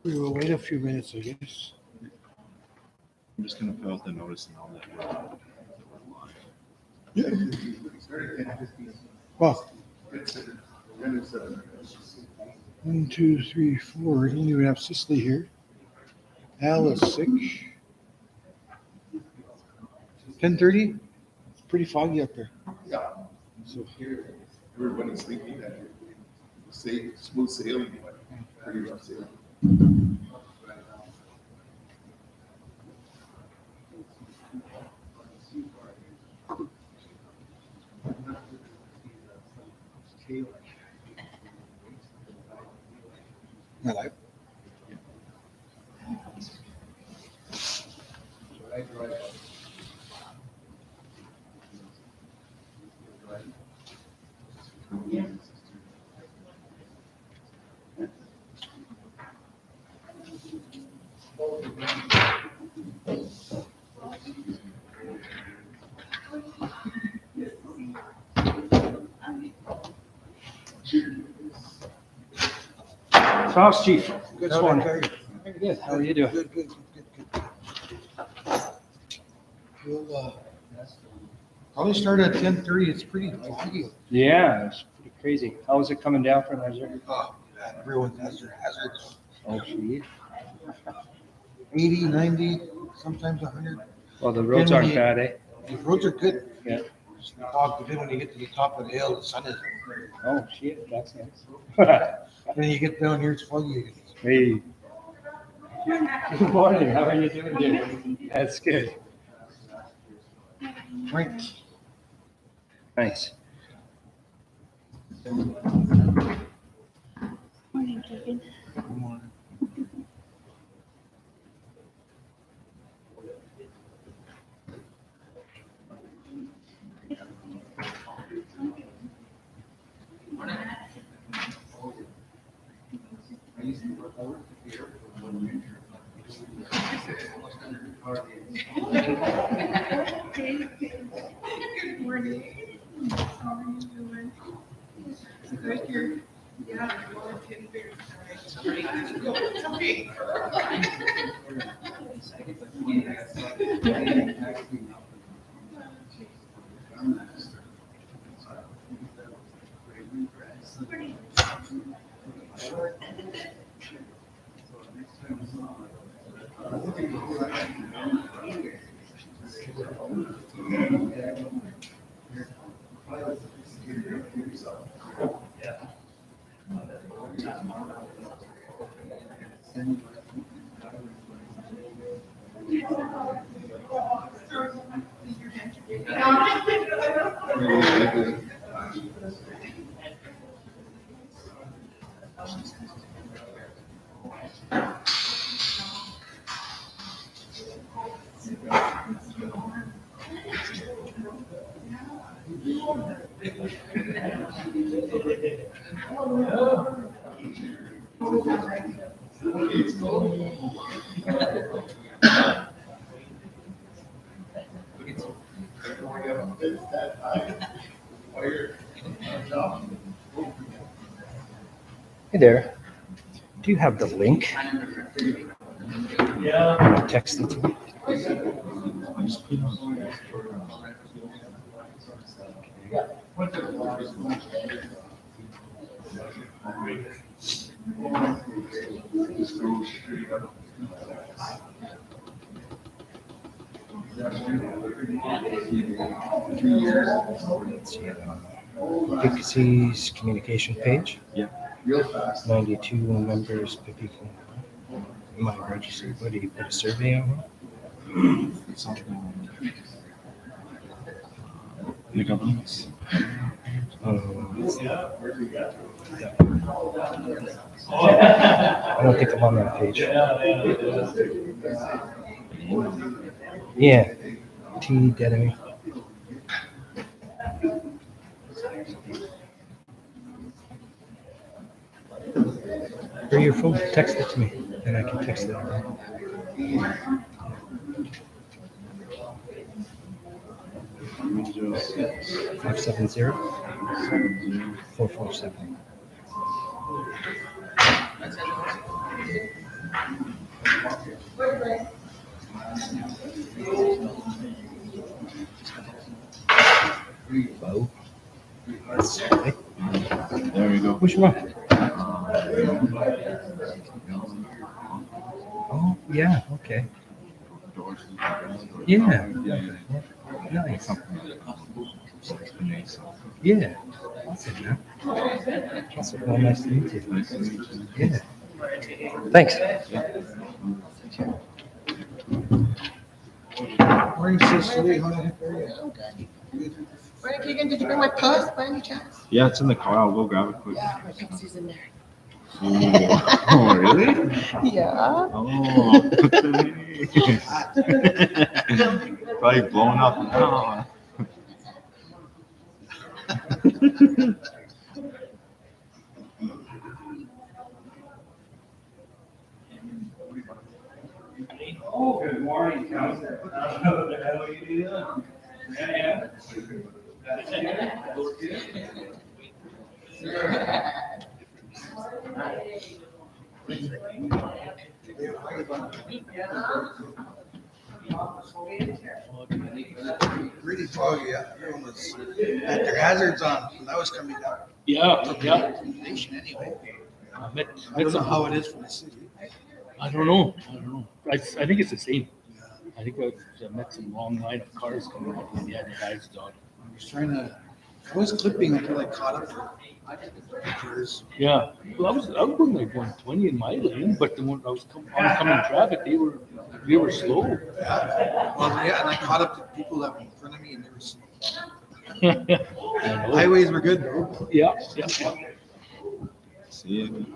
We will wait a few minutes, I guess. I'm just going to fill out the notice and all that. Well, 1, 2, 3, 4. We don't even have Cicely here. Al is sick. 10:30. It's pretty foggy up there. Yeah. So Everybody's sleeping that smooth sailing, but pretty rough sailing. my life. House Chief. Good Good morning. morning. Very good. How are you doing? Good. We'll probably start at 10:30. It's pretty foggy. Yeah, it's pretty crazy. How is it coming down from there? Oh, man, everyone has their hazards. Oh, gee. 80, 90, sometimes 100. Well, the roads aren't bad, eh? The roads are good. Yeah. Just the fog, but then when you get to the top of the hill, the sun is. Oh, shit, that's nice. Then you get down here, it's foggy again. Hey. Good morning. How are you doing, dude? That's good. Right. Nice. Morning, Kevin. Hey there. Do you have the link? Yeah. Text it to me. Peepeekisis communication page. Yeah. 92 members. Peepeekisis. Am I registered? What do you put a survey on? The governments. I don't think I'm on that page. Yeah. T Dedemy. Or your phone, text it to me, and I can text it out. 570-447. Bo. There we go. Which one? Oh, yeah, okay. Yeah. Nice. Yeah. That's it, man. That's it. Well, nice to meet you. Nice to meet you. Yeah. Thanks. Morning, Cicely. How the heck are you? Morning, Keegan. Did you bring my purse by any chance? Yeah, it's in the car. I'll go grab it quick. Yeah, my Pepsi's in there. Oh, really? Yeah. Oh, probably blown up now. Oh, good morning, Counselor. How the hell are you doing? Yeah. Really foggy. Everyone was had their hazards on when I was coming down. Yeah. Nation anyway. I met I don't know some, how it is for the city. I don't know. I think it's the same. I think I met some long line of cars coming up and the guys dog. I was trying to. I was clipping until I caught up to cars. Yeah. Well, I was going like 120 in my lane, but then when I was oncoming traffic, they were slow. Well, yeah, and I caught up to people that were in front of me, and they were slow. I know. Highways were good though. Yeah. See you.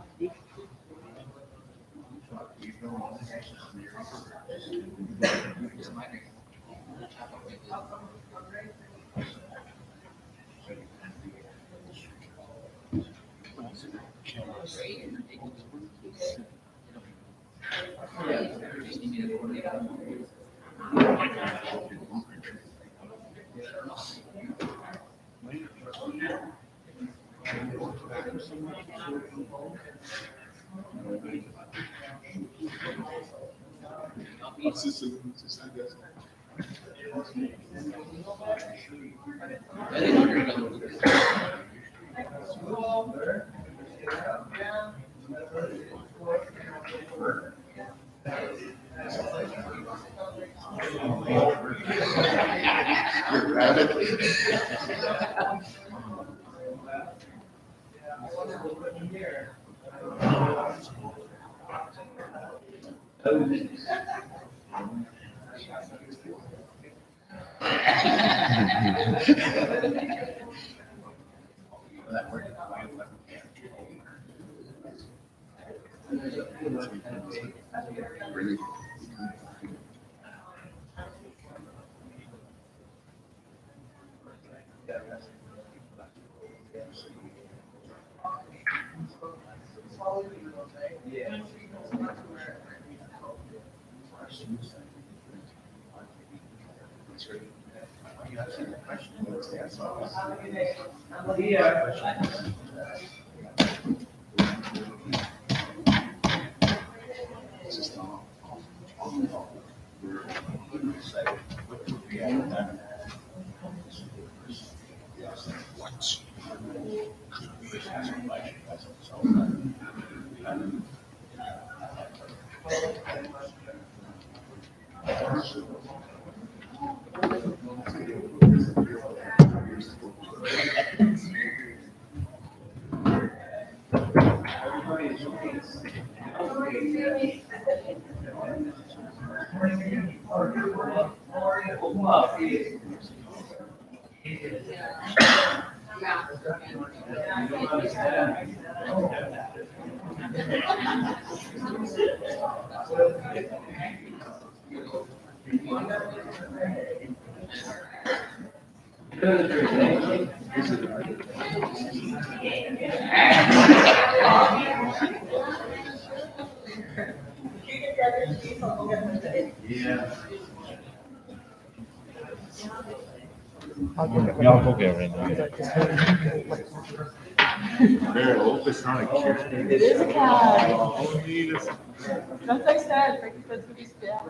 Y'all go get right now. Very old, it's not like cute. It is a cat. That's what I said, Frankie said to be still.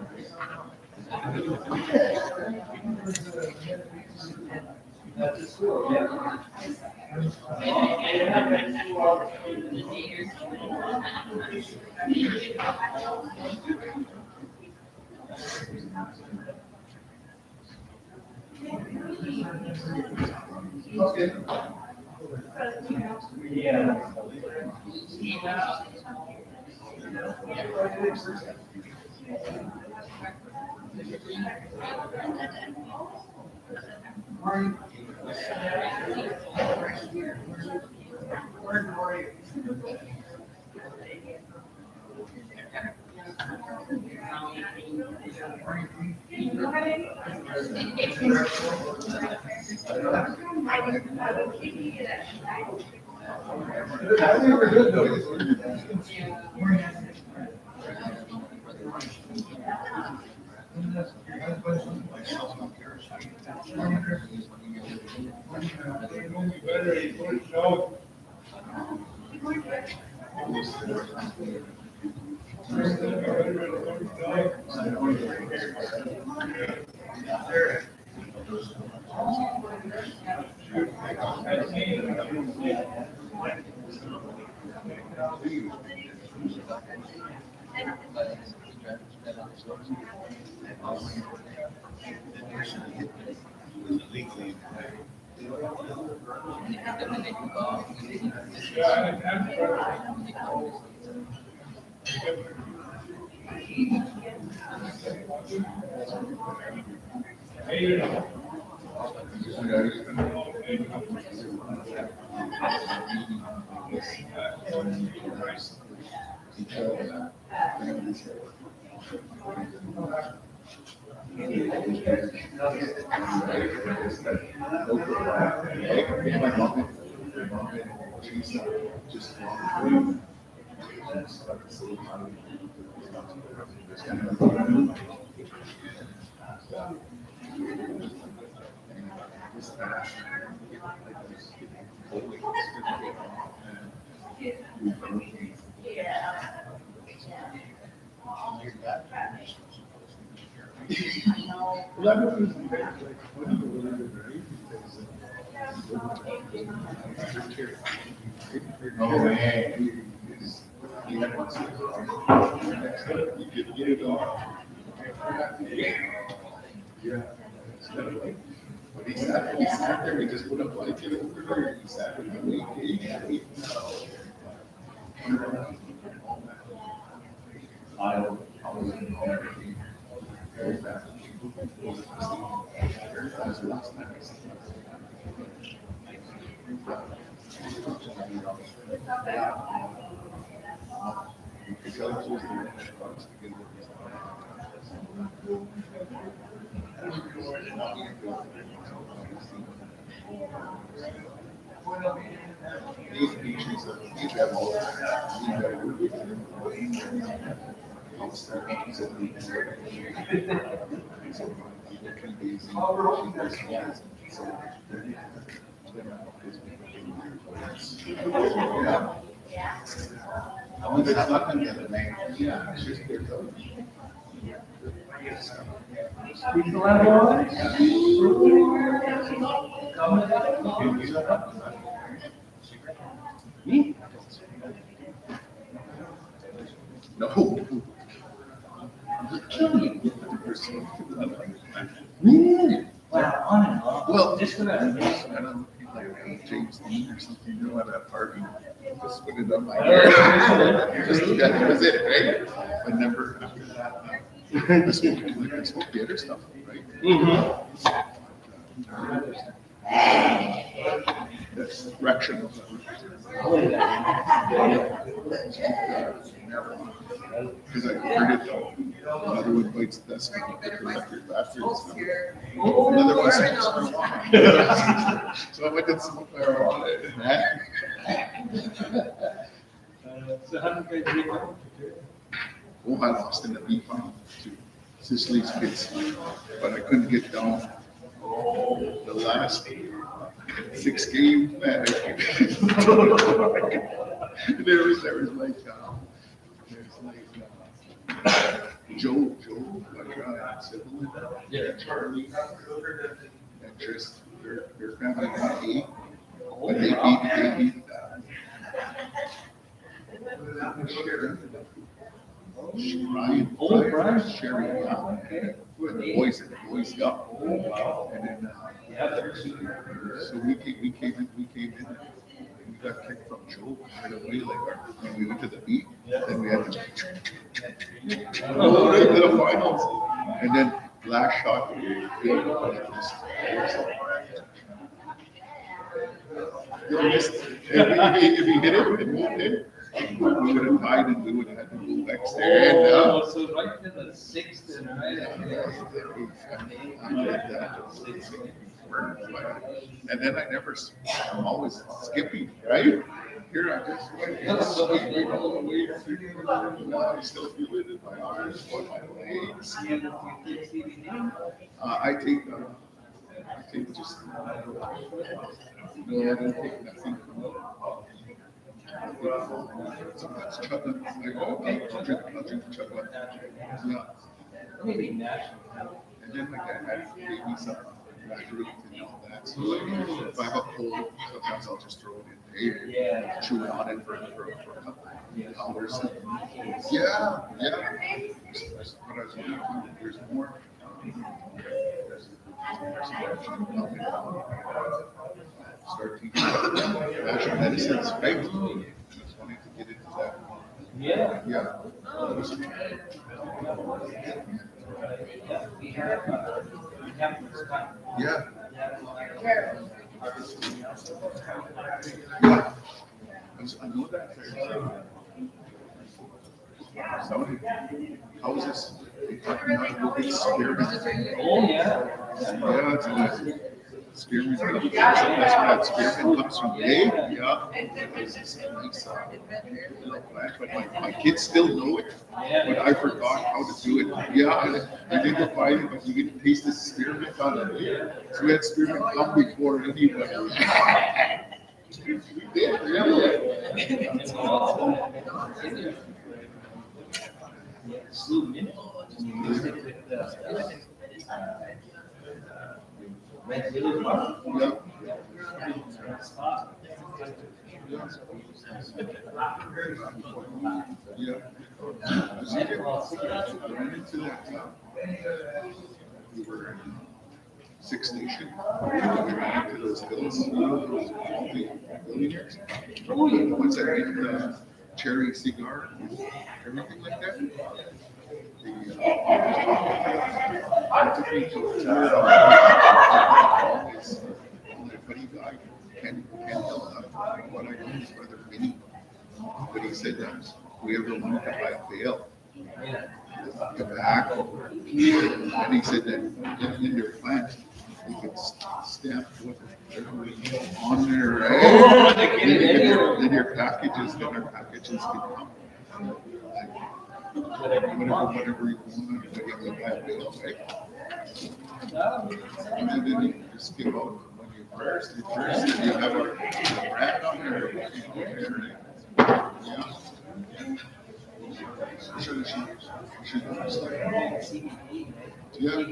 Oh, man. Yeah. But he sat there, he just put a blanket over there, he sat with me. These beaches, these have all I wonder if it's not gonna get a name. Yeah, it's just their code. No. Well, just when I don't know, like James Dean or something, you know, at a party, just put it on my hair. Just that was it, right? But never after that. I smoked bitter stuff, right? That's recreational. Because I heard it though. Another one bites the dust. After another one smokes. So I went and smoked marijuana. Oh, I lost in the beat final to Sicily's kids, but I couldn't get down. The last 6 games, man. there was like, Joe, Yeah. Charlie, and Tris, their family got 8, but they beat Sharon. Brian, Sharon, the boys, yeah. And then, so we came in, and we got kicked from Joe right away, like when we went to the beat, then we had to go to the finals, and then last shot, if he hit it, it moved in. We would have tied and we would have had to go back there. So right in the 6th and And then I'm always skipping, right? Here I just I still feel it in my arms, on my legs. I take just, no, I don't take nothing. Sometimes chocolate, I'll drink chocolate. Yeah. And then my dad gave me some graduate and all that. So like, if I have a cold, sometimes I'll just throw it in there, chew it on it for a couple of hours. Yeah. That's what I was wondering. There's more. Start teaching natural medicines, right? Just wanting to get into that. Yeah. Yeah. Yeah. I know that. How is this? Talking about a bit scary. Oh, yeah. Yeah, it's nice. Spearmint comes. That's where that spearmint comes from. Hey, yeah. It's a nice little plant, but my kids still know it. But I forgot how to do it. Yeah, I didn't find it, but you can taste the spearmint on it. So we had spearmint come before anybody. We did, really. Slew mint. Red Village Park. Yeah. Yeah. Into that we were in Six Nation. We ran into those hills, those millionaires. The ones that make the cherry cigar, everything like that. I took me to a tour of all this funny guy, Ken Hill, what I know his brother Vinny. But he said that we ever wanted to buy a bale, tobacco, and he said that in their plant, you could stamp what on there, right? Then your packages, could come. Whatever you want to get with that bill, right? And then you just give out when you first, and you have a brand on there. Yeah. Yeah.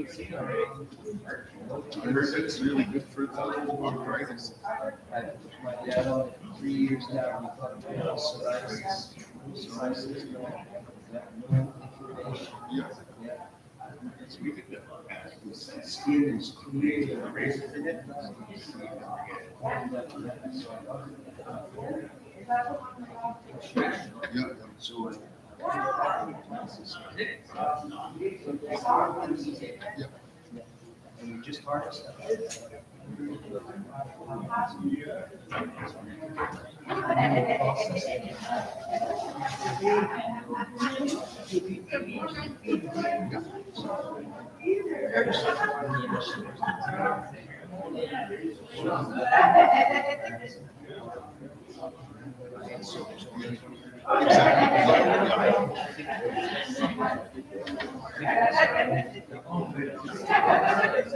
I heard that it's really good for the arthritis. I took my dad on it 3 years now. Yeah. Skin is clear. Yeah. So Yeah. and we just harness them.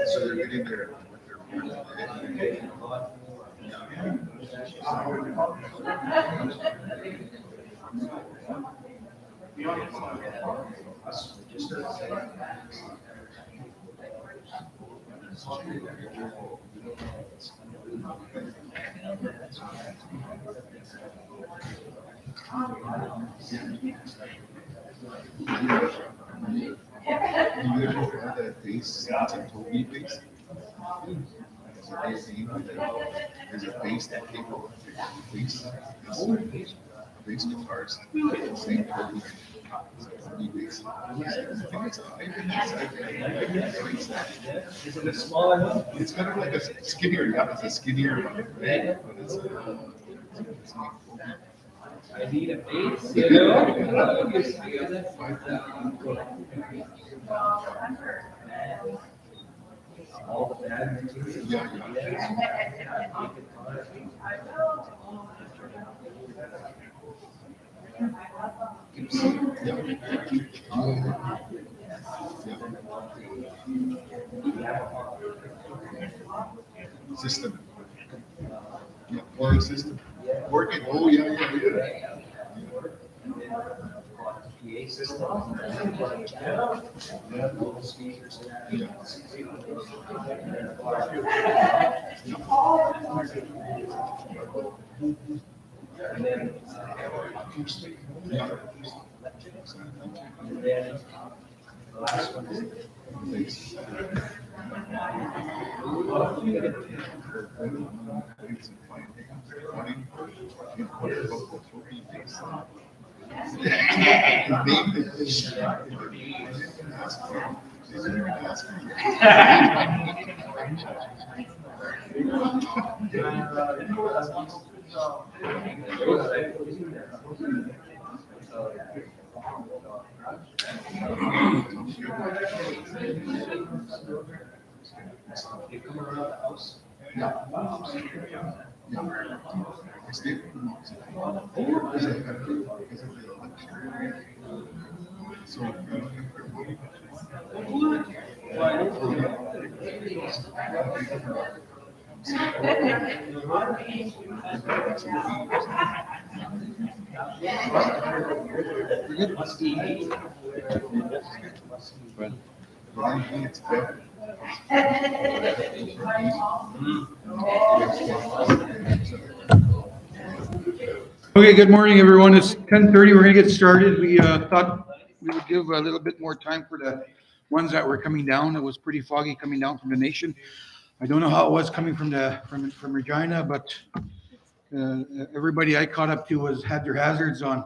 So they're getting their. Do you ever have that base, it's a Toby base? There's a base that came out, base, base guitars, same Toby. Base. I think it's Is it a smaller one? it's kind of like a skinnier, yeah, it's a skinnier one, right? But it's not Toby. I need a base, you know? You see that? All the batteries. System. Yeah, play system. Working. Oh, yeah. PA system. Little speakers. And then acoustic. Yeah. And then the last one is Base. You come around the house. Okay, good morning, everyone. It's 10:30. We're gonna get started. We thought we would give a little bit more time for the ones that were coming down. It was pretty foggy coming down from the nation. I don't know how it was coming from Regina, but everybody I caught up to had their hazards on.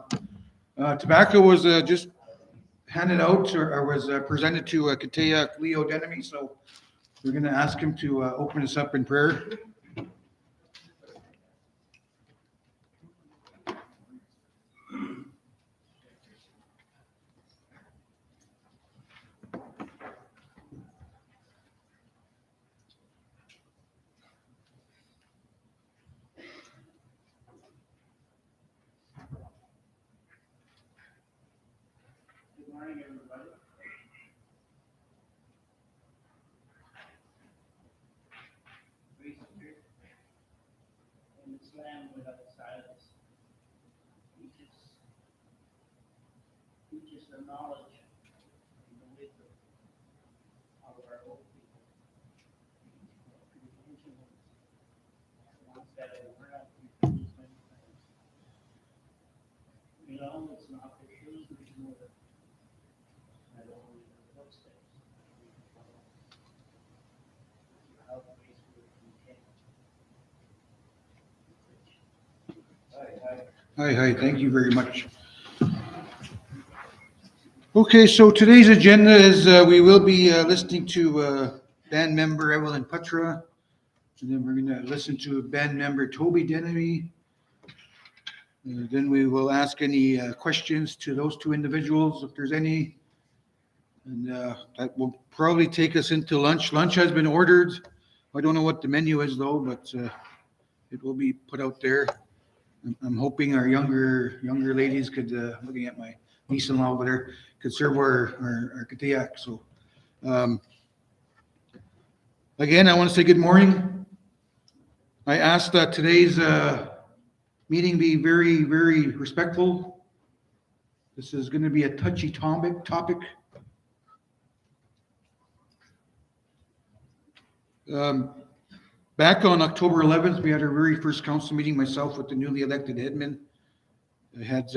Tobacco was just handed out or was presented to Katea Leo Denemy, so we're gonna ask him to open us up in prayer. Good morning, everybody. Grace and truth in this land without silence. Teach us the knowledge and the wisdom of our old people. The ancient ones, the ones that have learned through these many times. You know, it's not the shoes we move. Not only the footsteps. How grace will be Hi, thank you very much. Okay, so today's agenda is we will be listening to band member Evelyn Putra. And then we're gonna listen to band member Toby Denemy. Then we will ask any questions to those two individuals, if there's any. And that will probably take us into lunch. Lunch has been ordered. I don't know what the menu is though, but it will be put out there. I'm hoping our younger ladies could, looking at my niece-in-law over there, could serve our katiak. So again, I want to say good morning. I ask that today's meeting be very, very respectful. This is going to be a touchy topic. Back on October 11th, we had our very first council meeting, myself with the newly elected Edmund. I had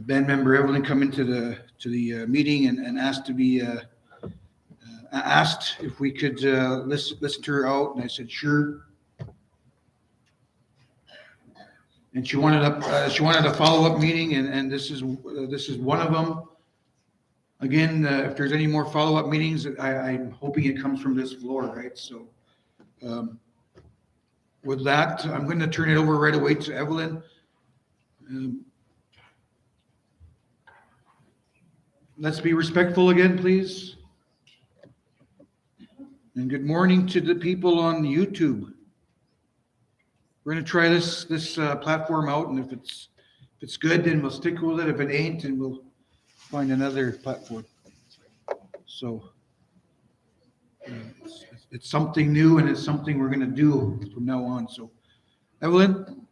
band member Evelyn come into the meeting and asked to be asked if we could listen to her out, and I said sure. And she wanted a follow-up meeting, and this is one of them. Again, if there's any more follow-up meetings, I'm hoping it comes from this floor, right? So with that, I'm going to turn it over right away to Evelyn. Let's be respectful again, please. And good morning to the people on YouTube. We're going to try this platform out, and if it's good, then we'll stick with it. If it ain't, then we'll find another platform. So it's something new, and it's something we're going to do from now on. So, Evelyn.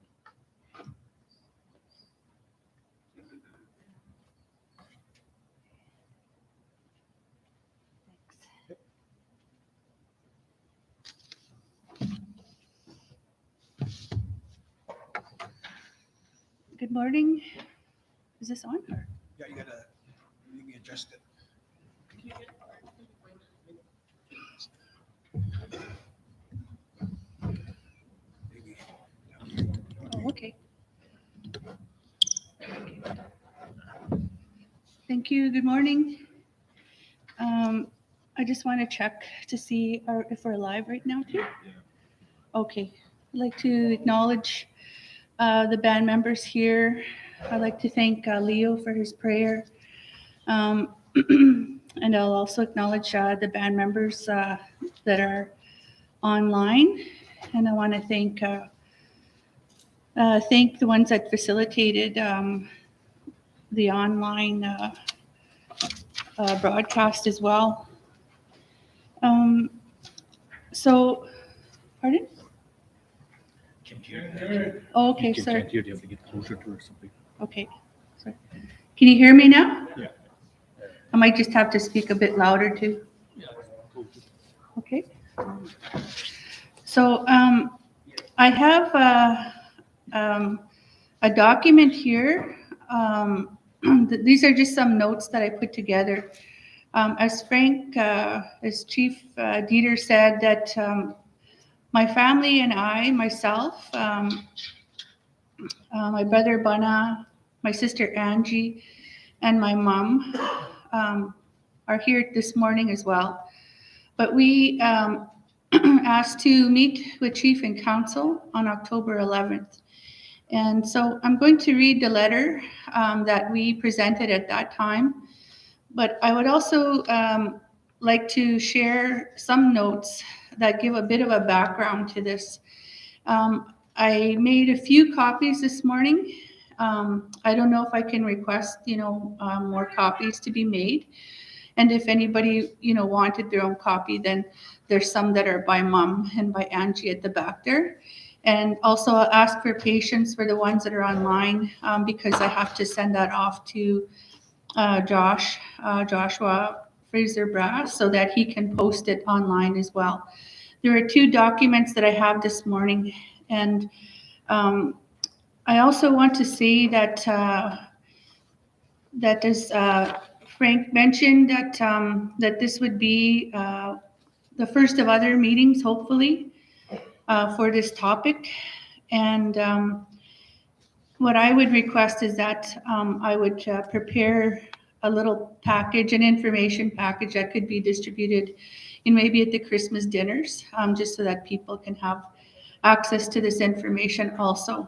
Good morning. Is this on? Or? Yeah, you gotta maybe adjust it. Oh, okay. Thank you. Good morning. I just want to check to see if we're live right now too. Okay. I'd like to acknowledge the band members here. I'd like to thank Leo for his prayer. And I'll also acknowledge the band members that are online. And I want to thank the ones that facilitated the online broadcast as well. So, pardon? Can't hear. Oh, okay, You sorry. can't hear. You have to get closer to her or something. Okay, sorry. Can you hear me now? Yeah. I might just have to speak a bit louder too. Yeah. Okay. So I have a document here. These are just some notes that I put together. As Chief Dieter said, that my family and I, myself, my brother Bana, my sister Angie, and my mom are here this morning as well. But we asked to meet with Chief and Council on October 11th. And so I'm going to read the letter that we presented at that time. But I would also like to share some notes that give a bit of a background to this. I made a few copies this morning. I don't know if I can request, more copies to be made. And if anybody, wanted their own copy, then there's some that are by Mom and by Angie at the back there. And also I'll ask for patience for the ones that are online because I have to send that off to Joshua Fraser Brass so that he can post it online as well. There are two documents that I have this morning, and I also want to say that as Frank mentioned, that this would be the first of other meetings, hopefully, for this topic. And what I would request is that I would prepare a little package, an information package that could be distributed and maybe at the Christmas dinners, just so that people can have access to this information also.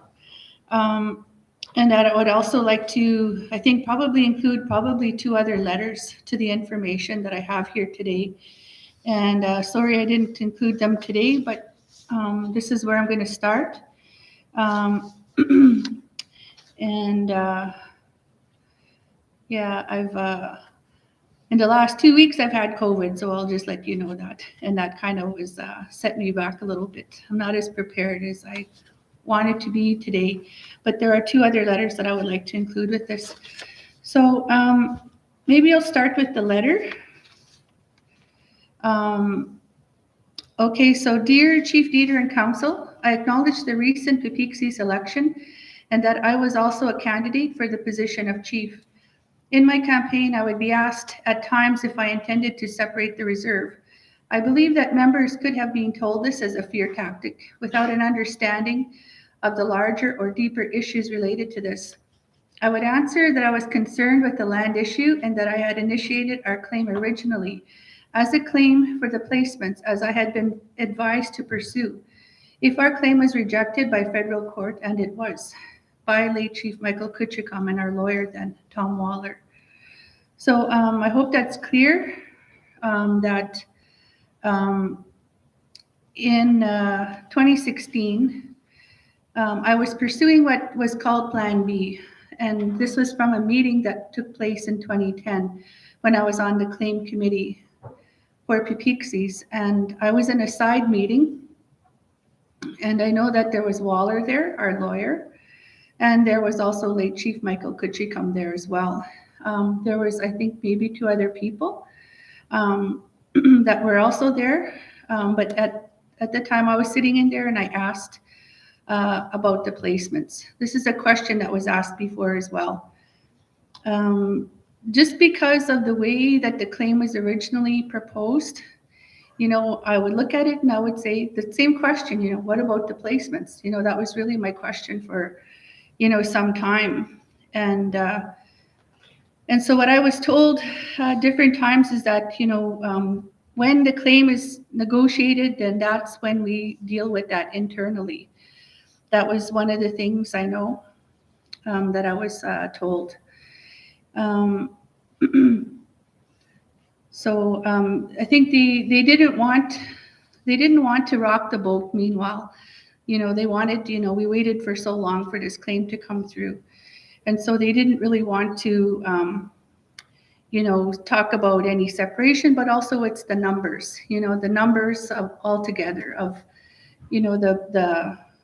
And that I would also like to, I think, probably include probably 2 other letters to the information that I have here today. And sorry I didn't include them today, but this is where I'm going to start. And yeah, I've in the last 2 weeks I've had COVID, so I'll just let you know that. And that kind of was set me back a little bit. I'm not as prepared as I wanted to be today, but there are 2 other letters that I would like to include with this. So maybe I'll start with the letter. Okay, so dear Chief Leader and Council, I acknowledge the recent Peepeekisis election and that I was also a candidate for the position of chief. In my campaign, I would be asked at times if I intended to separate the reserve. I believe that members could have been told this as a fear tactic without an understanding of the larger or deeper issues related to this. I would answer that I was concerned with the land issue and that I had initiated our claim originally as a claim for the placements as I had been advised to pursue. If our claim was rejected by federal court, and it was, by late Chief Michael Kutchicum and our lawyer then, Tom Waller. So I hope that's clear that in 2016, I was pursuing what was called Plan B. And this was from a meeting that took place in 2010 when I was on the claim committee for Peepeekisis. And I was in a side meeting. And I know that there was Waller there, our lawyer, and there was also late Chief Michael Kutchicum there as well. There was, I think, maybe 2 other people that were also there. But at the time I was sitting in there and I asked about the placements. This is a question that was asked before as well. Just because of the way that the claim was originally proposed, I would look at it and I would say the same question, what about the placements? That was really my question for, some time. And so what I was told different times is that, when the claim is negotiated, then that's when we deal with that internally. That was one of the things I know that I was told. So I think they didn't want to rock the boat. Meanwhile, they wanted, we waited for so long for this claim to come through. And so they didn't really want to, talk about any separation, but also it's the numbers, the numbers of altogether of,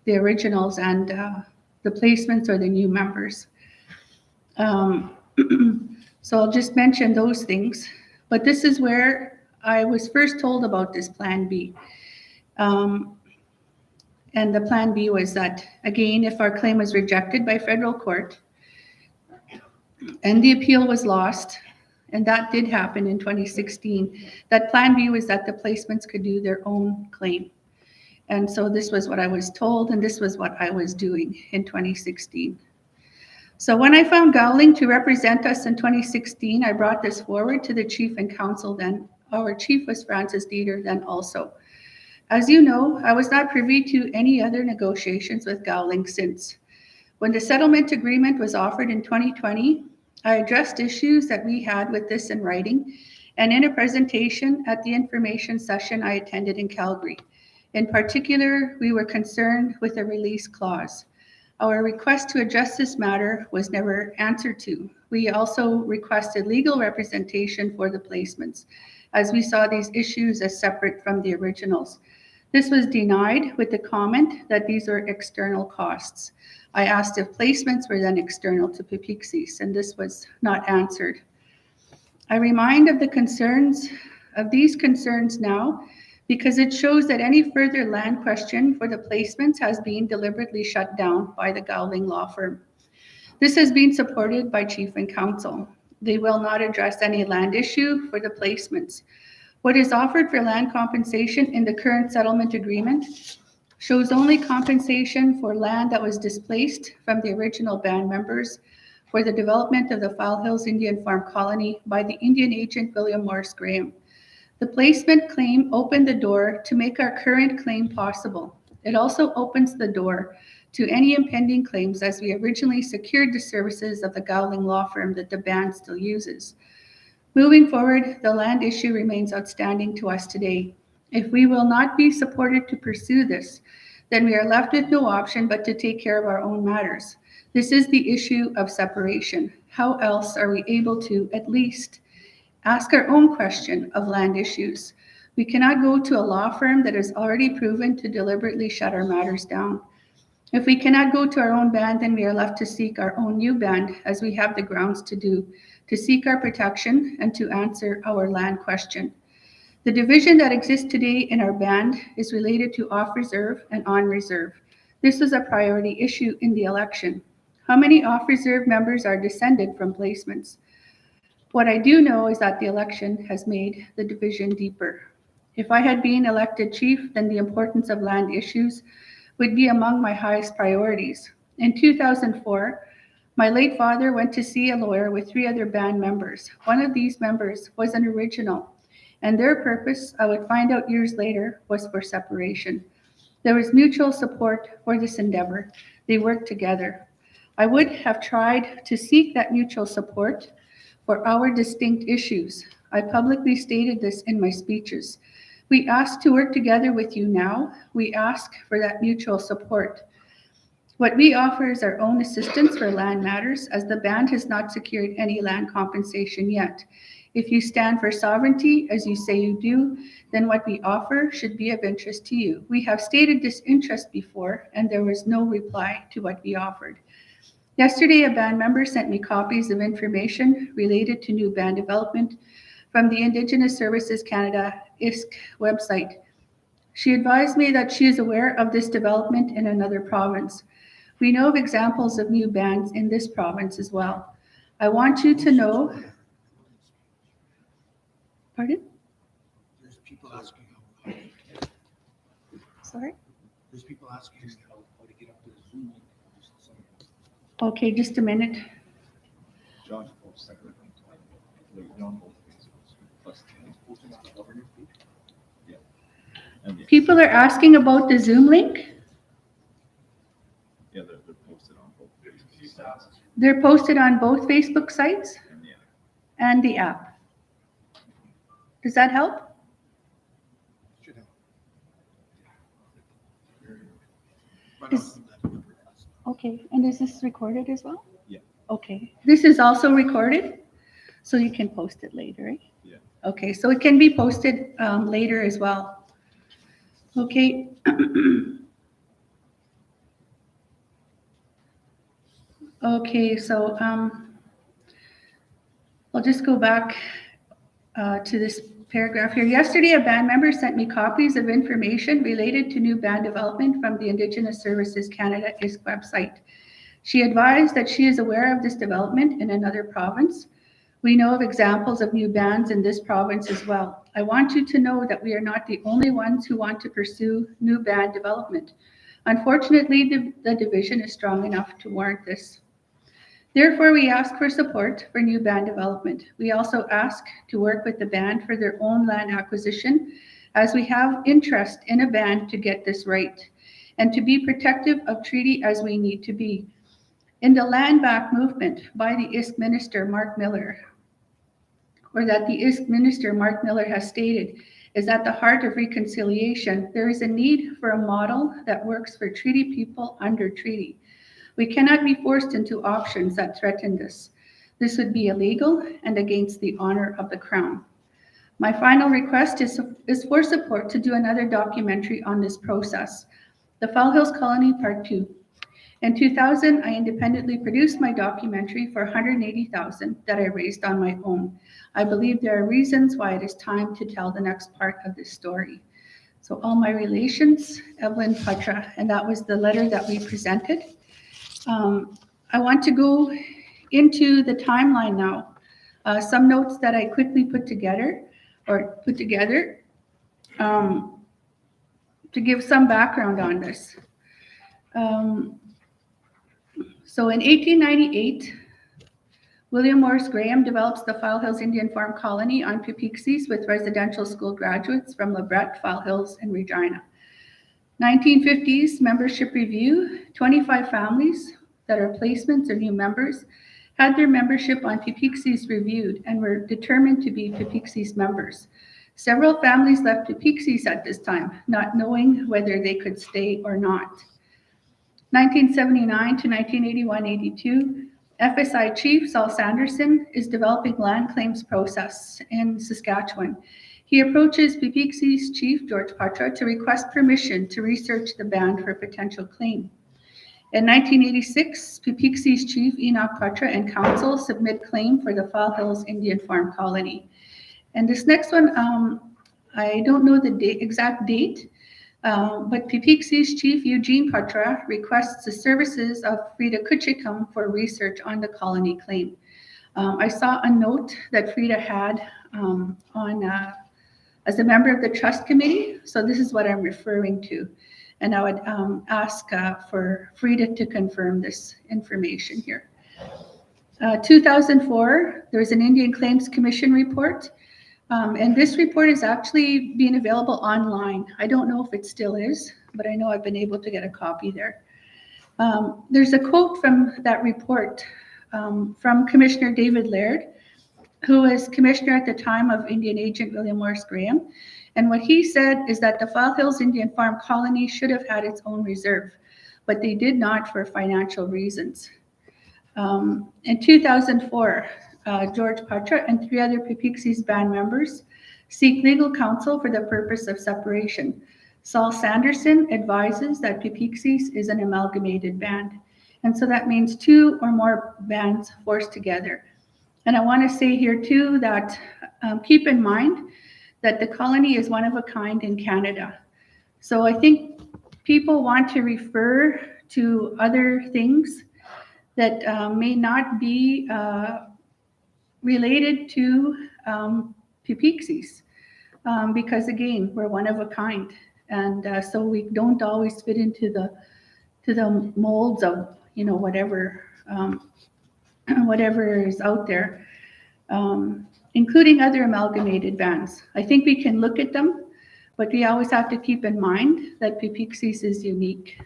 the originals and the placements or the new members. So I'll just mention those things. But this is where I was first told about this Plan B. And the Plan B was that, again, if our claim was rejected by federal court and the appeal was lost, and that did happen in 2016, that Plan B was that the placements could do their own claim. And so this was what I was told, and this was what I was doing in 2016. So when I found Gowling to represent us in 2016, I brought this forward to the chief and council then. Our chief was Francis Dieter then also. As you know, I was not privy to any other negotiations with Gowling since. When the settlement agreement was offered in 2020, I addressed issues that we had with this in writing and in a presentation at the information session I attended in Calgary. In particular, we were concerned with a release clause. Our request to address this matter was never answered to. We also requested legal representation for the placements, as we saw these issues as separate from the originals. This was denied with the comment that these were external costs. I asked if placements were then external to Peepeekisis, and this was not answered. I remind of these concerns now, because it shows that any further land question for the placements has been deliberately shut down by the Gowling law firm. This has been supported by chief and council. They will not address any land issue for the placements. What is offered for land compensation in the current settlement agreement shows only compensation for land that was displaced from the original band members for the development of the Foul Hills Indian Farm Colony by the Indian agent William Morris Graham. The placement claim opened the door to make our current claim possible. It also opens the door to any impending claims as we originally secured the services of the Gowling law firm that the band still uses. Moving forward, the land issue remains outstanding to us today. If we will not be supported to pursue this, then we are left with no option but to take care of our own matters. This is the issue of separation. How else are we able to at least ask our own question of land issues? We cannot go to a law firm that has already proven to deliberately shut our matters down. If we cannot go to our own band, then we are left to seek our own new band, as we have the grounds to do, to seek our protection and to answer our land question. The division that exists today in our band is related to off reserve and on reserve. This was a priority issue in the election. How many off reserve members are descended from placements? What I do know is that the election has made the division deeper. If I had been elected chief, then the importance of land issues would be among my highest priorities. In 2004, my late father went to see a lawyer with 3 other band members. One of these members was an original, and their purpose, I would find out years later, was for separation. There was mutual support for this endeavor. They worked together. I would have tried to seek that mutual support for our distinct issues. I publicly stated this in my speeches. We ask to work together with you now. We ask for that mutual support. What we offer is our own assistance for land matters, as the band has not secured any land compensation yet. If you stand for sovereignty, as you say you do, then what we offer should be of interest to you. We have stated this interest before, and there was no reply to what we offered. Yesterday, a band member sent me copies of information related to new band development from the Indigenous Services Canada ISC website. She advised me that she is aware of this development in another province. We know of examples of new bands in this province as well. I want you to know. Pardon? There's people asking. Sorry? There's people asking how to get up to the Zoom link. Okay, just a minute. John's post separate. Like, John both Facebooks, plus Ken's posting on the government page. Yeah. And yeah, People are asking about the Zoom link. they're posted on both Facebooks They're posted on both Facebook sites and yeah. and the app. Does that help? Should have. But Is- Okay, and is this recorded as well? Yeah. Okay, this is also recorded, so you can post it later, right? Yeah. Okay, so it can be posted later as well. Okay. Okay, so I'll just go back to this paragraph here. Yesterday, a band member sent me copies of information related to new band development from the Indigenous Services Canada ISC website. She advised that she is aware of this development in another province. We know of examples of new bands in this province as well. I want you to know that we are not the only ones who want to pursue new band development. Unfortunately, the division is strong enough to warrant this. Therefore, we ask for support for new band development. We also ask to work with the band for their own land acquisition, as we have interest in a band to get this right, and to be protective of treaty as we need to be. In the land back movement by the ISC Minister Mark Miller, or that the ISC Minister Mark Miller has stated, is at the heart of reconciliation. There is a need for a model that works for treaty people under treaty. We cannot be forced into options that threaten this. This would be illegal and against the honor of the Crown. My final request is for support to do another documentary on this process, the Fall Hills Colony Part 2. In 2000, I independently produced my documentary for $180,000 that I raised on my own. I believe there are reasons why it is time to tell the next part of this story. So all my relations, Evelyn Putra, and that was the letter that we presented. I want to go into the timeline now. Some notes that I quickly put together to give some background on this. So in 1898, William Morris Graham develops the File Hills Indian Farm Colony on Peepeekisis with residential school graduates from LeBret, File Hills, and Regina. 1950s membership review, 25 families that are placements or new members had their membership on Peepeekisis reviewed and were determined to be Peepeekisis members. Several families left Peepeekisis at this time, not knowing whether they could stay or not. 1979 to 1981-82, FSI Chief Saul Sanderson is developing land claims process in Saskatchewan. He approaches Peepeekisis Chief George Patra to request permission to research the band for potential claim. In 1986, Peepeekisis Chief Enoch Patra and Council submit claim for the File Hills Indian Farm Colony. And this next one, I don't know the exact date, but Peepeekisis Chief Eugene Patra requests the services of Frida Kutchicum for research on the colony claim. I saw a note that Frida had as a member of the trust committee, so this is what I'm referring to. And I would ask for Frida to confirm this information here. 2004, there was an Indian Claims Commission report. And this report is actually being available online. I don't know if it still is, but I know I've been able to get a copy there. There's a quote from that report from Commissioner David Laird, who was commissioner at the time of Indian Agent William Morris Graham. And what he said is that the File Hills Indian Farm Colony should have had its own reserve, but they did not for financial reasons. In 2004, George Patra and 3 other Peepeekisis band members seek legal counsel for the purpose of separation. Saul Sanderson advises that Peepeekisis is an amalgamated band. And so that means 2 or more bands forced together. And I want to say here too that keep in mind that the colony is one of a kind in Canada. So I think people want to refer to other things that may not be related to Peepeekisis, because again, we're one of a kind, and so we don't always fit into the molds of whatever is out there, including other amalgamated bands. I think we can look at them, but we always have to keep in mind that Peepeekisis is unique.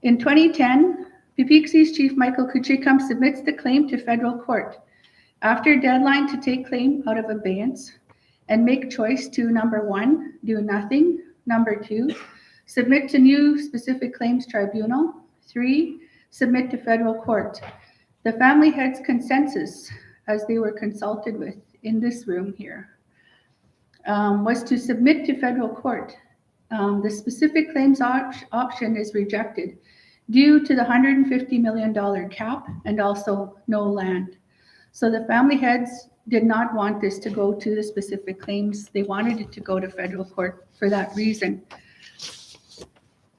In 2010, Peepeekisis Chief Michael Kutchicum submits the claim to federal court. After deadline to take claim out of abeyance and make choice to number 1, do nothing, number 2, submit to new specific claims tribunal, 3, submit to federal court. The family heads consensus, as they were consulted with in this room here, was to submit to federal court. The specific claims option is rejected due to the $150 million cap and also no land. So the family heads did not want this to go to the specific claims. They wanted it to go to federal court for that reason.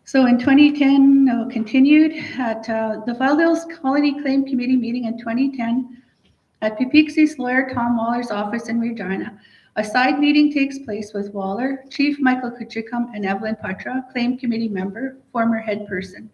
So in 2010, continued at the File Hills Colony Claim Committee meeting in 2010 at Peepeekisis lawyer Tom Waller's office in Regina. A side meeting takes place with Waller, Chief Michael Kutchicum, and Evelyn Patra, claim committee member, former head person.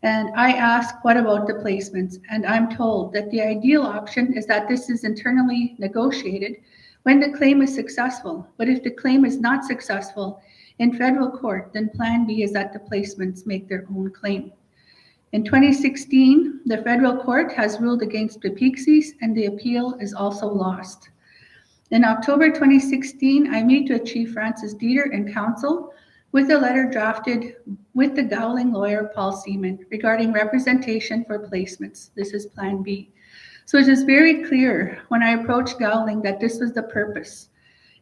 And I ask, what about the placements? And I'm told that the ideal option is that this is internally negotiated when the claim is successful. But if the claim is not successful in federal court, then plan B is that the placements make their own claim. In 2016, the federal court has ruled against Peepeekisis, and the appeal is also lost. In October 2016, I meet with Chief Francis Dieter and counsel with a letter drafted with the Gowling lawyer, Paul Seaman, regarding representation for placements. This is Plan B. So it is very clear when I approached Gowling that this was the purpose,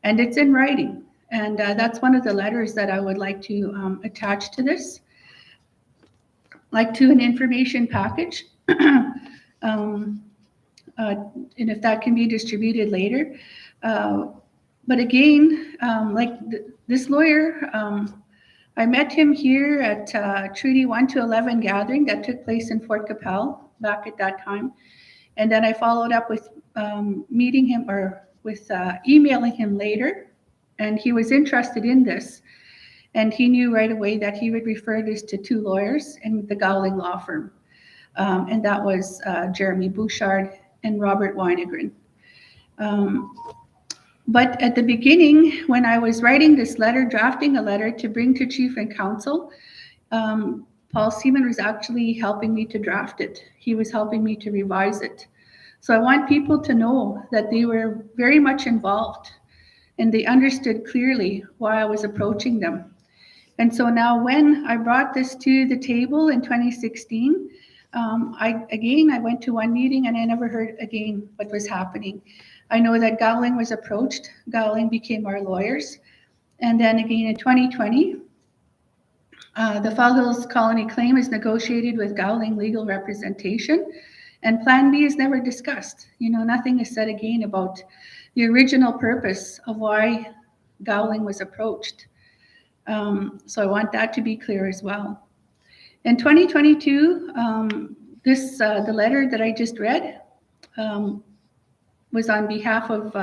and it's in writing. And that's one of the letters that I would like to attach to this, like to an information package. And if that can be distributed later. But again, this lawyer, I met him here at Treaty 1 to 11 gathering that took place in Fort Capel back at that time. And then I followed up with meeting him or with emailing him later. And he was interested in this. And he knew right away that he would refer this to 2 lawyers in the Gowling law firm. And that was Jeremy Bouchard and Robert Weinegren. But at the beginning, when I was writing this letter, drafting a letter to bring to Chief and Council, Paul Seaman was actually helping me to draft it. He was helping me to revise it. So I want people to know that they were very much involved and they understood clearly why I was approaching them. And so now when I brought this to the table in 2016, I went to one meeting and I never heard again what was happening. I know that Gowling was approached. Gowling became our lawyers. And then again in 2020, the Fall Hills Colony claim is negotiated with Gowling legal representation, and Plan B is never discussed. Nothing is said again about the original purpose of why Gowling was approached. So I want that to be clear as well. In 2022, the letter that I just read was on behalf of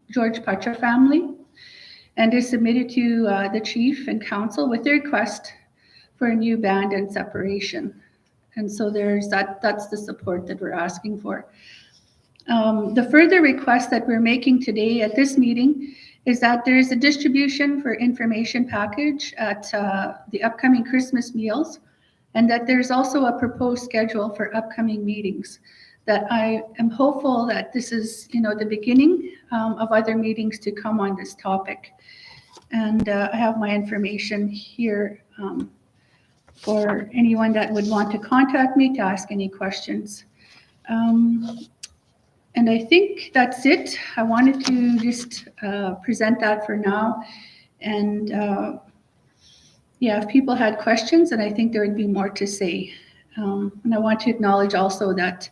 George Pacha family and is submitted to the Chief and Council with the request for a new band and separation. And so that's the support that we're asking for. The further request that we're making today at this meeting is that there's a distribution for information package at the upcoming Christmas meals, and that there's also a proposed schedule for upcoming meetings. That I am hopeful that this is, the beginning of other meetings to come on this topic. And I have my information here for anyone that would want to contact me to ask any questions. And I think that's it. I wanted to just present that for now. And if people had questions, then I think there would be more to say. And I want to acknowledge also that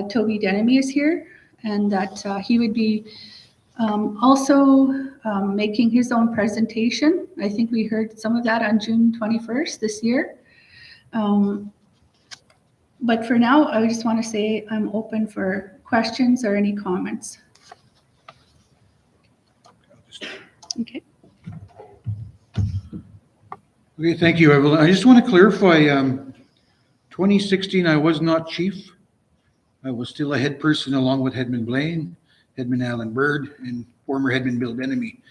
Toby Denemy is here, and that he would be also making his own presentation. I think we heard some of that on June 21st this year. But for now, I just want to say I'm open for questions or any comments. Okay. Okay, thank you, Evelyn. I just want to clarify, 2016, I was not chief. I was still a head person along with Headman Blaine, Headman Alan Bird, and former Headman Bill Denemy.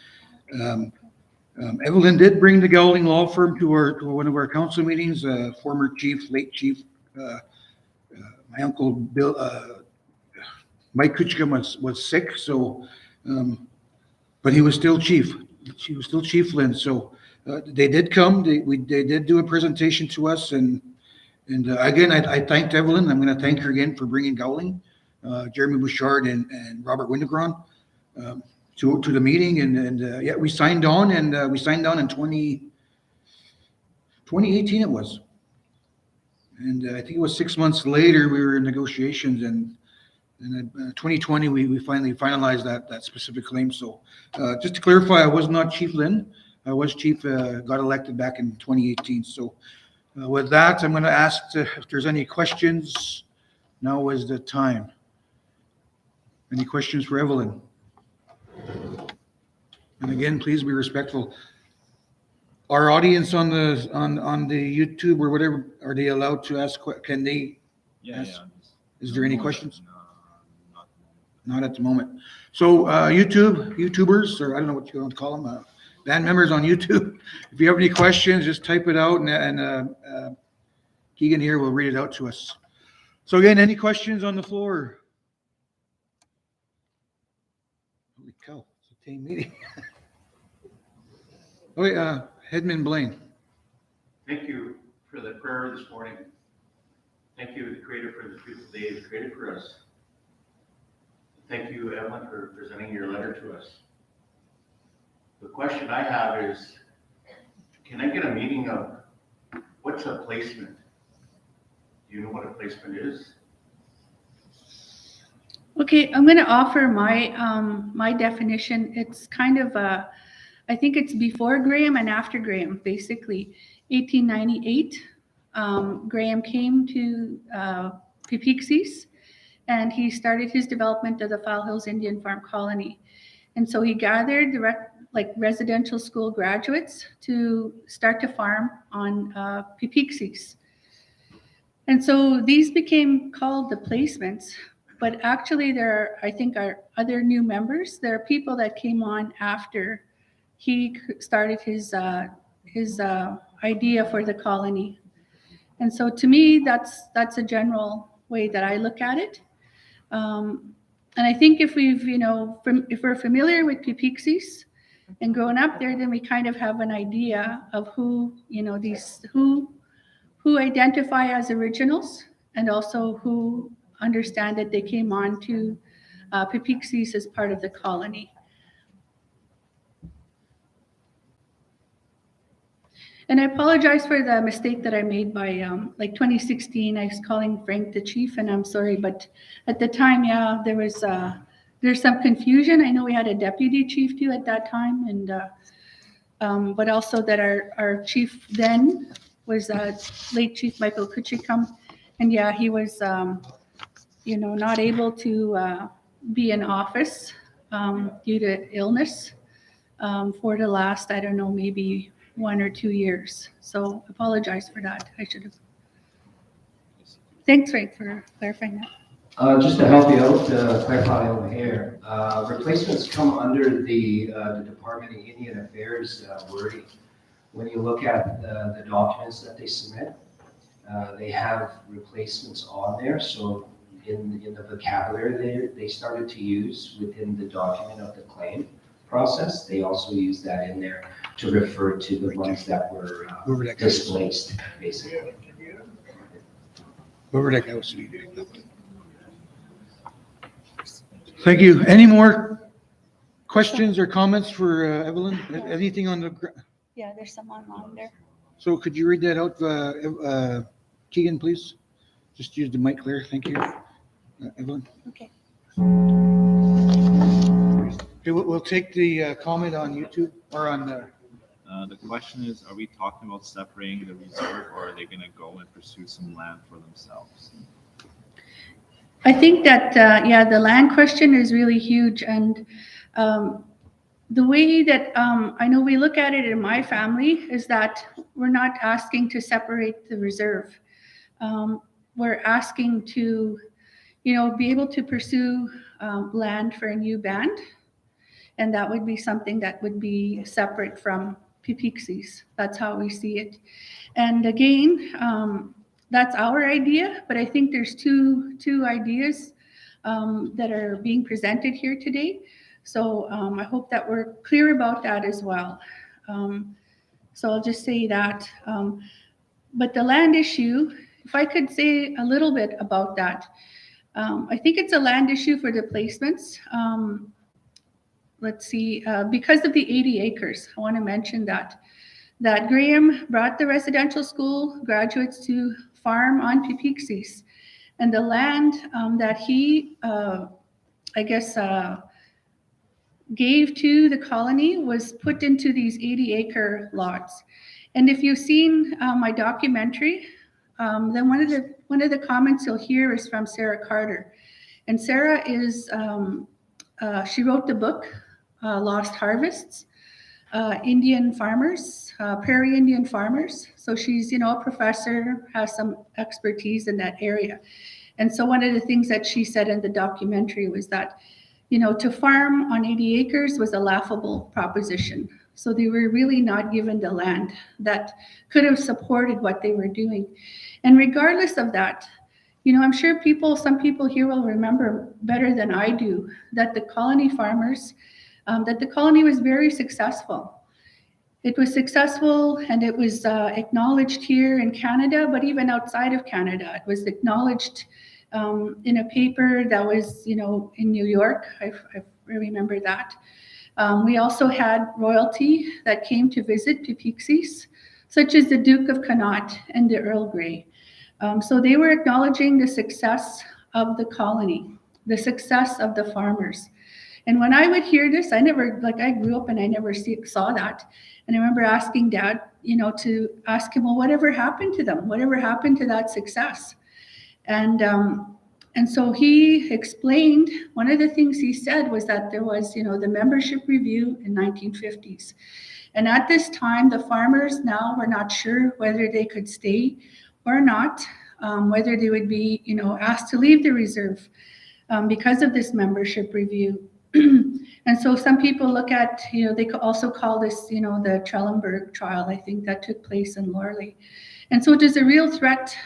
Evelyn did bring the Gowling Law Firm to one of our council meetings. Former chief, late chief, my uncle Bill, Mike Kutchka was sick, so, but he was still chief. He was still Chief Lynn. So they did come. They did do a presentation to us, and again, I thanked Evelyn. I'm going to thank her again for bringing Gowling, Jeremy Bouchard, and Robert Windegron to the meeting, and we signed on, and we signed on in 2018 it was, and I think it was 6 months later we were in negotiations, and in 2020 we finally finalized that specific claim. So just to clarify, I was not Chief Lynn. I was chief, got elected back in 2018. So with that, I'm going to ask if there's any questions. Now is the time. Any questions for Evelyn? And again, please be respectful. Our audience on the YouTube or whatever, are they allowed to ask? Can they ask? Is there any questions? Not at the moment. So YouTubers, or I don't know what you want to call them, band members on YouTube. If you have any questions, just type it out, and Keegan here will read it out to us. So again, any questions on the floor? Holy cow, it's a tame meeting. Okay, Headman Blaine. Thank you for the prayer this morning. Thank you, the Creator, for the beautiful day He's created for us. Thank you, Evelyn, for presenting your letter to us. The question I have is, can I get a meaning of what's a placement? Do you know what a placement is? Okay, I'm going to offer my my definition. It's kind of I think it's before Graham and after Graham, basically. 1898, Graham came to Peepeekisis, and he started his development of the Fall Hills Indian Farm Colony. And so he gathered residential school graduates to start to farm on Peepeekisis. And so these became called the placements, but actually I think are other new members. There are people that came on after he started his idea for the colony. And so to me, that's a general way that I look at it. And I think if if we're familiar with Peepeekisis and growing up there, then we kind of have an idea of who identify as originals, and also who understand that they came on to Peepeekisis as part of the colony. And I apologize for the mistake that I made by like 2016. I was calling Frank the chief, and I'm sorry, but at the time, yeah, there's some confusion. I know we had a deputy chief too at that time, and but also that our chief then was late Chief Michael Kuchikam, and yeah, he was not able to be in office due to illness for the last, I don't know, maybe 1 or 2 years. So apologize for that. I should have. Thanks, Frank, for clarifying that. Just to help you out, clarify over here, replacements come under the Department of Indian Affairs wording. When you look at the documents that they submit, they have replacements on there. So in the vocabulary they started to use within the document of the claim process, they also use that in there to refer to the ones that were displaced, basically. Whoever that guy was. Thank you. Any more questions or comments for Evelyn? Anything on the? Yeah, there's some online there. So could you read that out, Keegan, please? Just use the mic clear. Thank you, Evelyn. Okay. Okay, we'll take the comment on YouTube or on the. The question is, are we talking about separating the reserve, or are they going to go and pursue some land for themselves? I think that, the land question is really huge. And the way that I know we look at it in my family is that we're not asking to separate the reserve. We're asking to, be able to pursue land for a new band. And that would be something that would be separate from Peepeekisis. That's how we see it. And again, that's our idea, but I think there's two ideas that are being presented here today. So I hope that we're clear about that as well. So I'll just say that. But the land issue, if I could say a little bit about that, I think it's a land issue for the placements. Let's see, because of the 80 acres, I want to mention that Graham brought the residential school graduates to farm on Peepeekisis. And the land that he, gave to the colony was put into these 80-acre lots. And if you've seen my documentary, then one of the comments you'll hear is from Sarah Carter. And Sarah is, she wrote the book, Lost Harvests, Indian farmers, prairie Indian farmers. So she's, a professor, has some expertise in that area. And so one of the things that she said in the documentary was that, to farm on 80 acres was a laughable proposition. So they were really not given the land that could have supported what they were doing. And regardless of that, I'm sure some people here will remember better than I do that the colony farmers, that the colony was very successful. It was successful, and it was acknowledged here in Canada, but even outside of Canada. It was acknowledged in a paper that was, in New York. I remember that. We also had royalty that came to visit Peepeekisis, such as the Duke of Connaught and the Earl Grey. So they were acknowledging the success of the colony, the success of the farmers. And when I would hear this, I grew up and I never saw that. And I remember asking Dad, to ask him, well, whatever happened to them? Whatever happened to that success? And so he explained, one of the things he said was that there was, the membership review in 1950s. And at this time, the farmers now were not sure whether they could stay or not, whether they would be, asked to leave the reserve. because of this membership review. And so some people look at, they could also call this, the Trellenberg trial, I think that took place in Lorley. And so it is a real threat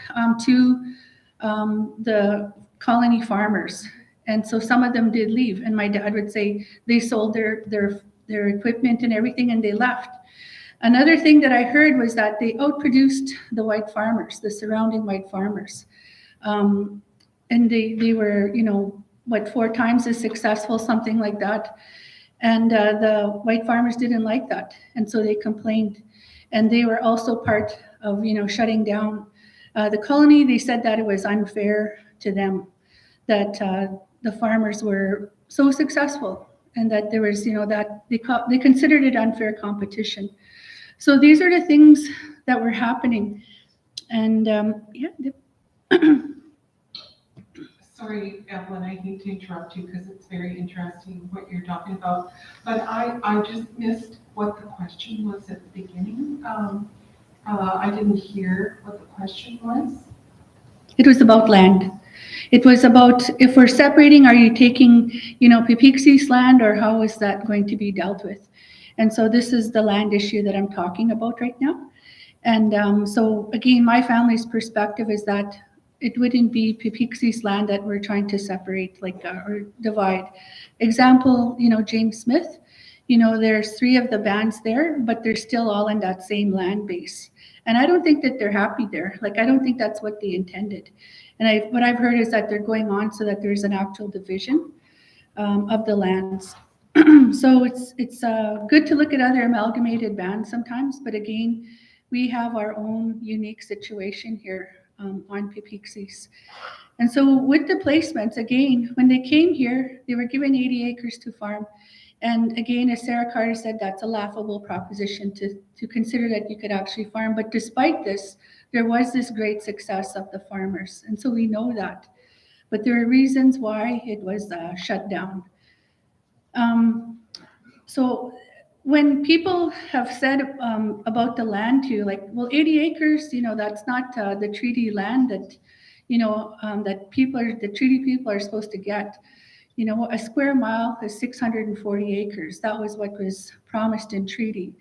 to the colony farmers. And so some of them did leave. And my dad would say they sold their equipment and everything and they left. Another thing that I heard was that they outproduced the white farmers, the surrounding white farmers. And they were, 4 times as successful, something like that. And the white farmers didn't like that. And so they complained. And they were also part of, shutting down the colony. They said that it was unfair to them that the farmers were so successful and that there was, that they considered it unfair competition. So these are the things that were happening. And Sorry, Evelyn, I hate to interrupt you because it's very interesting what you're talking about. But I just missed what the question was at the beginning. I didn't hear what the question was. It was about land. It was about, if we're separating, are you taking, Peepeekisis land, or how is that going to be dealt with? And so this is the land issue that I'm talking about right now. And so again, my family's perspective is that it wouldn't be Peepeekisis land that we're trying to separate, or divide. Example, James Smith, there's 3 of the bands there, but they're still all in that same land base. And I don't think that they're happy there. I don't think that's what they intended. And what I've heard is that they're going on so that there's an actual division of the lands. So it's good to look at other amalgamated bands sometimes, but again, we have our own unique situation here on Peepeekisis. And so with the placements, again, when they came here, they were given 80 acres to farm. And again, as Sarah Carter said, that's a laughable proposition to consider that you could actually farm. But despite this, there was this great success of the farmers. And so we know that. But there are reasons why it was shut down. So when people have said about the land too, 80 acres, that's not the treaty land that, that the treaty people are supposed to get. A square mile is 640 acres. That was what was promised in treaty.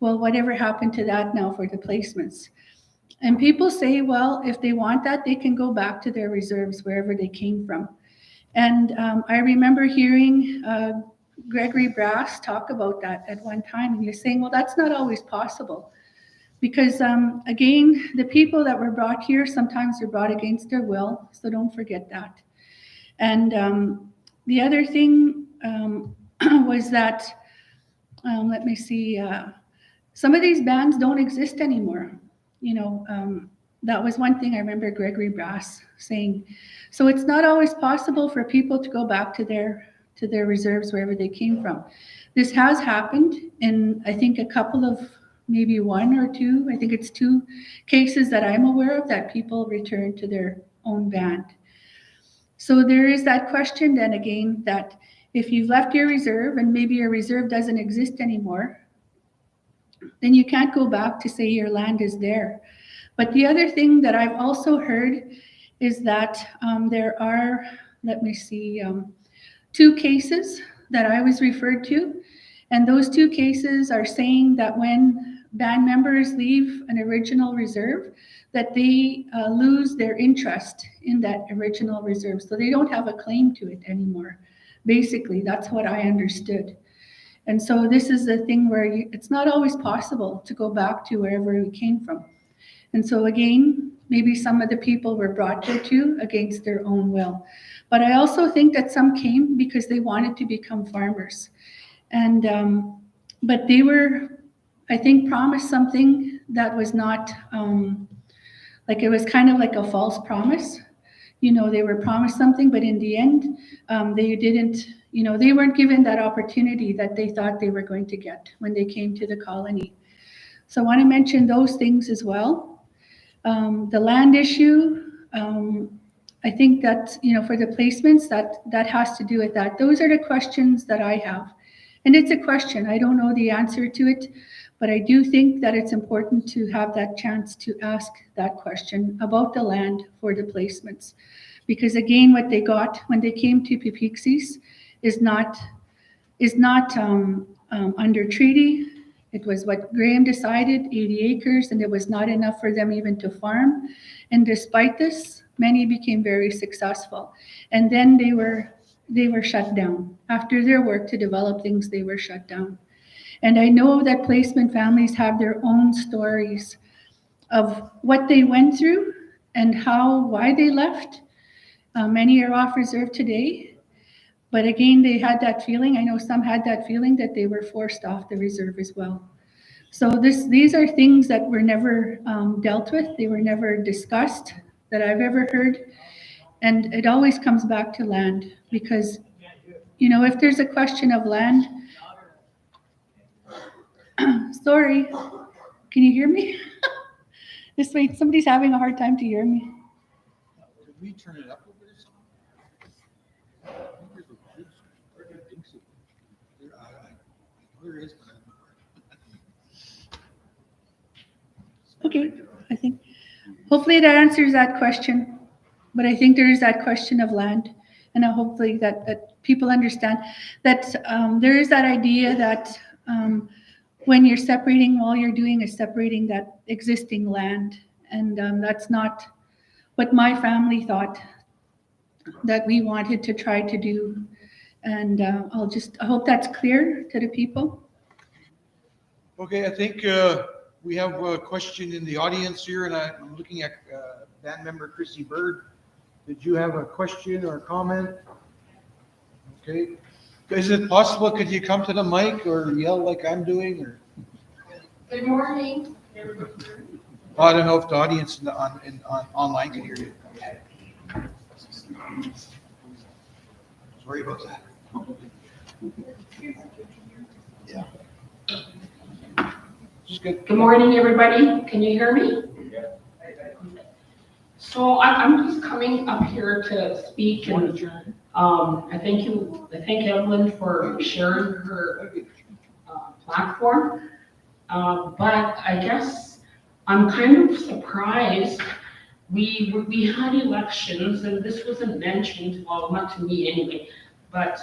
Well, whatever happened to that now for the placements? And people say, well, if they want that, they can go back to their reserves wherever they came from. And I remember hearing Gregory Brass talk about that at one time. And he was saying, well, that's not always possible. Because again, the people that were brought here, sometimes they're brought against their will. So don't forget that. And the other thing was that, let me see, some of these bands don't exist anymore. That was one thing I remember Gregory Brass saying. So it's not always possible for people to go back to their reserves wherever they came from. This has happened in, I think, a couple of, maybe 1 or 2, I think it's 2 cases that I'm aware of that people returned to their own band. So there is that question then again, that if you've left your reserve and maybe your reserve doesn't exist anymore, then you can't go back to say your land is there. But the other thing that I've also heard is that there are, let me see, 2 cases that I was referred to. And those 2 cases are saying that when band members leave an original reserve, that they lose their interest in that original reserve. So they don't have a claim to it anymore. Basically, that's what I understood. And so this is the thing where it's not always possible to go back to wherever we came from. And so again, maybe some of the people were brought there too against their own will. But I also think that some came because they wanted to become farmers. And but they were, I think, promised something that was not, it was kind of like a false promise. They were promised something, but in the end, they didn't, they weren't given that opportunity that they thought they were going to get when they came to the colony. So I want to mention those things as well. The land issue, I think that, for the placements, that has to do with that. Those are the questions that I have. And it's a question. I don't know the answer to it, but I do think that it's important to have that chance to ask that question about the land for the placements. Because again, what they got when they came to Peepeekisis is not under treaty. It was what Graham decided, 80 acres, and it was not enough for them even to farm. And despite this, many became very successful. And then they were shut down. After their work to develop things, they were shut down. And I know that placement families have their own stories of what they went through and why they left. Many are off reserve today. But again, they had that feeling, I know some had that feeling that they were forced off the reserve as well. So these are things that were never dealt with. They were never discussed that I've ever heard. And it always comes back to land because, if there's a question of land, sorry, can you hear me? This way, somebody's having a hard time to hear me. Did we turn it up over there? There is. Okay, I think, hopefully that answers that question. But I think there is that question of land. And hopefully that people understand that there is that idea that when you're separating, all you're doing is separating that existing land. And that's not what my family thought that we wanted to try to do. And I hope that's clear to the people. Okay, I think we have a question in the audience here, and I'm looking at band member Chrissy Bird. Did you have a question or a comment? Okay. Is it possible, could you come to the mic or yell like I'm doing? Or? Good morning. I don't know if the audience online can hear you. Sorry about that. Yeah. Good morning, everybody. Can you hear me? So I'm just coming up here to speak, and I thank Evelyn for sharing her platform. But I guess I'm kind of surprised. We had elections, and this wasn't mentioned, well, not to me anyway. But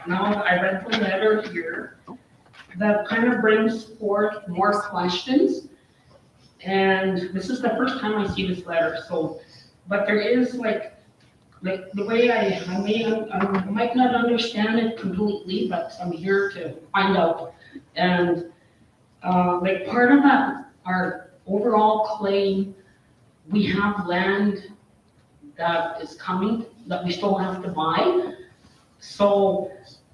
now that I read the letter here, that kind of brings forth more questions. And this is the first time I see this letter. So, but there is like the way I might not understand it completely, but I'm here to find out. And like part of that, our overall claim, we have land that is coming that we still have to buy. So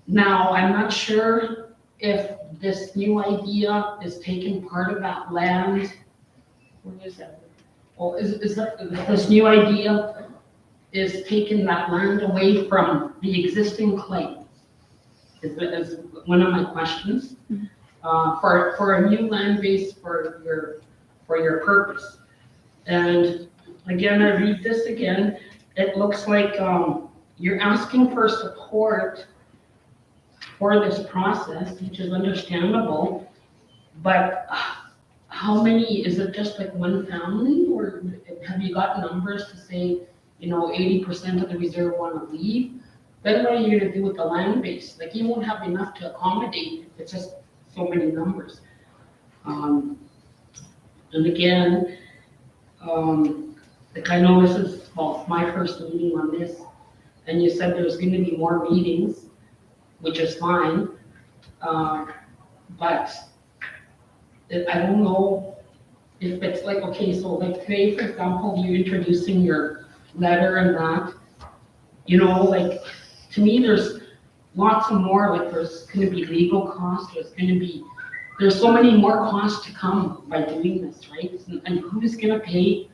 now I'm not sure if this new idea is taking part of that land. Where is that? Well, is that this new idea is taking that land away from the existing claim? Is one of my questions. For a new land base for your purpose. And again, I read this again. It looks like you're asking for support for this process, which is understandable, but how many, is it just like one family, or have you got numbers to say, 80% of the reserve want to leave? Then what are you going to do with the land base? Like, you won't have enough to accommodate, it's just so many numbers. And again, like, I know this is, my first meeting on this, and you said there's going to be more meetings, which is fine, but I don't know if it's like, okay, so like today, for example, you're introducing your letter and that, like, to me, there's lots of more, like there's going to be legal costs, there's so many more costs to come by doing this, right? And who's going to pay,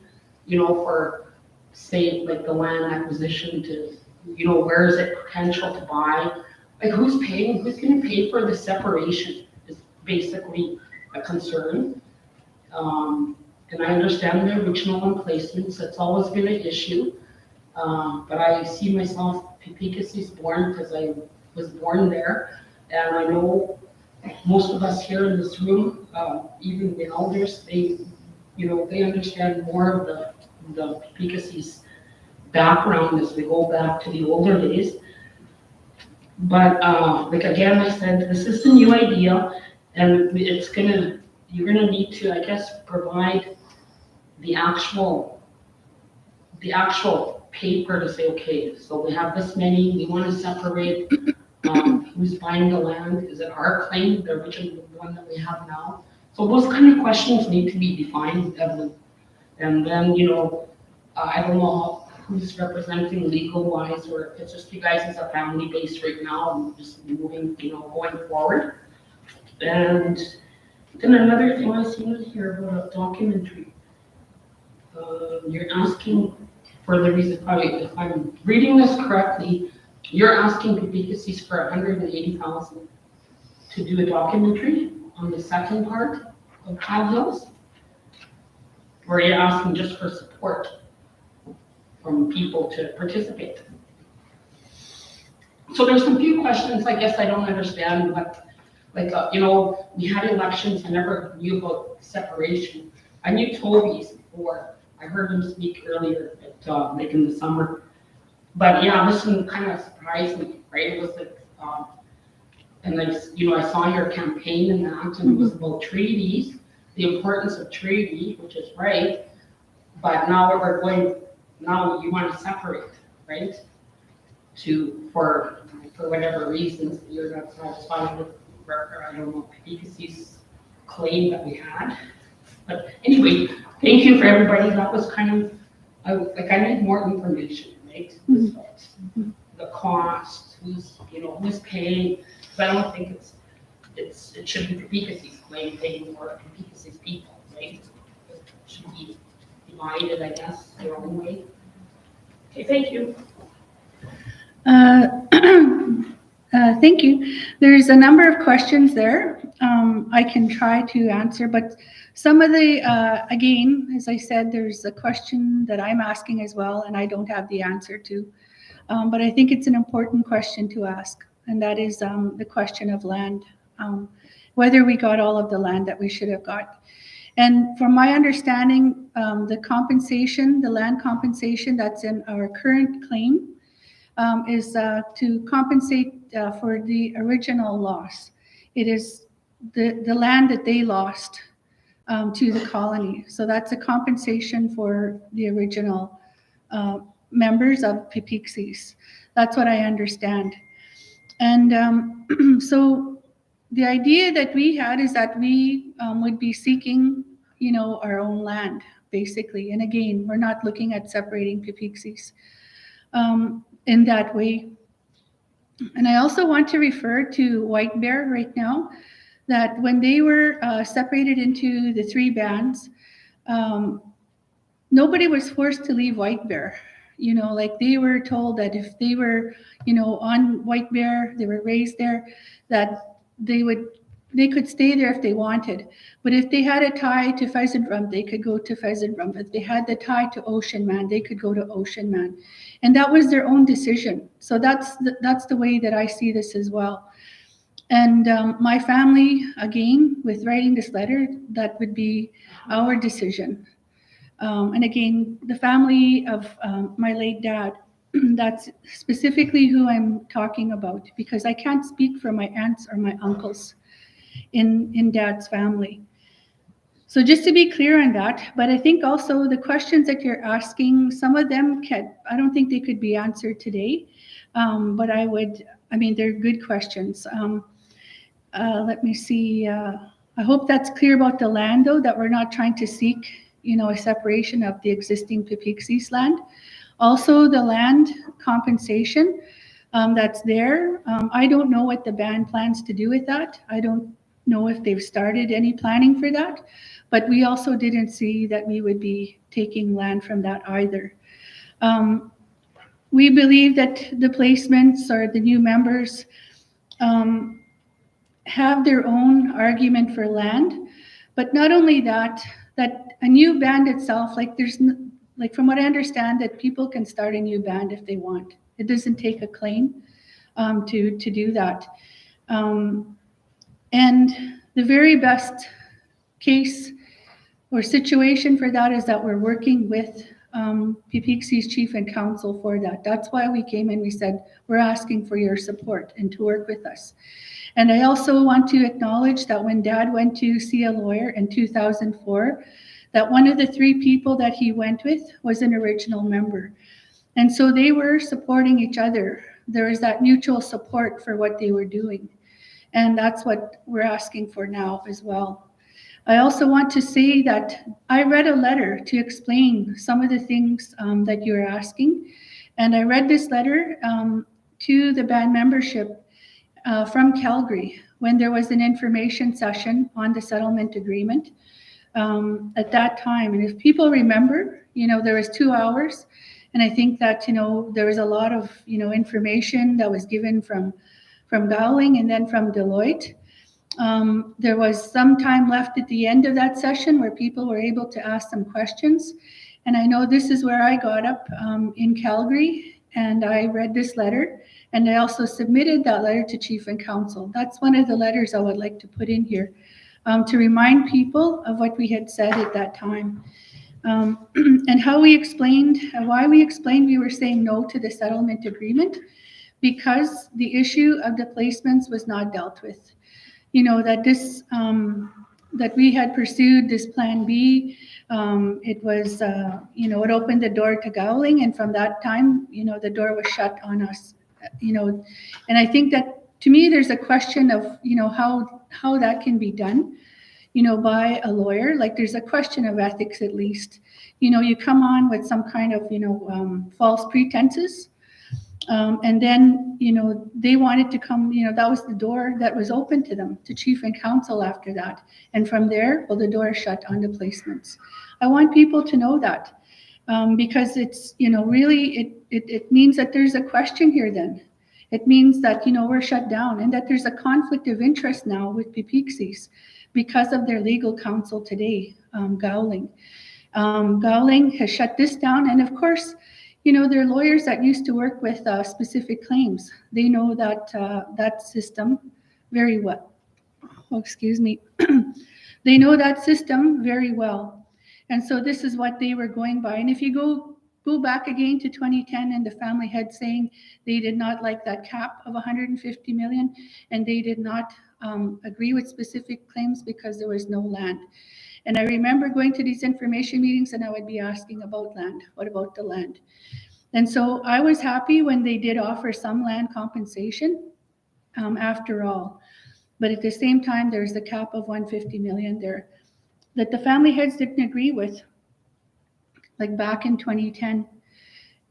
for, say, like the land acquisition to, where is it potential to buy? Like, who's going to pay for the separation is basically a concern. And I understand the original emplacements, that's always been an issue. But I see myself, Peepeekisis born, because I was born there. And I know most of us here in this room, even the elders, they understand more of the Peepeekisis background as we go back to the older days. But, like again, I said, this is the new idea, and you're gonna need to, I guess, provide the actual paper to say, okay, so we have this many, we want to separate, who's buying the land, is it our claim, the original one that we have now? So those kind of questions need to be defined, Evelyn. And then, I don't know who's representing legal wise, or if it's just you guys as a family base right now, and just moving, going forward. And then another thing I seen here about a documentary. You're asking for the reason, if I'm reading this correctly, you're asking Peepeekisis for 180,000 to do a documentary on the second part of Kyle Hills? Or are you asking just for support from people to participate? So there's some few questions, I guess I don't understand, but we had elections, I never knew about separation. I knew Toby's before, I heard him speak earlier at, in the summer. But yeah, this one kind of surprised me, right? It was like, and I saw your campaign in that, and it was about treaties, the importance of treaty, which is right. But now now you want to separate, right? For whatever reasons, you're not satisfied with, I don't know, Peepeekisis' claim that we had. But anyway, thank you for everybody. That was kind of, I need more information, right? The cost, who's paying, because I don't think it should be Peepeekisis' claim paying for Peepeekisis people, right? It should be divided, I guess, their own way. Okay, thank you. Thank you. There's a number of questions there. I can try to answer, but some of the, again, as I said, there's a question that I'm asking as well, and I don't have the answer to. But I think it's an important question to ask, and that is the question of land, whether we got all of the land that we should have got. And from my understanding, the compensation, the land compensation that's in our current claim is to compensate for the original loss. It is the land that they lost to the colony. So that's a compensation for the original members of Peepeekisis. That's what I understand. And so the idea that we had is that we would be seeking, our own land, basically. And again, we're not looking at separating Peepeekisis in that way. And I also want to refer to White Bear right now, that when they were separated into the 3 bands, nobody was forced to leave White Bear. They were told that if they were, on White Bear, they were raised there, that they could stay there if they wanted. But if they had a tie to Pheasant Run, they could go to Pheasant Run. If they had the tie to Ocean Man, they could go to Ocean Man. And that was their own decision. So that's the way that I see this as well. And my family, again, with writing this letter, that would be our decision. And again, the family of my late dad, that's specifically who I'm talking about, because I can't speak for my aunts or my uncles in dad's family. So just to be clear on that, but I think also the questions that you're asking, some of them I don't think they could be answered today, but they're good questions. Let me see. I hope that's clear about the land, though, that we're not trying to seek, a separation of the existing Peepeekisis land. Also, the land compensation that's there. I don't know what the band plans to do with that. I don't know if they've started any planning for that, but we also didn't see that we would be taking land from that either. We believe that the placements or the new members have their own argument for land, but not only that a new band itself, from what I understand, that people can start a new band if they want. It doesn't take a claim to do that. And the very best case or situation for that is that we're working with Peepeekisis chief and council for that. That's why we came and we said, we're asking for your support and to work with us. And I also want to acknowledge that when Dad went to see a lawyer in 2004, that one of the 3 people that he went with was an original member. And so they were supporting each other. There was that mutual support for what they were doing. And that's what we're asking for now as well. I also want to say that I read a letter to explain some of the things that you're asking. And I read this letter to the band membership from Calgary when there was an information session on the settlement agreement at that time. And if people remember, there was 2 hours. And I think that, there was a lot of, information that was given from Gowling and then from Deloitte. There was some time left at the end of that session where people were able to ask some questions. And I know this is where I got up in Calgary and I read this letter. And I also submitted that letter to Chief and Council. That's one of the letters I would like to put in here to remind people of what we had said at that time. And how we explained, why we explained we were saying no to the settlement agreement, because the issue of the placements was not dealt with. That this, that we had pursued this Plan B, it was, it opened the door to Gowling, and from that time, the door was shut on us, and I think that, to me, there's a question of, how that can be done, by a lawyer. Like, there's a question of ethics, at least. You come on with some kind of, false pretenses, and then, they wanted to come, that was the door that was open to them, to Chief and Council after that. And from there, well, the door is shut on the placements. I want people to know that, because it's, really, it means that there's a question here then. It means that, we're shut down and that there's a conflict of interest now with Peepeekisis because of their legal counsel today, Gowling. Gowling has shut this down, and of course, there are lawyers that used to work with specific claims. They know that that system very well. Oh, excuse me. They know that system very well. And so this is what they were going by. And if you go back again to 2010 and the family head saying they did not like that cap of 150 million, and they did not agree with specific claims because there was no land. And I remember going to these information meetings and I would be asking about land. What about the land? And so I was happy when they did offer some land compensation after all. But at the same time, there's the cap of 150 million there that the family heads didn't agree with, like back in 2010.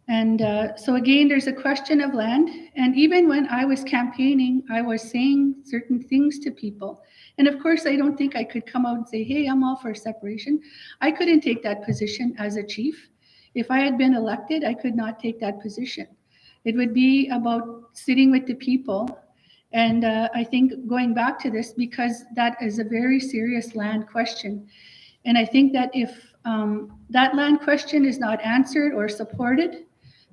And so again, there's a question of land. And even when I was campaigning, I was saying certain things to people. And of course, I don't think I could come out and say, hey, I'm all for separation. I couldn't take that position as a chief. If I had been elected, I could not take that position. It would be about sitting with the people. And I think going back to this, because that is a very serious land question. And I think that if that land question is not answered or supported,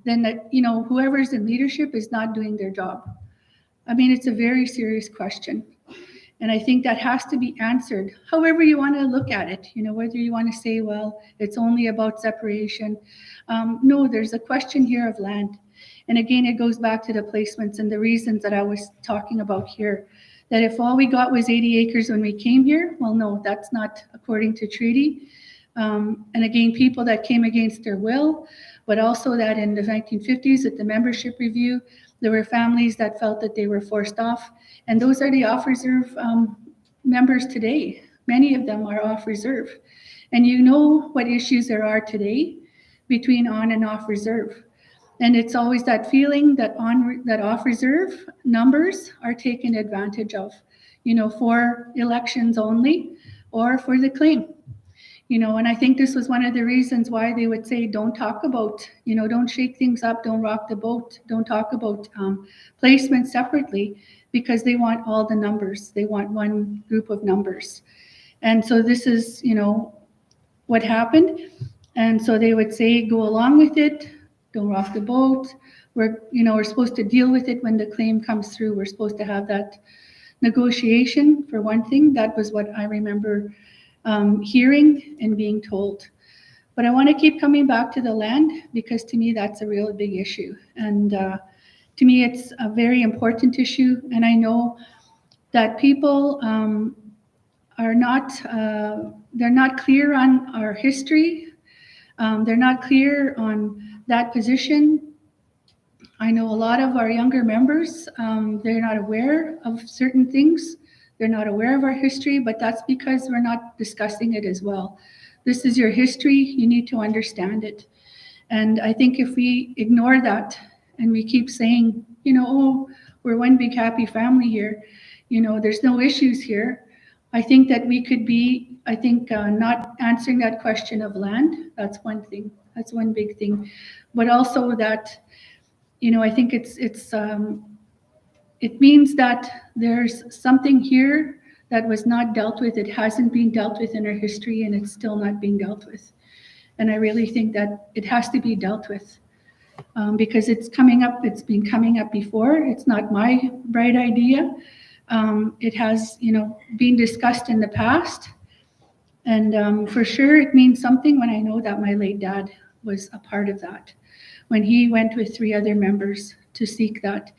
then that, whoever's in leadership is not doing their job. I mean, it's a very serious question. And I think that has to be answered, however you want to look at it, whether you want to say, well, it's only about separation. No, there's a question here of land. And again, it goes back to the placements and the reasons that I was talking about here, that if all we got was 80 acres when we came here, well, no, that's not according to treaty. And again, people that came against their will, but also that in the 1950s at the membership review, there were families that felt that they were forced off. And those are the off reserve members today. Many of them are off reserve. And you know what issues there are today between on and off reserve. And it's always that feeling that off reserve numbers are taken advantage of, for elections only or for the claim. And I think this was one of the reasons why they would say, don't talk about, don't shake things up, don't rock the boat, don't talk about placement separately, because they want all the numbers. They want one group of numbers. And so this is, what happened. And so they would say, go along with it, don't rock the boat. We're supposed to deal with it when the claim comes through. We're supposed to have that negotiation for one thing. That was what I remember hearing and being told. But I want to keep coming back to the land because to me, that's a real big issue. And to me, it's a very important issue. And I know that people are not, they're not clear on our history. They're not clear on that position. I know a lot of our younger members, they're not aware of certain things. They're not aware of our history, but that's because we're not discussing it as well. This is your history, you need to understand it. And I think if we ignore that and we keep saying, you know, oh, we're one big happy family here, you know, there's no issues here, I think that we could be, not answering that question of land. That's one thing. That's one big thing. But also that, you know, I think it means that there's something here that was not dealt with. It hasn't been dealt with in our history, and it's still not being dealt with. And I really think that it has to be dealt with because it's coming up. It's been coming up before. It's not my bright idea. It has, you know, been discussed in the past. And for sure, it means something when I know that my late dad was a part of that, when he went with 3 other members to seek that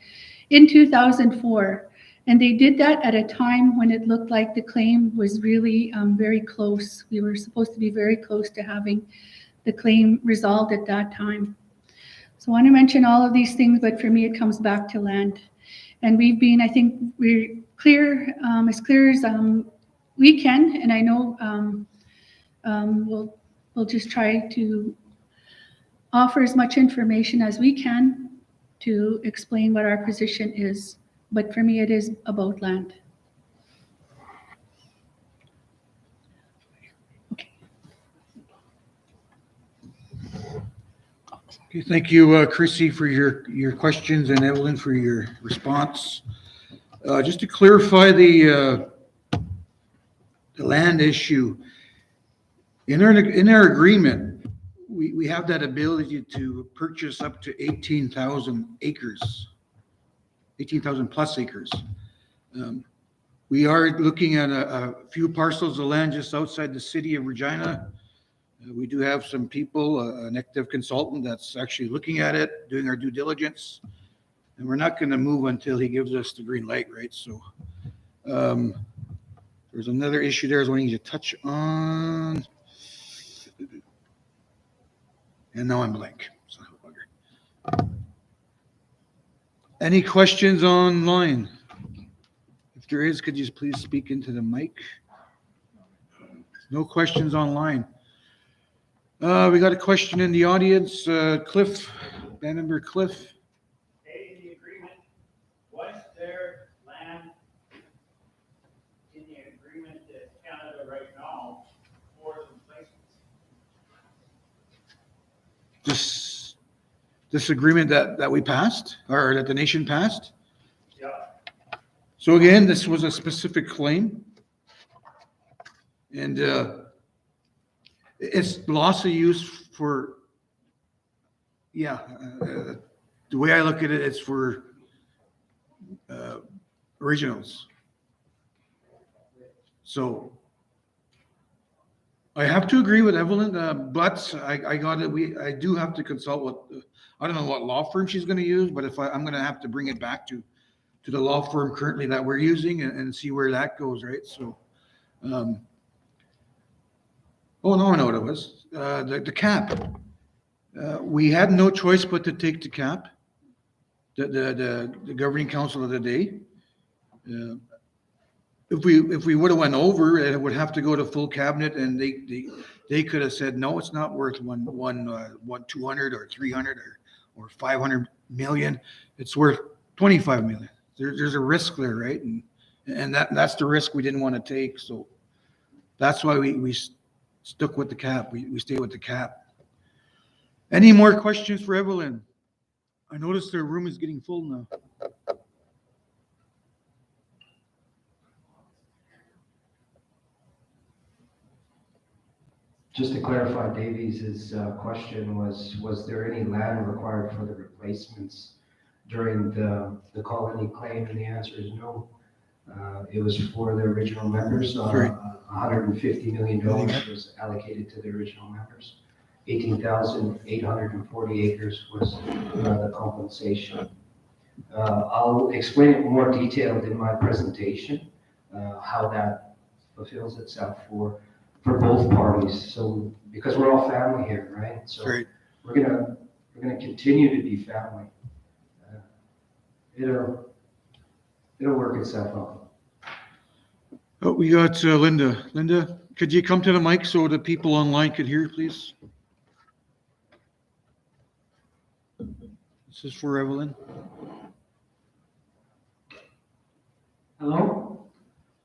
in 2004. And they did that at a time when it looked like the claim was really very close. We were supposed to be very close to having the claim resolved at that time. So I want to mention all of these things, but for me, it comes back to land. And we've been, I think we're clear, as clear as we can. And I know we'll just try to offer as much information as we can to explain what our position is. But for me, it is about land. Okay, thank you, Chrissy, for your questions, and Evelyn for your response. Just to clarify the land issue, in our agreement, we have that ability to purchase up to 18,000 acres, 18,000 plus acres. We are looking at a few parcels of land just outside the city of Regina. We do have some people, an active consultant that's actually looking at it, doing our due diligence. And we're not going to move until he gives us the green light, right? So there's another issue there I was wanting to touch on. And now I'm blank. Son of a bugger. Any questions online? If there is, could you please speak into the mic? No questions online. We got a question in the audience. Cliff, band member Cliff. In the agreement, was there land in the agreement that Canada right now for the replacements? This agreement that we passed, or that the nation passed? Yeah. So again, this was a specific claim. And it's loss of use for, the way I look at it, it's for originals. So I have to agree with Evelyn, but I do have to consult with, I don't know what law firm she's going to use, but I'm going to have to bring it back to the law firm currently that we're using and see where that goes, right? So, oh, no, I know what it was. The cap. We had no choice but to take the cap, the governing council of the day. If we would have went over, it would have to go to full cabinet, and they could have said, no, it's not worth one 200 or 300 or 500 million. It's worth 25 million. There's a risk there, right? And that's the risk we didn't want to take. So that's why we stuck with the cap. We stay with the cap. Any more questions for Evelyn? I noticed their room is getting full now. Just to clarify, Davies' question was there any land required for the replacements during the colony claim? And the answer is no. It was for the original members. $150 million was allocated to the original members. 18,840 acres was the compensation. I'll explain it more detailed in my presentation, how that fulfills itself for both parties. So, because we're all family here, right? So Great. we're gonna continue to be family. It'll work itself out. Oh, we got Linda. Linda, could you come to the mic so the people online could hear, please? This is for Evelyn. Hello?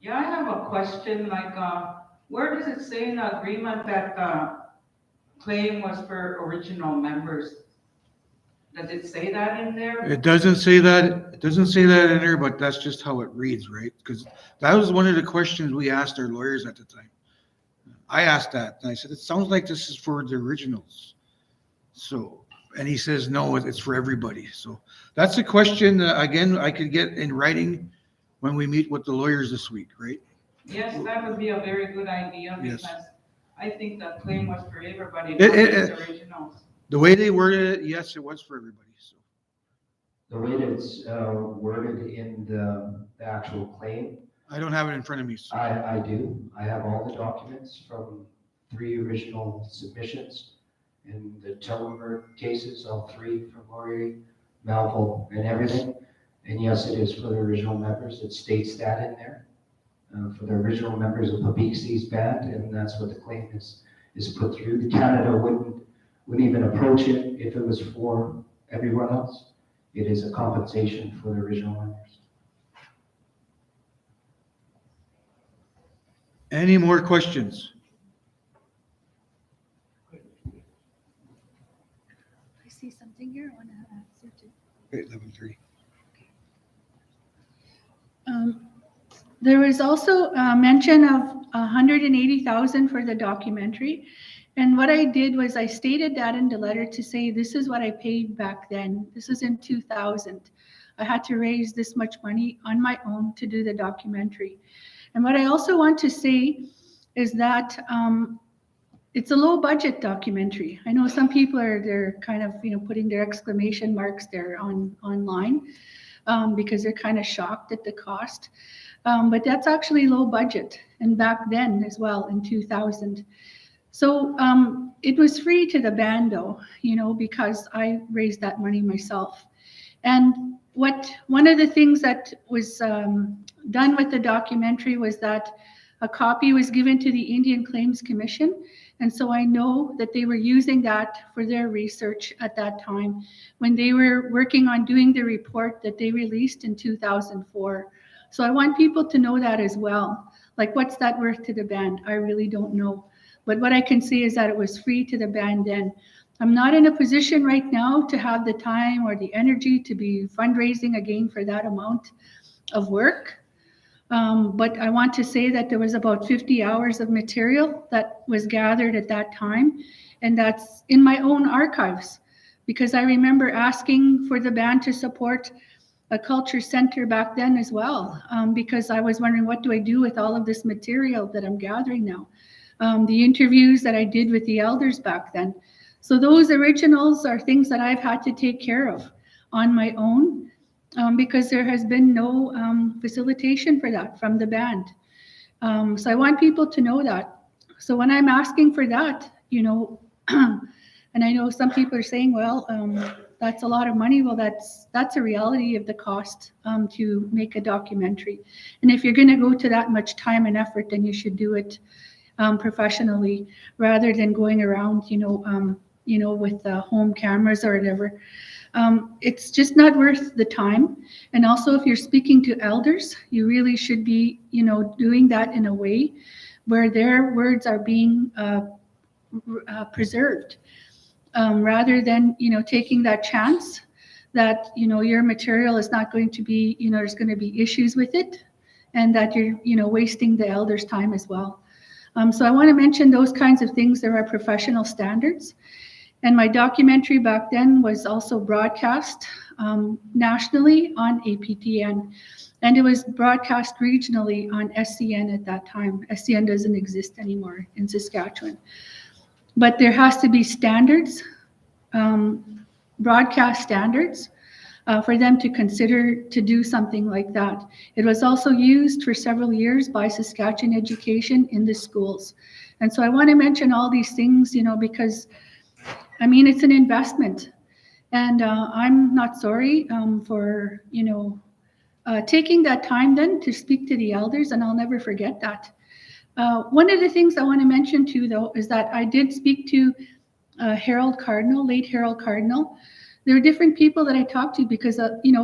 Yeah, I have a question, like, where does it say in the agreement that the claim was for original members? Does it say that in there? It doesn't say that, in there, but that's just how it reads, right? Because that was one of the questions we asked our lawyers at the time. I asked that, and I said, it sounds like this is for the originals. So, and he says, no, it's for everybody. So that's a question, again, I could get in writing when we meet with the lawyers this week, right? Yes, that would be a very good idea, Yes. because I think the claim was for everybody, not It- just originals. The way they worded it, yes, it was for everybody, so. The way that it's worded in the actual claim, I don't have it in front of me, so. I do. I have all the documents from 3 original submissions in the Telemer cases, all 3 from Laurier, Melville, and everything. And yes, it is for the original members. It states that in there. For the original members of Peepeekisis band, and that's what the claim is put through. The Canada wouldn't even approach it if it was for everyone else. It is a compensation for the original members. Any more questions? I see something here I want to answer to. Okay, 11:30. There was also a mention of 180,000 for the documentary. And what I did was I stated that in the letter to say, this is what I paid back then. This was in 2000. I had to raise this much money on my own to do the documentary. And what I also want to say is that it's a low budget documentary. I know some people they're kind of, putting their exclamation marks there online because they're kind of shocked at the cost. But that's actually low budget, and back then as well in 2000. So it was free to the band though, because I raised that money myself. And one of the things that was done with the documentary was that a copy was given to the Indian Claims Commission. And so I know that they were using that for their research at that time when they were working on doing the report that they released in 2004. So I want people to know that as well. Like, what's that worth to the band? I really don't know. But what I can say is that it was free to the band then. I'm not in a position right now to have the time or the energy to be fundraising again for that amount of work. But I want to say that there was about 50 hours of material that was gathered at that time. And that's in my own archives, because I remember asking for the band to support a culture center back then as well, because I was wondering, what do I do with all of this material that I'm gathering now? The interviews that I did with the elders back then. So those originals are things that I've had to take care of on my own, because there has been no facilitation for that from the band. So I want people to know that. So when I'm asking for that, and I know some people are saying, well, that's a lot of money. Well, that's a reality of the cost to make a documentary. And if you're going to go to that much time and effort, then you should do it professionally rather than going around, with home cameras or whatever. It's just not worth the time. And also, if you're speaking to elders, you really should be, doing that in a way where their words are being preserved, rather than, taking that chance that, your material is not going to be, there's going to be issues with it, and that you're, wasting the elders' time as well. So I want to mention those kinds of things. There are professional standards. And my documentary back then was also broadcast nationally on APTN. And it was broadcast regionally on SCN at that time. SCN doesn't exist anymore in Saskatchewan. But there has to be standards, broadcast standards, for them to consider to do something like that. It was also used for several years by Saskatchewan Education in the schools. And so I want to mention all these things, because, I mean, it's an investment. And I'm not sorry for, taking that time then to speak to the elders, and I'll never forget that. One of the things I want to mention too, though, is that I did speak to Harold Cardinal, late Harold Cardinal. There are different people that I talked to because,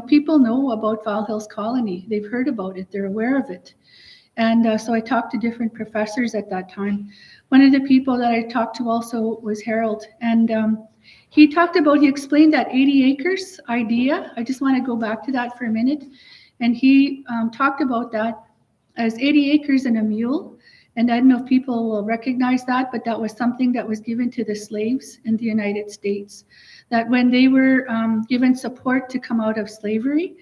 people know about Val Hills Colony. They've heard about it. They're aware of it. And so I talked to different professors at that time. One of the people that I talked to also was Harold. And he explained that 80 acres idea. I just want to go back to that for a minute. And he talked about that as 80 acres and a mule. And I don't know if people will recognize that, but that was something that was given to the slaves in the United States. That when they were given support to come out of slavery,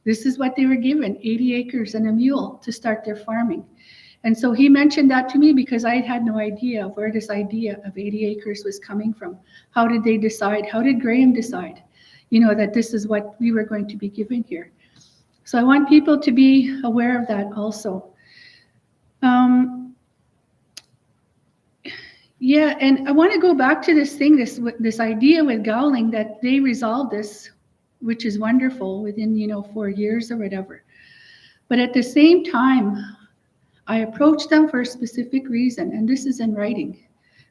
this is what they were given, 80 acres and a mule to start their farming. And so he mentioned that to me because I had no idea of where this idea of 80 acres was coming from. How did they decide? How did Graham decide, that this is what we were going to be given here? So I want people to be aware of that also. Yeah, and I want to go back to this thing, this idea with Gowling that they resolved this, which is wonderful, within 4 years or whatever. But at the same time, I approached them for a specific reason, and this is in writing.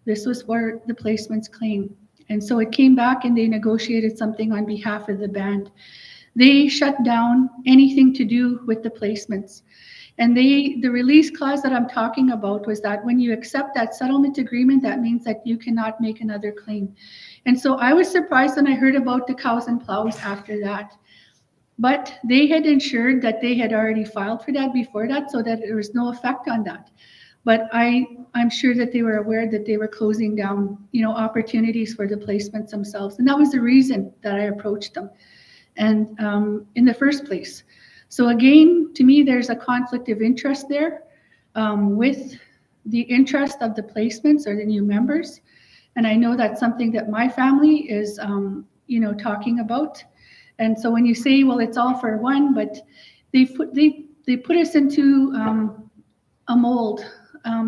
This was for the placements claim. And so it came back and they negotiated something on behalf of the band. They shut down anything to do with the placements. And the release clause that I'm talking about was that when you accept that settlement agreement, that means that you cannot make another claim. And so I was surprised when I heard about the cows and plows after that. But they had ensured that they had already filed for that before that, so that there was no effect on that. But I'm sure that they were aware that they were closing down, opportunities for the placements themselves. And that was the reason that I approached them, and in the first place. So again, to me, there's a conflict of interest there with the interest of the placements or the new members. And I know that's something that my family is, talking about. And so when you say, well, it's all for one, but they put us into a mold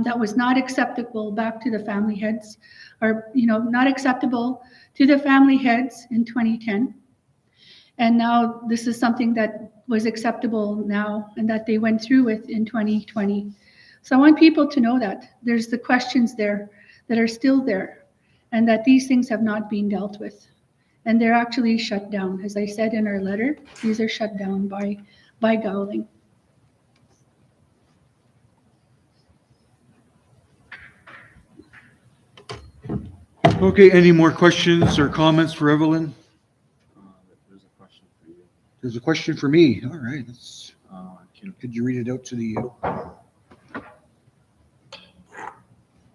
that was not acceptable back to the family heads, or, not acceptable to the family heads in 2010. And now this is something that was acceptable now and that they went through with in 2020. So I want people to know that there's the questions there that are still there, and that these things have not been dealt with. And they're actually shut down. As I said in our letter, these are shut down by Gowling. Okay, any more questions or comments for Evelyn? There's a question for you. There's a question for me. All right. Could you read it out to the...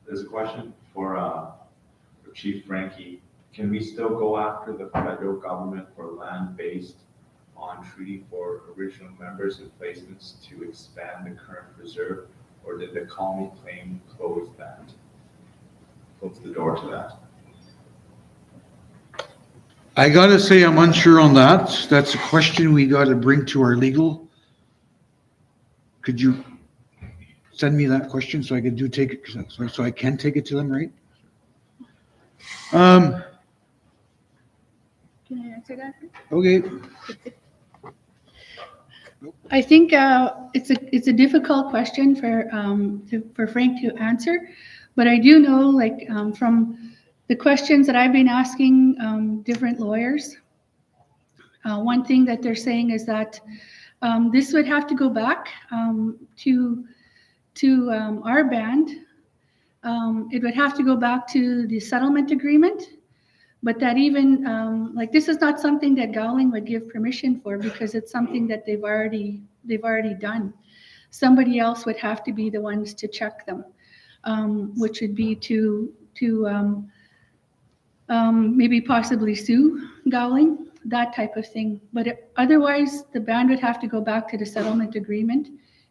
There's a question for Chief Frankie. Can we still go after the federal government for land based on treaty for original members and placements to expand the current reserve, or did the colony claim close the door to that? I gotta say, I'm unsure on that. That's a question we gotta bring to our legal. Could you send me that question so I can take it, so I can take it to them, right? Can I answer that? Okay. I think it's a difficult question for Frank to answer, but I do know, from the questions that I've been asking different lawyers, one thing that they're saying is that this would have to go back to our band. It would have to go back to the settlement agreement. But that even, this is not something that Gowling would give permission for, because it's something that they've already done. Somebody else would have to be the ones to check them, which would be to maybe possibly sue Gowling, that type of thing. But otherwise, the band would have to go back to the settlement agreement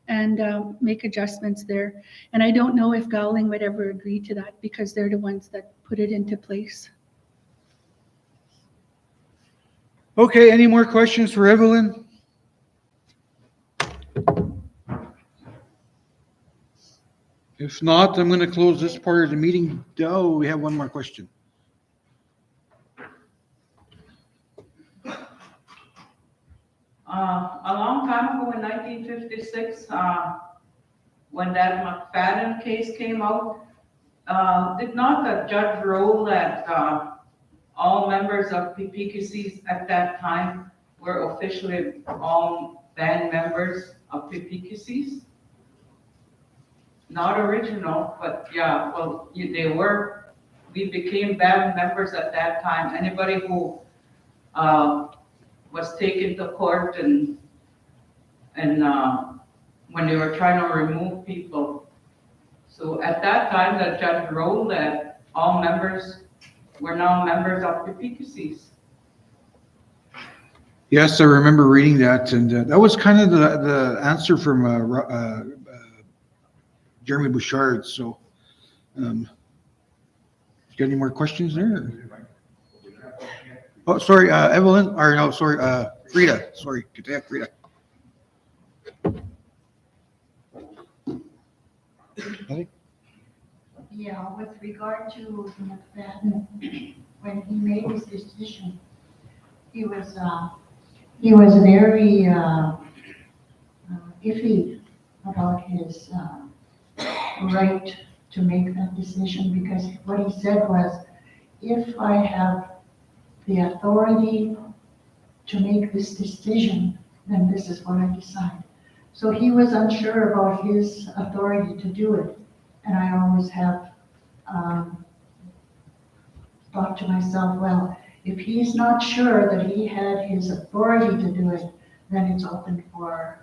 and make adjustments there. And I don't know if Gowling would ever agree to that because they're the ones that put it into place. Okay, any more questions for Evelyn? If not, I'm gonna close this part of the meeting. Oh, we have one more question. A long time ago in 1956, when that McFadden case came out, did not the judge rule that all members of Peepeekisis at that time were officially all band members of Peepeekisis? Not original, but yeah, well, they were. We became band members at that time. Anybody who was taken to court and when they were trying to remove people. So at that time, the judge ruled that all members were now members of Peepeekisis. Yes, I remember reading that, and that was kind of the answer from Jeremy Bouchard. So, you got any more questions there? Oh, sorry, Evelyn, or no, sorry, Frida. Sorry, Frida. Yeah, with regard to McFadden, when he made his decision, he was very iffy about his right to make that decision, because what he said was, if I have the authority to make this decision, then this is what I decide. So he was unsure about his authority to do it. And I always have thought to myself, well, if he's not sure that he had his authority to do it, then it's open for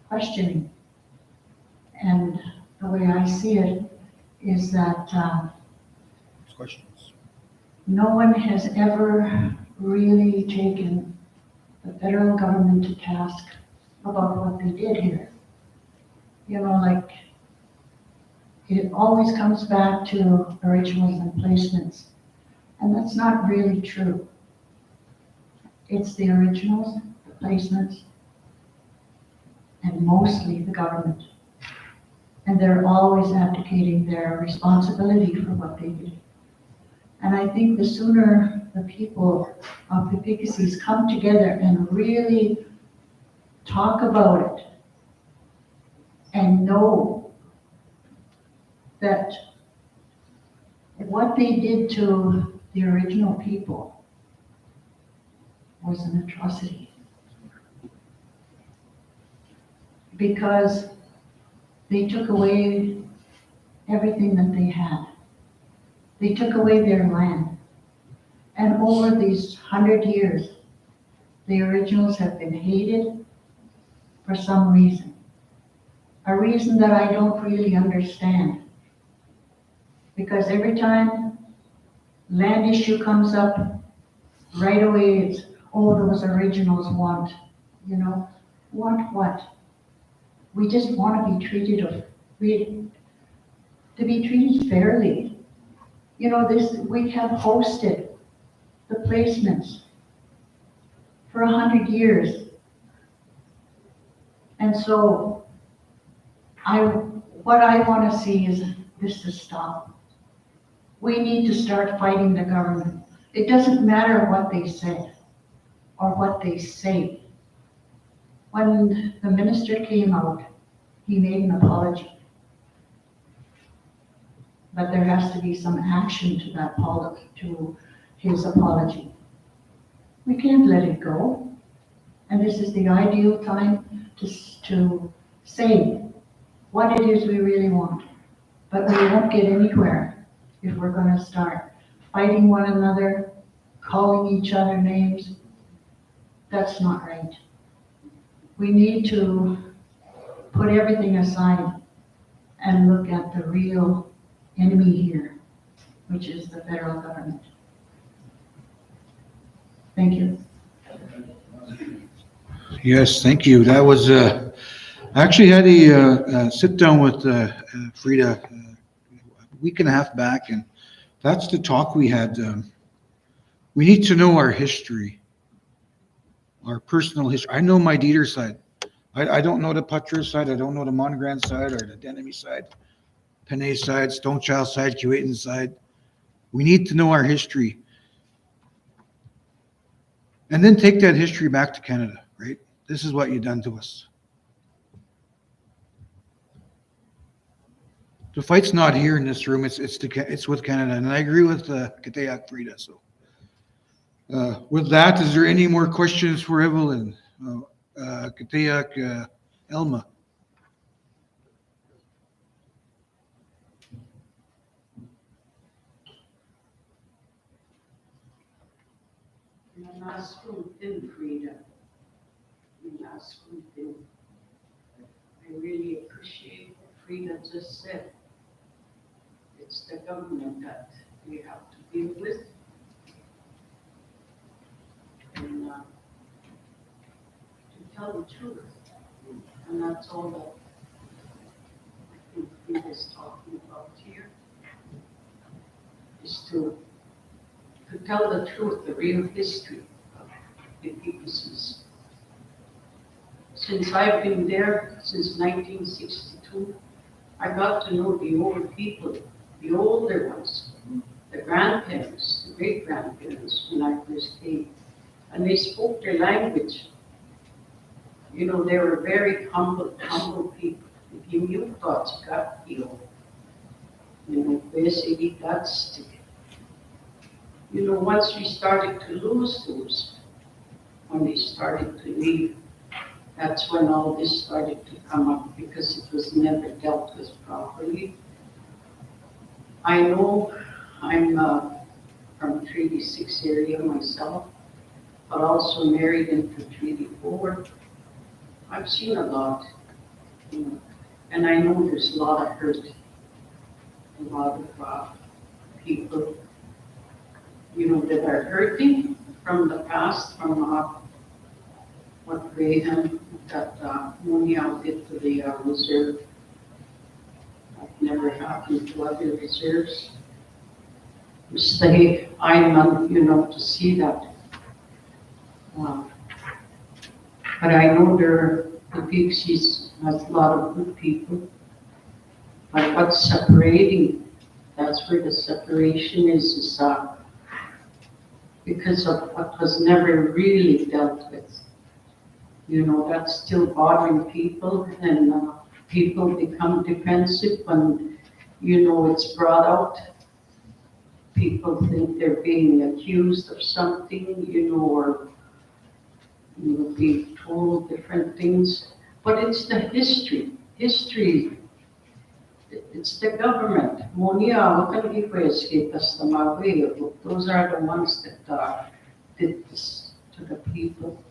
questioning. And the way I see it is that Questions. no one has ever really taken the federal government to task about what they did here. You know, like, it always comes back to originals and placements, and that's not really true. It's the originals, the placements, and mostly the government. And they're always abdicating their responsibility for what they did. And I think the sooner the people of the Peepeekisis come together and really talk about it and know that what they did to the original people was an atrocity. Because they took away everything that they had. They took away their land. And over these 100 years, the originals have been hated for some reason. A reason that I don't really understand. Because every time land issue comes up, right away it's, oh, those originals want, want what? We just want to be treated fairly. We have hosted the placements for 100 years. And so what I want to see is this to stop. We need to start fighting the government. It doesn't matter what they said or what they say. When the minister came out, he made an apology. But there has to be some action to his apology. We can't let it go. And this is the ideal time to say what it is we really want. But we won't get anywhere if we're going to start fighting one another, calling each other names. That's not right. We need to put everything aside and look at the real enemy here, which is the federal government. Thank you. Yes, thank you. That was, I actually had a sit down with Frida a week and a half back, and that's the talk we had. We need to know our history, our personal history. I know my Dieter side. I don't know the Putcher side. I don't know the Mongrand side or the Denemy side, Panay side, Stonechild side, Kuwaitan side. We need to know our history. And then take that history back to Canada, right? This is what you've done to us. The fight's not here in this room. It's with Canada, and I agree with Kateak Frida. So, with that, is there any more questions for Evelyn? Kateak, Elma. My last one thing, Frida. My last one thing. I really appreciate what Frida just said. It's the government that we have to deal with. And to tell the truth. And that's all that I think Frida's talking about here. Is to tell the truth, the real history of Peepeekisis. Since I've been there, since 1962, I got to know the older people, the older ones, the grandparents, the great-grandparents when I first came. And they spoke their language. You know, they were very humble people. If you thought you got healed, you know, basically that's the, you know, once we started to lose those, when they started to leave, that's when all this started to come up because it was never dealt with properly. I know I'm from Treaty 6 area myself, but also married into Treaty 4. I've seen a lot, you know, and I know there's a lot of hurt, a lot of people, you know, that are hurting from the past, from what Graham, that Monial did to the reserve. That never happened to other reserves. I'm not, you know, to see that. But I know the Peepeekisis has a lot of good people. But what's separating, that's where the separation is because of what was never really dealt with. You know, that's still bothering people, and people become defensive when, you know, it's brought out. People think they're being accused of something, you know, or, you know, being told different things. But it's the history. History, it's the government. Those are the ones that did this to the people.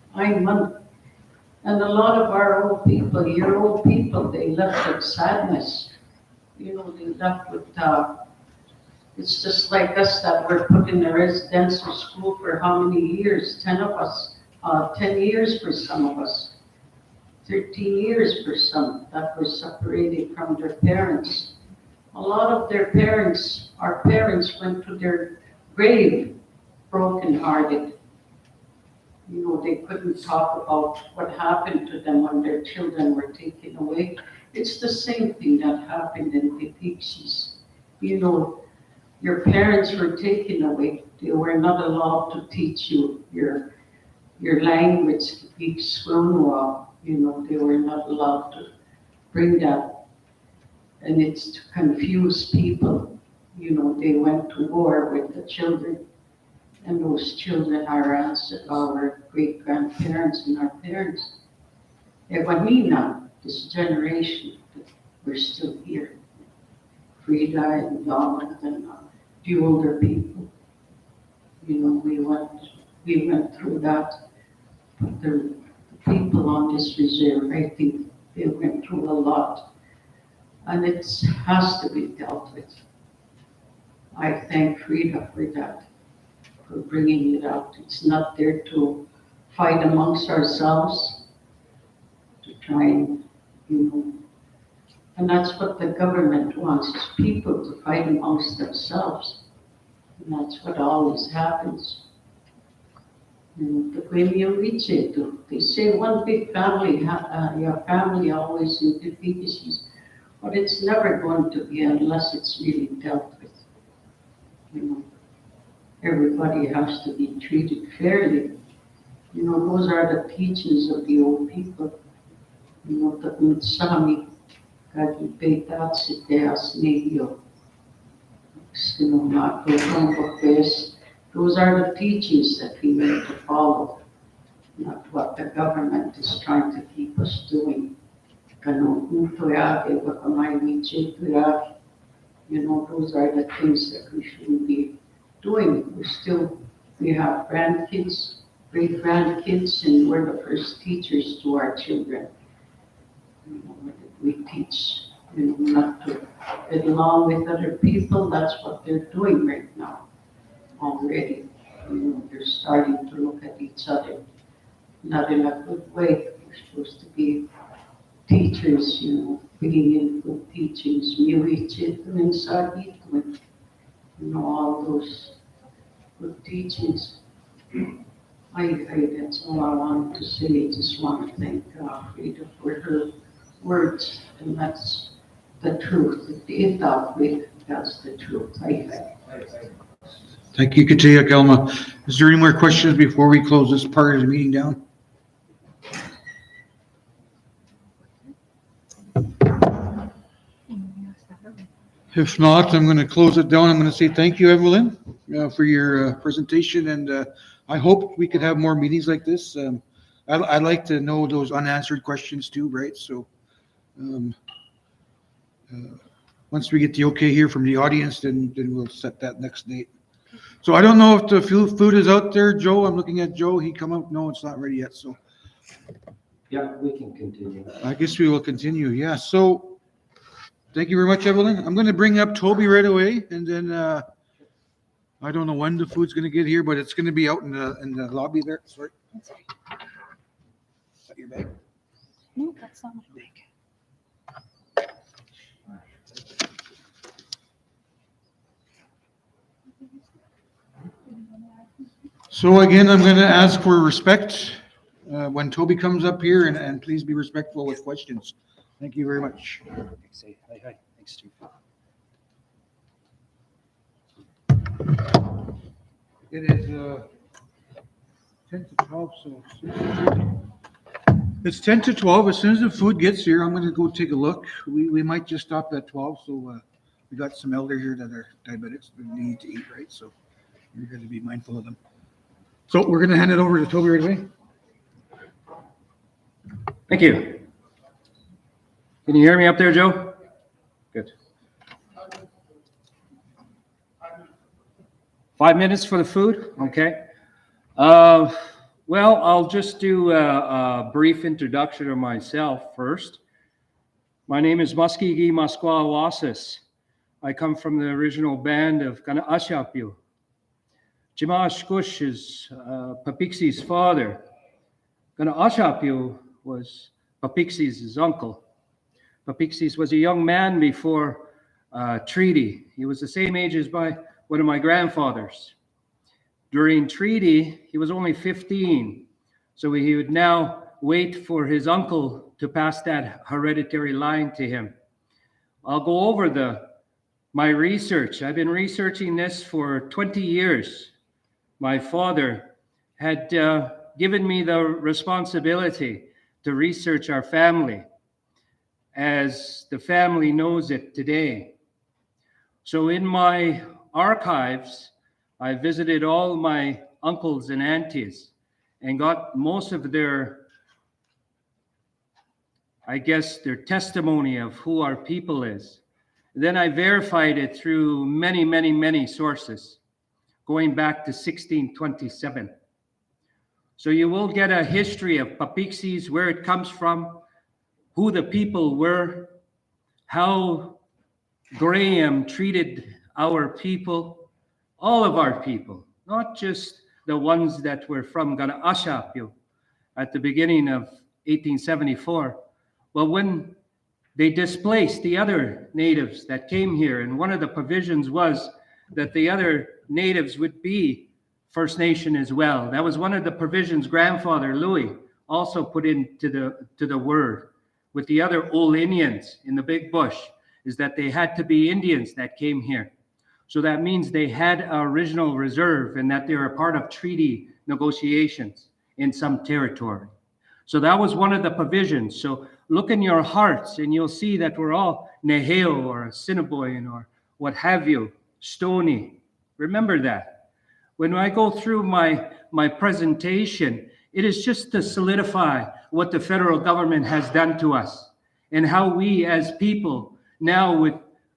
And a lot of our old people, your old people, they left with sadness. You know, they left with, it's just like us that were put in a residential school for how many years? 10 of us, 10 years for some of us, 13 years for some that were separated from their parents. A lot of their parents, our parents went to their grave brokenhearted. You know, they couldn't talk about what happened to them when their children were taken away. It's the same thing that happened in Peepeekisis. You know, your parents were taken away. They were not allowed to teach you your language, Peepeekisis. You know, they were not allowed to bring that. And it's to confuse people. You know, they went to war with the children. And those children are our great-grandparents and our parents. Ewanina, this generation, we're still here. Frida and Donald and the older people. You know, we went through that. But the people on this reserve, I think they went through a lot. And it has to be dealt with. I thank Frida for that, for bringing it out. It's not there to fight amongst ourselves. try and, and that's what the government wants, is people to fight amongst themselves. And that's what always happens. And the way you reach it, they say one big family, your family always in Peepeekisis, but it's never going to be unless it's really dealt with. Everybody has to be treated fairly. Those are the teachings of the old people. The Mutsami, Kagipeitatsi Deas Negio, not the Those are the teachings that we need to follow, not what the government is trying to keep us doing. Those are the things that we shouldn't be doing. We have grandkids, great grandkids, and we're the first teachers to our children. We teach, not to get along with other people. That's what they're doing right now already. They're starting to look at each other, not in a good way. We're supposed to be teachers, bringing in good teachings, all those good teachings. That's all I wanted to say. I just want to thank Frida for her words, and that's the truth. That's the truth. Thank you, Katia Kelma. Is there any more questions before we close this part of the meeting down? If not, I'm going to close it down. I'm going to say thank you, Evelyn, for your presentation, and I hope we could have more meetings like this. I'd like to know those unanswered questions too, right? So once we get the okay here from the audience, then we'll set that next date. So I don't know if the food is out there, Joe. I'm looking at Joe. He come out. No, it's not ready yet. So Yeah, we can continue. I guess we will continue. Yeah. So thank you very much, Evelyn. I'm going to bring up Toby right away, and then I don't know when the food's going to get here, but it's going to be out in the lobby there. Sorry. Is that your bag? No, that's not my bag. So again, I'm going to ask for respect when Toby comes up here, and please be respectful with questions. Thank you very much. Say hi, hi. Thanks, Chief. It is 10 to 12, so it's 10 to 12. As soon as the food gets here, I'm going to go take a look. We might just stop at 12, so we got some elder here that are diabetics, but they need to eat, right? So you're going to be mindful of them. So we're going to hand it over to Toby right away. Thank you. Can you hear me up there, Joe? Good. 5 minutes for the food? Okay. Well, I'll just do a brief introduction of myself first. My name is Muskigi Masquawasis. I come from the original band of Kana Ashapiu. Jimash Kush is Peepeekisis' father. Kana Ashapiu was Peepeekisis' uncle. Peepeekisis was a young man before treaty. He was the same age as one of my grandfathers. During treaty, he was only 15, so he would now wait for his uncle to pass that hereditary line to him. I'll go over my research. I've been researching this for 20 years. My father had given me the responsibility to research our family as the family knows it today. So in my archives, I visited all my uncles and aunties and got most of their, their testimony of who our people is. Then I verified it through many, many, many sources, going back to 1627. So you will get a history of Peepeekisis, where it comes from, who the people were, how Graham treated our people, all of our people, not just the ones that were from Gana Ashapiu at the beginning of 1874, Well, when they displaced the other natives that came here, and one of the provisions was that the other natives would be First Nation as well. That was one of the provisions grandfather Louis also put into the word with the other old Indians in the big bush, is that they had to be Indians that came here. So that means they had an original reserve and that they were a part of treaty negotiations in some territory. So that was one of the provisions. So look in your hearts and you'll see that we're all Neheo or Assiniboine or what have you, Stony. Remember that. When I go through my presentation, it is just to solidify what the federal government has done to us and how we as people now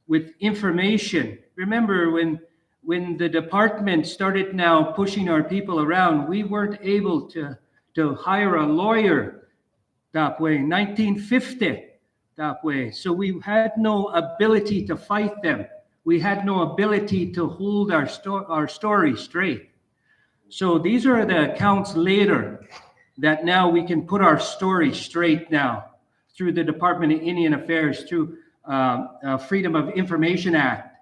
with information. Remember when the department started now pushing our people around, we weren't able to hire a lawyer that way, 1950 that way. So we had no ability to fight them. We had no ability to hold our story straight. So these are the accounts later that now we can put our story straight now through the Department of Indian Affairs, through Freedom of Information Act.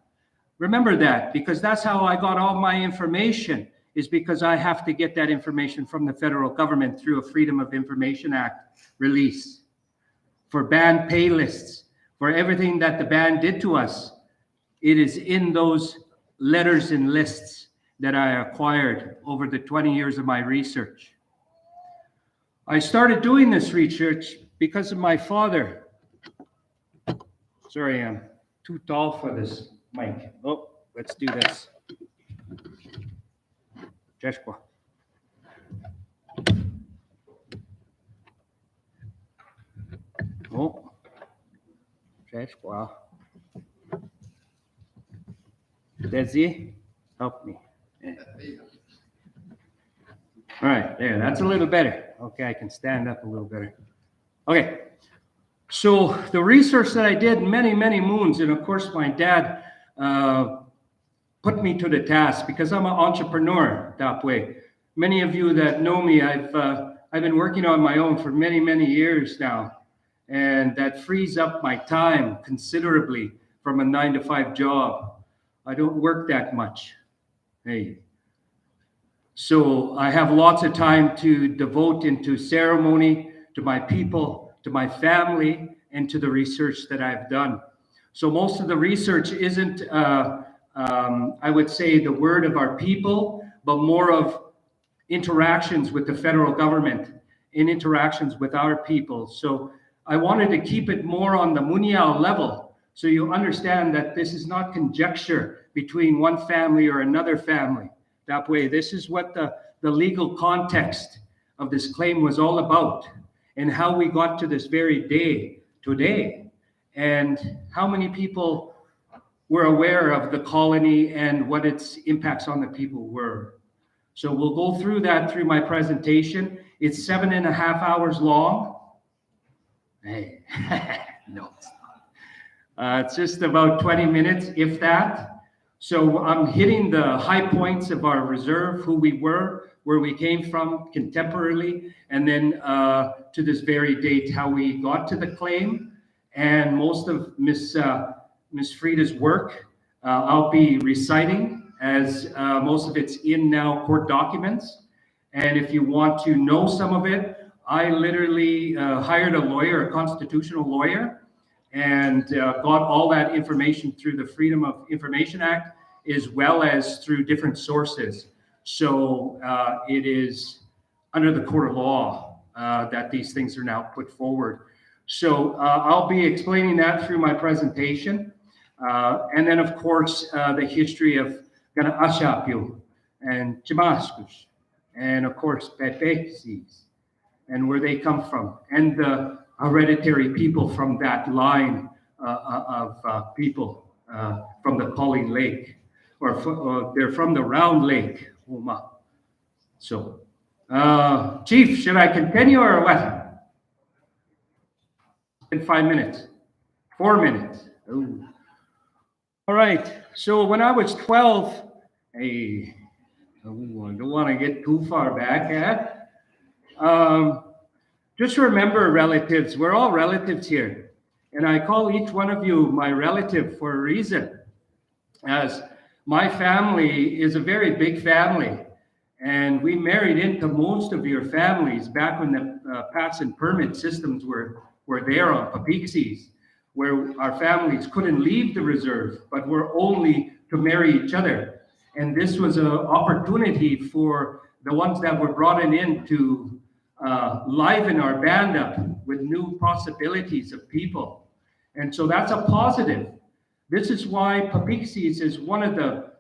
Remember that, because that's how I got all my information, is because I have to get that information from the federal government through a Freedom of Information Act release. For band pay lists, for everything that the band did to us, it is in those letters and lists that I acquired over the 20 years of my research. I started doing this research because of my father. Sorry, I'm too tall for this mic. Oh, let's do this. Jeshua. Oh, Jeshua. Desi, help me. Yeah. All right, there, that's a little better. Okay, I can stand up a little better. Okay, so the research that I did many, many moons, and of course my dad put me to the task because I'm an entrepreneur that way. Many of you that know me, I've been working on my own for many, many years now, and that frees up my time considerably from a 9-to-5 job. I don't work that much. Hey. So I have lots of time to devote into ceremony, to my people, to my family, and to the research that I've done. So most of the research isn't, I would say, the word of our people, but more of interactions with the federal government and interactions with our people. So I wanted to keep it more on the Muniao level, so you understand that this is not conjecture between one family or another family. That way, this is what the legal context of this claim was all about, and how we got to this very day today, and how many people were aware of the colony and what its impacts on the people were. So we'll go through that through my presentation. It's 7.5 hours long. Hey, no, it's not. It's just about 20 minutes, if that. So I'm hitting the high points of our reserve, who we were, where we came from contemporarily, and then to this very date, how we got to the claim. And most of Miss Frida's work, I'll be reciting, as most of it's in now court documents. And if you want to know some of it, I literally hired a lawyer, a constitutional lawyer, and got all that information through the Freedom of Information Act, as well as through different sources. So it is under the court of law that these things are now put forward. So I'll be explaining that through my presentation. And then, of course, the history of Ashapio and Chimaskus, and of course, Peepeekisis, and where they come from, and the hereditary people from that line of people from the Pauline Lake, or they're from the Round Lake. So, Chief, should I continue or what? In 5 minutes, 4 minutes. Ooh. All right. So when I was 12, hey, I don't want to get too far back, just remember, relatives, we're all relatives here. And I call each one of you my relative for a reason, as my family is a very big family. And we married into most of your families back when the pass and permit systems were there on Peepeekisis, where our families couldn't leave the reserve, but were only to marry each other. And this was an opportunity for the ones that were brought in to liven our band up with new possibilities of people. And so that's a positive. This is why Peepeekisis is one of the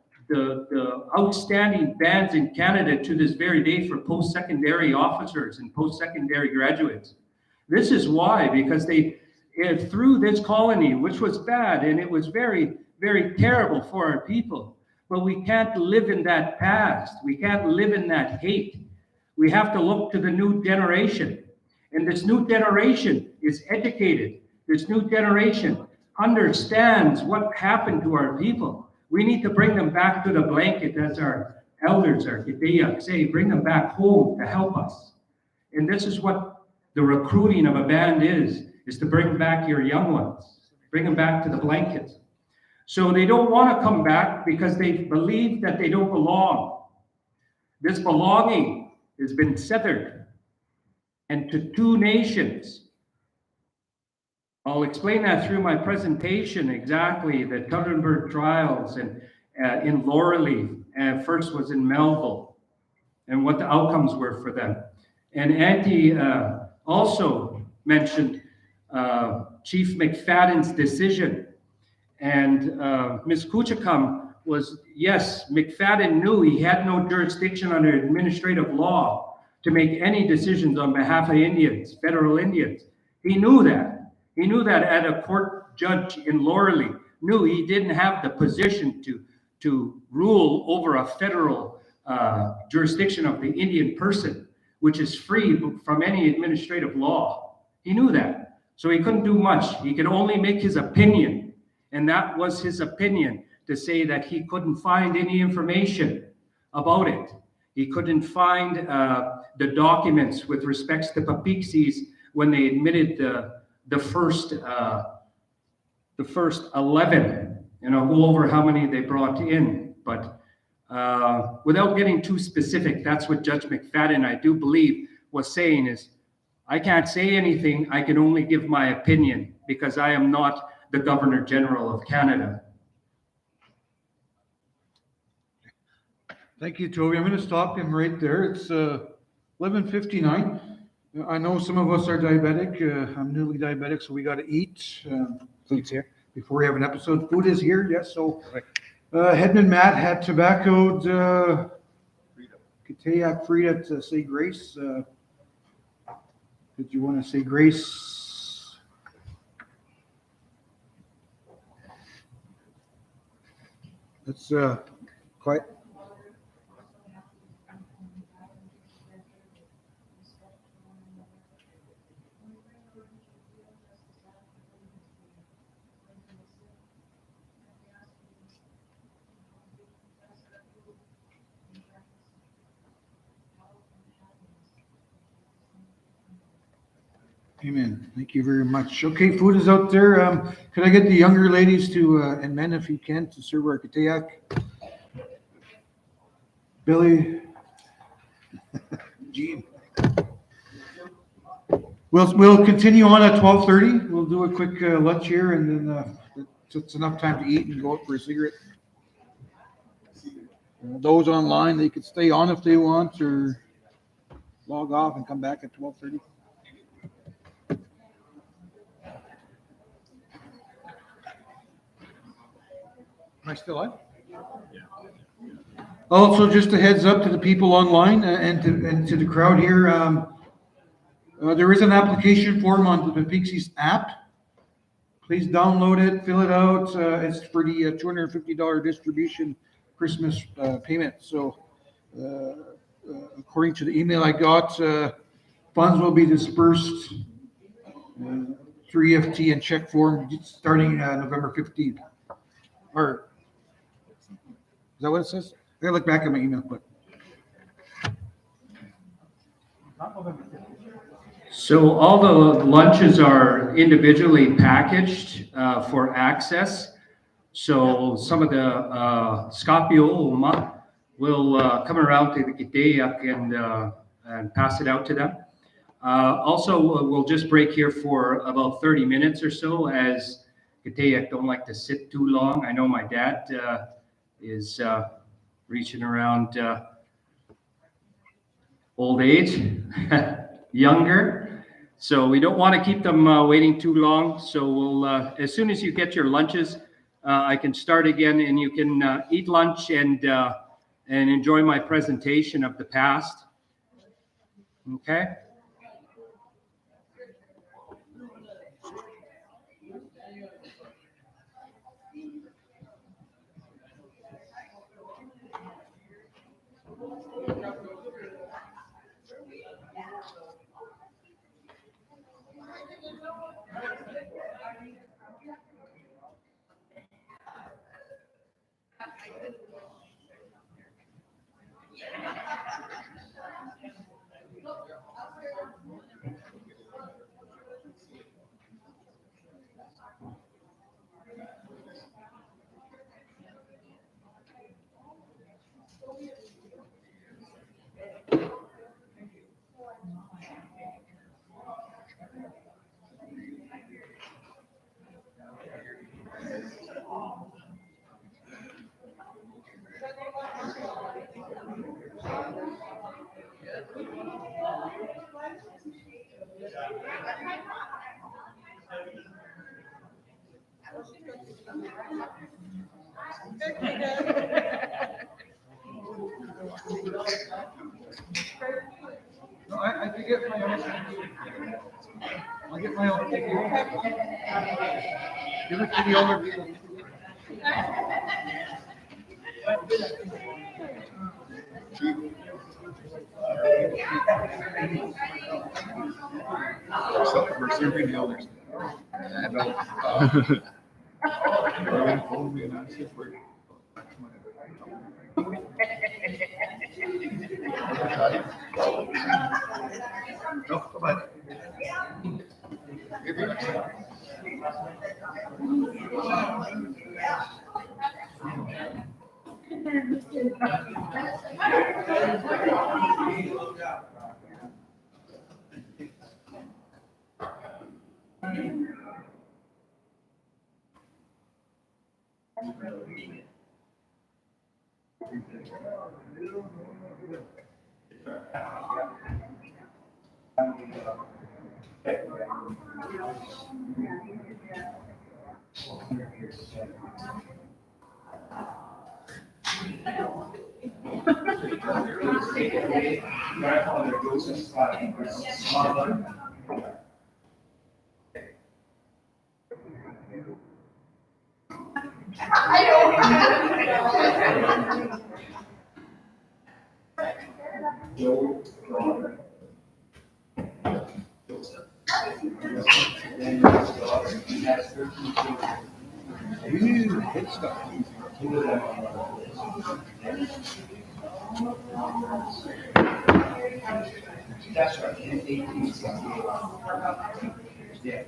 outstanding bands in Canada to this very day for post-secondary officers and post-secondary graduates. This is why, because they, through this colony, which was bad, and it was very, very terrible for our people, but we can't live in that past. We can't live in that hate. We have to look to the new generation. And this new generation is educated. This new generation understands what happened to our people. We need to bring them back to the blanket, as our elders, our Kiteyak say, bring them back home to help us. And this is what the recruiting of a band is to bring back your young ones, bring them back to the blankets. So they don't want to come back because they believe that they don't belong. This belonging has been severed, and to two nations. I'll explain that through my presentation exactly, the Tuttenberg trials and in Lauraleaf, and first was in Melville, and what the outcomes were for them. And Auntie also mentioned Chief McFadden's decision. And Ms. Kuchakam was, yes, McFadden knew he had no jurisdiction under administrative law to make any decisions on behalf of Indians, federal Indians. He knew that. He knew that at a court judge in Lauraleaf, knew he didn't have the position to rule over a federal jurisdiction of the Indian person, which is free from any administrative law. He knew that. So he couldn't do much. He could only make his opinion. And that was his opinion, to say that he couldn't find any information about it. He couldn't find the documents with respects to Peepeekisis when they admitted the first 11. And I'll go over how many they brought in. But without getting too specific, that's what Judge McFadden, I do believe, was saying is, I can't say anything. I can only give my opinion because I am not the Governor General of Canada. Thank you, Toby. I'm going to stop him right there. It's 11:59. I know some of us are diabetic. I'm newly diabetic, so we got to eat. Food's here. Before we have an episode. Food is here, yes. So Hedman Matt had tobaccoed Kiteyak Frida to say grace. Did you want to say grace? Let's quiet. Amen. Thank you very much. Okay, food is out there. Could I get the younger ladies to, and men if you can, to serve our Kiteyak? Billy. Gene. We'll continue on at 12:30. We'll do a quick lunch here, and then it's enough time to eat and go out for a cigarette. Those online, they could stay on if they want, or log off and come back at 12:30. Am I still on? Also, just a heads up to the people online and to the crowd here. There is an application form on the Peepeekisis app. Please download it, fill it out. It's for the $250 distribution Christmas payment. So, according to the email I got, funds will be dispersed through EFT and check form starting November 15th. Or is that what it says? I gotta look back at my email, but. So all the lunches are individually packaged for access. So some of the Scapio will come around to the Giteac and pass it out to them. Also, we'll just break here for about 30 minutes or so, as Giteac don't like to sit too long. I know my dad is reaching around old age, younger. So we don't want to keep them waiting too long. So we'll, as soon as you get your lunches, I can start again, and you can eat lunch and enjoy my presentation of the past. Okay. No, I can get my own. I'll get my own. Give it to the owner. We're serving the elders. I know. They're gonna phone me and ask if we're. No, come on. Maybe next time. That's right, in 1868. Yeah.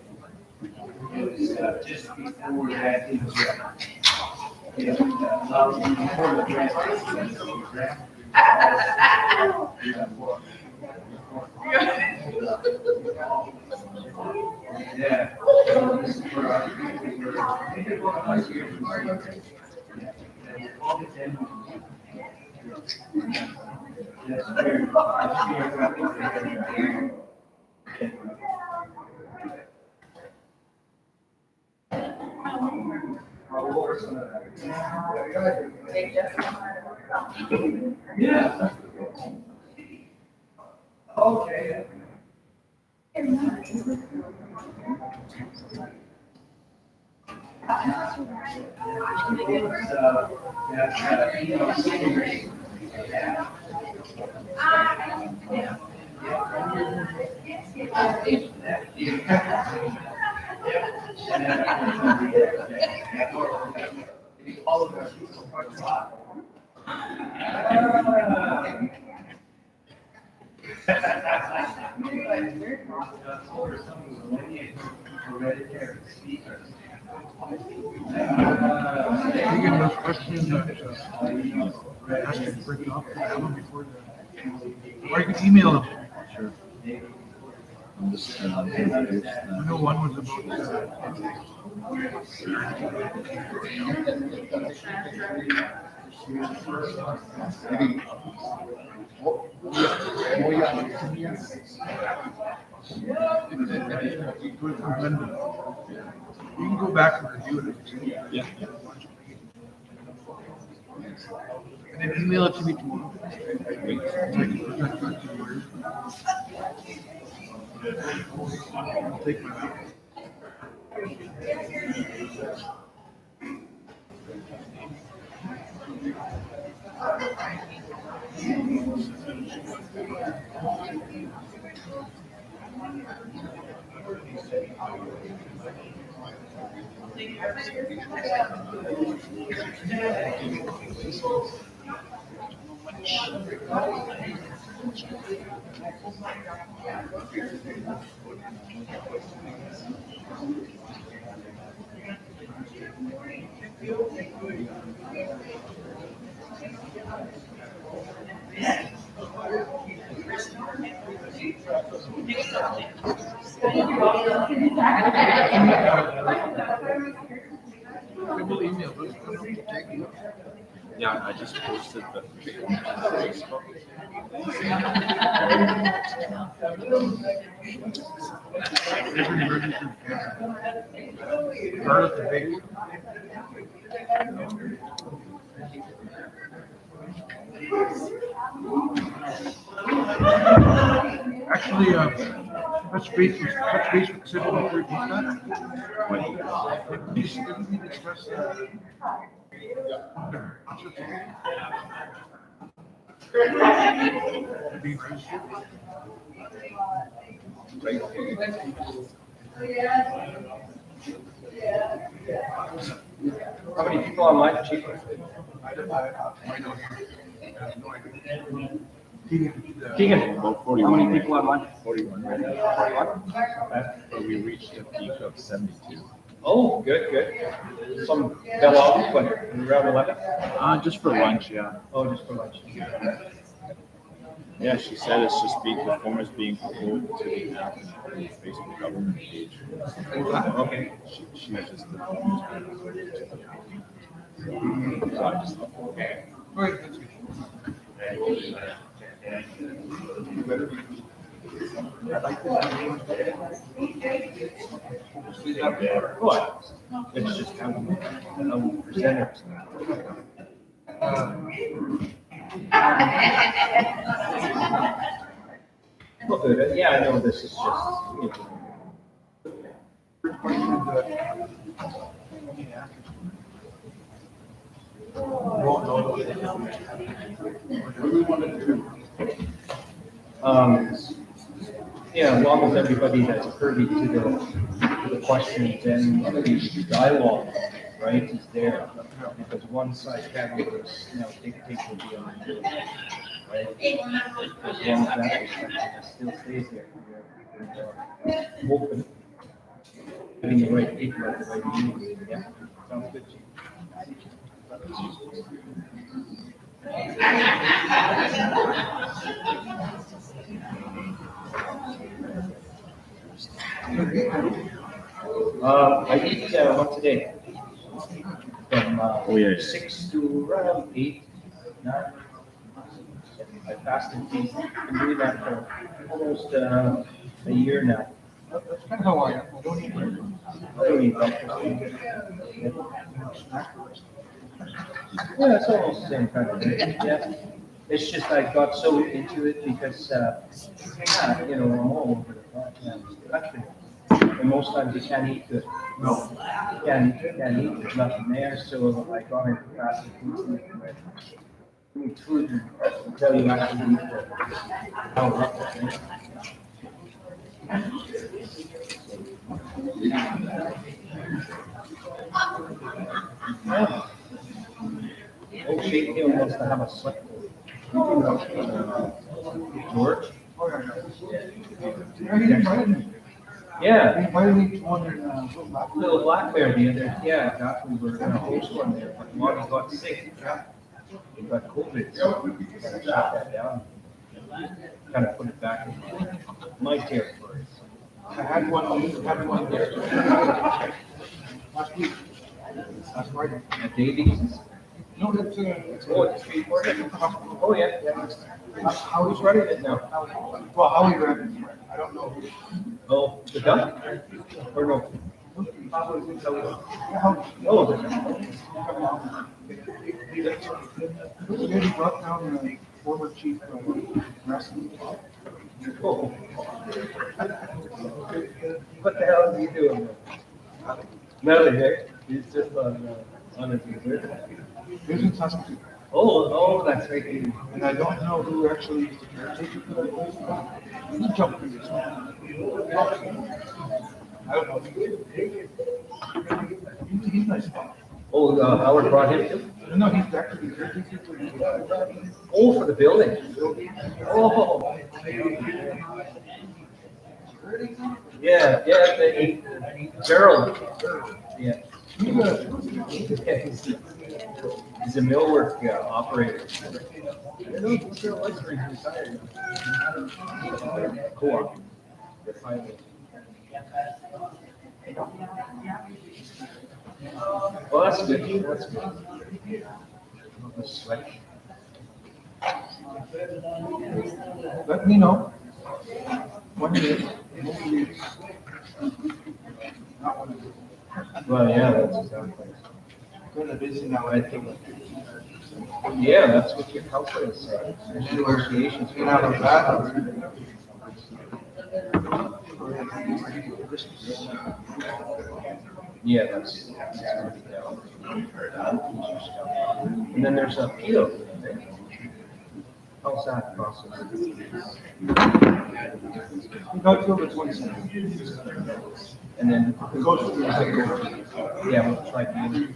It was just before that, it was, before the grant. Yeah. That's very. Yeah. Okay. All of us. Any of those questions that I asked you to bring up, have them before the, or you can email them. Sure. I know one was about, Maybe. Oh, yeah. you can go back and review it. Yeah. And then email it to me tomorrow. I can present that to you. I'll take my. We'll email those. Yeah, I just posted the Facebook. Different emergency. Regardless of age. Actually, touch base with civil authority. Didn't we discuss, being registered? How many people online, Chief? I don't know. Keegan, About how 41. many people online? 41 right now. 41? But we reached a peak of 72. Oh, good, good. Some fell off, but around 11? Just for lunch, yeah. Oh, just for lunch. Yeah, she said it's just performance being proposed to the app and the Facebook government page. Okay. She was just the performance. So I just thought, okay. All right, that's good. What? It's just how we present it. Well, good. Yeah, I know this is just, you yeah, as long as everybody that's privy to the questions and the dialogue, right, is there. Because one side can't always, dictate will be on the right? As long as that perspective still stays there, we're open, having the right people at the right meetings. Yeah, sounds good, Chief. I eat once a day. From 6 to around 8, 9. I fast and feast. I've been doing that for almost a year now. That's kind of how I am. I don't eat bread. I don't eat breakfast. Yeah, it's almost the same kind of thing. Yeah. It's just I got so into it because, I'm all over the country. And most times you can't eat good. No. You can't eat, there's nothing there, so I got into fast food. Food until you actually eat the Oh, Shake Hill wants to have a slip. George? Oh, yeah, yeah. He invited me. Yeah, He invited me to one in, little black bear the other, yeah, exactly, we were gonna host one there, but Lonnie got sick. He got COVID, so we gotta shut that down. Kind of put it back in my territory. I had one there. Last week. Last Friday. At Davies? No, that's, Oh, it's street corner? Oh, yeah, yeah. Howie's Who's running it now? Well, Howie ran it. I don't know. Oh, the dump? Or no? Oh, the dump. He brought down the former chief of wrestling. Oh. What the hell is he doing? Nothing, eh? He's just on his exhibit. He's in Saskatoon. Oh, that's right. And I don't know who actually is the caretaker for that place. He jumped through this one. I don't know. He's nice. Oh, Howard brought him too? No, he's actually the caretaker for the. Oh, for the building. Oh. Yeah, Gerald. Yeah. He's a millwork operator. Co-op. Well, that's good. That's good. Let me know when it is. Well, yeah, that's exactly. Kind of busy now, I think. Yeah, that's what your council is saying. There's negotiations. Get out of that. Yeah, that's gonna be down. And then there's a appeal. How's that process? We got till the 27th. And then It goes through the yeah, we'll try to.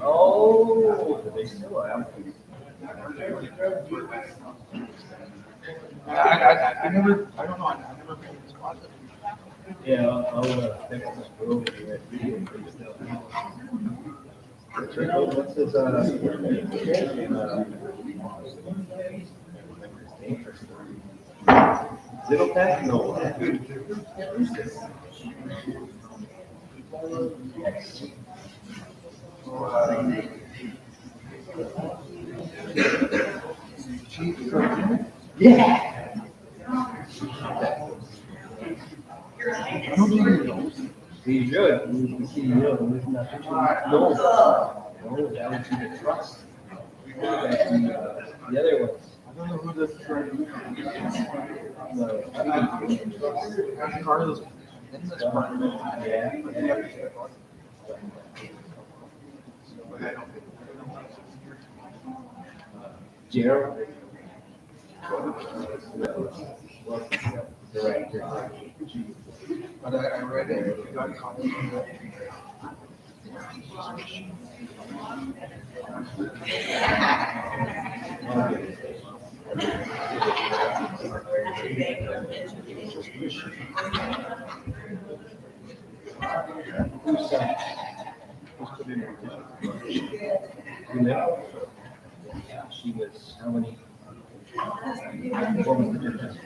Oh, do they still have? I never, I don't know, I never been in this closet. Yeah, I'll take this over here. What's his, Little Pet? No. Yeah. He should. He's the CEO. He's not the chief. No, that would be the trust. The other ones. I don't know who this is. Carlos. In this part. Yeah. Gerald. Director. But I read it, you got copies of it. She was how many? What was the difference?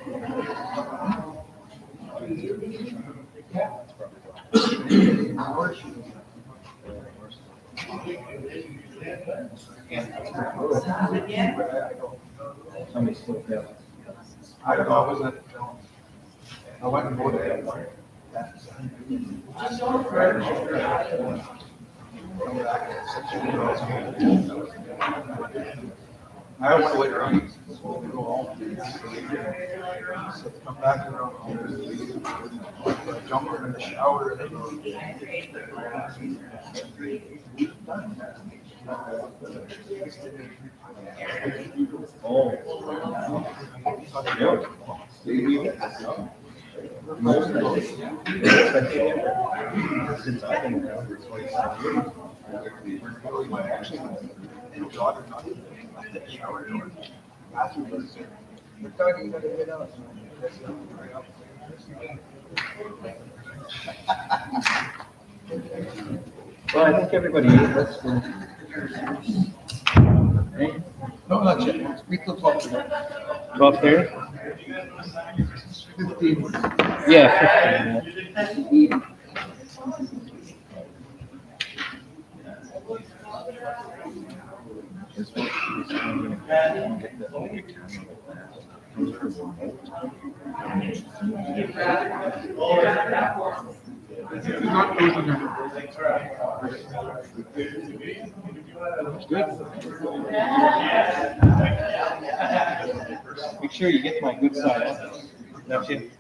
Somebody still there. I don't know, I wasn't, I went and voted. I don't want to wait around. Go home. So come back around. Jump in the shower. Oh. Yeah. Since I've been around for 27 years. My daughter not in the shower door. Bathroom is there. Well, I think everybody ate, let's go. Hey, No, not yet. We can talk to them. 12:30? 15. Yeah, 15. Not closing them. Make sure you get my good side. That's it.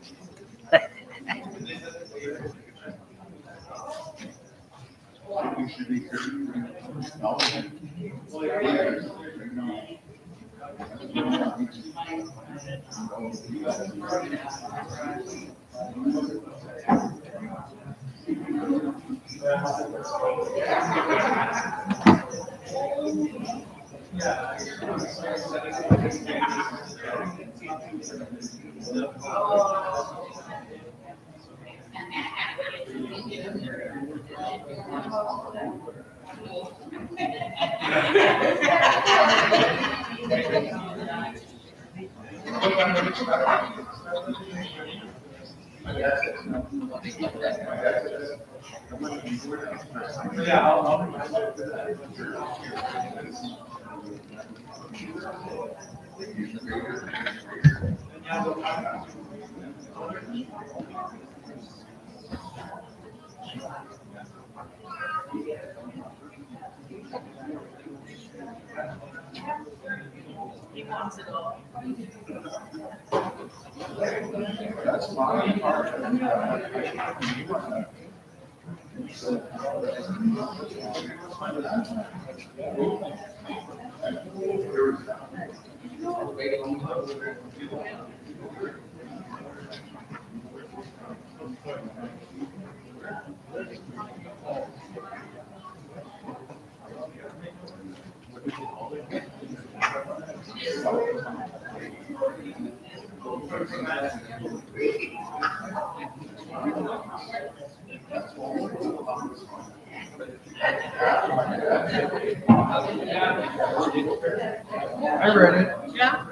I read it. Yeah?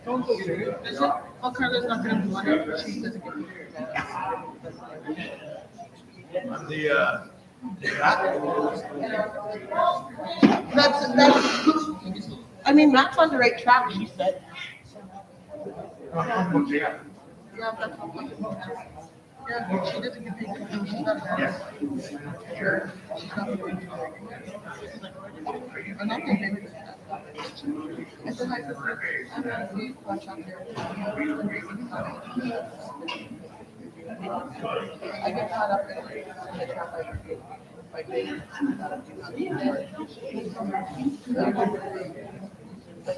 Don't go through it. Is it? Oh, Carla's not gonna want it, but she doesn't get That's, I mean, Matt's on the right track, she said. Yeah, that's all. Yeah, she doesn't get paid. No, she's not bad. Sure. She's not doing I'm not getting paid. I said, hi, sister. I'm gonna see what's up there. I get caught up in the traffic. Like they, like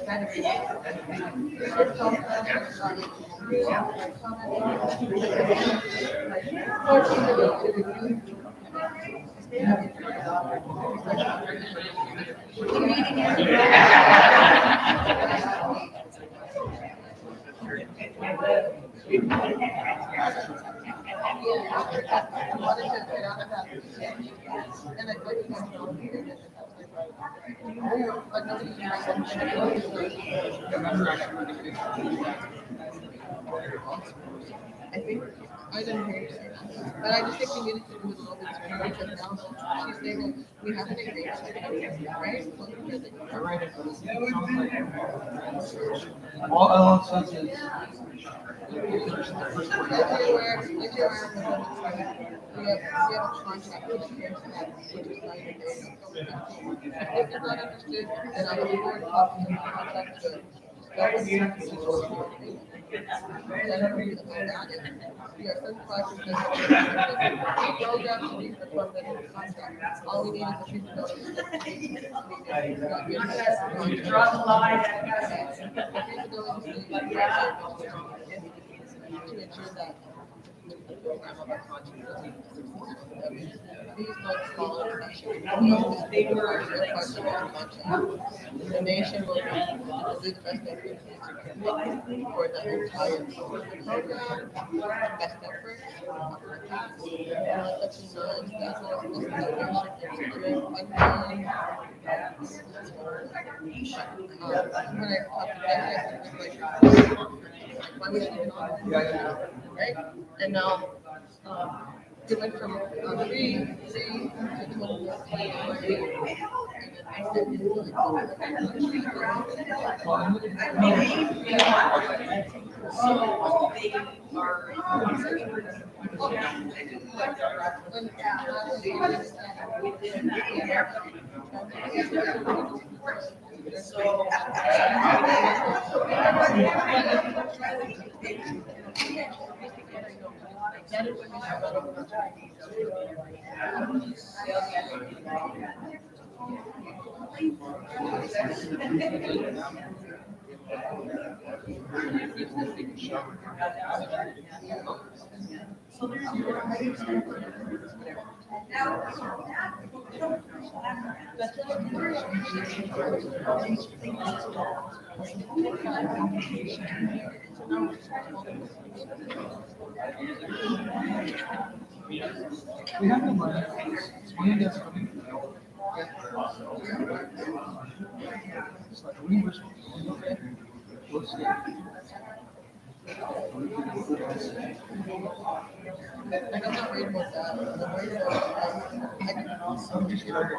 kind I think, I didn't hear you say that, but I just think we need to do a little bit sooner because now she's saying that we have an agreement, right? All Ellen says is. We have a contract with the parents that which is 90 days. If they're not interested, then I will be more talking to the contract to. That would be. Then I agree with that. We are 75%. Program to be performed in the contract. All we need is a feasibility. Draw the line. To ensure that They were like, the nation will do the best efforts for the entire program, best efforts. When I talked to them, why would she do all that? Right? And now, it went from three to We have the money. It's money that's coming. It's like reimbursement. We'll see. I'm not worried about that. I'm worried about, I'm just tired.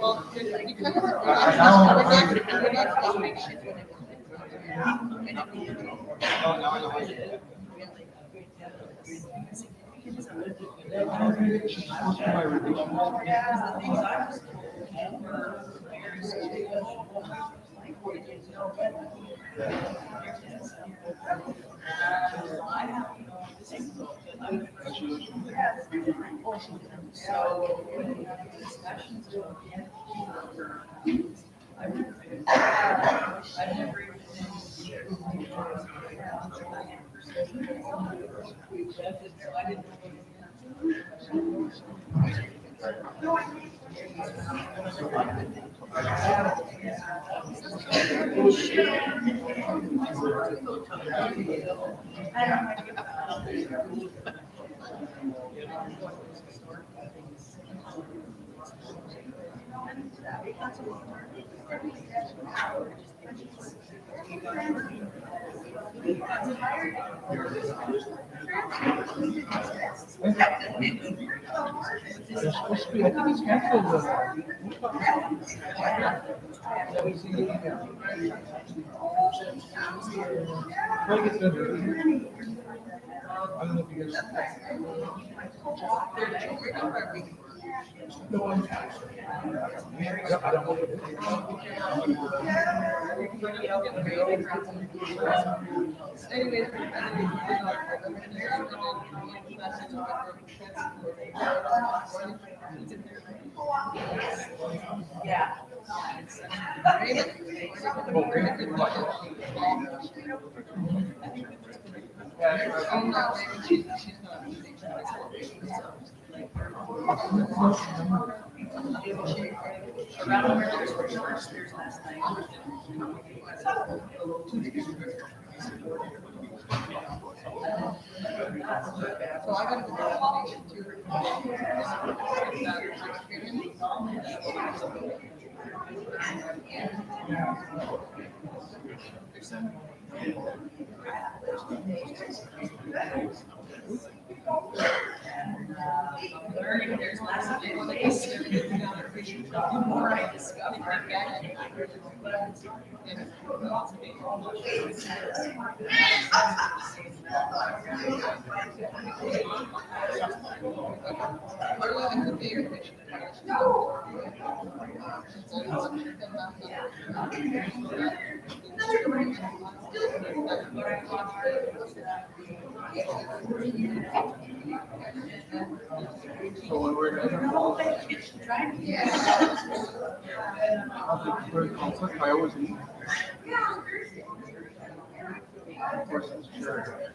Well, because we're not supposed to make shit when it They're supposed to be, I think it's canceled. Try to get them. I don't know if you guys. No one. Yeah, I don't know. Yeah. So I got to go learning there's lots of ways the more I discover So when we're I always eat. Of course, it's sure.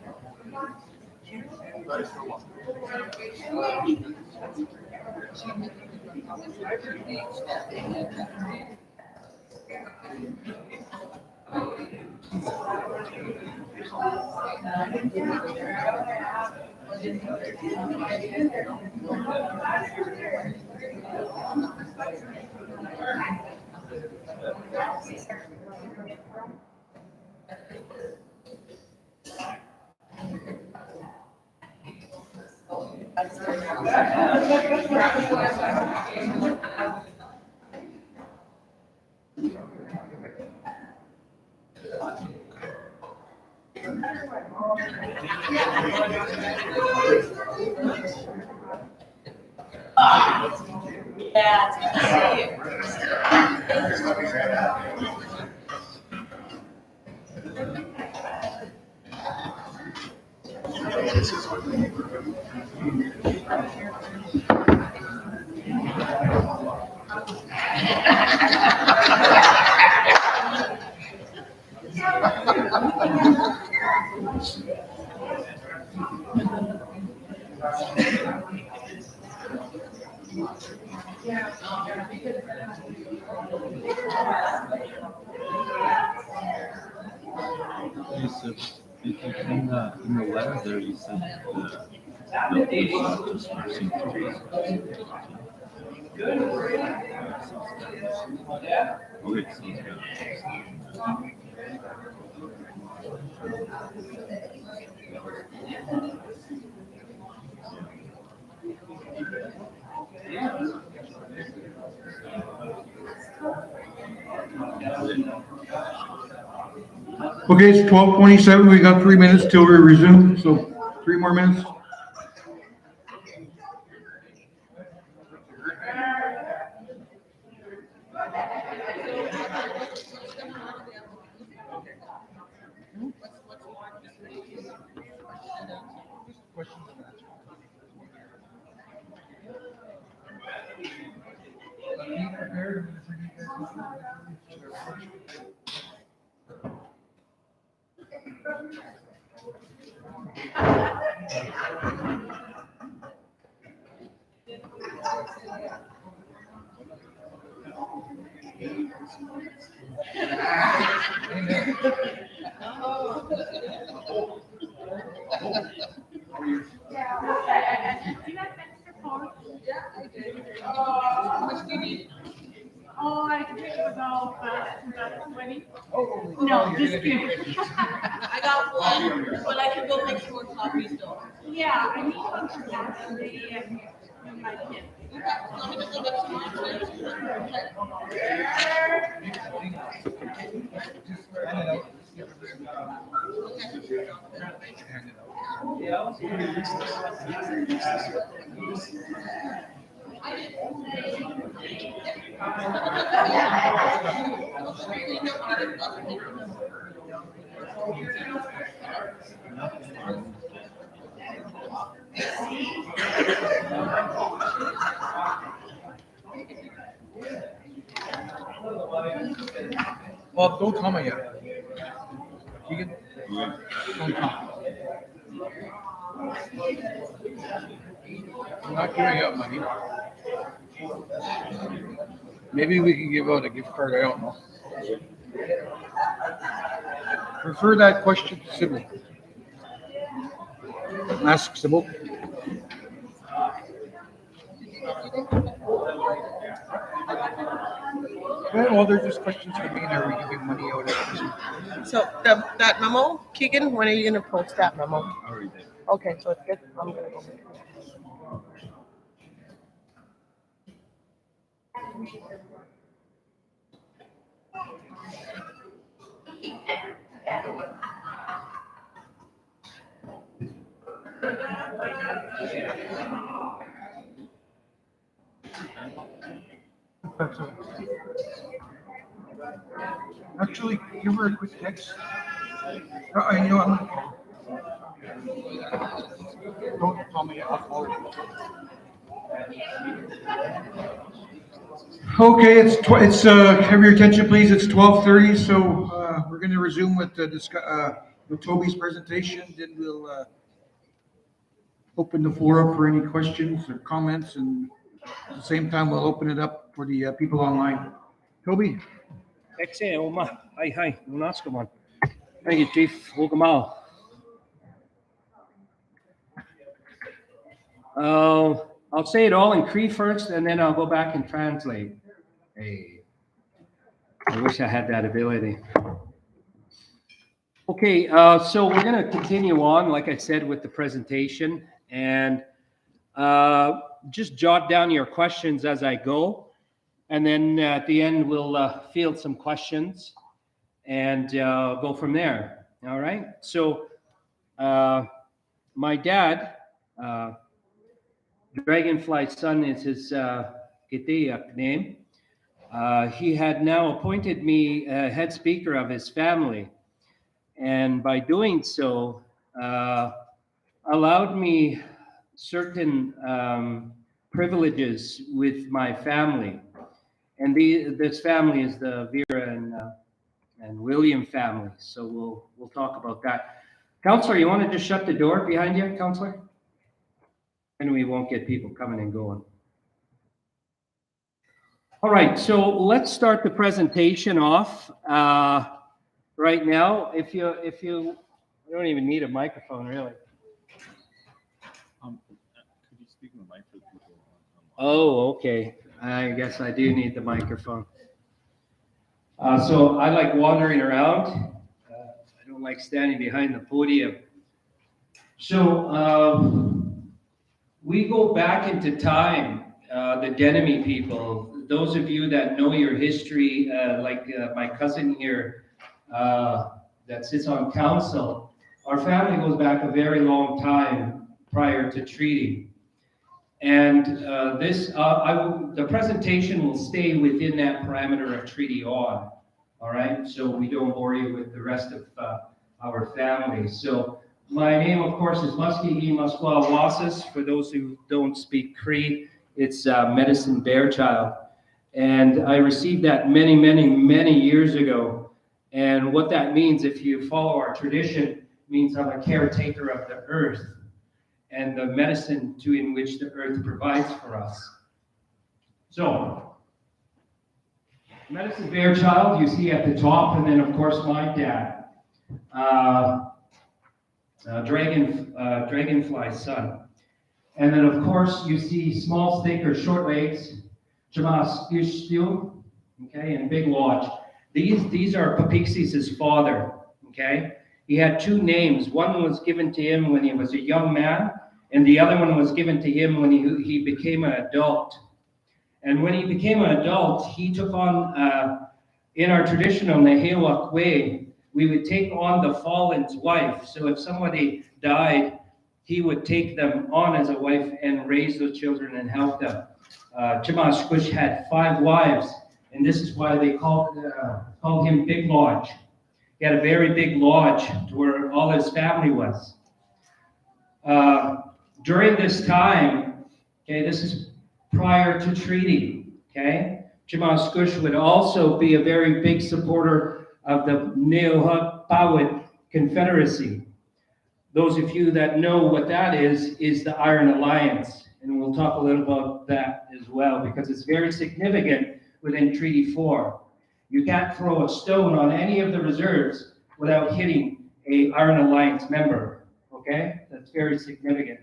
In the letter there, you said the person just nursing through. Okay, sounds good. Okay, it's 12:27. We got 3 minutes till we resume, so 3 more minutes. Oh, I think it was all about 20. No, just kidding. I got one, but I can go make some more copies though. Yeah, I need one for Ashley and my kids. Let me just go get some Well, don't comment yet. Keegan? Don't comment. I'm not giving up money. Maybe we can give out a gift card, I don't know. Refer that question to Sybil. Ask Sybil. Well, they're just questions for me, and are we giving money out? So that memo, Keegan, when are you gonna post that memo? Already did. Okay, so it's good. I'm gonna go make it. Actually, give her a quick text. You know, I'm gonna don't call me. I'll call her. Okay, it's have your attention, please. It's 12:30, so we're going to resume with with Toby's presentation. Then we'll open the floor up for any questions or comments, and at the same time, we'll open it up for the people online. Toby? Excellent, Oma. Hi, Unaskaman. Thank you, Chief. Welcome. I'll say it all in Cree first, and then I'll go back and translate. Hey, I wish I had that ability. Okay, so we're going to continue on, like I said, with the presentation, and just jot down your questions as I go, and then at the end we'll field some questions and go from there. All right. So my dad, Dragonfly Son is his Gitayak name. He had now appointed me head speaker of his family, and by doing so, allowed me certain privileges with my family. And this family is the Vera and William family. So we'll talk about that. Counselor, you want to just shut the door behind you, Counselor? And we won't get people coming and going. All right, so let's start the presentation off right now. If you don't even need a microphone, really. Could you speak in the mic for the people? Oh, okay. I guess I do need the microphone. So I like wandering around. I don't like standing behind the podium. So we go back into time, the Denemy people. Those of you that know your history, like my cousin here that sits on council, our family goes back a very long time prior to treaty. And the presentation will stay within that parameter of Treaty On, all right? So we don't bore you with the rest of our family. So my name, of course, is Muskigi Musquaw Wasis. For those who don't speak Cree, it's Medicine Bear Child. And I received that many years ago. And what that means, if you follow our tradition, means I'm a caretaker of the earth and the medicine in which the earth provides for us. So, Medicine Bear Child, you see at the top, and then of course my dad, Dragonfly Son. And then of course you see Small Stick or Short Legs, Jamas Ishtiu, okay, and Big Lodge. These are Peepeekisis' father, okay? He had two names. One was given to him when he was a young man, and the other one was given to him when he became an adult. And when he became an adult, he took on, in our traditional Nehewak way, we would take on the fallen's wife. So if somebody died, he would take them on as a wife and raise those children and help them. Chimas Kush had 5 wives, and this is why they called him Big Lodge. He had a very big lodge to where all his family was. During this time, okay, this is prior to treaty, okay? Chimas Kush would also be a very big supporter of the Nehewak Confederacy. Those of you that know what that is the Iron Alliance. And we'll talk a little about that as well, because it's very significant within Treaty 4. You can't throw a stone on any of the reserves without hitting an Iron Alliance member, okay? That's very significant.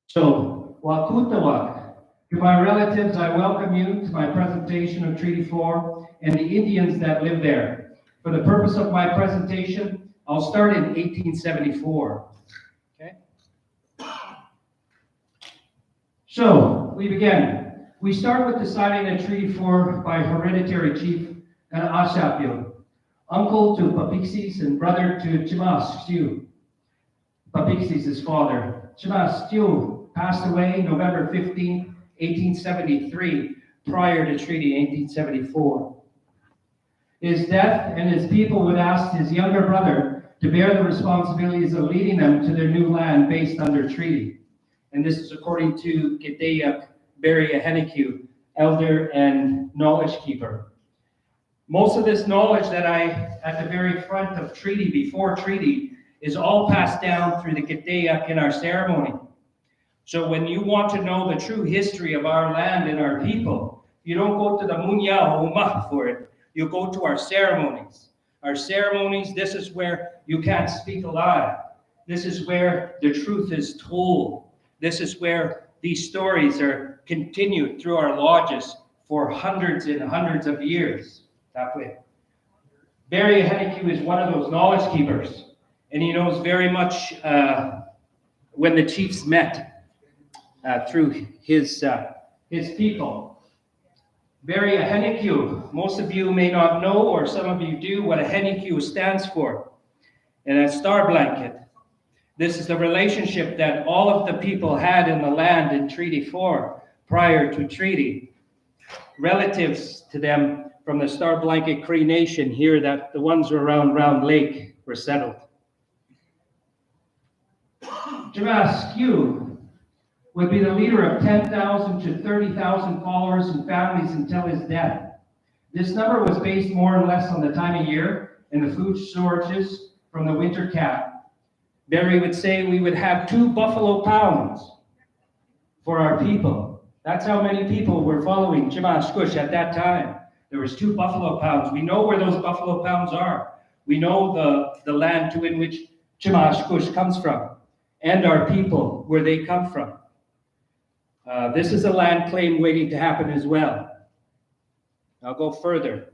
So, Wakutawak, to my relatives, I welcome you to my presentation of Treaty 4 and the Indians that live there. For the purpose of my presentation, I'll start in 1874, okay? So, we begin. We start with the signing of Treaty 4 by hereditary chief Ashapio, uncle to Peepeekisis and brother to Chimas Stew. Peepeekisis' his father. Chimas Stew passed away November 15, 1873, prior to treaty 1874. His death and his people would ask his younger brother to bear the responsibilities of leading them to their new land based under treaty. And this is according to Gitayak Beria Heneku, elder and knowledge keeper. Most of this knowledge that at the very front of treaty, before treaty, is all passed down through the Kiteya in our ceremony. So when you want to know the true history of our land and our people, you don't go to the Munya Homa for it. You go to our ceremonies. Our ceremonies, this is where you can't speak a lie. This is where the truth is told. This is where these stories are continued through our lodges for hundreds and hundreds of years. That way. Barry Hennekew is one of those knowledge keepers, and he knows very much when the chiefs met through his people. Barry Hennekew, most of you may not know, or some of you do, what a Hennekew stands for. And a star blanket. This is the relationship that all of the people had in the land in Treaty 4 prior to treaty. Relatives to them from the Star Blanket Cree Nation here, that the ones around Round Lake were settled. Jamaskew would be the leader of 10,000 to 30,000 followers and families until his death. This number was based more or less on the time of year and the food shortages from the winter cap. Barry would say we would have 2 buffalo pounds for our people. That's how many people were following Chimashkush at that time. There was 2 buffalo pounds. We know where those buffalo pounds are. We know the land in which Chimashkush comes from, and our people, where they come from. This is a land claim waiting to happen as well. I'll go further.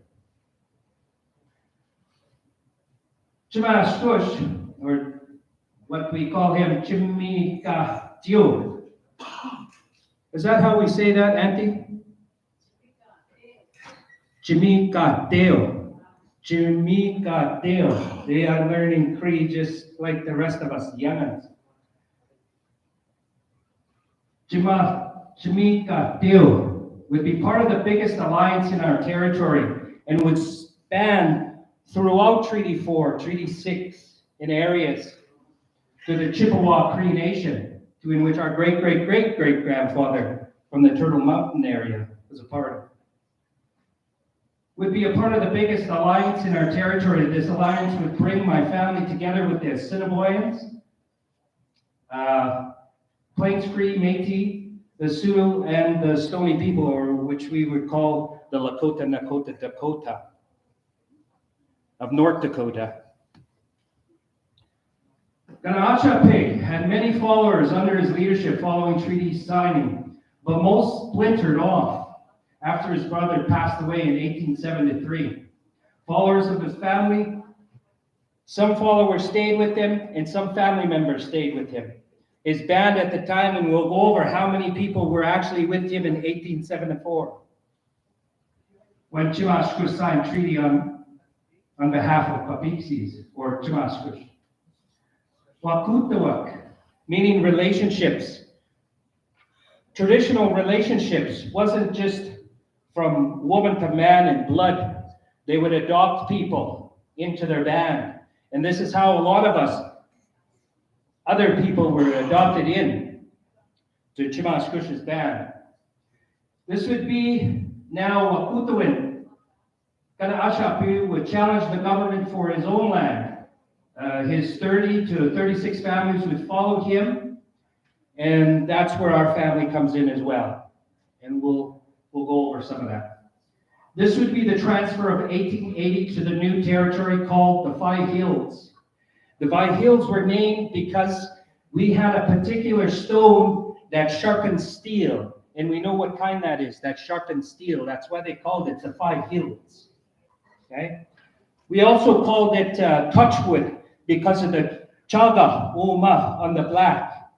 Chimashkush, or what we call him, Chimikatio. Is that how we say that, Auntie? Chimikateo. Chimikateo. They are learning Cree just like the rest of us youngins. Chimikateo would be part of the biggest alliance in our territory and would span throughout Treaty 4, Treaty 6 in areas to the Chippewa Cree Nation, in which our great-great-great-great-grandfather from the Turtle Mountain area was a part of. Would be a part of the biggest alliance in our territory. This alliance would bring my family together with the Assiniboines, Plains Cree, Métis, the Sioux, and the Stoney people, or which we would call the Lakota, Nakota, Dakota of North Dakota. Ganacha Pig had many followers under his leadership following treaty signing, but most splintered off after his brother passed away in 1873. Followers of his family, some followers stayed with him, and some family members stayed with him. His band at the time, and we'll go over how many people were actually with him in 1874, when Chimashkush signed treaty on behalf of Peepeekisis, or Chimashkush. Wakutawak, meaning relationships. Traditional relationships wasn't just from woman to man and blood. They would adopt people into their band. And this is how a lot of us, other people, were adopted in to Chimashkush's band. This would be now Wakutawin. Kanaashapu would challenge the government for his own land. His 30 to 36 families would follow him, and that's where our family comes in as well. And we'll go over some of that. This would be the transfer of 1880 to the new territory called the Five Hills. The Five Hills were named because we had a particular stone that sharpens steel, and we know what kind that is, that sharpens steel. That's why they called it the Five Hills. Okay? We also called it touchwood because of the chaga, uma, on the black.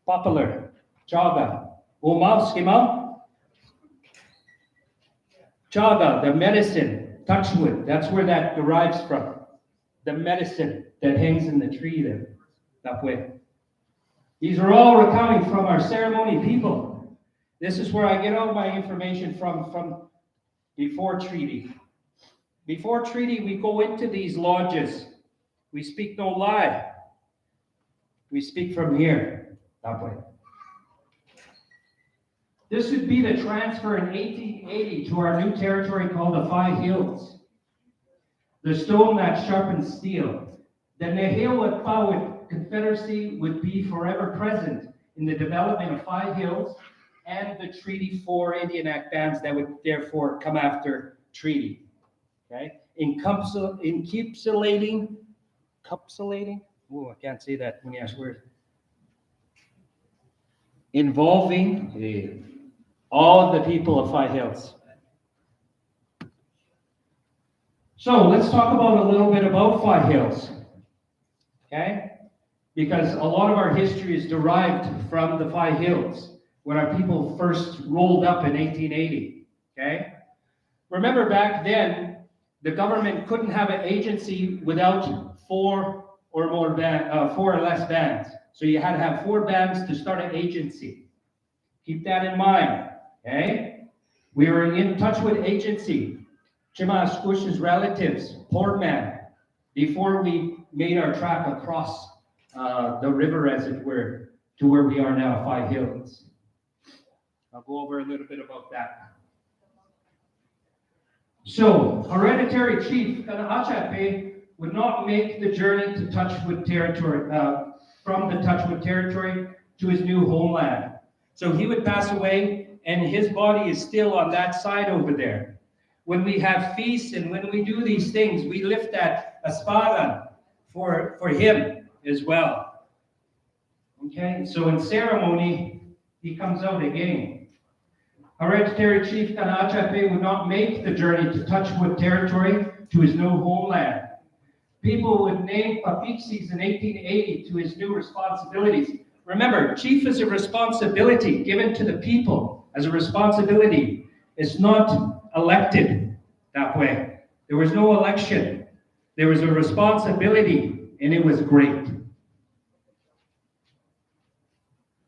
Popular, chaga. Uma, skima. Chaga, the medicine, touchwood. That's where that derives from. The medicine that hangs in the tree there, that way. These are all recounting from our ceremony people. This is where I get all my information from before treaty. Before treaty, we go into these lodges. We speak no lie. We speak from here, that way. This would be the transfer in 1880 to our new territory called the Five Hills. The stone that sharpens steel. the Nehewatpawit Confederacy would be forever present in the development of Five Hills and the Treaty 4 Indian Act bands that would therefore come after treaty. Okay? Encapsulating, oh, I can't say that when you ask word. Involving all of the people of Five Hills. So let's talk about a little bit about Five Hills. Okay? Because a lot of our history is derived from the Five Hills, when our people first rolled up in 1880. Okay? Remember back then, the government couldn't have an agency without four or less bands. So you had to have 4 bands to start an agency. Keep that in mind. Okay? We were in touch with agency, Chimaskush's relatives, Portman, before we made our track across the river, as it were, to where we are now, Five Hills. I'll go over a little bit about that. So, hereditary chief Kanaachape would not make the journey to Touchwood territory, from the Touchwood territory to his new homeland. So he would pass away, and his body is still on that side over there. When we have feasts and when we do these things, we lift that espada for him as well. Okay, so in ceremony, he comes out again. Hereditary chief Kanaachape would not make the journey to Touchwood territory to his new homeland. People would name Peepeekisis in 1880 to his new responsibilities. Remember, chief is a responsibility given to the people as a responsibility. It's not elected that way. There was no election. There was a responsibility, and it was great.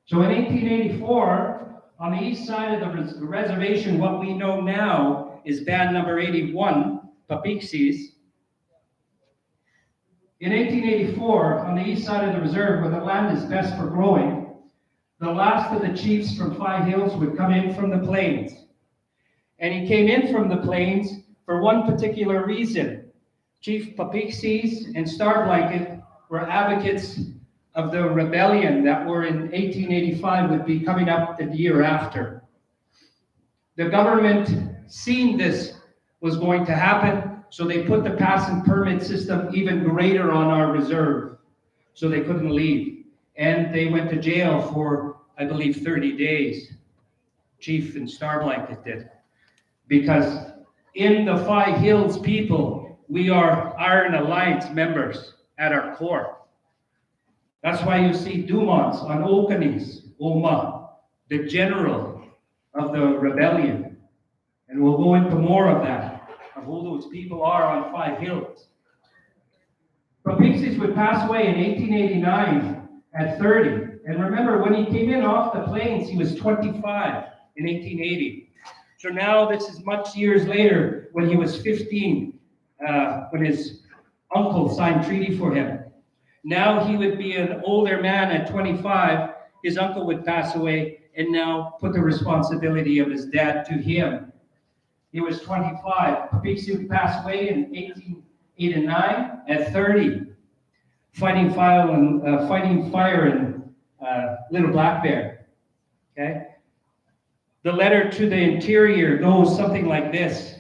So in 1884, on the east side of the reservation, what we know now is band number 81, Peepeekisis. In 1884, on the east side of the reserve, where the land is best for growing, the last of the chiefs from Five Hills would come in from the plains. And he came in from the plains for one particular reason. Chief Peepeekisis and Star Blanket were advocates of the rebellion that were in 1885 would be coming up the year after. The government, seeing this was going to happen, so they put the pass and permit system even greater on our reserve, so they couldn't leave. And they went to jail for, I believe, 30 days. Chief and Star Blanket did. Because in the Five Hills people, we are Iron Alliance members at our core. That's why you see Dumont on Okanis, Oma, the general of the rebellion. And we'll go into more of that, of who those people are on Five Hills. Peepeekisis would pass away in 1889 at 30. And remember, when he came in off the plains, he was 25 in 1880. So now this is much years later, when he was 15, when his uncle signed treaty for him. Now he would be an older man at 25. His uncle would pass away and now put the responsibility of his dad to him. He was 25. Peepeekisis would pass away in 1889 at 30, fighting fire in Little Black Bear. Okay? The letter to the interior goes something like this.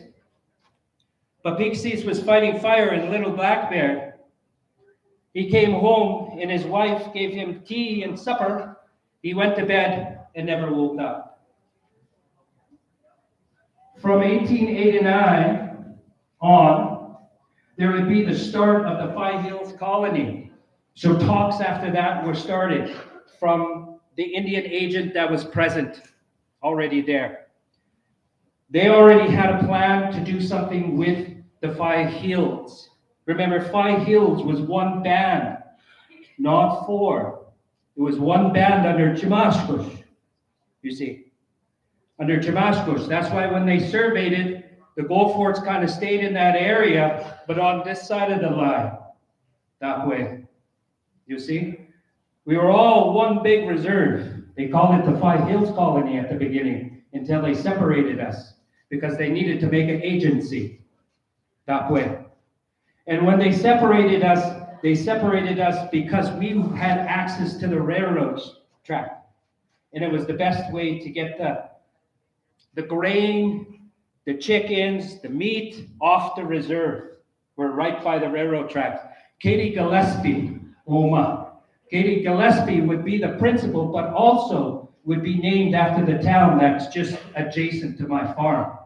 Peepeekisis was fighting fire in Little Black Bear. He came home and his wife gave him tea and supper. He went to bed and never woke up. From 1889 on, there would be the start of the Five Hills colony. So talks after that were started from the Indian agent that was present already there. They already had a plan to do something with the Five Hills. Remember, Five Hills was one band, not 4. It was one band under Chimaskush, you see. Under Chimaskush. That's why when they surveyed it, the Goforts kind of stayed in that area, but on this side of the line, that way. You see? We were all one big reserve. They called it the Five Hills Colony at the beginning, until they separated us, because they needed to make an agency that way. And when they separated us, They separated us because we had access to the railroads track. And it was the best way to get the grain, the chickens, the meat off the reserve. We're right by the railroad tracks. Katie Gillespie, Oma. Katie Gillespie would be the principal, but also would be named after the town that's just adjacent to my farm.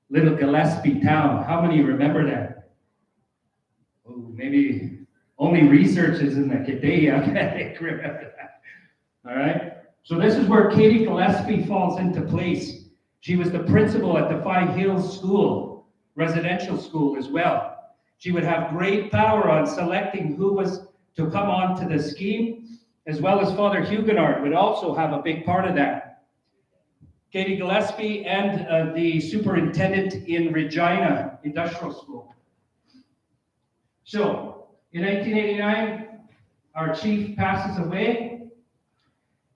Little Gillespie town. How many remember that? Oh, maybe only researchers in the Kadea can remember that. All right. So this is where Katie Gillespie falls into place. She was the principal at the Five Hills School, residential school as well. She would have great power on selecting who was to come on to the scheme, as well as Father Huguenot would also have a big part of that. Katie Gillespie and the superintendent in Regina Industrial School. So, in 1989, our chief passes away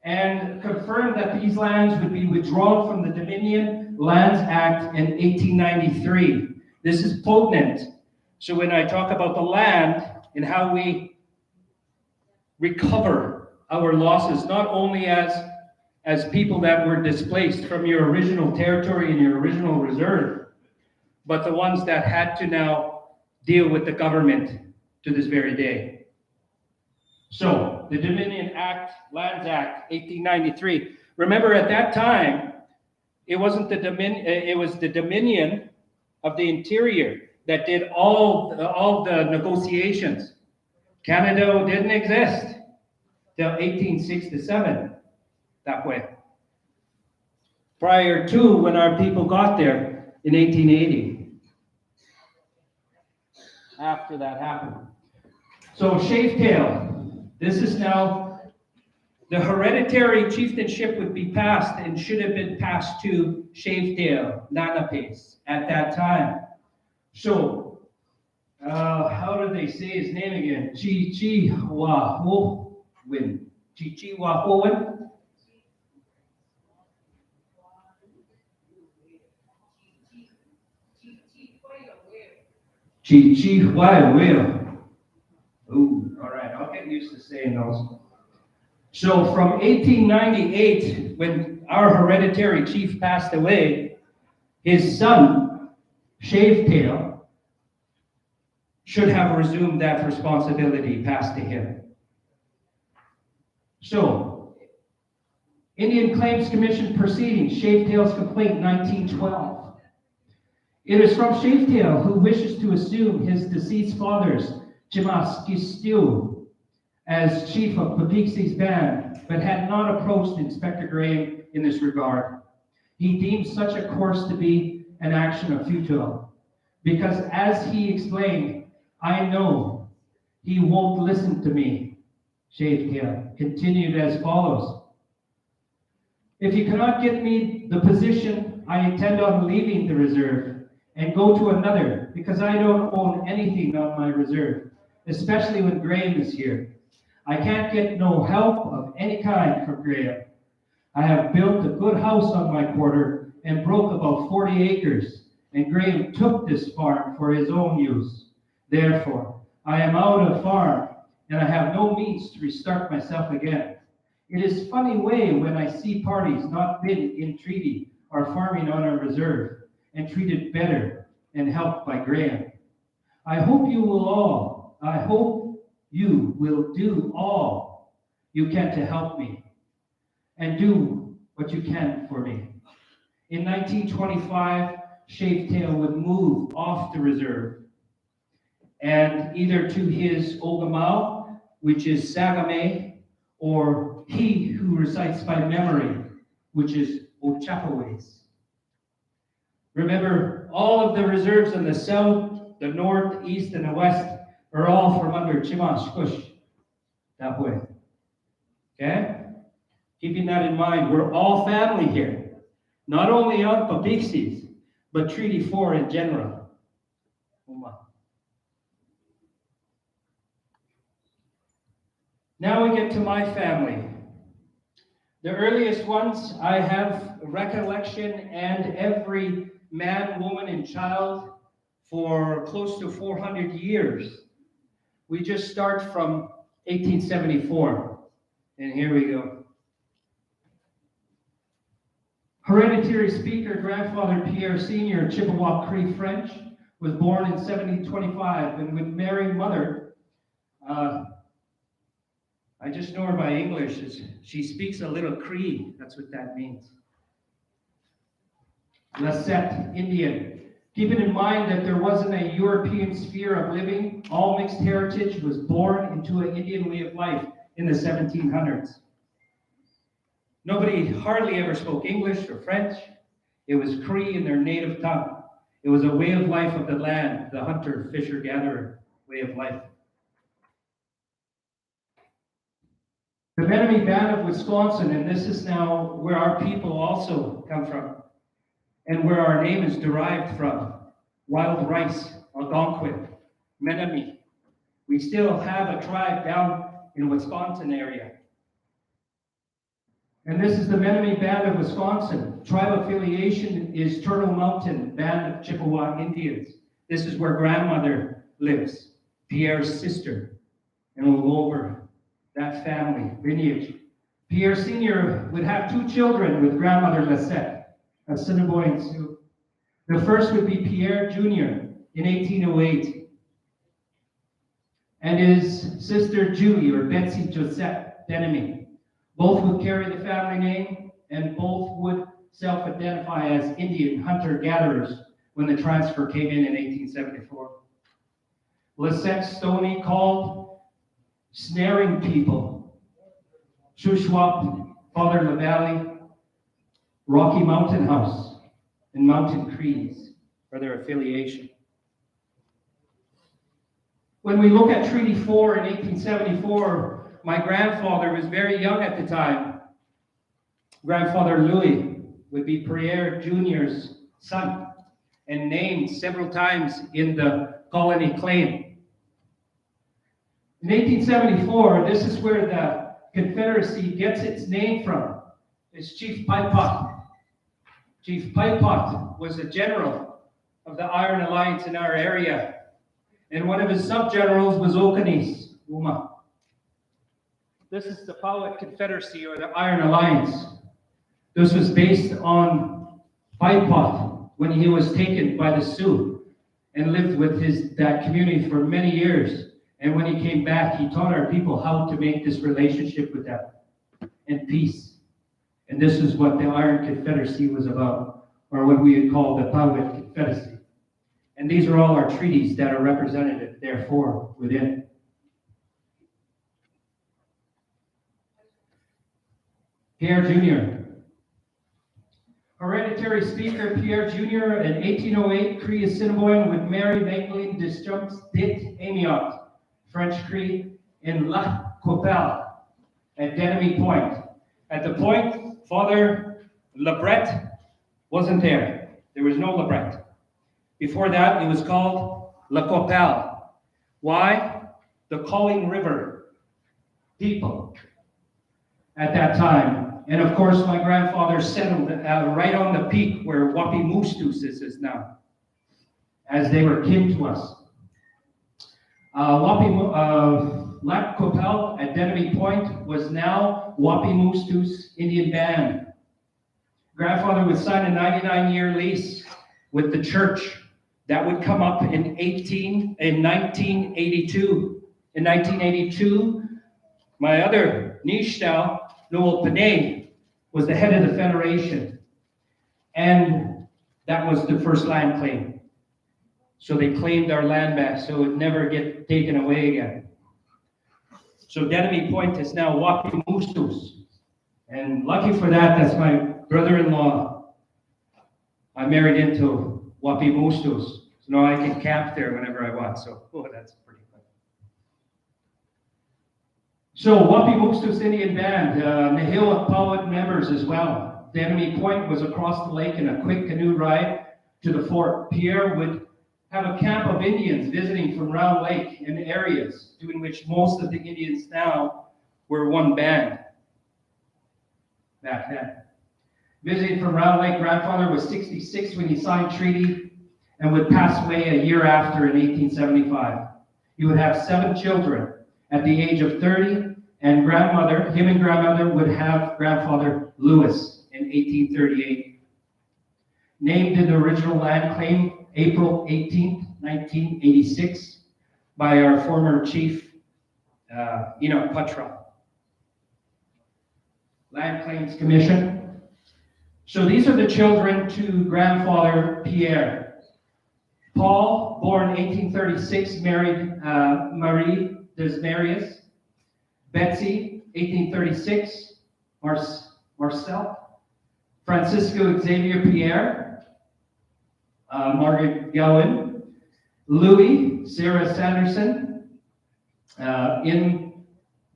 and confirmed that these lands would be withdrawn from the Dominion Lands Act in 1893. This is potent. So when I talk about the land and how we recover our losses, not only as people that were displaced from your original territory and your original reserve, but the ones that had to now deal with the government to this very day. So, the Dominion Act, Lands Act, 1893. Remember, at that time, it wasn't the Dominion, it was the Dominion of the Interior that did all the negotiations. Canada didn't exist till 1867, that way. Prior to when our people got there in 1880. After that happened. So Shavetail, this is now, the hereditary chieftainship would be passed and should have been passed to Shavetail, Nanapace, at that time. So, how do they say his name again? Chichiwahowen. Chichiwahowen? Chichiwahowen. Ooh, all right, I'll get used to saying those. So from 1898, when our hereditary chief passed away, his son, Shavetail, should have resumed that responsibility passed to him. So, Indian Claims Commission proceedings, Shavetail's complaint, 1912. It is from Shavetail, who wishes to assume his deceased father's Chimaskistiu as chief of Peepeekisis band, but had not approached Inspector Graham in this regard. He deemed such a course to be an action of futile, because as he explained, I know he won't listen to me. Shavetail continued as follows. If you cannot get me the position, I intend on leaving the reserve and go to another, because I don't own anything on my reserve, especially when Graham is here. I can't get no help of any kind from Graham. I have built a good house on my quarter and broke about 40 acres, and Graham took this farm for his own use. Therefore, I am out of farm, and I have no means to restart myself again. It is funny way when I see parties not been in treaty or farming on a reserve, and treated better and helped by Graham. I hope you will do all you can to help me, and do what you can for me. In 1925, Shavetail would move off the reserve, and either to his Ogamau, which is Sagame, or he who recites by memory, which is Ochapawes. Remember, all of the reserves in the south, the north, east, and the west are all from under Chimashkush, that way. Okay? Keeping that in mind, we're all family here. Not only on Peepeekisis, but Treaty 4 in general. Now we get to my family. The earliest ones I have recollection, and every man, woman, and child for close to 400 years we just start from 1874. And here we go. Hereditary Speaker, Grandfather Pierre Sr., Chippewa Cree French, was born in 1725, and with Mary Mother, I just know her by English. She speaks a little Cree. That's what that means. Lasette Indian. Keeping in mind that there wasn't a European sphere of living, all mixed heritage was born into an Indian way of life in the 1700s. Nobody hardly ever spoke English or French. It was Cree in their native tongue. It was a way of life of the land, the hunter, fisher, gatherer way of life. The Menominee Band of Wisconsin, and this is now where our people also come from, and where our name is derived from. Wild Rice, Algonquin, Menominee. We still have a tribe down in Wisconsin area. And this is the Menominee Band of Wisconsin. Tribe affiliation is Turtle Mountain Band of Chippewa Indians. This is where grandmother lives, Pierre's sister. And we'll go over that family lineage. Pierre Sr. would have 2 children with grandmother Lisette, Assiniboine Sioux. The first would be Pierre Jr. in 1808, and his sister Julie, or Betsy Josette Denemy. Both would carry the family name, and both would self-identify as Indian hunter-gatherers when the transfer came in 1874. Lisette Stoney called snaring people, Shuswap, Father LaValle, Rocky Mountain House, and Mountain Crees for their affiliation. When we look at Treaty 4 in 1874, my grandfather was very young at the time. Grandfather Louis would be Pierre Jr.'s son and named several times in the colony claim. In 1874, this is where the Confederacy gets its name from. It's Chief Pipot. Chief Pipot was a general of the Iron Alliance in our area, and one of his sub-generals was Okanese, Uma. This is the Powhatan Confederacy, or the Iron Alliance. This was based on Pipot when he was taken by the Sioux and lived with that community for many years. And when he came back, he taught our people how to make this relationship with them and peace. And this is what the Iron Confederacy was about, or what we would call the Powhatan Confederacy. And these are all our treaties that are represented, therefore, within. Pierre Jr. Hereditary Speaker Pierre Jr. in 1808, Cree Assiniboine would marry Magdalene Deschamps dit Amiot, French Cree, in La Coupelle at Denemy Point. At the point, Father Lebret wasn't there. There was no Lebret. Before that, it was called La Coupelle. Why? The Calling River people at that time. And of course, my grandfather settled right on the peak where Wapimustus is now, as they were kin to us. Lac Coupelle at Denemy Point was now Wapimustus Indian Band. Grandfather would sign a 99-year lease with the church. That would come up in 1982. In 1982, my other Nishtau, Noel Panay, was the head of the Federation. And that was the first land claim. So they claimed our land back so it would never get taken away again. So Denemy Point is now Wapimustus. And lucky for that, that's my brother-in-law. I married into Wapimustus. So now I can camp there whenever I want. So, that's pretty good. So Wapimustus Indian Band, Nihil Powhatan members as well. Denemy Point was across the lake in a quick canoe ride to the fort. Pierre would have a camp of Indians visiting from Round Lake and areas, doing which most of the Indians now were one band back then. Visiting from Round Lake, grandfather was 66 when he signed treaty and would pass away a year after in 1875. He would have 7 children at the age of 30, and him and grandmother would have grandfather Lewis in 1838. Named in the original land claim April 18th, 1986 by our former chief, Enoch Putra. Land Claims Commission. So these are the children to grandfather Pierre. Paul, born 1836, married Marie Desmarius. Betsy, 1836, Marcel. Francisco Xavier Pierre, Margaret Gowan. Louis, Sarah Sanderson, in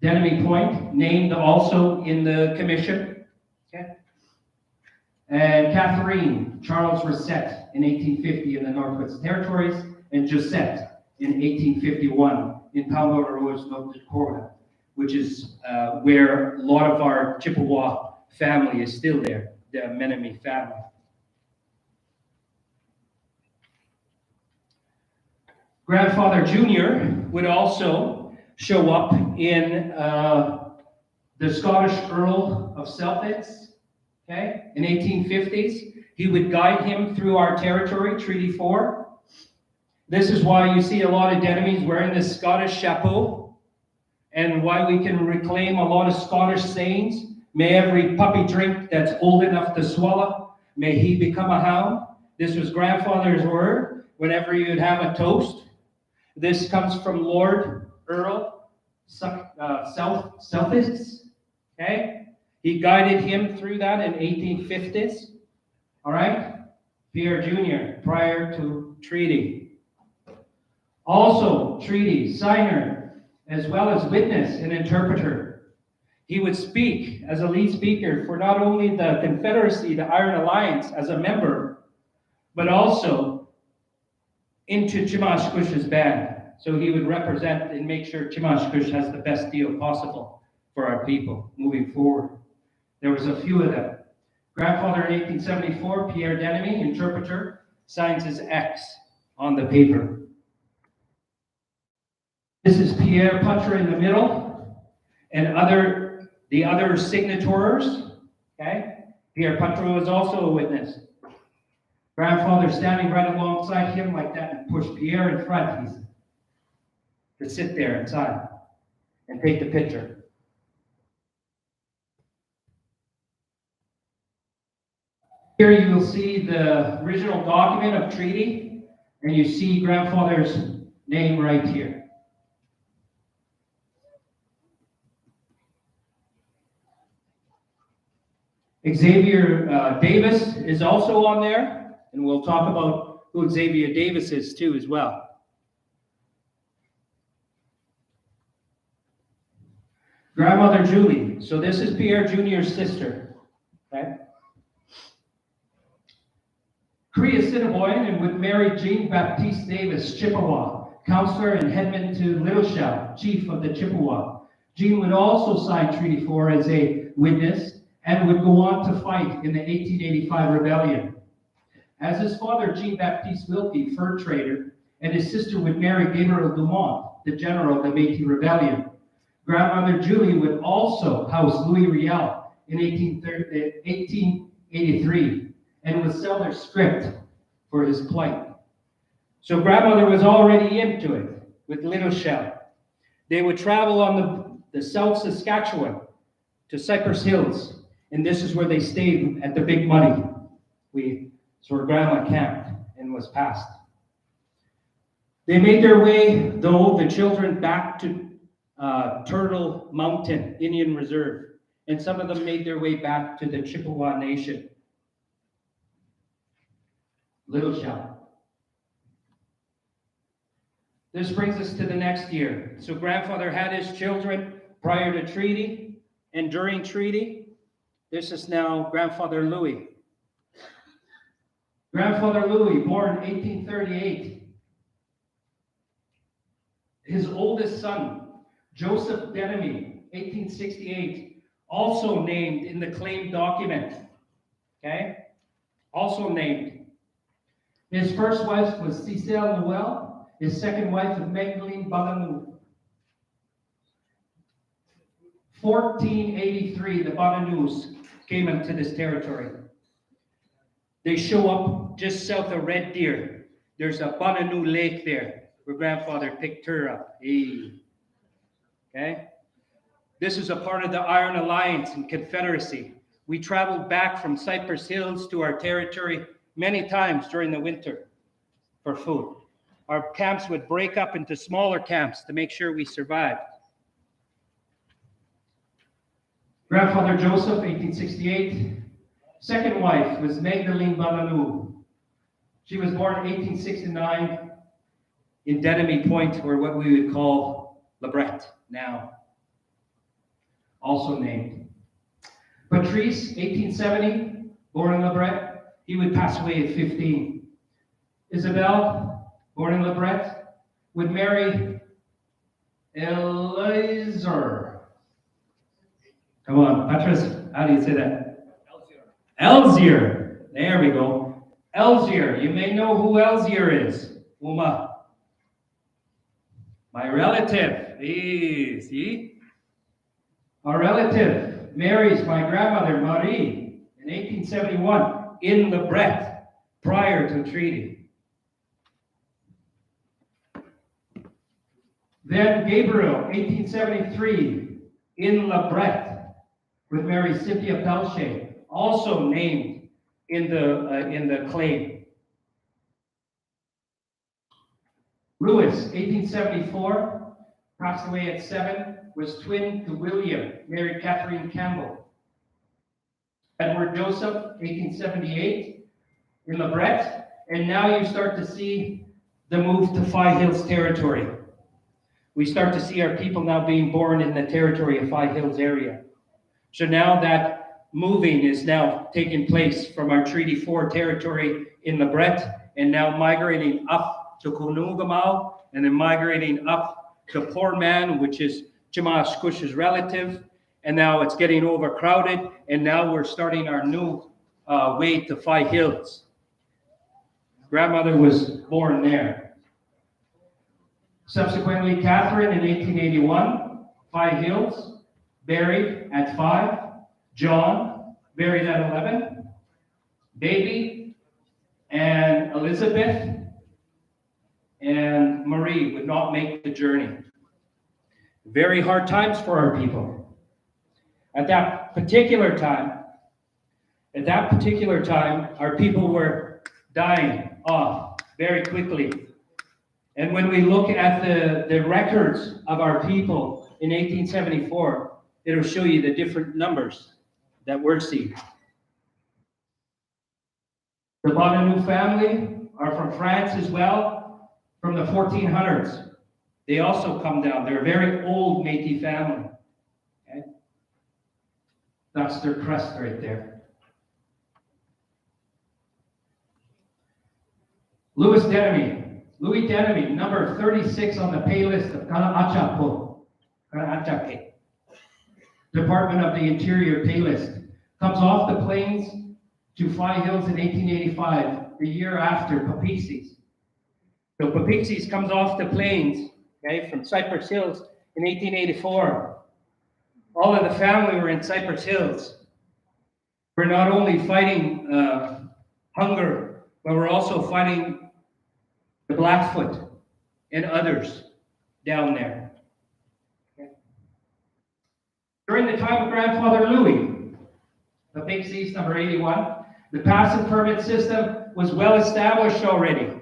Denemy Point, named also in the commission. Okay. And Catherine, Charles Rosette in 1850 in the Northwest Territories, and Josette in 1851 in Palmaroas, North Dakota, which is where a lot of our Chippewa family is still there, the Menominee family. Grandfather Junior would also show up in the Scottish Earl of Celtics, okay, in 1850s. He would guide him through our territory, Treaty 4. This is why you see a lot of Denemies wearing this Scottish chapeau, and why we can reclaim a lot of Scottish sayings. May every puppy drink that's old enough to swallow, may he become a hound. This was grandfather's word whenever you'd have a toast. This comes from Lord Earl Celtics, okay? He guided him through that in 1850s, all right? Pierre Jr., prior to treaty. Also, treaty, signer, as well as witness and interpreter. He would speak as a lead speaker for not only the Confederacy, the Iron Alliance, as a member, but also into Chimashkush's band. So he would represent and make sure Chimashkush has the best deal possible for our people moving forward. There was a few of them. Grandfather in 1874, Pierre Denemy, interpreter, signs his X on the paper. This is Pierre Putra in the middle, and the other signatories, okay? Pierre Putra was also a witness. Grandfather standing right alongside him like that and pushed Pierre in front. He's to sit there inside and take the picture. Here you will see the original document of treaty, and you see grandfather's name right here. Xavier Davis is also on there, and we'll talk about who Xavier Davis is too as well. Grandmother Julie. So this is Pierre Jr.'s sister. Okay. Cree Assiniboine, and would marry Jean Baptiste Davis, Chippewa, counselor and headman to Little Shell, chief of the Chippewa. Jean would also sign Treaty 4 as a witness and would go on to fight in the 1885 rebellion. As his father, Jean Baptiste Wilkie, fur trader, and his sister would marry Gabriel Dumont, the general of the Métis Rebellion. Grandmother Julie would also house Louis Riel in 1883 and would sell their script for his plight. So grandmother was already into it with Little Shell. They would travel on the South Saskatchewan to Cypress Hills, and this is where they stayed at the Big Muddy. It's where grandma camped and was passed. They made their way, though, the children back to Turtle Mountain Indian Reserve, and some of them made their way back to the Chippewa Nation. Little Shell. This brings us to the next year. So grandfather had his children prior to treaty and during treaty. This is now grandfather Louis. Grandfather Louis, born 1838. His oldest son, Joseph Denemy, 1868, also named in the claim document. Okay? Also named. His first wife was Cecile Noel, his second wife was Magdalene Bananu. 1483, the Bananus came into this territory. They show up just south of Red Deer. There's a Bananu lake there where grandfather picked her up. Hey. Okay? This is a part of the Iron Alliance and Confederacy. We traveled back from Cypress Hills to our territory many times during the winter for food. Our camps would break up into smaller camps to make sure we survived. Grandfather Joseph, 1868. Second wife was Magdalene Bananu. She was born in 1869 in Denemy Point, or what we would call Lebret now, also named. Patrice, 1870, born in Lebret. He would pass away at 15. Isabel, born in Lebret, would marry Eliezer. Come on, Patrice, how do you say that? Elzier. There we go. Elzier. You may know who Elzier is. Uma. My relative. See? Our relative marries my grandmother, Marie, in 1871 in Lebret, prior to the treaty. Then Gabriel, 1873, in Lebret, with Mary Cynthia Pelche, also named in the claim. Lewis, 1874, passed away at 7, was twin to William, married Catherine Campbell. Edward Joseph, 1878, in Lebret, and now you start to see the move to Five Hills territory. We start to see our people now being born in the territory of Five Hills area. So now that moving is now taking place from our Treaty 4 territory in Lebret, and now migrating up to Kunugamau, and then migrating up to Poor Man, which is Chimaskush's relative, and now it's getting overcrowded, and now we're starting our new way to Five Hills. Grandmother was born there. Subsequently, Catherine in 1881, Five Hills, buried at 5. John, buried at 11. Baby and Elizabeth and Marie would not make the journey. Very hard times for our people. At that particular time, our people were dying off very quickly. And when we look at the records of our people in 1874, it'll show you the different numbers that we're seeing. The Bonanu family are from France as well, from the 1400s. They also come down. They're a very old Métis family. Okay? That's their crest right there. Louis Denemy, number 36 on the pay list of Kana'achapo, Department of the Interior pay list, comes off the plains to Five Hills in 1885, the year after Peepeekisis. So Peepeekisis comes off the plains, okay, from Cypress Hills in 1884. All of the family were in Cypress Hills. We're not only fighting hunger, but we're also fighting the Blackfoot and others down there. Okay. During the time of Grandfather Louis, the Peepeekisis number 81, the pass and permit system was well established already.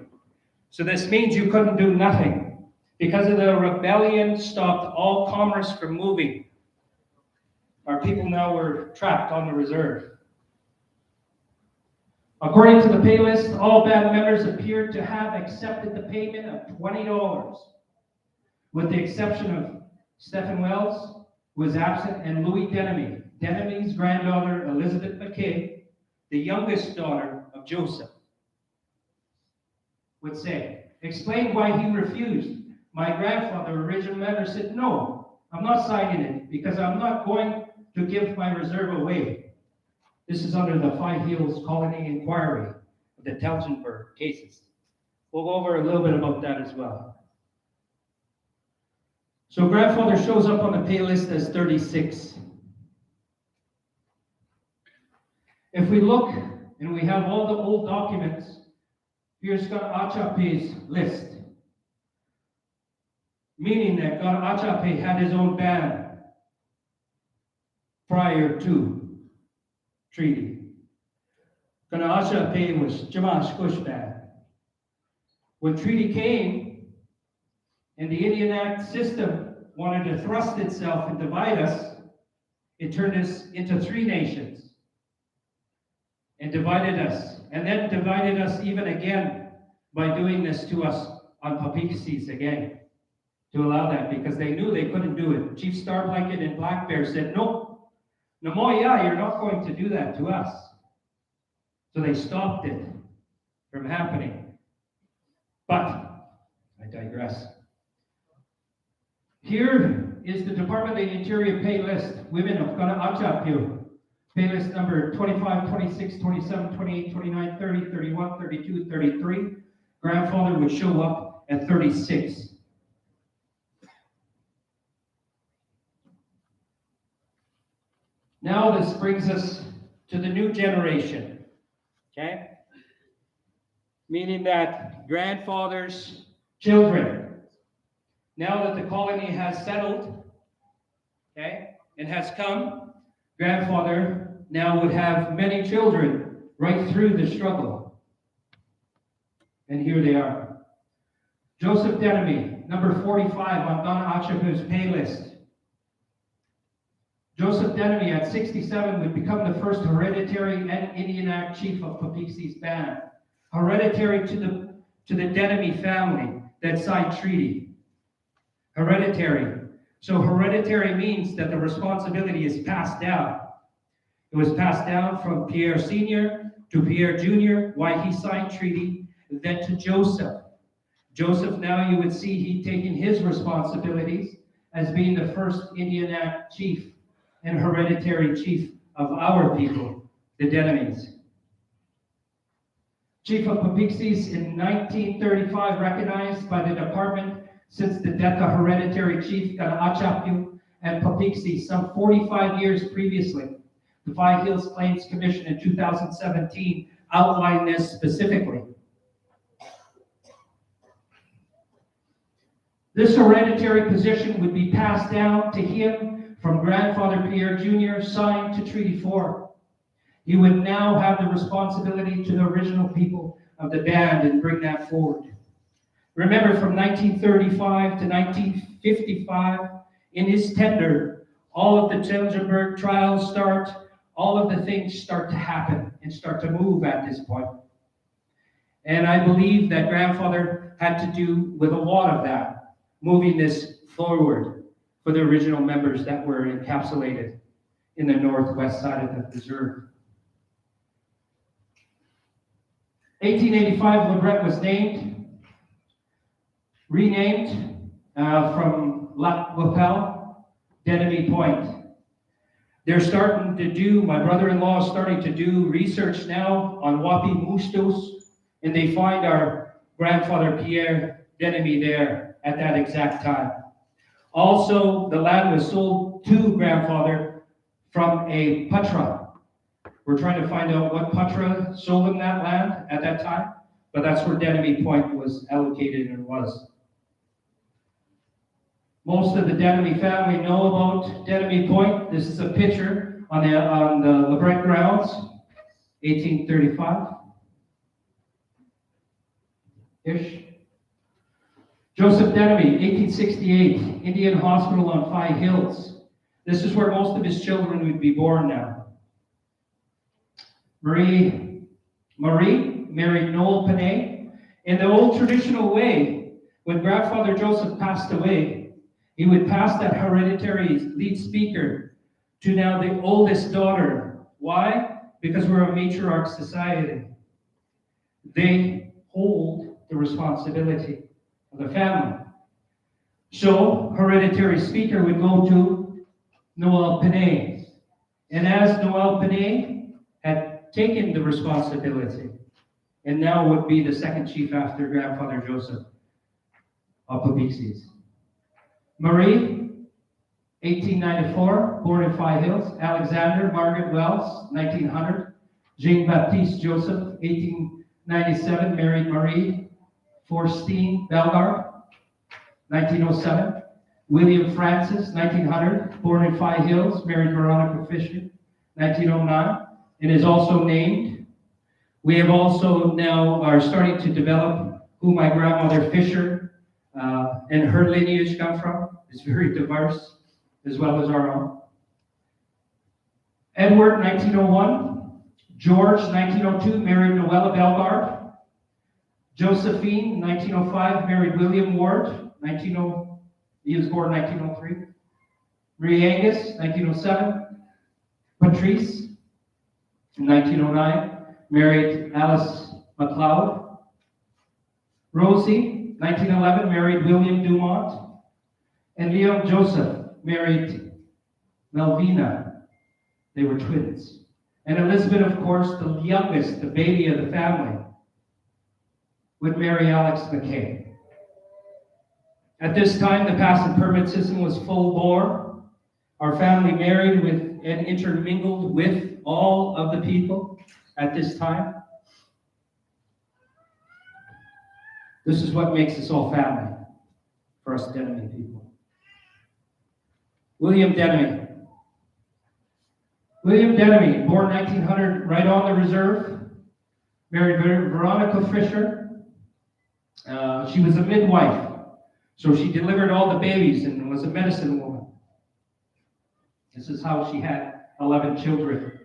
So this means you couldn't do nothing. Because of the rebellion, stopped all commerce from moving. Our people now were trapped on the reserve. According to the pay list, all band members appeared to have accepted the payment of $20, with the exception of Stephen Wells, who was absent, and Louis Denemy, Denemy's granddaughter, Elizabeth McKay, the youngest daughter of Joseph, would say, explained why he refused. My grandfather, original member, said, no, I'm not signing it because I'm not going to give my reserve away. This is under the Five Hills Colony Inquiry of the Townsendburg cases. we'll go over a little bit about that as well. So grandfather shows up on the pay list as 36. If we look and we have all the old documents, here's God Achape's list. Meaning that God Achape had his own band prior to treaty. God Achape was Jamash Kush band. When treaty came and the Indian Act system wanted to thrust itself and divide us, it turned us into 3 nations and divided us, and then divided us even again by doing this to us on Peepeekisis again, to allow that, because they knew they couldn't do it. Chief Star Blanket and Black Bear said, no, Namoya, you're not going to do that to us. So they stopped it from happening. But I digress. Here is the Department of the Interior pay list. Women of Kana Achapyu. Pay list number 25, 26, 27, 28, 29, 30, 31, 32, 33. Grandfather would show up at 36. Now this brings us to the new generation. Okay? Meaning that grandfather's children, now that the colony has settled, okay, and has come, grandfather now would have many children right through the struggle. And here they are. Joseph Denemy, number 45 on Donna Achapu's pay list. Joseph Denemy at 67 would become the first hereditary and Indian Act chief of Peepeekisis band. Hereditary to the Denemy family that signed treaty. Hereditary. So hereditary means that the responsibility is passed down. It was passed down from Pierre Sr. to Pierre Jr., why he signed treaty, then to Joseph. Joseph, now you would see he taking his responsibilities as being the first Indian Act chief and hereditary chief of our people, the Denemis. Chief of Peepeekisis in 1935, recognized by the department since the death of hereditary chief Achapyu and Peepeekisis some 45 years previously. The Five Hills Claims Commission in 2017 outlined this specifically. This hereditary position would be passed down to him from grandfather Pierre Jr., signed to Treaty 4. He would now have the responsibility to the original people of the band and bring that forward. Remember, from 1935 to 1955, in his tender, all of the Telgenberg trials start, all of the things start to happen and start to move at this point. And I believe that grandfather had to do with a lot of that, moving this forward for the original members that were encapsulated in the northwest side of the reserve. 1885, LeBret was renamed from Lac La Pelle, Denemy Point. They're starting to do, my brother-in-law is starting to do research now on Wapi Mustos, and they find our grandfather Pierre Denemy there at that exact time. Also, the land was sold to grandfather from a Patra. We're trying to find out what Patra sold him that land at that time, but that's where Denemy Point was allocated and was. Most of the Denemy family know about Denemy Point. This is a picture on the LeBret grounds, 1835-ish. Joseph Denemy, 1868, Indian Hospital on Five Hills. This is where most of his children would be born now. Marie married Noel Panay. In the old traditional way, when grandfather Joseph passed away, he would pass that hereditary lead speaker to now the oldest daughter. Why? Because we're a matriarch society. They hold the responsibility of the family. So, hereditary speaker would go to Noel Panay. And as Noel Panay had taken the responsibility and now would be the second chief after grandfather Joseph of Peepeekisis. Marie, 1894, born in Five Hills. Alexander Margaret Wells, 1900. Jean-Baptiste Joseph, 1897, married Marie Forstine Belgard, 1907. William Francis, 1900, born in Five Hills, married Veronica Fisher, 1909, and is also named. We have also now are starting to develop who my grandmother Fisher and her lineage come from. It's very diverse, as well as our own. Edward, 1901. George, 1902, married Noella Belgard. Josephine, 1905, married William Ward. He was born 1903. Marie Angus, 1907. Patrice, 1909, married Alice MacLeod. Rosie, 1911, married William Dumont. And Leon Joseph married Melvina. They were twins. And Elizabeth, of course, the youngest, the baby of the family, would marry Alex McKay. At this time, the pass and permit system was full bore. Our family married with and intermingled with all of the people at this time. This is what makes us all family, for us Denemy people. William Denemy. William Denemy, born 1900, right on the reserve, married Veronica Fisher. She was a midwife, so she delivered all the babies and was a medicine woman. This is how she had 11 children.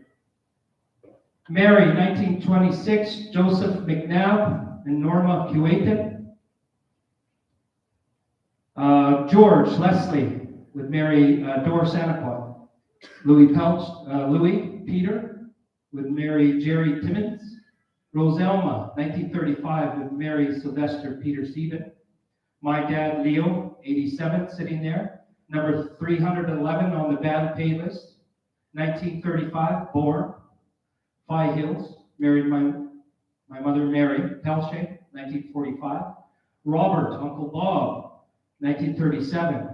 Mary, 1926, Joseph McNabb and Norma Cuetan. George Leslie would marry Doris Anaquan. Louis Peter would marry Jerry Timmons. Roselma, 1935, would marry Sylvester Peter Stephen. My dad, Leo, 87, sitting there. Number 311 on the band pay list. 1935, born. Five Hills, married my mother, Mary Pelche, 1945. Robert, Uncle Bob, 1937,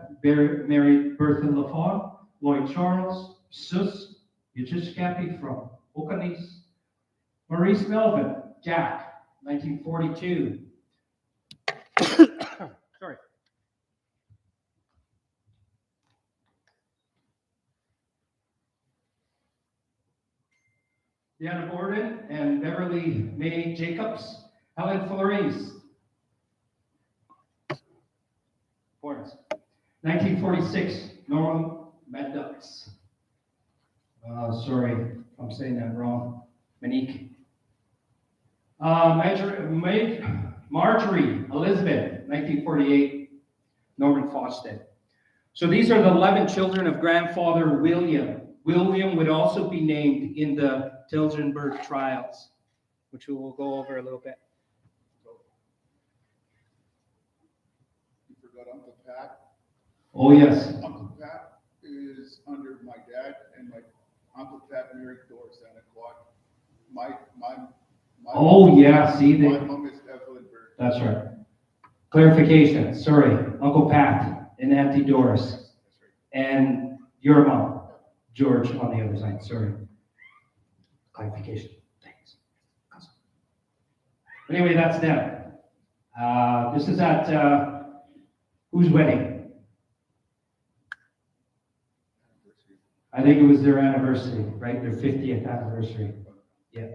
married Bertha Lafon. Lloyd Charles, Sus, Yachishkapi from Okanis. Maurice Melvin, Jack, 1942. Sorry. Deanna Borden and Beverly May Jacobs. Helen Flores. Florence. 1946, Norman Maddox. Sorry, I'm saying that wrong. Monique. Marjorie Elizabeth, 1948, Norman Fosted. So these are the 11 children of grandfather William. William would also be named in the Tilgenberg trials, which we will go over a little bit. You forgot Uncle Pat? Oh, yes. Uncle Pat is under my dad, and my Uncle Pat married Doris Anaquan. Oh, yeah, see, my mom is Evelyn Bird. That's right. Clarification, sorry, Uncle Pat and Auntie Doris, and your mom, George, on the other side, sorry. Clarification, thanks. Anyway, that's them. This is at, whose wedding? I think it was their anniversary, right? Their 50th anniversary. Yeah.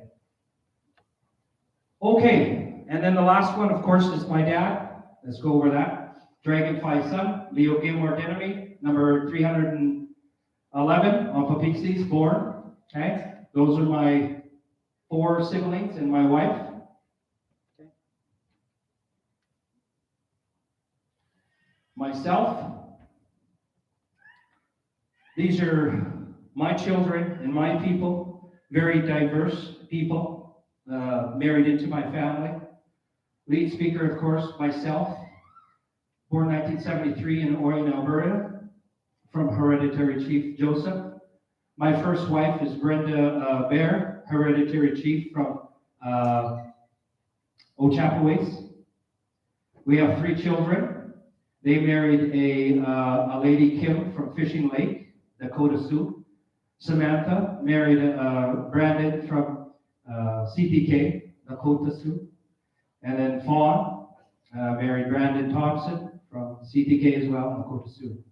Okay, and then the last one, of course, is my dad. Let's go over that. Dragonfly son, Leo Gilmore Denemy, number 311 on Peepeekisis, born. Okay, those are my 4 siblings and my wife. Okay. Myself. These are my children and my people, very diverse people, married into my family. Lead speaker, of course, myself, born 1973 in Orion, Alberta, from Hereditary Chief Joseph. My first wife is Brenda Bear, Hereditary Chief from Ochapoways. We have 3 children. They married a lady, Kim, from Fishing Lake, Dakota Sioux. Samantha married Brandon from CPK, Dakota Sioux. And then Fawn married Brandon Thompson from CTK as well, Dakota Sioux.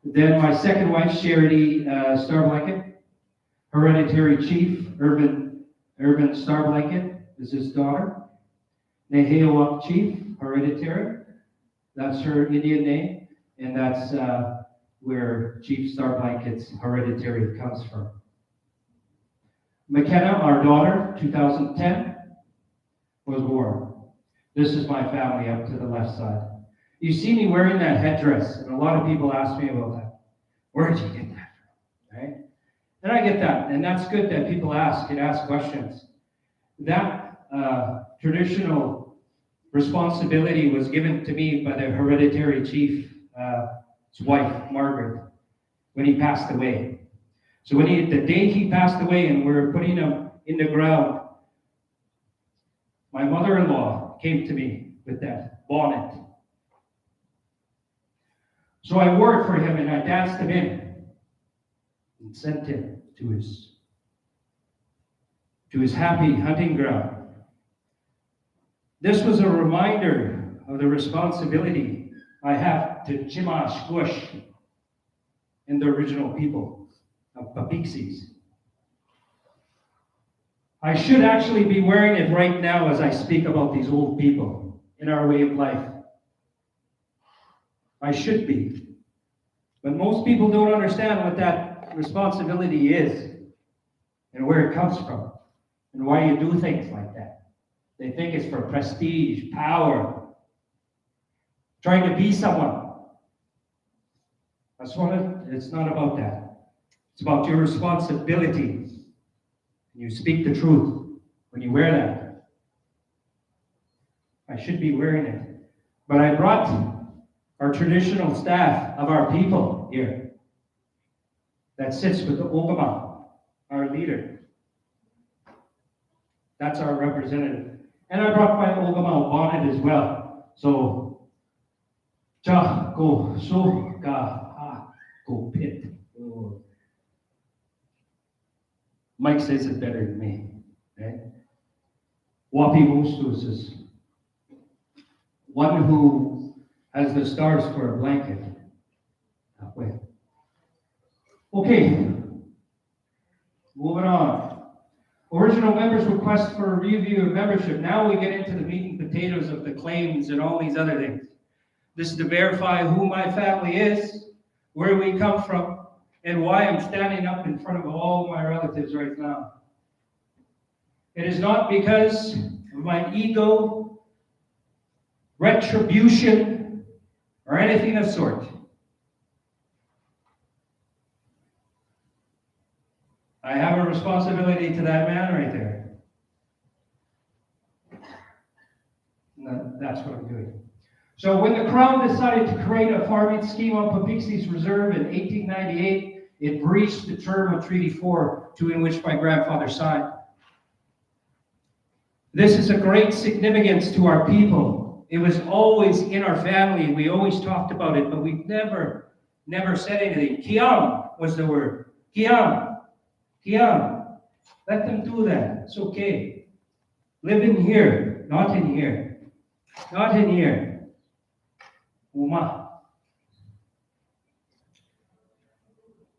Then my second wife, Charity Starblanket, hereditary chief, Urban Starblanket is his daughter. Nehewak Chief, hereditary, that's her Indian name, and that's where Chief Starblanket's hereditary comes from. McKenna, our daughter, 2010, was born. This is my family up to the left side. You see me wearing that headdress, and a lot of people ask me about that. Where did you get that from? Right? And I get that, and that's good that people ask and ask questions. That traditional responsibility was given to me by the hereditary chief's wife, Margaret, when he passed away. So the day he passed away and we were putting him in the ground, my mother-in-law came to me with that bonnet. So I wore it for him and I danced him in and sent him to his happy hunting ground. This was a reminder of the responsibility I have to Chimashkush and the original people of Peepeekisis. I should actually be wearing it right now as I speak about these old people in our way of life. I should be. But most people don't understand what that responsibility is and where it comes from and why you do things like that. They think it's for prestige, power, trying to be someone. It's not about that. It's about your responsibility. You speak the truth when you wear that. I should be wearing it. But I brought our traditional staff of our people here that sits with the Ogama, our leader. That's our representative. And I brought my Ogama bonnet as well. So, cha go so ga ha go pit. Mike says it better than me. Okay? Wapi Mustus is one who has the stars for a blanket. That way. Okay, moving on. Original members request for a review of membership. Now we get into the meat and potatoes of the claims and all these other things. This is to verify who my family is, where we come from, and why I'm standing up in front of all my relatives right now. It is not because of my ego, retribution, or anything of sort. I have a responsibility to that man right there. That's what I'm doing. So when the Crown decided to create a farming scheme on Peepeekisis Reserve in 1898, it breached the term of Treaty 4, in which my grandfather signed. This is a great significance to our people. It was always in our family. We always talked about it, but we never said anything. Kiam was the word. Kiam. Kiam. Let them do that. It's okay. Live in here, not in here. Not in here. Uma.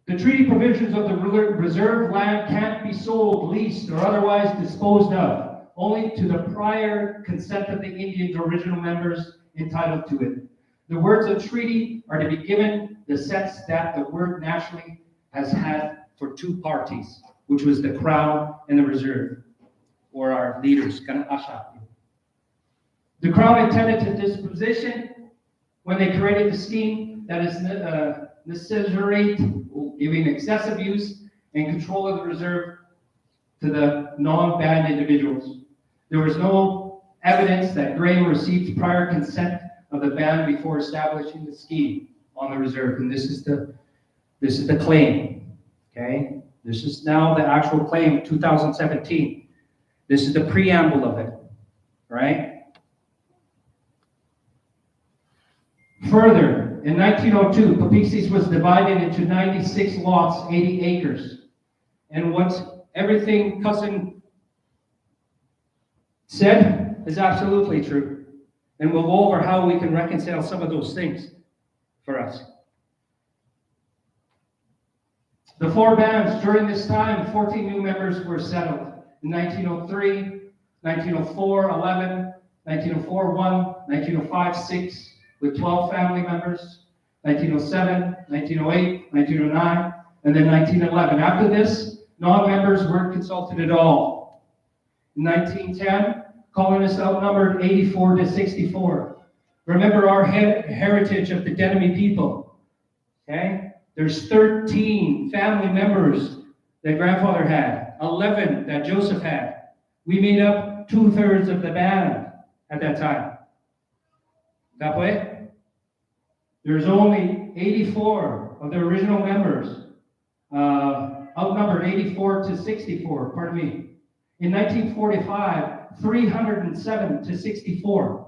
The treaty provisions of the reserve land can't be sold, leased, or otherwise disposed of, only to the prior consent of the Indians, original members entitled to it. The words of treaty are to be given the sense that the word nationally has had for two parties, which was the Crown and the reserve, or our leaders, The Crown intended to disposition when they created the scheme that is necessary, giving excessive use and control of the reserve to the non-banned individuals. There was no evidence that Gray received prior consent of the band before establishing the scheme on the reserve, and this is the claim. Okay, this is now the actual claim, 2017. This is the preamble of it. right? Further, in 1902, Peepeekisis was divided into 96 lots, 80 acres. And what everything Cousin said is absolutely true. And we'll go over how we can reconcile some of those things for us. The four bands during this time, 14 new members were settled. In 1903, 1904, 11, 1904, 1, 1905, 6, with 12 family members, 1907, 1908, 1909, and then 1911. After this, non-members weren't consulted at all. In 1910, colonists outnumbered 84 to 64. Remember our heritage of the Denemi people, okay? There's 13 family members that grandfather had, 11 that Joseph had. We made up 2/3 of the band at that time. That way? There's only 84 of the original members, outnumbered 84 to 64, pardon me. In 1945, 307 to 64.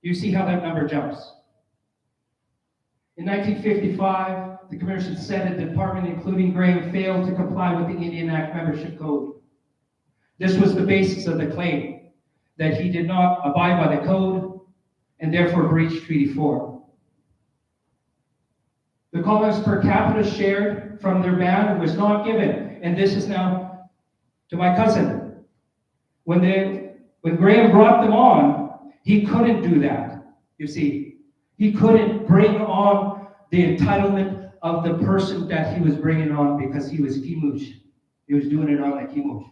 You see how that number jumps. In 1955, the Commission said the department, including Graham, failed to comply with the Indian Act membership code. This was the basis of the claim, that he did not abide by the code and therefore breached Treaty 4. The colonists per capita shared from their band was not given, and this is now to my cousin. When Graham brought them on, he couldn't do that, you see. He couldn't bring on the entitlement of the person that he was bringing on because he was Kimush. He was doing it on the Kimush.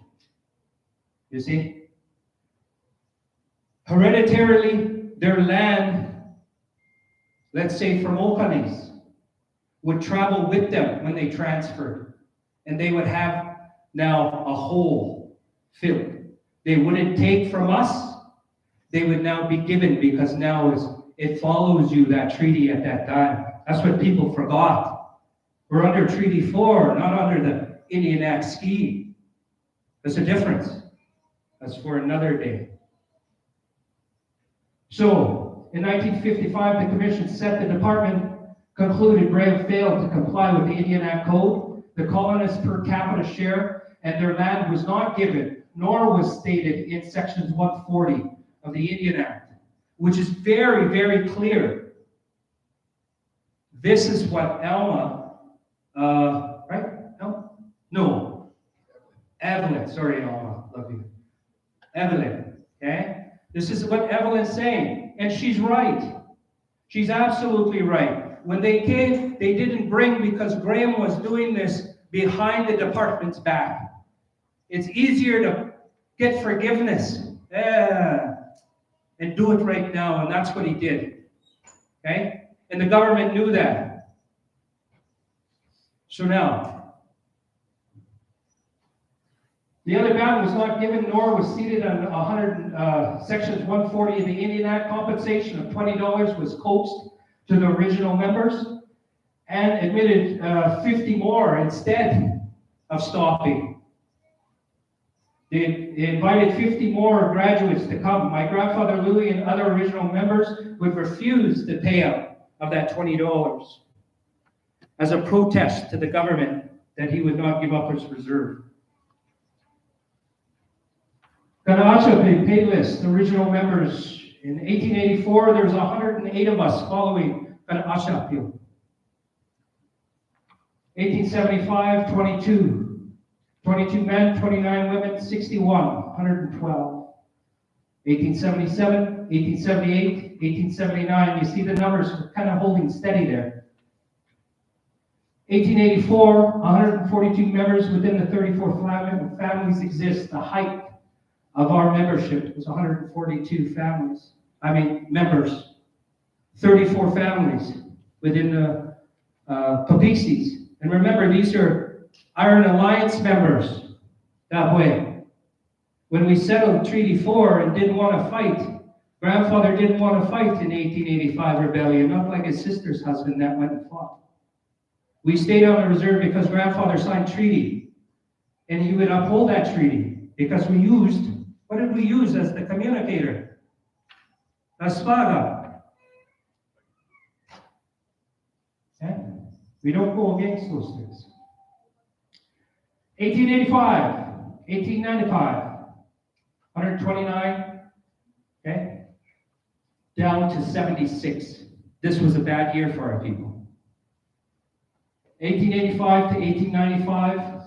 You see? Hereditarily, their land, let's say from Okanis, would travel with them when they transferred. And they would have now a hole filled. They wouldn't take from us. They would now be given, because now it follows you, that treaty at that time. That's what people forgot. We're under Treaty 4, not under the Indian Act scheme. There's a difference. That's for another day. So, in 1955, the Commission said the department concluded Graham failed to comply with the Indian Act code, the colonists' per capita share, and their land was not given, nor was stated in sections 140 of the Indian Act, which is very, very clear. This is what Alma, right? No. Evelyn, sorry, Alma, love you. Evelyn, okay? This is what Evelyn's saying, and she's right. She's absolutely right. When they came, they didn't bring because Graham was doing this behind the department's back. It's easier to get forgiveness and do it right now, and that's what he did, okay? And the government knew that. So now, the other band was not given, nor was seated on sections 140 of the Indian Act. Compensation of $20 was coaxed to the original members and admitted 50 more instead of stopping. They invited 50 more graduates to come. My grandfather Louis and other original members would refuse the payout of that $20 as a protest to the government that he would not give up his reserve. Kanaacha pay list, original members. In 1884, there was 108 of us following Kanaacha appeal. 1875, 22. 22 men, 29 women, 61, 112. 1877, 1878, 1879. You see the numbers are kind of holding steady there. 1884, 142 members within the 34 families exist. The height of our membership was 142 members. 34 families within the Peepeekisis. And remember, these are Iron Alliance members that way. When we settled Treaty 4 and didn't want to fight, grandfather didn't want to fight in 1885 rebellion, not like his sister's husband that went and fought. We stayed on the reserve because grandfather signed treaty, and he would uphold that treaty because we used What did we use as the communicator? La espada. Okay? We don't go against those things. 1885, 1895, 129, okay? Down to 76. This was a bad year for our people. 1885 to 1895,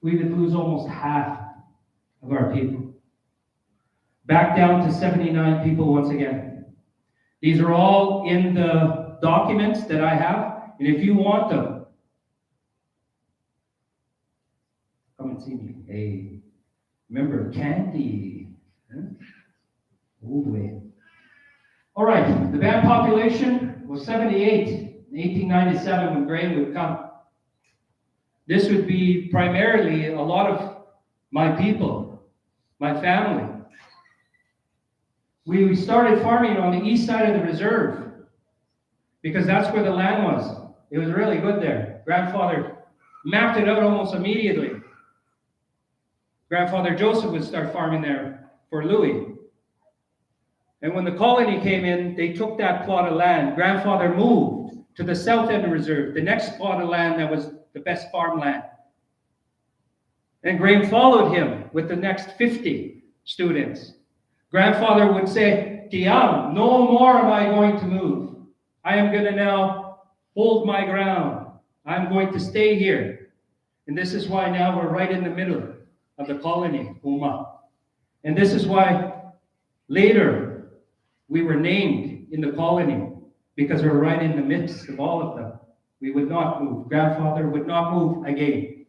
we would lose almost half of our people. Back down to 79 people once again. These are all in the documents that I have, and if you want them, come and see me. Hey, remember Candy? Huh? Old way. All right, the band population was 78 in 1897 when Graham would come. This would be primarily a lot of my people, my family. We started farming on the east side of the reserve because that's where the land was. It was really good there. Grandfather mapped it out almost immediately. Grandfather Joseph would start farming there for Louis. And when the colony came in, they took that plot of land. Grandfather moved to the south end of the reserve, the next plot of land that was the best farmland. And Graham followed him with the next 50 students. Grandfather would say, Tiam, no more am I going to move. I am going to now hold my ground. I'm going to stay here. And this is why now we're right in the middle of the colony, Uma. And this is why later we were named in the colony, because we're right in the midst of all of them. We would not move. Grandfather would not move again.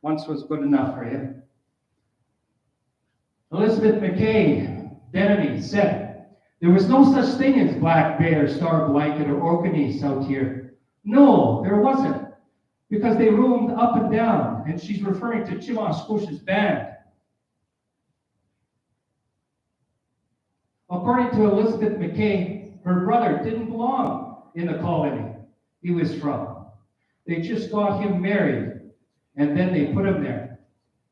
Once was good enough for him. Elizabeth McKay, Denemy, said, there was no such thing as black bear, star blanket, or orkneys out here. No, there wasn't, because they roamed up and down, and she's referring to Chimaskush's band. According to Elizabeth McKay, her brother didn't belong in the colony he was from. They just got him married, and then they put him there.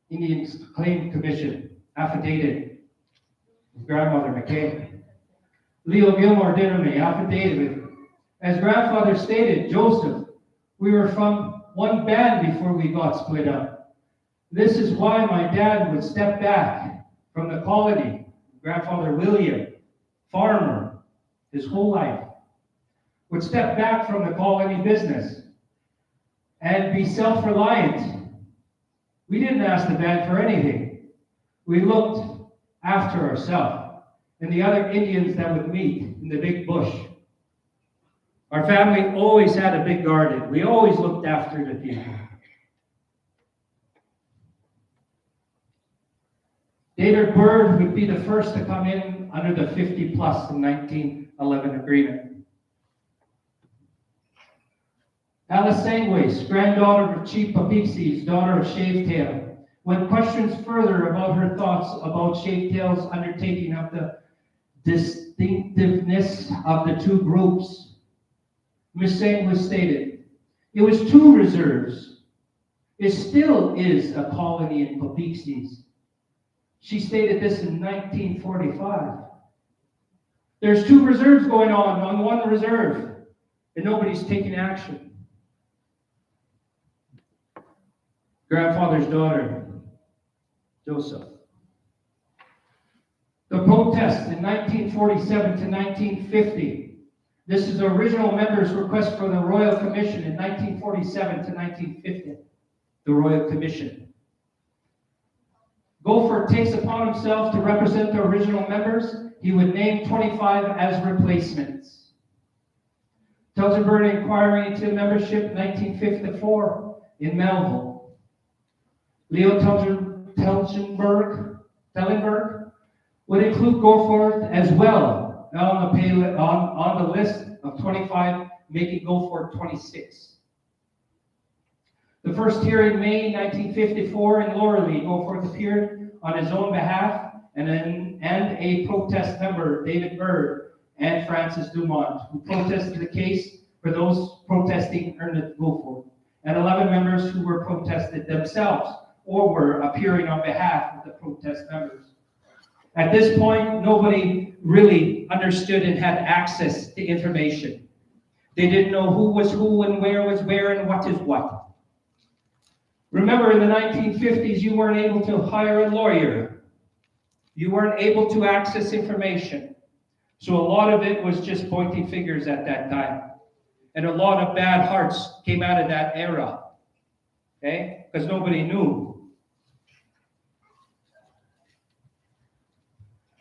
Indian Claim Commission, affidavit, his grandmother McKay. Leo Gilmore Dinnerman, affidavit. As grandfather stated, Joseph, we were from one band before we got split up. This is why my dad would step back from the colony. Grandfather William, farmer, his whole life, would step back from the colony business and be self-reliant. We didn't ask the band for anything. We looked after ourselves and the other Indians that would meet in the big bush. Our family always had a big garden. We always looked after the people. David Byrd would be the first to come in under the 50 plus in 1911 agreement. Alice Sangways, granddaughter of Chief Peepeekisis, daughter of Shavetail, when questions further about her thoughts about Shavetail's undertaking of the distinctiveness of the two groups, Ms. Sangways stated, it was two reserves. It still is a colony in Peepeekisis. She stated this in 1945. There's two reserves going on one reserve, and nobody's taking action. Grandfather's daughter, Joseph. The protest in 1947 to 1950. This is the original members' request for the Royal Commission in 1947 to 1950. The Royal Commission. Goforth takes upon himself to represent the original members. He would name 25 as replacements. Telgenberg inquiry into membership 1954 in Melville. Leo Telgenberg would include Goforth as well on the list of 25, making Goforth 26. The first hearing in May 1954 in Laureley, Goforth appeared on his own behalf, and a protest member, David Byrd, and Francis Dumont, who protested the case for those protesting Ernest Goforth, and 11 members who were protested themselves or were appearing on behalf of the protest members. At this point, nobody really understood and had access to information. They didn't know who was who and where was where and what is what. Remember, in the 1950s, you weren't able to hire a lawyer. You weren't able to access information. So a lot of it was just pointing fingers at that time. And a lot of bad hearts came out of that era. Okay? Because nobody knew.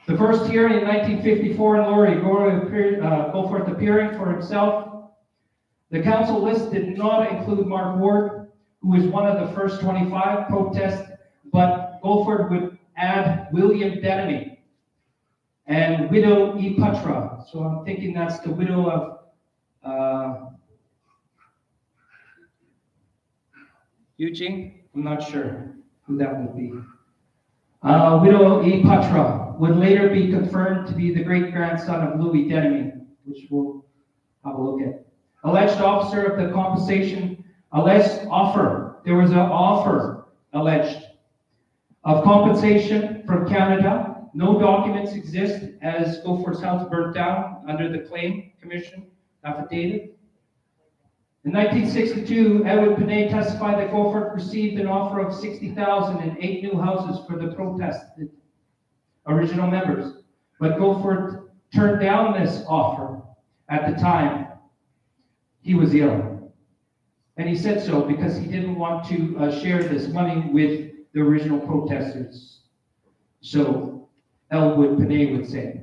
The first hearing in 1954 in Laurie, Goforth appearing for himself. The council list did not include Mark Ward, who was one of the first 25 protests, but Goforth would add William Denemy and widow E. Patra. So I'm thinking that's the widow of Eugene? I'm not sure who that would be. Widow E. Patra would later be confirmed to be the great-grandson of Louis Denemy, which we'll have a look at. Alleged officer of the compensation, alleged offer. There was an offer alleged of compensation from Canada. No documents exist as Goforth's house burnt down under the Claim Commission affidavit. In 1962, Edward Panay testified that Goforth received an offer of $60,000 and 8 new houses for the protested original members. But Goforth turned down this offer at the time. He was ill. And he said so because he didn't want to share this money with the original protesters. So Elwood Panay would say.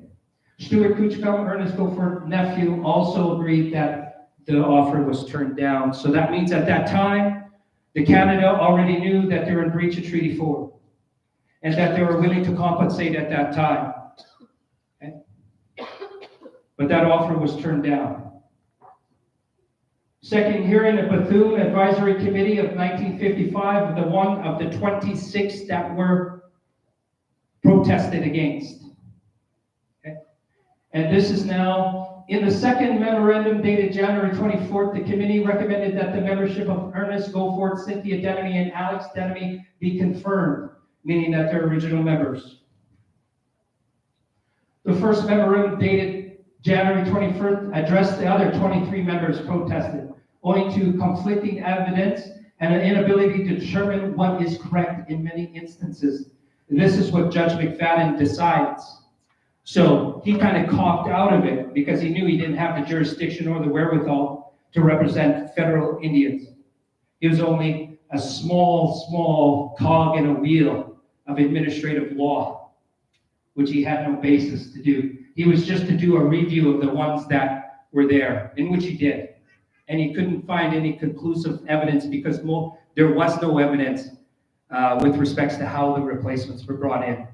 Stuart Couchcom, Ernest Goforth's nephew, also agreed that the offer was turned down. So that means at that time, the Canada already knew that they were in breach of Treaty 4 and that they were willing to compensate at that time. Okay? But that offer was turned down. Second hearing of Bethune Advisory Committee of 1955, the one of the 26 that were protested against. Okay? And this is now in the second memorandum dated January 24th, the committee recommended that the membership of Ernest Goforth, Cynthia Denemy, and Alex Denemy be confirmed, meaning that they're original members. The first memorandum dated January 21st addressed the other 23 members protested, owing to conflicting evidence and an inability to determine what is correct in many instances. And this is what Judge McFadden decides. So he kind of copped out of it because he knew he didn't have the jurisdiction or the wherewithal to represent federal Indians. He was only a small cog in a wheel of administrative law, which he had no basis to do. He was just to do a review of the ones that were there, in which he did. And he couldn't find any conclusive evidence because there was no evidence with respects to how the replacements were brought in.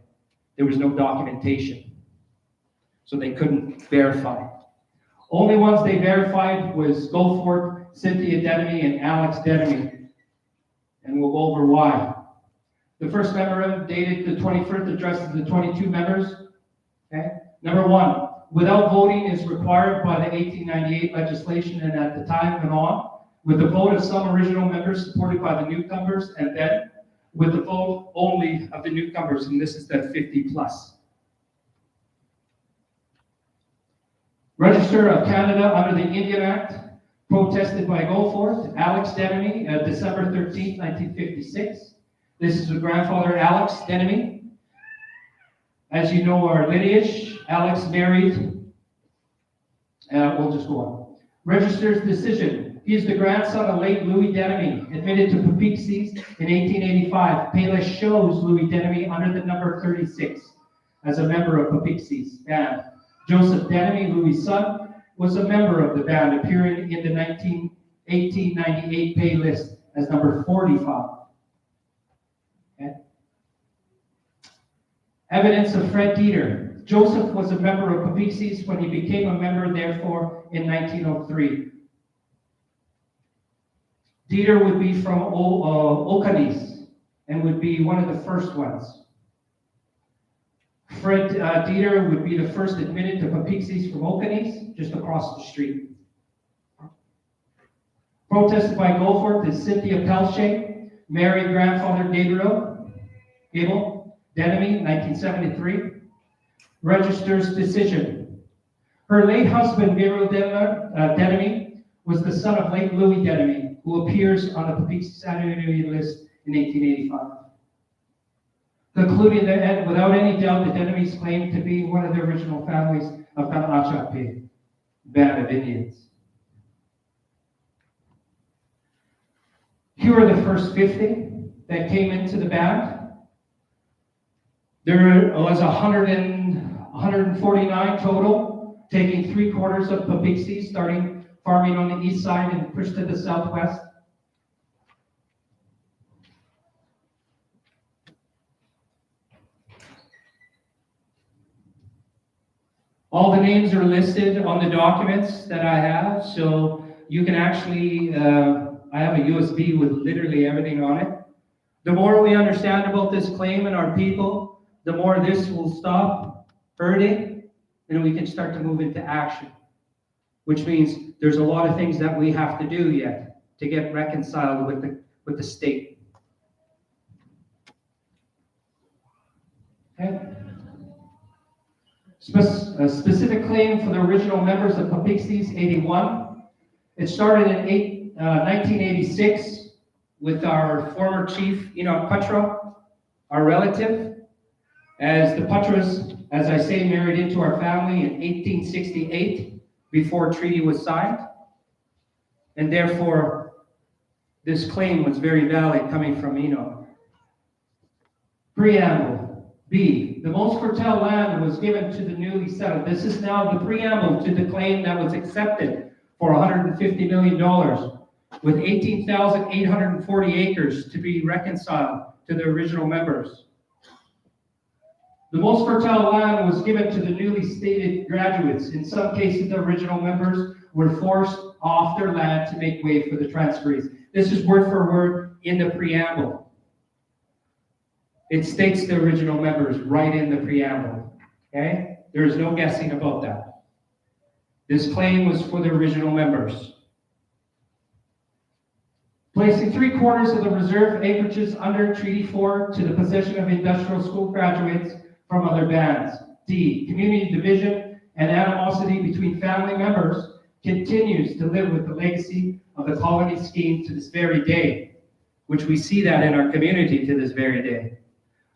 There was no documentation. So they couldn't verify. Only ones they verified was Goforth, Cynthia Denemy, and Alex Denemy. And we'll go over why. The first memorandum dated the 21st addresses the 22 members. Okay. Number 1, without voting is required by the 1898 legislation and at the time went on, with the vote of some original members supported by the newcomers, and then with the vote only of the newcomers, and this is that 50 plus. Register of Canada under the Indian Act, protested by Goforth, Alex Denemy, December 13, 1956. This is the grandfather, Alex Denemy. As you know, our lineage, Alex married, we'll just go on. Register's decision. He is the grandson of late Louis Denemy, admitted to Peepeekisis in 1885. Payless shows Louis Denemy under the number 36 as a member of Peepeekisis band. Joseph Denemy, Louis' son, was a member of the band, appearing in the 1898 pay list as number 45. Okay. Evidence of Fred Dieter. Joseph was a member of Peepeekisis when he became a member, therefore, in 1903. Dieter would be from Okanese and would be one of the first ones. Fred Dieter would be the first admitted to Peepeekisis from Okanese, just across the street. Protested by Goforth is Cynthia Pelche, married grandfather Gable, Denemy, 1973. register's decision. Her late husband, Vero Denemy, was the son of late Louis Denemy, who appears on the Peepeekisis annuity list in 1885. Concluding that without any doubt, the Denemys claimed to be one of the original families of Kana'achapé, band of Indians. Here are the first 50 that came into the band. There was 149 total, taking 3/4 of Peepeekisis, starting farming on the east side and pushed to the southwest. All the names are listed on the documents that I have, so you can actually, I have a USB with literally everything on it. The more we understand about this claim and our people, the more this will stop hurting, and we can start to move into action, which means there's a lot of things that we have to do yet to get reconciled with the state. Okay. A specific claim for the original members of Peepeekisis 81. It started in 1986 with our former chief, Enoch Patra, our relative, as the Patras, as I say, married into our family in 1868 before treaty was signed. And therefore, this claim was very valid coming from Enoch. Preamble. B. The most fertile land was given to the newly settled. This is now the preamble to the claim that was accepted for $150 million, with 18,840 acres to be reconciled to the original members. The most fertile land was given to the newly stated graduates. In some cases, the original members were forced off their land to make way for the transferees. This is word for word in the preamble. It states the original members right in the preamble, okay? There is no guessing about that. This claim was for the original members. Placing 3/4 of the reserve acreages under Treaty 4 to the possession of industrial school graduates from other bands. D. Community division and animosity between family members continues to live with the legacy of the colony scheme to this very day, which we see that in our community to this very day.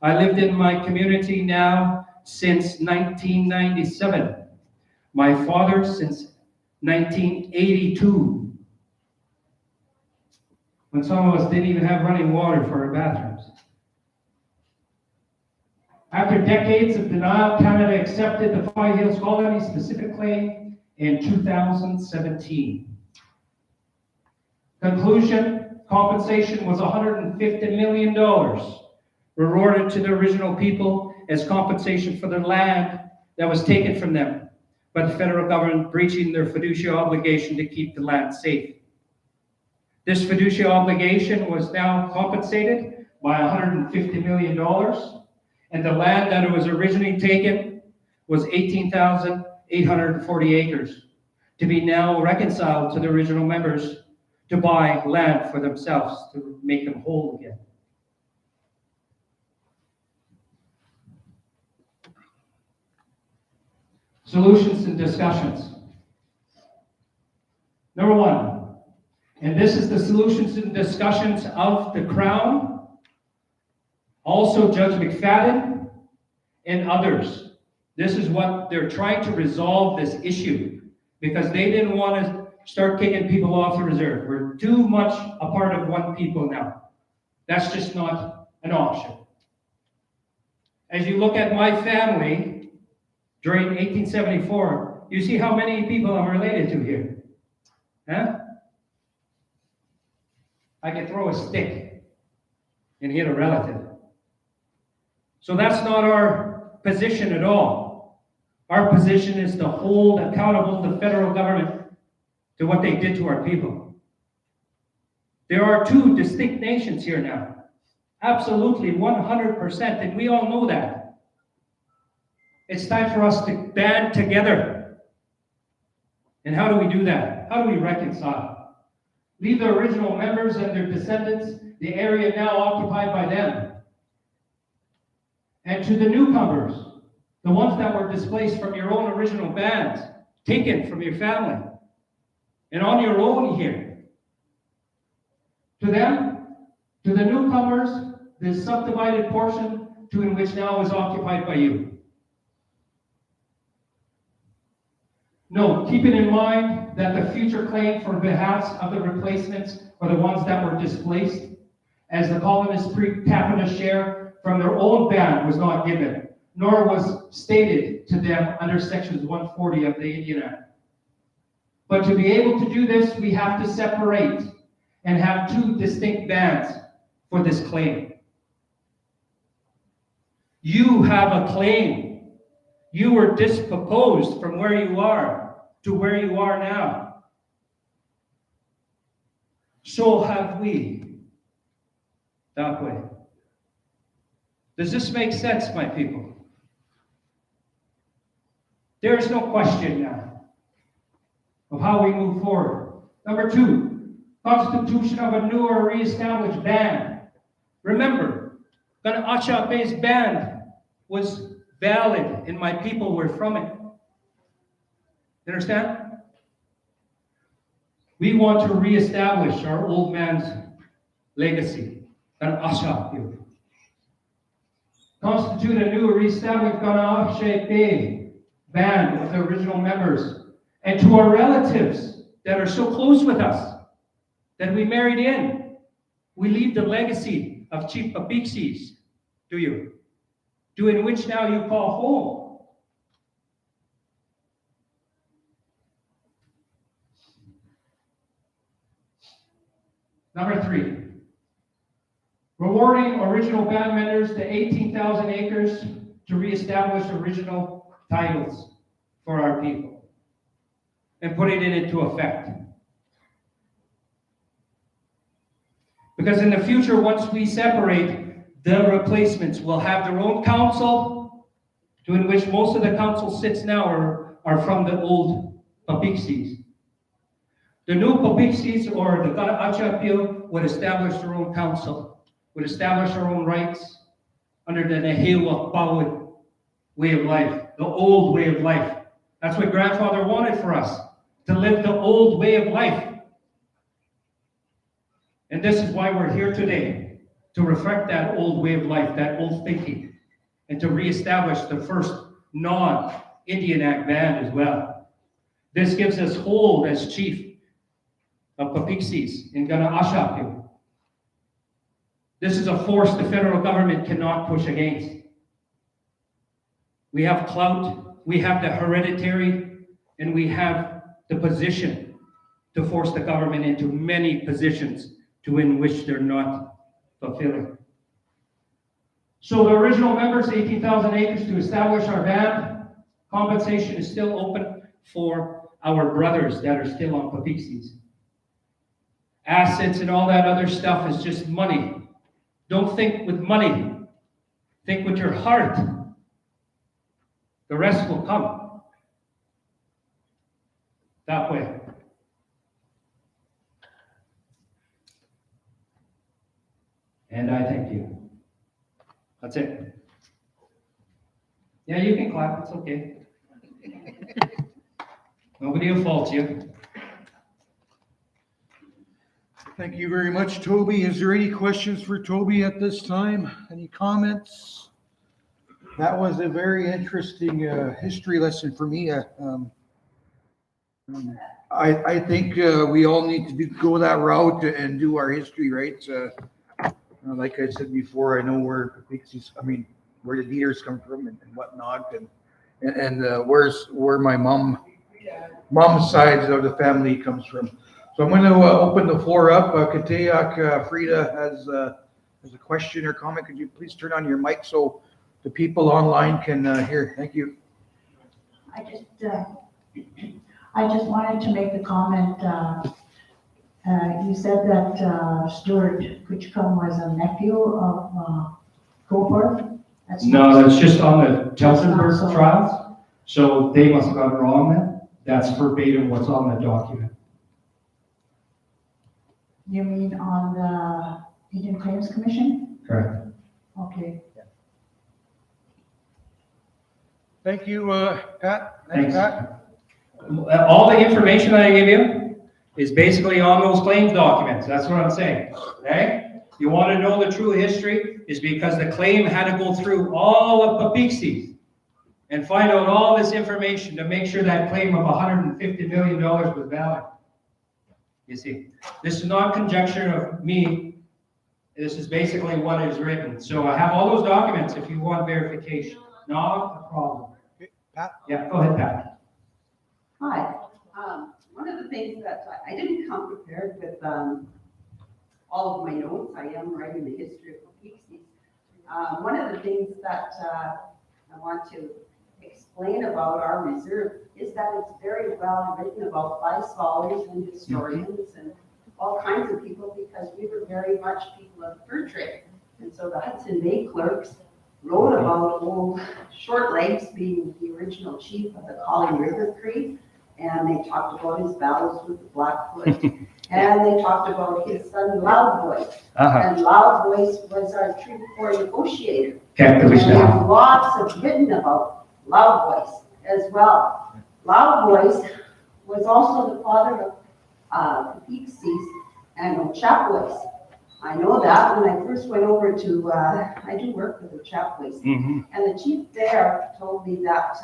I lived in my community now since 1997. My father since 1982. When some of us didn't even have running water for our bathrooms. After decades of denial, Canada accepted the Five Hills Colony specific claim in 2017. Conclusion, compensation was $150 million. Rewarded to the original people as compensation for the land that was taken from them by the federal government breaching their fiduciary obligation to keep the land safe. This fiduciary obligation was now compensated by $150 million, and the land that was originally taken was 18,840 acres, to be now reconciled to the original members to buy land for themselves, to make them whole again. Solutions and discussions. Number one, and this is the solutions and discussions of the Crown, also Judge McFadden and others. This is what they're trying to resolve this issue because they didn't want to start kicking people off the reserve. We're too much a part of one people now. That's just not an option. As you look at my family, during 1874, you see how many people I'm related to here. Huh? I can throw a stick and hit a relative. So that's not our position at all. Our position is to hold accountable the federal government to what they did to our people. There are two distinct nations here now. Absolutely, 100%, and we all know that. It's time for us to band together. And how do we do that? How do we reconcile? Leave the original members and their descendants, the area now occupied by them. And to the newcomers, the ones that were displaced from your own original bands, taken from your family, and on your own here. To them, to the newcomers, this subdivided portion to in which now is occupied by you. No, keep it in mind that the future claim for behalf of the replacements are the ones that were displaced, as the colonists' per capita share from their own band was not given, nor was stated to them under sections 140 of the Indian Act. But to be able to do this, we have to separate and have two distinct bands for this claim. You have a claim. You were disproposed from where you are to where you are now. So have we. That way. Does this make sense, my people? There is no question now of how we move forward. Number two, constitution of a new or reestablished band. Remember, Ganaachape's band was valid and my people were from it. You understand? We want to reestablish our old man's legacy. Ganaachape. Constitute a new or reestablished Ganaachape band with the original members. And to our relatives that are so close with us, that we married in, we leave the legacy of Chief Peepeekisis, do you? To in which now you call home. Number three, rewarding original band members to 18,000 acres to reestablish original titles for our people and putting it into effect. Because in the future, once we separate, the replacements will have their own council, to in which most of the council sits now are from the old Peepeekisis. The new Peepeekisis or the Ganaachape would establish their own council, would establish their own rights under the Nehiwa Pawid way of life, the old way of life. That's what grandfather wanted for us, to live the old way of life. And this is why we're here today, to reflect that old way of life, that old thinking, and to reestablish the first non-Indian Act band as well. This gives us hold as chief of Peepeekisis in Ganaachape. This is a force the federal government cannot push against. We have clout, we have the hereditary, and we have the position to force the government into many positions to in which they're not fulfilling. So the original members, 18,000 acres to establish our band. Compensation is still open for our brothers that are still on Peepeekisis. Assets and all that other stuff is just money. Don't think with money. Think with your heart. The rest will come. That way. And I thank you. That's it. Yeah, you can clap. It's okay. Nobody will fault you. Thank you very much, Toby. Is there any questions for Toby at this time? Any comments? That was a very interesting history lesson for me. I think we all need to go that route and do our history, right? Like I said before, I know where where the leaders come from and whatnot, and where my mom's side of the family comes from. So I'm going to open the floor up. Kateak Frida has a question or comment. Could you please turn on your mic so the people online can hear? Thank you. I just wanted to make a comment. You said that Stuart Kuchkum was a nephew of Goforth? No, that's just on the Telsenberg trials. So they must have got it wrong then. That's verbatim what's on the document. You mean on the Indian Claims Commission? Correct. Okay. Thank you, Pat. Thanks. Pat. All the information that I give you is basically on those claims documents. That's what I'm saying, okay? You want to know the true history is because the claim had to go through all of Peepeekisis and find out all this information to make sure that claim of $150 million was valid. You see, this is not conjecture of me. This is basically what is written. So I have all those documents if you want verification. Not a problem. Pat? Yeah, go ahead, Pat. Hi. One of the things that I didn't come prepared with all of my notes. I am writing the history of Peepeekisis. One of the things that I want to explain about our reserve is that it's very well written about by scholars and historians and all kinds of people, because we were very much people of the fur trade. And so the Hudson Bay clerks wrote about old Short Legs being the original chief of the Collie River Cree, and they talked about his battles with the Blackfoot, and they talked about his son Loud Voice. And Loud Voice was our Treaty negotiator. And there's lots of written about Loud Voice as well. Loud Voice was also the father of Peepeekisis and Ochapways. I know that when I first went over to, I do work with Ochapways, and the chief there told me that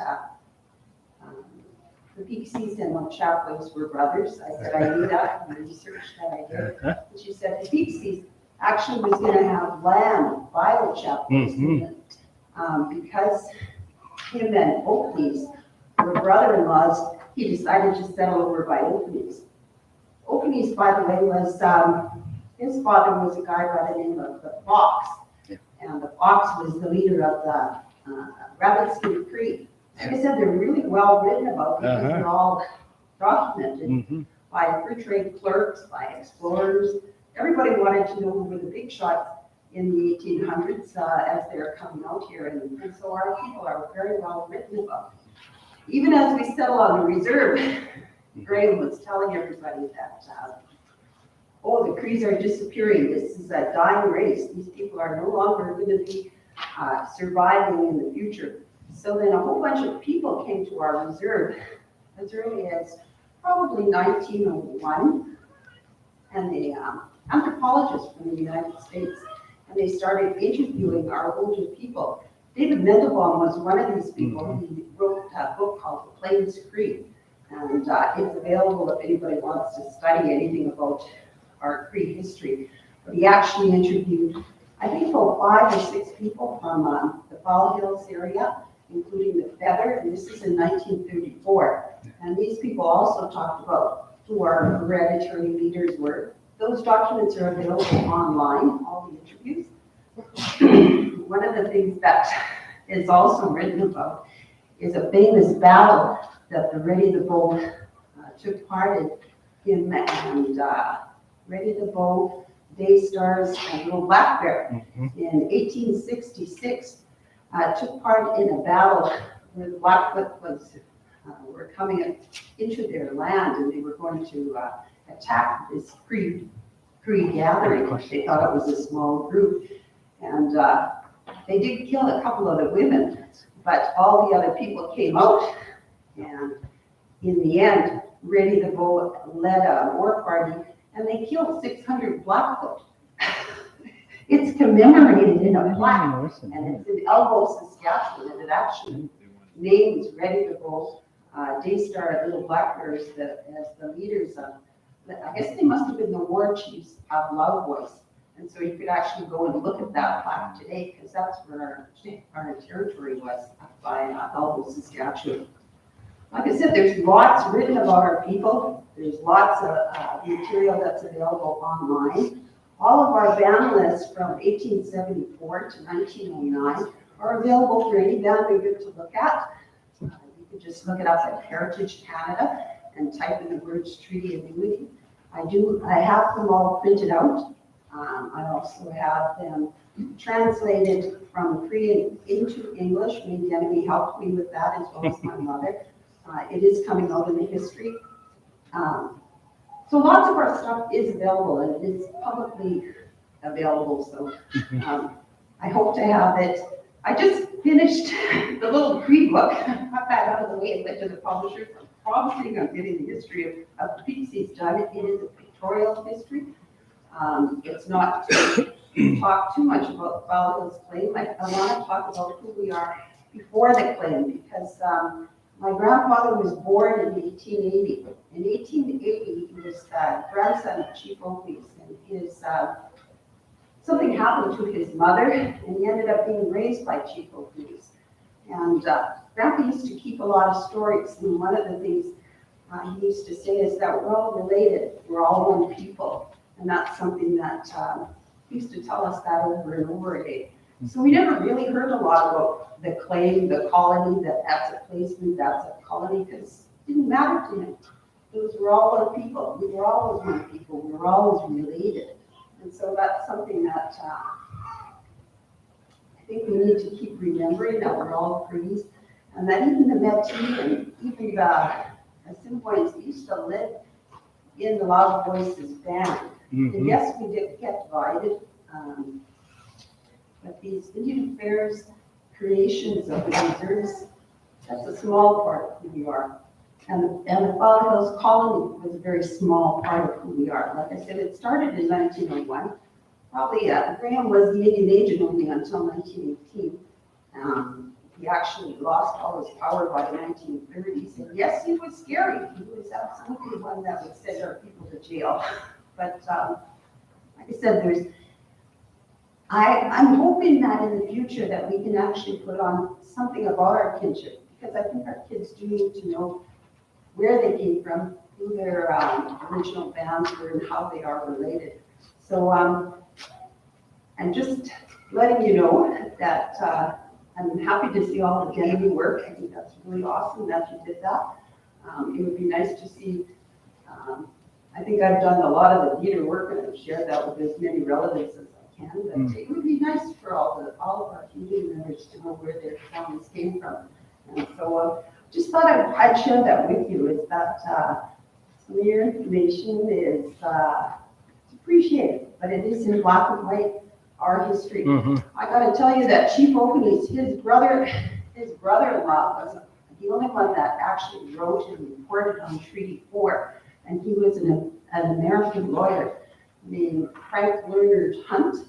the Peepeekisis and Ochapways were brothers. I said, I knew that in the research that I did. And she said the Peepeekisis actually was going to have land by Ochapways because him and Oakneys were brother-in-laws. He decided to settle over by Oakneys. Oakneys, by the way, was his father was a guy by the name of the Fox, and the Fox was the leader of the Rabbit Skin Creek. Like I said, they're really well written about because they're all documented by fur trade clerks, by explorers. Everybody wanted to know who were the big shots in the 1800s as they're coming out here, and so our people are very well written about. Even as we settle on the reserve, Graham was telling everybody that, oh, the Crees are disappearing. This is a dying race. These people are no longer going to be surviving in the future. So then a whole bunch of people came to our reserve as early as probably 1901, and the anthropologists from the United States, and they started interviewing our older people. David Mendelbaum was one of these people. He wrote a book called The Plains Cree, and it's available if anybody wants to study anything about our Cree history. But he actually interviewed, I think, about 5 or 6 people from the Fall Hills area, including the Feather, and this is in 1934. And these people also talked about who our hereditary leaders were. Those documents are available online, all the interviews. One of the things that is also written about is a famous battle that the Ready the Bow took part in, and Ready the Bow, Daystars, and Little Black Bear in 1866 took part in a battle where the Blackfoot were coming into their land, and they were going to attack this Cree gathering. They thought it was a small group, and they did kill a couple of the women, but all the other people came out, and in the end, Ready the Bow led a war party, and they killed 600 Blackfoot. It's commemorated in a plaque, and it's in Elbow, Saskatchewan, and it actually names Ready the Bow, Daystar, and Little Black Bear as the leaders of, I guess they must have been the war chiefs of Loud Voice. And so you could actually go and look at that plaque today, because that's where our territory was, up by Elbow, Saskatchewan. Like I said, there's lots written about our people. There's lots of material that's available online. All of our band lists from 1874 to 1909 are available for any band member to look at. You can just look it up at Heritage Canada and type in the words Treaty Annuity. I have them all printed out. I also have them translated from Cree into English. Maybe Emily helped me with that, as well as my mother. It is coming out in the history. So lots of our stuff is available, and it is publicly available. So I hope to have it I just finished the little pre-book, got that out of the way and went to the publisher. I'm promising I'm getting the history of the Peepeekisis done. It is a pictorial history. It's not to talk too much about Valley Hills claim. I want to talk about who we are before the claim, because my grandfather was born in 1880. In 1880, he was the grandson of Chief Oakley's, and his something happened to his mother, and he ended up being raised by Chief Oakley's. And Grandpa used to keep a lot of stories, and one of the things he used to say is that we're all related, we're all one people, and that's something that he used to tell us that over and over again. So we never really heard a lot about the claim, the colony, that that's a placement, that's a colony, because it didn't matter to him. It was, we're all one people. We were always one people. We were always related. And so that's something that I think we need to keep remembering, that we're all Crees, and that even the Métis and even the Assiniboines used to live in the Loud Voices band. And yes, we did get divided. But these Indian Affairs creations of the reserves, that's a small part of who we are. And the Valley Hills Colony was a very small part of who we are. Like I said, it started in 1901. Probably Graham was the Indian agent only until 1918. He actually lost all his power by the 1930s. And yes, he was scary. He was absolutely one that would send our people to jail. But like I said, I'm hoping that in the future that we can actually put on something about our kinship, because I think our kids do need to know where they came from, who their original bands were, and how they are related. So I'm just letting you know that I'm happy to see all the genuine work. I think that's really awesome that you did that. It would be nice to see, I think I've done a lot of the theater work, and I've shared that with as many relatives as I can, but it would be nice for all of our community members to know where their families came from. And so just thought I'd share that with you, is that some of your information is appreciated, but it is in black and white, our history. I gotta tell you that Chief Oakley's, his brother-in-law was the only one that actually wrote and reported on Treaty 4, and he was an American lawyer named Frank Leonard Hunt,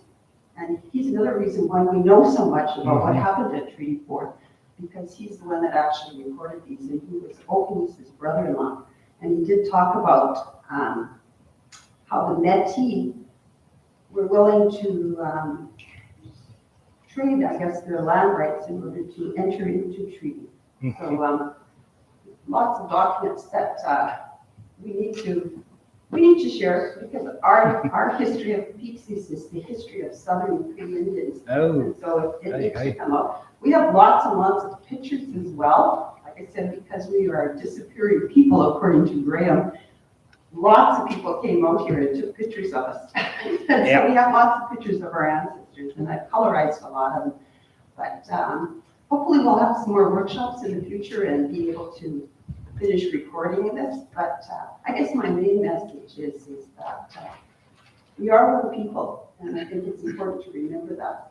and he's another reason why we know so much about what happened at Treaty 4, because he's the one that actually recorded these, and he was Oakley's brother-in-law. And he did talk about how the Métis were willing to trade, I guess, their land rights in order to enter into treaty. So lots of documents that we need to share, because our history of Peepeekisis is the history of Southern Cree Indians. And so it needs to come up. We have lots and lots of pictures as well. Like I said, because we are disappearing people, according to Graham, lots of people came out here and took pictures of us. And so we have lots of pictures of our ancestors, and I've colorized a lot of them. But hopefully we'll have some more workshops in the future and be able to finish recording this. But I guess my main message is that we are one people, and I think it's important to remember that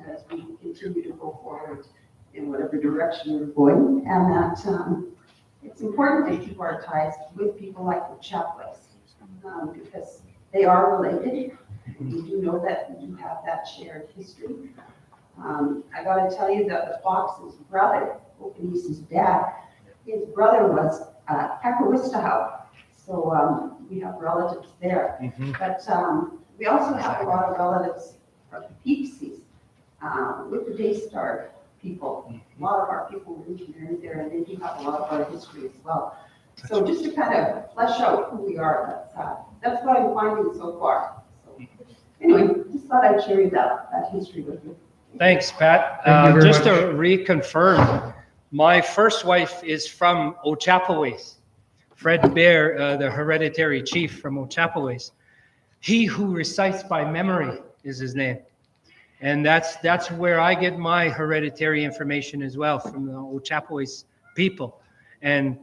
as we continue to go forward in whatever direction we're going, and that it's important to keep our ties with people like the Chapleys, because they are related. We do know that we do have that shared history. I gotta tell you that the Fox's brother, Openis's dad, his brother was Kakawistahau, so we have relatives there. But we also have a lot of relatives from the Peepeekisis, with the Daystar people. A lot of our people were engineers there, and they do have a lot of our history as well. So just to kind of flesh out who we are, that's what I'm finding so far. So anyway, just thought I'd share that history with you. Thanks, Pat. Thank you very Just much. to reconfirm, my first wife is from Ochapowace. Fred Bear, the hereditary chief from Ochapowace. He who recites by memory is his name. And that's where I get my hereditary information as well, from the Ochapowace people. And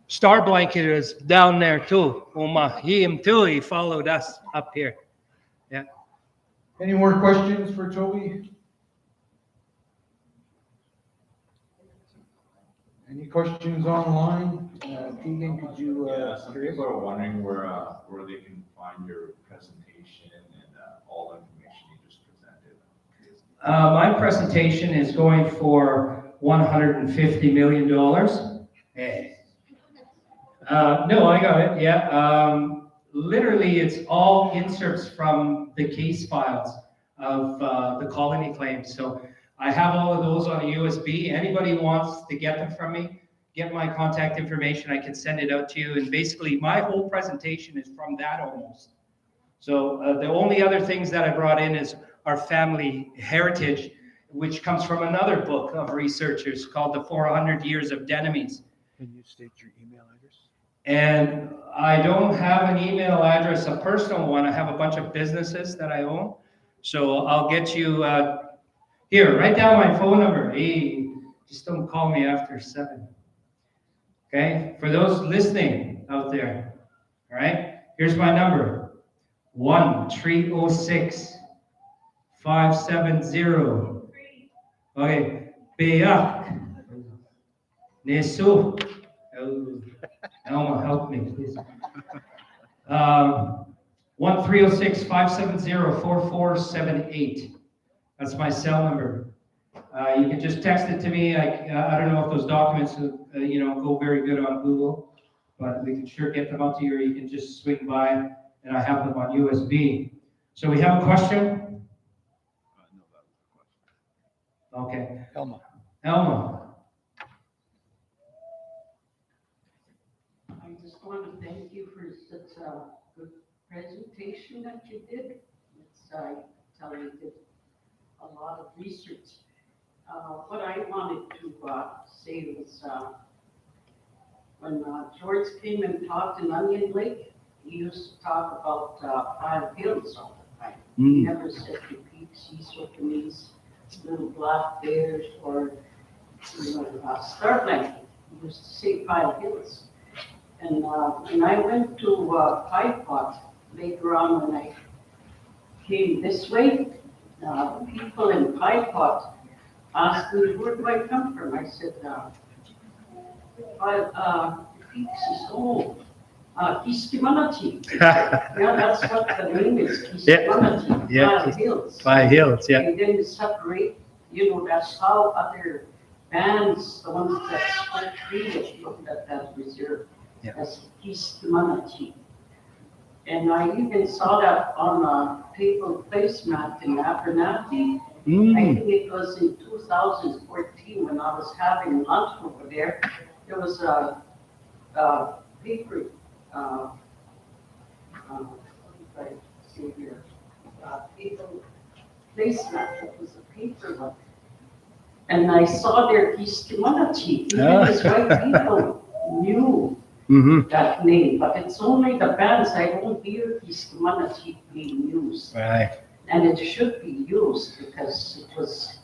Star Blanket is down there too. Him too, he followed us up here. Yeah. Any more questions for Toby? Any questions online? Keegan, could you? Yeah, some people are wondering where they can find your presentation and all the information you just presented. My presentation is going for $150 million. No, I got it, yeah. Literally, it's all inserts from the case files of the colony claims. So I have all of those on a USB. Anybody wants to get them from me, get my contact information, I can send it out to you. And basically, my whole presentation is from that almost. So the only other things that I brought in is our family heritage, which comes from another book of researchers called The 400 Years of Denemies. Can you state your email address? And I don't have an email address, a personal one. I have a bunch of businesses that I own. So I'll get you, here, write down my phone number. Hey, just don't call me after 7. Okay, for those listening out there, all right, here's my number, 1-306-570. Okay, Beyak, Nesu. Elma, help me, please. 1-306-570-4478. That's my cell number. You can just text it to me. I don't know if those documents, go very good on Google, but we can sure get them out to you, or you can just swing by, and I have them on USB. So we have a question? Okay. Elma. I just want to thank you for such a good presentation that you did. I tell you, did a lot of research. What I wanted to say was when George came and talked in Onion Lake, he used to talk about 5 hills all the time. He never said Peepeekisis, Peepeekisis, little black bears, or starland. He used to say 5 hills. And when I went to Pie Pot later on, when I came this way, people in Pie Pot asked me, where do I come from? I said, Kiskimanati. Yeah, that's what the name is, Kiskimanati, Yeah. 5 hills. 5 hills, yeah. And then separate, that's how other bands, the ones that spoke Swedish, looked at that reserve as Kiskimanati. And I even saw that on a paper placemat in Abernathy. I think it was in 2014 when I was having lunch over there. There was a paper, paper placemat. It was a paper one. And I saw their Kiskimanati. Even these white people knew that name, but it's only the bands. I don't hear Kiskimanati being used. Right. And it should be used because it was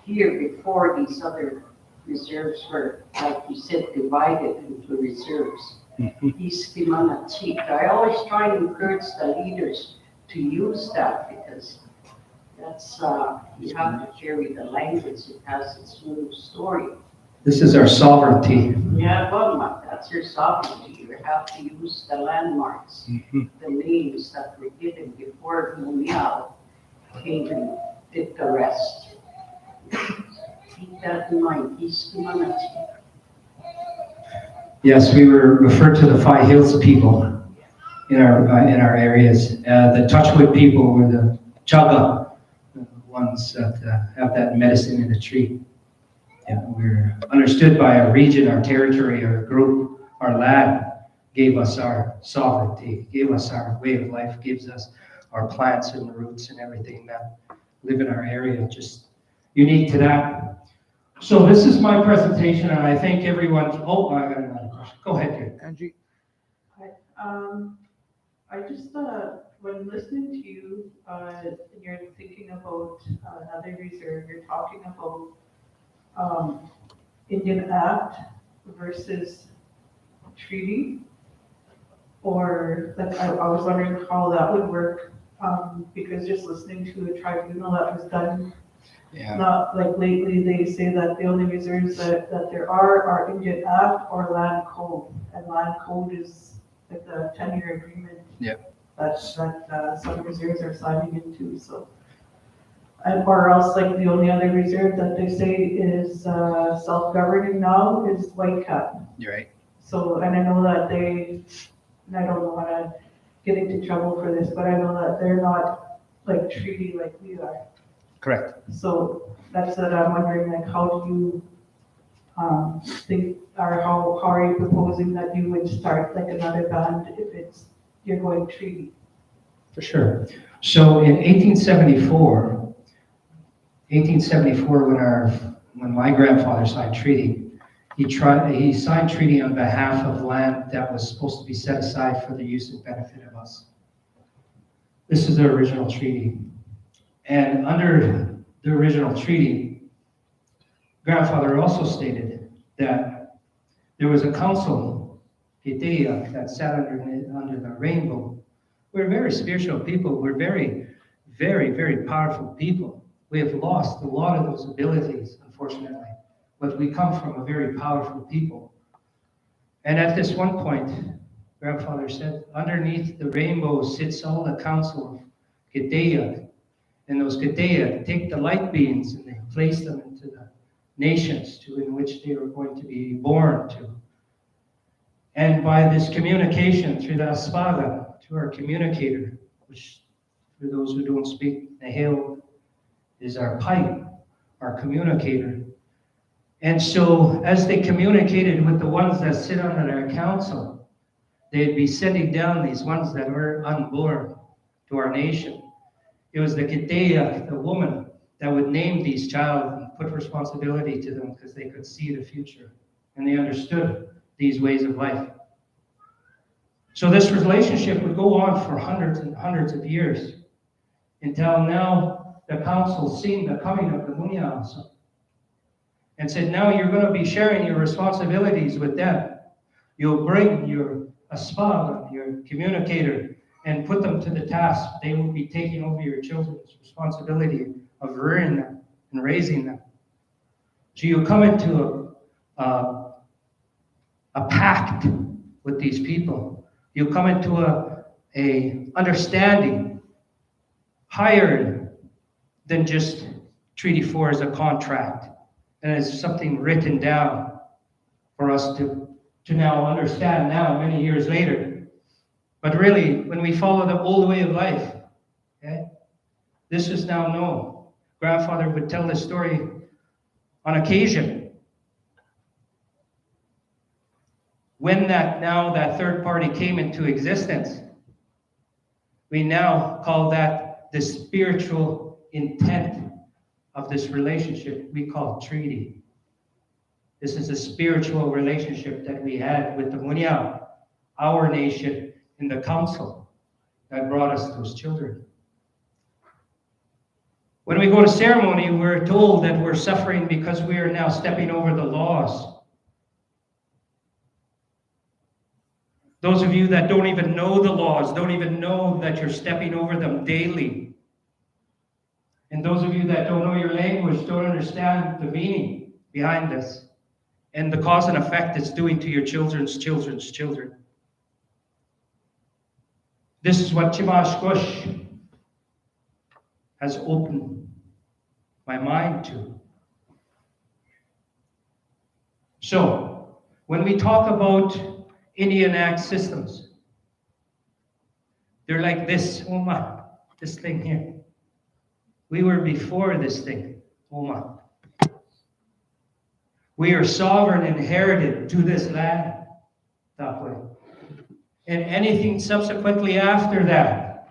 here before these other reserves were, like you said, divided into reserves. Kiskimanati. I always try to encourage the leaders to use that because that's, you have to carry the language. It has its own story. This is our sovereignty. Yeah, well, that's your sovereignty. You have to use the landmarks, the names that were given before Mumiao came and did the rest. Keep that in mind, Kiskimanati. Yes, we were referred to the 5 Hills people in our areas. The Touchwood people were the Chaga, the ones that have that medicine in the tree. Yeah, we're understood by our region, our territory, our group, our land, gave us our sovereignty, gave us our way of life, gives us our plants and the roots and everything that live in our area, just unique to that. So this is my presentation, and I thank everyone. Oh, I got another question. Go ahead, dear. Angie. I just, when listening to you, you're thinking about another reserve, you're talking about Indian Act versus treaty, or like I was wondering how that would work, because just listening to a tribunal that was done Yeah. Not like lately, they say that the only reserves that there are Indian Act or Land Code. And Land Code is like a 10-year agreement. Yeah. That some reserves are signing into, so. And or else like the only other reserve that they say is self-governing now is Whitecap. You're right. So, and I know that and I don't want to get into trouble for this, but I know that they're not like treaty like we are. Correct. So that's what I'm wondering, like, how do you think, or how are you proposing that you would start like another band if you're going treaty? For sure. So in 1874, when my grandfather signed treaty, he signed treaty on behalf of land that was supposed to be set aside for the use and benefit of us. This is the original treaty. And under the original treaty, grandfather also stated that there was a council, Peepeekisis, that sat under the rainbow. We're very spiritual people. We're very, very, very powerful people. We have lost a lot of those abilities, unfortunately, but we come from a very powerful people. And at this one point, grandfather said, underneath the rainbow sits all the council of Peepeekisis. And those Peepeekisis take the light beings and they place them into the nations in which they were going to be born to. And by this communication through the Aspaga, to our communicator, which for those who don't speak Nahil is our pipe, our communicator. And so as they communicated with the ones that sit under their council, they'd be sending down these ones that were unborn to our nation. It was the Keteya, the woman, that would name these child and put responsibility to them because they could see the future and they understood these ways of life. So this relationship would go on for hundreds and hundreds of years until now the council seen the coming of the Munyals and said, now you're going to be sharing your responsibilities with them. You'll bring your Aspag, your communicator, and put them to the task. They will be taking over your children's responsibility of rearing them and raising them. So you come into a pact with these people. You come into a understanding higher than just Treaty 4 as a contract and as something written down for us to now understand now, many years later. But really, when we follow the old way of life, okay, this is now known. Grandfather would tell this story on occasion. When that third party came into existence, we now call that the spiritual intent of this relationship we call treaty. This is a spiritual relationship that we had with the Munya, our nation, in the council that brought us those children. When we go to ceremony, we're told that we're suffering because we are now stepping over the laws. Those of you that don't even know the laws, don't even know that you're stepping over them daily. And those of you that don't know your language, don't understand the meaning behind this and the cause and effect it's doing to your children's children's children. This is what Chimash Kush has opened my mind to. So, when we talk about Indian Act systems, they're like this, Oma, this thing here. We were before this thing, Oma. We are sovereign inherited to this land, that way. And anything subsequently after that,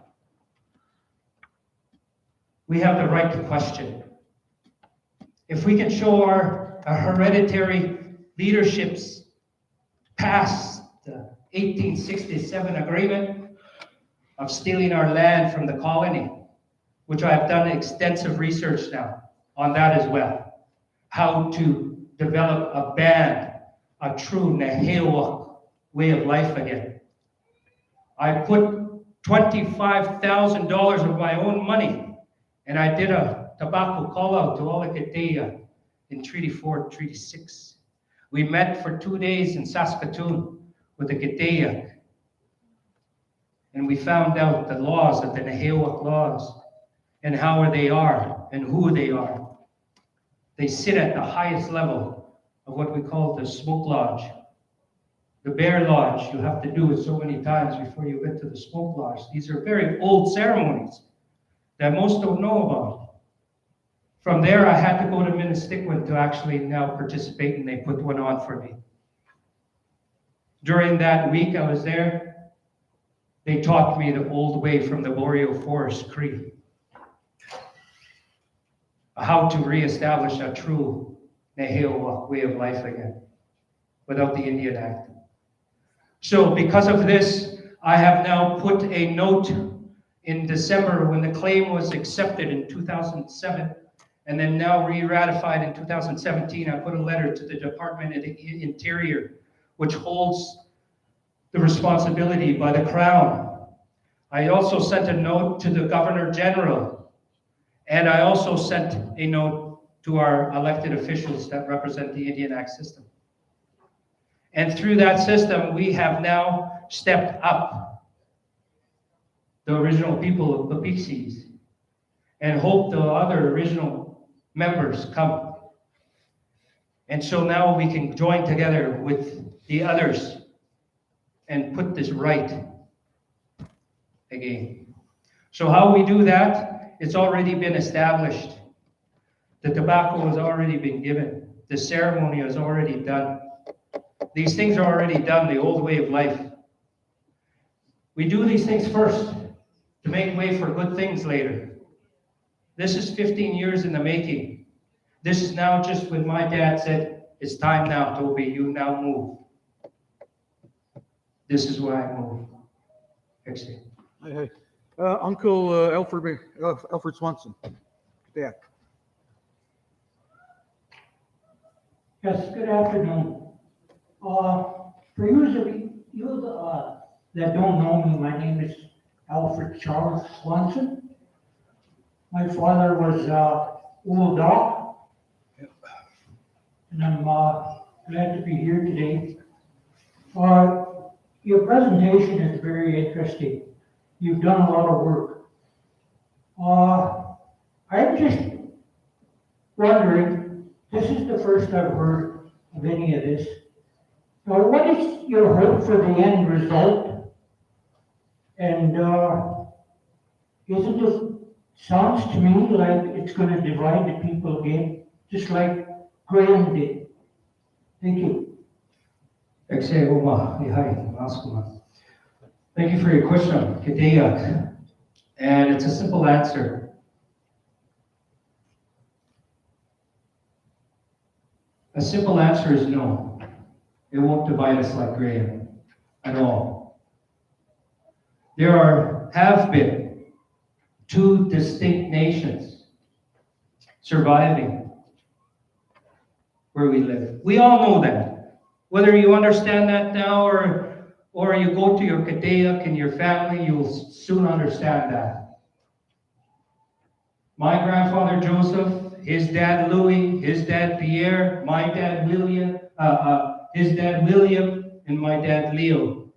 we have the right to question. If we can show our hereditary leaderships past the 1867 agreement of stealing our land from the colony, which I have done extensive research now on that as well, how to develop a band, a true Nehewak way of life again. I put $25,000 of my own money, and I did a tobacco call out to all the Katea in Treaty 4, Treaty 6. We met for 2 days in Saskatoon with the Katea, and we found out the laws of the Nehewak laws and how they are and who they are. They sit at the highest level of what we call the smoke lodge. The bear lodge, you have to do it so many times before you get to the smoke lodge. These are very old ceremonies that most don't know about. From there, I had to go to Minnesota to actually now participate, and they put one on for me. During that week I was there, they taught me the old way from the Boreal Forest Cree, how to reestablish a true Nehewak way of life again, without the Indian Act. So because of this, I have now put a note in December when the claim was accepted in 2007, and then now re-ratified in 2017, I put a letter to the Department of the Interior, which holds the responsibility by the Crown. I also sent a note to the Governor General, and I also sent a note to our elected officials that represent the Indian Act system. And through that system, we have now stepped up the original people of Peepeekisis and hope the other original members come. And so now we can join together with the others and put this right again. So how we do that, it's already been established. The tobacco has already been given. The ceremony is already done. These things are already done, the old way of life. We do these things first to make way for good things later. This is 15 years in the making. This is now just when my dad said, it's time now, Toby, you now move. This is why I move. Actually. Hey, Uncle Alfred Swanson. Yeah. Yes, good afternoon. For you that don't know me, my name is Alfred Charles Swanson. My father was Old Doc, and I'm glad to be here today. Your presentation is very interesting. You've done a lot of work. I'm just wondering, this is the first I've heard of any of this. Now, what is your hope for the end result? And isn't it, sounds to me like it's going to divide the people again, just like Graham did. Thank you. Thank you for your question, Kadeyak. And it's a simple answer. A simple answer is no. It won't divide us like Graham at all. There have been two distinct nations surviving where we live. We all know that. Whether you understand that now or you go to your Kadeyak and your family, you'll soon understand that. My grandfather Joseph, his dad Louis, his dad Pierre, my dad William, his dad William, and my dad Leo.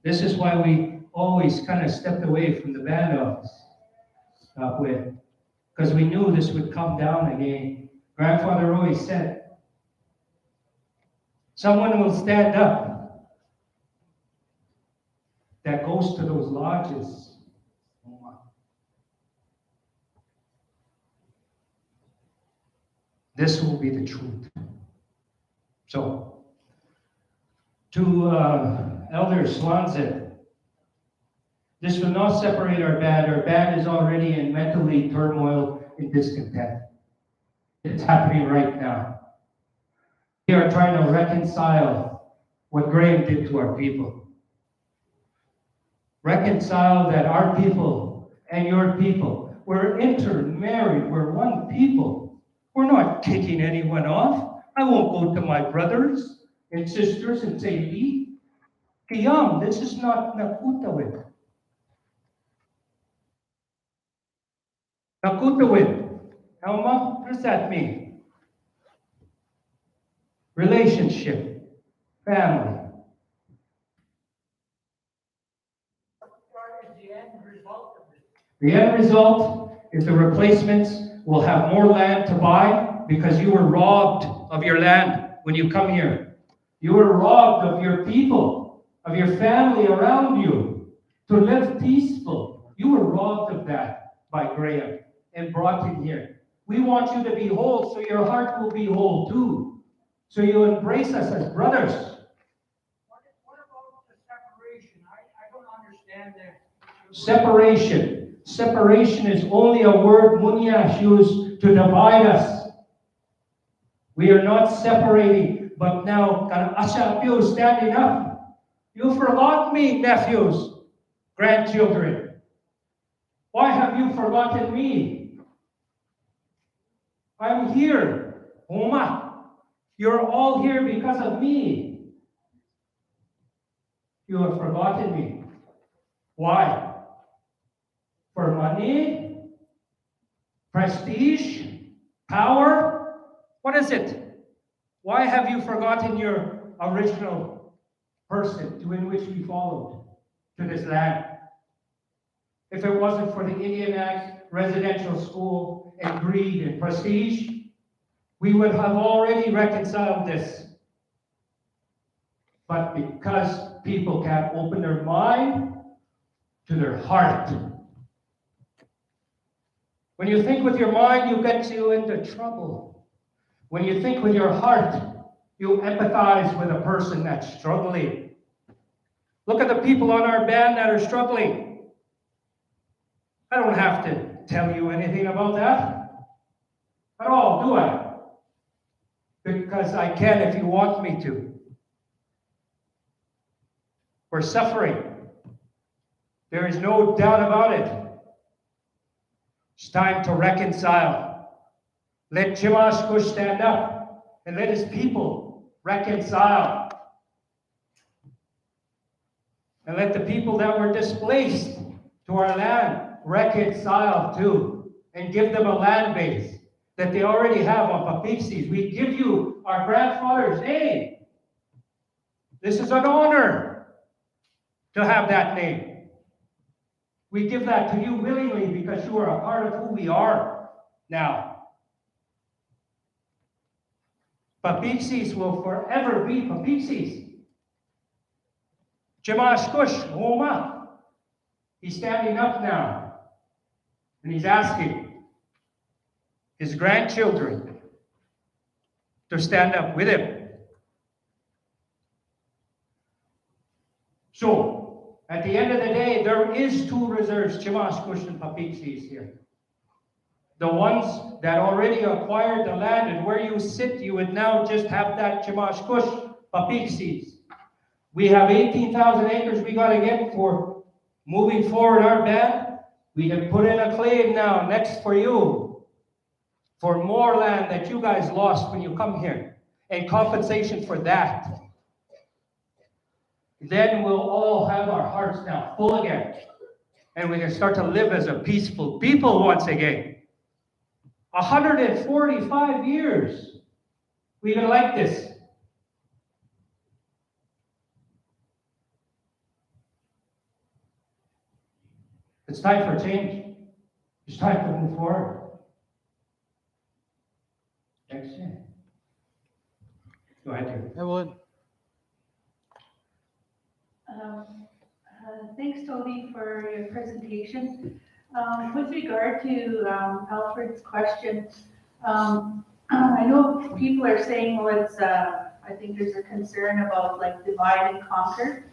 This is why we always kind of stepped away from the Bandogs, because we knew this would come down again. Grandfather always said, someone will stand up that goes to those lodges. This will be the truth. So, to Elder Swanson, this will not separate our band. Our band is already in mentally turmoil and discontent. It's happening right now. We are trying to reconcile what Graham did to our people. Reconcile that our people and your people, we're intermarried, we're one people. We're not kicking anyone off. I won't go to my brothers and sisters and say, Lee, Kiyam, this is not Nakutawin. Nakutawin. Elma, what does that mean? Relationship, family. The end result is the replacements will have more land to buy because you were robbed of your land when you come here. You were robbed of your people, of your family around you, to live peaceful. You were robbed of that by Graham and brought in here. We want you to be whole so your heart will be whole too. So you embrace us as brothers. What about the separation? I don't understand this. Separation. Separation is only a word Munyash used to divide us. We are not separating, but now Asha is standing up. You forgot me, nephews, grandchildren. Why have you forgotten me? I'm here. Oma, you're all here because of me. You have forgotten me. Why? For money, prestige, power? What is it? Why have you forgotten your original person in which we followed to this land? If it wasn't for the Indian Act, residential school, and greed and prestige, we would have already reconciled this. But because people can't open their mind to their heart, when you think with your mind, you get you into trouble. When you think with your heart, you empathize with a person that's struggling. Look at the people on our band that are struggling. I don't have to tell you anything about that at all, do I? Because I can if you want me to. We're suffering. There is no doubt about it. It's time to reconcile. Let Chimash Kush stand up and let his people reconcile. And let the people that were displaced to our land reconcile too. And give them a land base that they already have on Peepeekisis. We give you our grandfather's name. This is an honor to have that name. We give that to you willingly because you are a part of who we are now. Peepeekisis will forever be Peepeekisis. Chimash Kush, Oma. He's standing up now. And he's asking his grandchildren to stand up with him. So, at the end of the day, there is two reserves, Chimash Kush and Peepeekisis here. The ones that already acquired the land, and where you sit, you would now just have that Chimash Kush, Peepeekisis. We have 18,000 acres we got to get for moving forward our band. We have put in a claim now next for you for more land that you guys lost when you come here and compensation for that. Then we'll all have our hearts now full again and we can start to live as a peaceful people once again. 145 years we've been like this. It's time for change. It's time to move forward. Next year. Go ahead, Terry. Evelyn. Thanks, Tony, for your presentation. With regard to Alfred's question, I know people are saying, well, it's, I think there's a concern about like divide and conquer.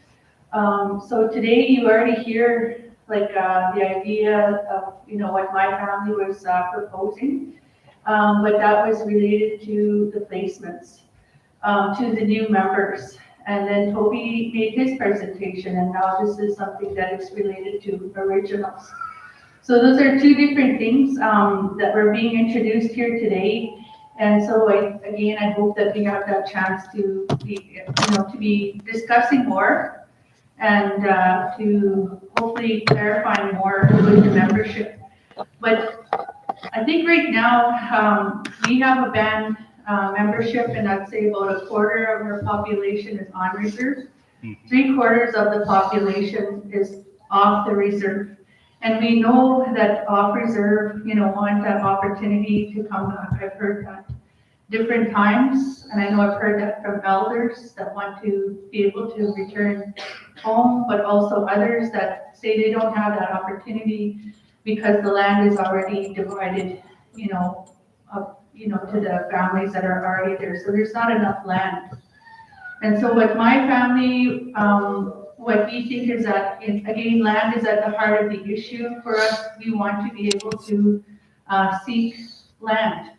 So today you already hear like the idea of, you know, what my family was proposing, but that was related to the placements, to the new members. And then Toby made his presentation, and now this is something that is related to originals. So those are two different things that were being introduced here today. And so I hope that we have that chance to be, you know, to be discussing more and to hopefully clarify more with the membership. But I think right now, we have a band membership, and I'd say about a quarter of our population is on reserve. 3/4 of the population is off the reserve. And we know that off reserve, want that opportunity to come back. I've heard that different times, and I know I've heard that from elders that want to be able to return home, but also others that say they don't have that opportunity because the land is already divided, to the families that are already there. So there's not enough land. And so what my family, what we think is that, again, land is at the heart of the issue for us. We want to be able to seek land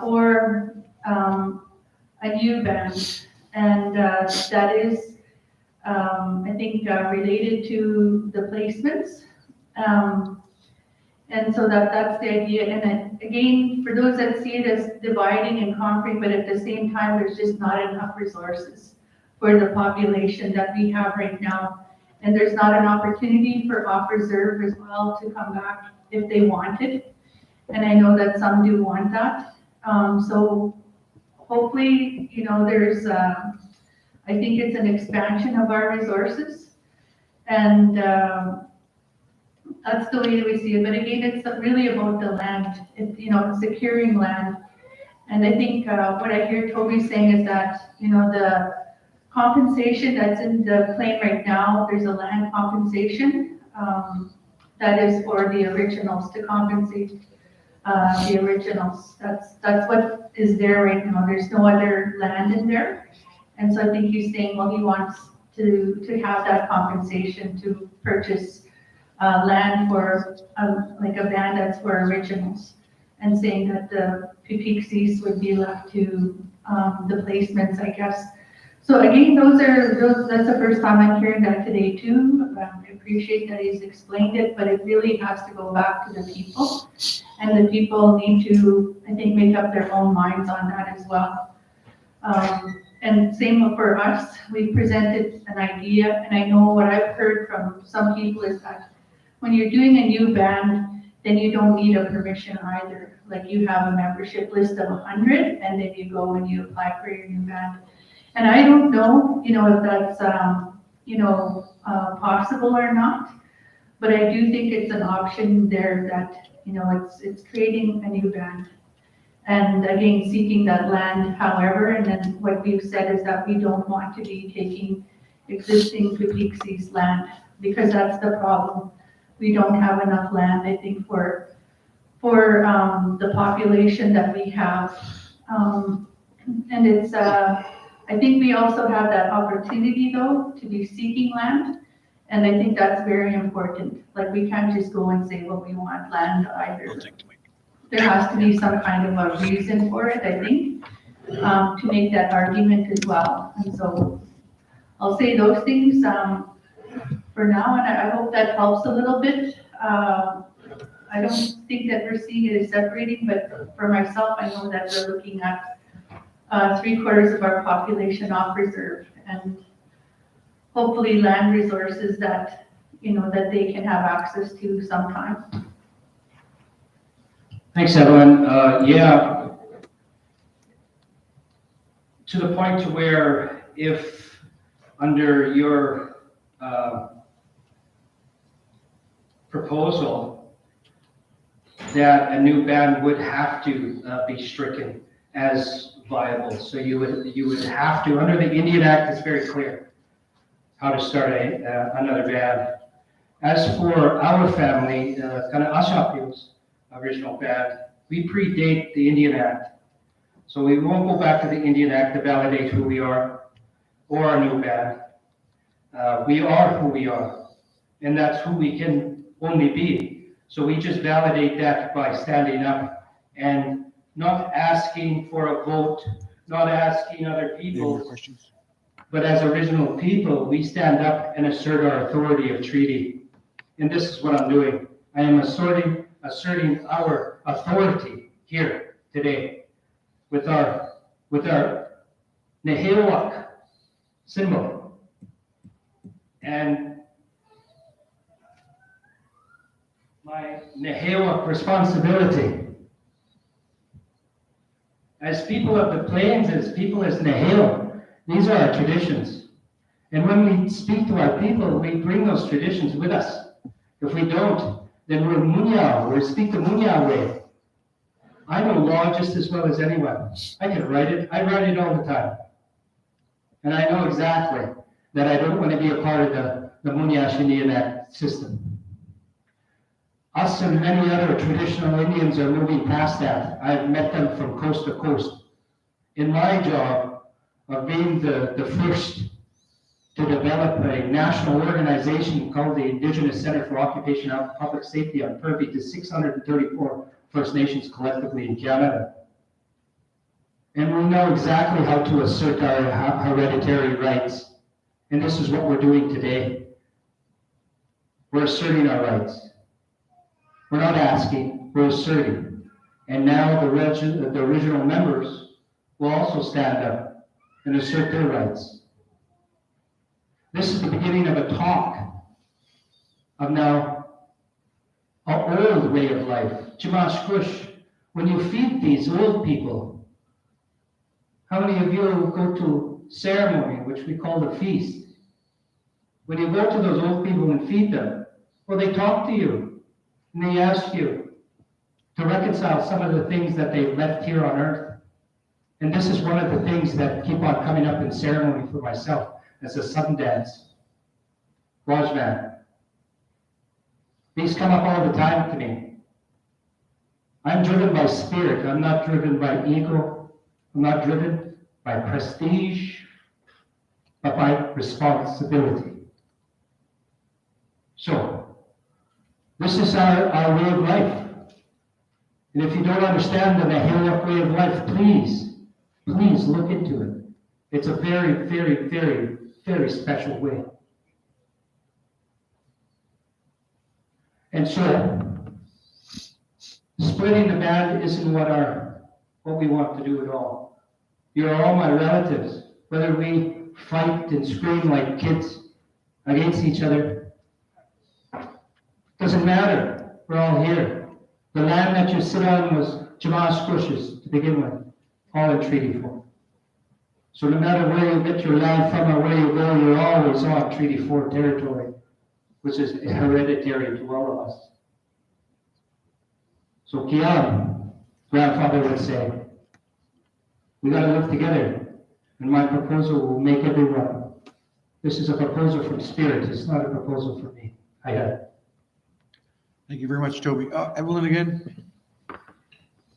for a new band. And that is, I think, related to the placements. And so that's the idea. And then, again, for those that see it as dividing and conquering, but at the same time, there's just not enough resources for the population that we have right now. And there's not an opportunity for off reserve as well to come back if they want it. And I know that some do want that. So hopefully, there's, I think it's an expansion of our resources. And that's the way that we see it. But again, it's really about the land, securing land. And I think what I hear Toby saying is that, the compensation that's in the claim right now, there's a land compensation that is for the originals, to compensate the originals. That's what is there right now. There's no other land in there. And so I think he's saying, well, he wants to have that compensation to purchase land for like a band that's for originals, and saying that the Peepeekisis would be left to the placements, I guess. So again, that's the first time I'm hearing that today too. I appreciate that he's explained it, but it really has to go back to the people, and the people need to, I think, make up their own minds on that as well. And same for us, we presented an idea, and I know what I've heard from some people is that when you're doing a new band, then you don't need a permission either. Like you have a membership list of 100, and then you go and you apply for your new band. And I don't know, if that's, possible or not, but I do think it's an option there that, it's creating a new band. And again, seeking that land, however, and then what we've said is that we don't want to be taking existing Peepeekisis land, because that's the problem. We don't have enough land, I think, for the population that we have. And it's, I think we also have that opportunity though to be seeking land. And I think that's very important. Like we can't just go and say, well, we want land either. There has to be some kind of a reason for it, I think, to make that argument as well. And so I'll say those things for now, and I hope that helps a little bit. I don't think that we're seeing it as separating, but for myself, I know that we're looking at 3/4 of our population off reserve, and hopefully land resources that, that they can have access to sometime. Thanks, Evelyn. Yeah, to the point to where if under your proposal that a new ban would have to be stricken as viable, so you would have to, under the Indian Act, it's very clear how to start another ban. As for our family, Ashapi's original ban, we predate the Indian Act. So we won't go back to the Indian Act to validate who we are or a new ban. We are who we are, and that's who we can only be. So we just validate that by standing up and not asking for a vote, not asking other people, but as original people, we stand up and assert our authority of treaty. And this is what I'm doing. I am asserting our authority here today with our Nehewak symbol. And my Nehewa responsibility. As people of the plains, as people as Nehewa, these are our traditions. And when we speak to our people, we bring those traditions with us. If we don't, then we're Munyao, we speak the Munyao way. I know law just as well as anyone. I can write it, I write it all the time. And I know exactly that I don't want to be a part of the Munyashini in that system. Us and many other traditional Indians are moving past that. I've met them from coast to coast. In my job of being the first to develop a national organization called the Indigenous Center for Occupational and Public Safety on privy to 634 First Nations collectively in Canada. And we know exactly how to assert our hereditary rights. And this is what we're doing today. We're asserting our rights. We're not asking, we're asserting. And now the original members will also stand up and assert their rights. This is the beginning of a talk of now an old way of life. Chimashkush, when you feed these old people, how many of you go to ceremony, which we call the feast? When you go to those old people and feed them, well, they talk to you and they ask you to reconcile some of the things that they've left here on earth. And this is one of the things that keep on coming up in ceremony for myself. It's a sun dance. Rajman. These come up all the time to me. I'm driven by spirit. I'm not driven by ego. I'm not driven by prestige, but by responsibility. So, this is our way of life. And if you don't understand the Nahilic way of life, please look into it. It's a very, very, very, very special way. And so, splitting the band isn't what we want to do at all. You're all my relatives. Whether we fight and scream like kids against each other, doesn't matter. We're all here. The land that you sit on was Chimashkush's to begin with, all in Treaty 4. So no matter where you get your land from or where you go, you're always on Treaty 4 territory, which is hereditary to all of us. So Kiam, grandfather would say, we got to live together, and my proposal will make everyone. This is a proposal from spirit. It's not a proposal from me. Thank you very much, Toby. Evelyn again.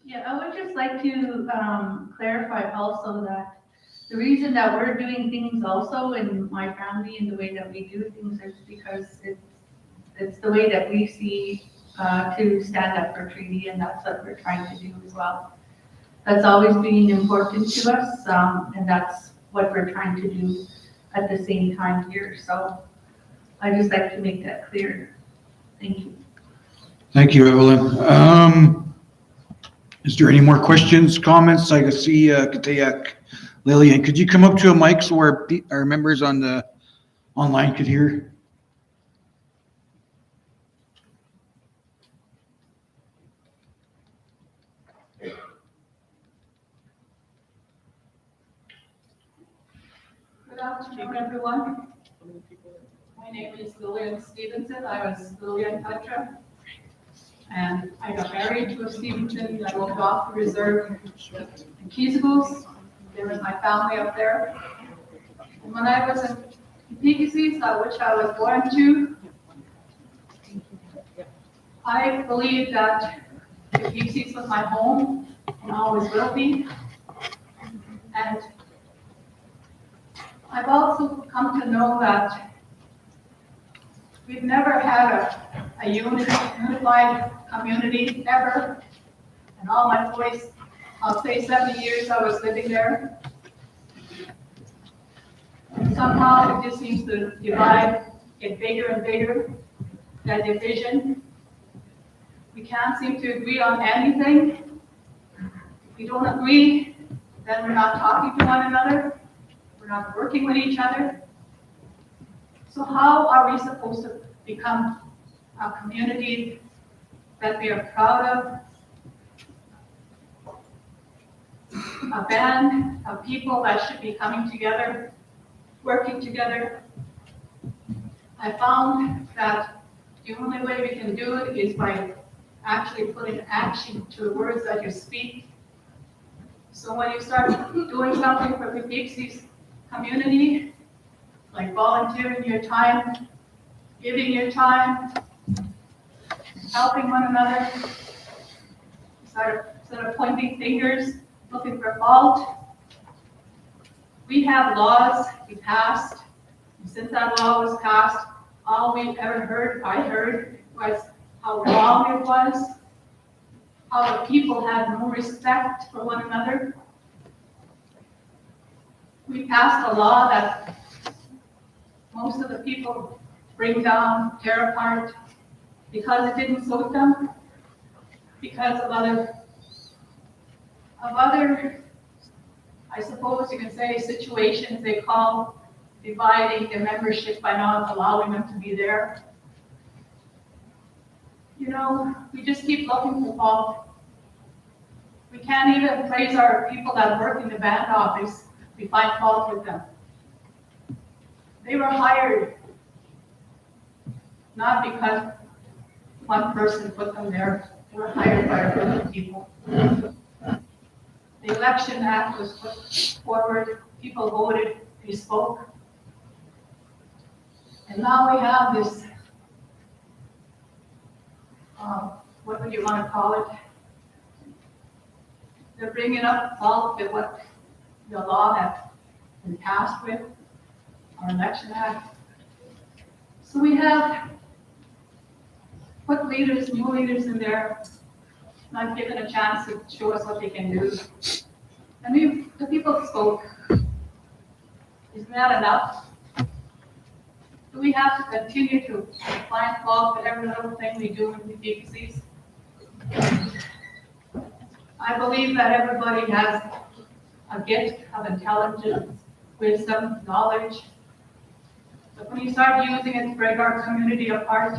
Yeah, I would just like to clarify also that the reason that we're doing things also in my family and the way that we do things is because it's the way that we see to stand up for treaty, and that's what we're trying to do as well. That's always been important to us, and that's what we're trying to do at the same time here. So I just like to make that clear. Thank you. Thank you, Evelyn. Is there any more questions, comments? I can see Katayak, Lillian. Could you come up to a mic so our members on the online could hear? Good afternoon, everyone. My name is Lillian Stevenson. I was Lillian Petra. And I got married to a Stevenson. I moved off the reserve in Peepeekisis. There was my family up there. And when I was in Peepeekisis, which I was born to, I believe that Peepeekisis was my home and always will be. And I've also come to know that we've never had a unified community ever. And all my boys, I'll say 70 years I was living there. And somehow it just seems to divide, get bigger and bigger, that division. We can't seem to agree on anything. If we don't agree, then we're not talking to one another. We're not working with each other. So how are we supposed to become a community that we are proud of, a band of people that should be coming together, working together. I found that the only way we can do it is by actually putting action to the words that you speak. So when you start doing something for the Peepeekisis community, like volunteering your time, giving your time, helping one another, instead of pointing fingers, looking for fault. We have laws we passed, and since that law was passed, all we ever heard, I heard, was how wrong it was, how the people had no respect for one another. We passed a law that most of the people bring down, tear apart, because it didn't suit them, because of other, I suppose you can say, situations they call dividing their membership by not allowing them to be there. You know, we just keep looking for fault. We can't even praise our people that work in the band office. We find fault with them. They were hired not because one person put them there. They were hired by a group of people. The Election Act was put forward. People voted. They spoke. And now we have this, what would you want to call it? They're bringing up fault with what the law has been passed with, our Election Act. So we have put leaders, new leaders in there, not given a chance to show us what they can do. And the people spoke. Isn't that enough? Do we have to continue to find fault with every little thing we do in the Peepeekisis? I believe that everybody has a gift of intelligence, wisdom, knowledge. But when you start using it to break our community apart,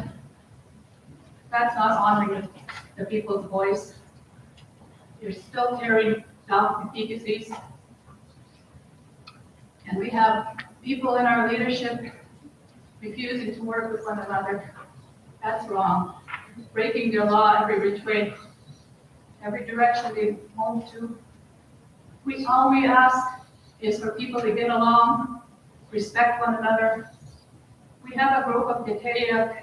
that's not honoring the people's voice. You're still tearing down the Peepeekisis. And we have people in our leadership refusing to work with one another. That's wrong. Breaking their law every which way, every direction they move to. All we ask is for people to get along, respect one another. We have a group of Peepeekisis.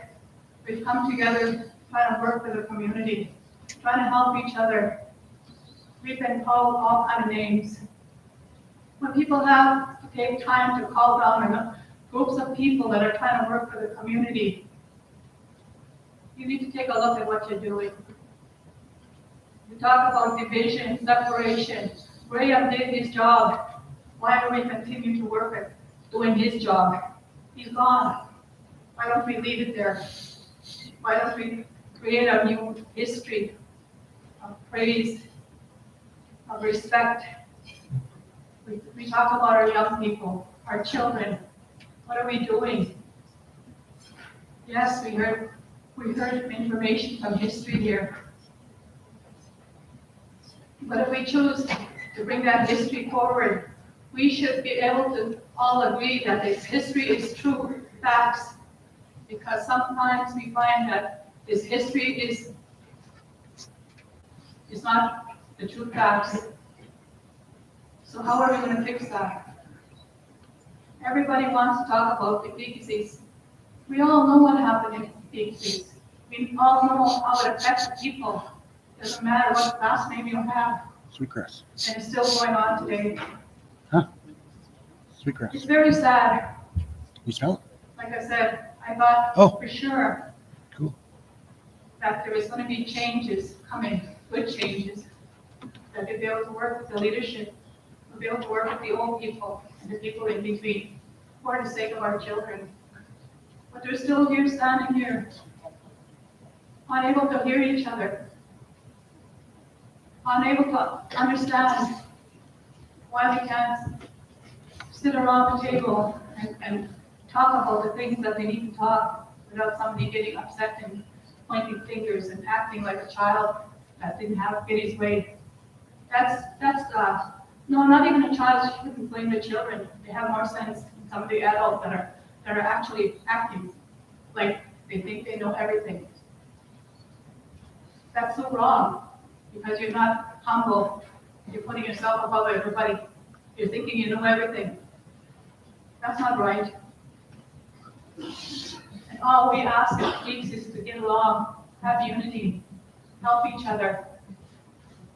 We've come together, trying to work for the community, trying to help each other. We've been called all kinds of names. When people have to take time to call down groups of people that are trying to work for the community, you need to take a look at what you're doing. We talk about division, separation. Graham did his job. Why do we continue to work at doing his job? He's gone. Why don't we leave it there? Why don't we create a new history of praise, of respect? We talk about our young people, our children. What are we doing? Yes, we heard information from history here. But if we choose to bring that history forward, we should be able to all agree that this history is true facts. Because sometimes we find that this history is not the true facts. So how are we going to fix that? Everybody wants to talk about the Peepeekisis. We all know what happened in the Peepeekisis. We all know how it affects people. It doesn't matter what last name you have. Sweetgrass. And it's still going on today. Huh? Sweetgrass. It's very sad. You smell it? Like I said, I thought for sure Cool. that there was going to be changes coming, good changes, that we'd be able to work with the leadership, we'd be able to work with the old people and the people in between for the sake of our children. But they're still here, standing here, unable to hear each other, unable to understand why we can't sit around the table and talk about the things that they need to talk without somebody getting upset and pointing fingers and acting like a child that didn't get his way. No, not even a child shouldn't blame the children. They have more sense than some of the adults that are actually acting like they think they know everything. That's so wrong, because you're not humble. You're putting yourself above everybody. You're thinking you know everything. That's not right. And all we ask as Greeks is to get along, have unity, help each other.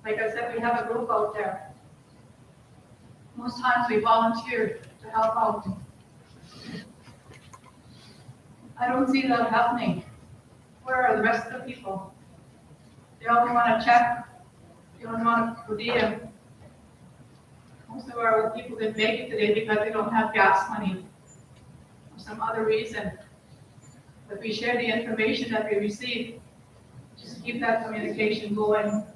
Like I said, we have a group out there. Most times we volunteer to help out. I don't see that happening. Where are the rest of the people? They only want to check. They only want to per diem. Most of our people didn't make it today because they don't have gas money or some other reason. But we share the information that we receive. Just keep that communication going.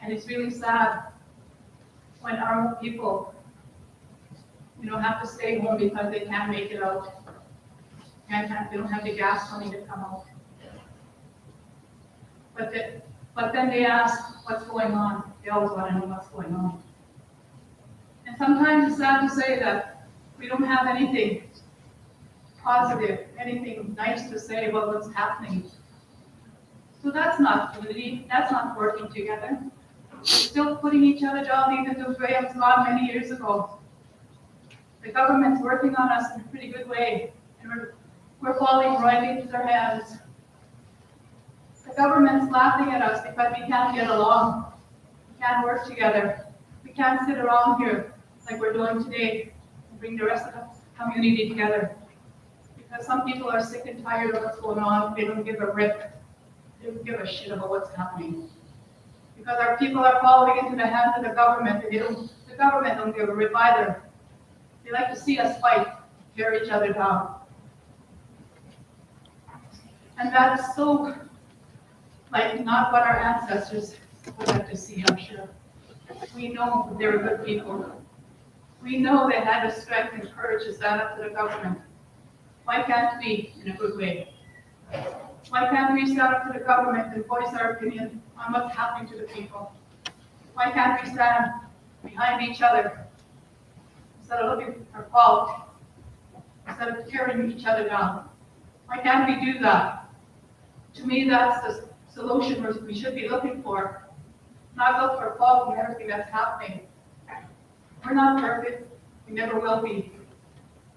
And it's really sad when our own people, have to stay home because they can't make it out. They don't have the gas money to come out. But then they ask what's going on. They always want to know what's going on. And sometimes it's sad to say that we don't have anything positive, anything nice to say about what's happening. So that's not unity. That's not working together. We're still putting each other down, even though Graham's gone many years ago. The government's working on us in a pretty good way, and we're falling right into their hands. The government's laughing at us because we can't get along. We can't work together. We can't sit around here like we're doing today and bring the rest of the community together. Because some people are sick and tired of what's going on. They don't give a rip. They don't give a shit about what's happening. Because our people are falling into the hands of the government, and the government don't give a rip either. They like to see us fight, tear each other down. And that's so, not what our ancestors would like to see, I'm sure. We know they were good people. We know they had the strength and courage to stand up to the government. Why can't we in a good way? Why can't we stand up to the government and voice our opinion on what's happening to the people? Why can't we stand behind each other instead of looking for fault, instead of tearing each other down? Why can't we do that? To me, that's the solution we should be looking for, not look for fault in everything that's happening. We're not perfect, we never will be,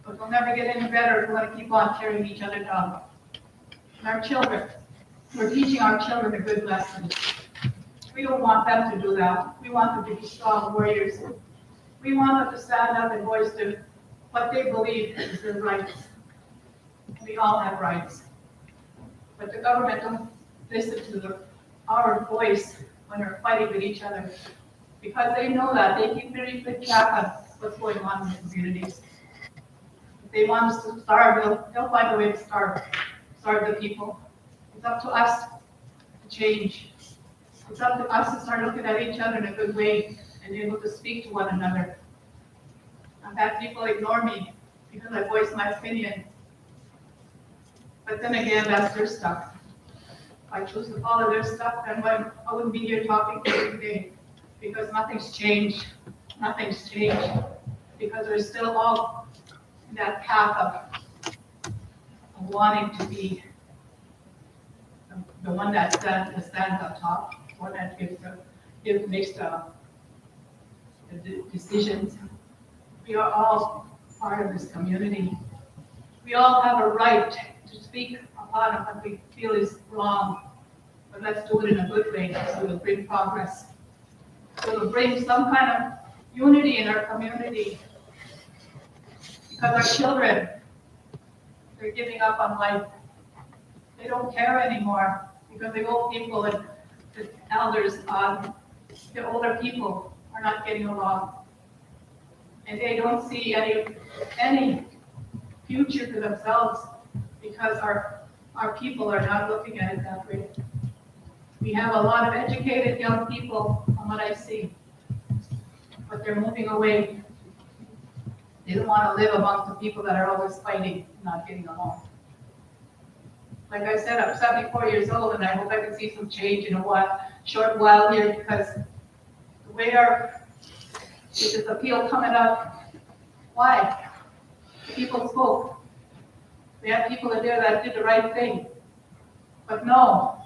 but we'll never get any better if we want to keep on tearing each other down. And our children, we're teaching our children a good lesson. We don't want them to do that. We want them to be strong warriors. We want them to stand up and voice what they believe is their rights. We all have rights. But the government don't listen to our voice when we're fighting with each other, because they know that they keep very good track of what's going on in the communities. If they want us to starve, they'll find a way to starve the people. It's up to us to change. It's up to us to start looking at each other in a good way and able to speak to one another. I've had people ignore me because I voice my opinion. But then again, that's their stuff. If I choose to follow their stuff, then I wouldn't be here talking to you today, because nothing's changed. Nothing's changed, because we're still all in that path of wanting to be the one that stands up top, one that makes the decisions. We are all part of this community. We all have a right to speak upon what we feel is wrong, but let's do it in a good way so it'll bring progress. So it'll bring some kind of unity in our community. Because our children, they're giving up on life. They don't care anymore because the old people and the elders, the older people are not getting along. And they don't see any future for themselves because our people are not looking at it that way. We have a lot of educated young people from what I see, but they're moving away. They don't want to live amongst the people that are always fighting, not getting along. Like I said, I'm 74 years old, and I hope I can see some change in a short while here, because the way with this appeal coming up, why? The people spoke. We had people in there that did the right thing. But no,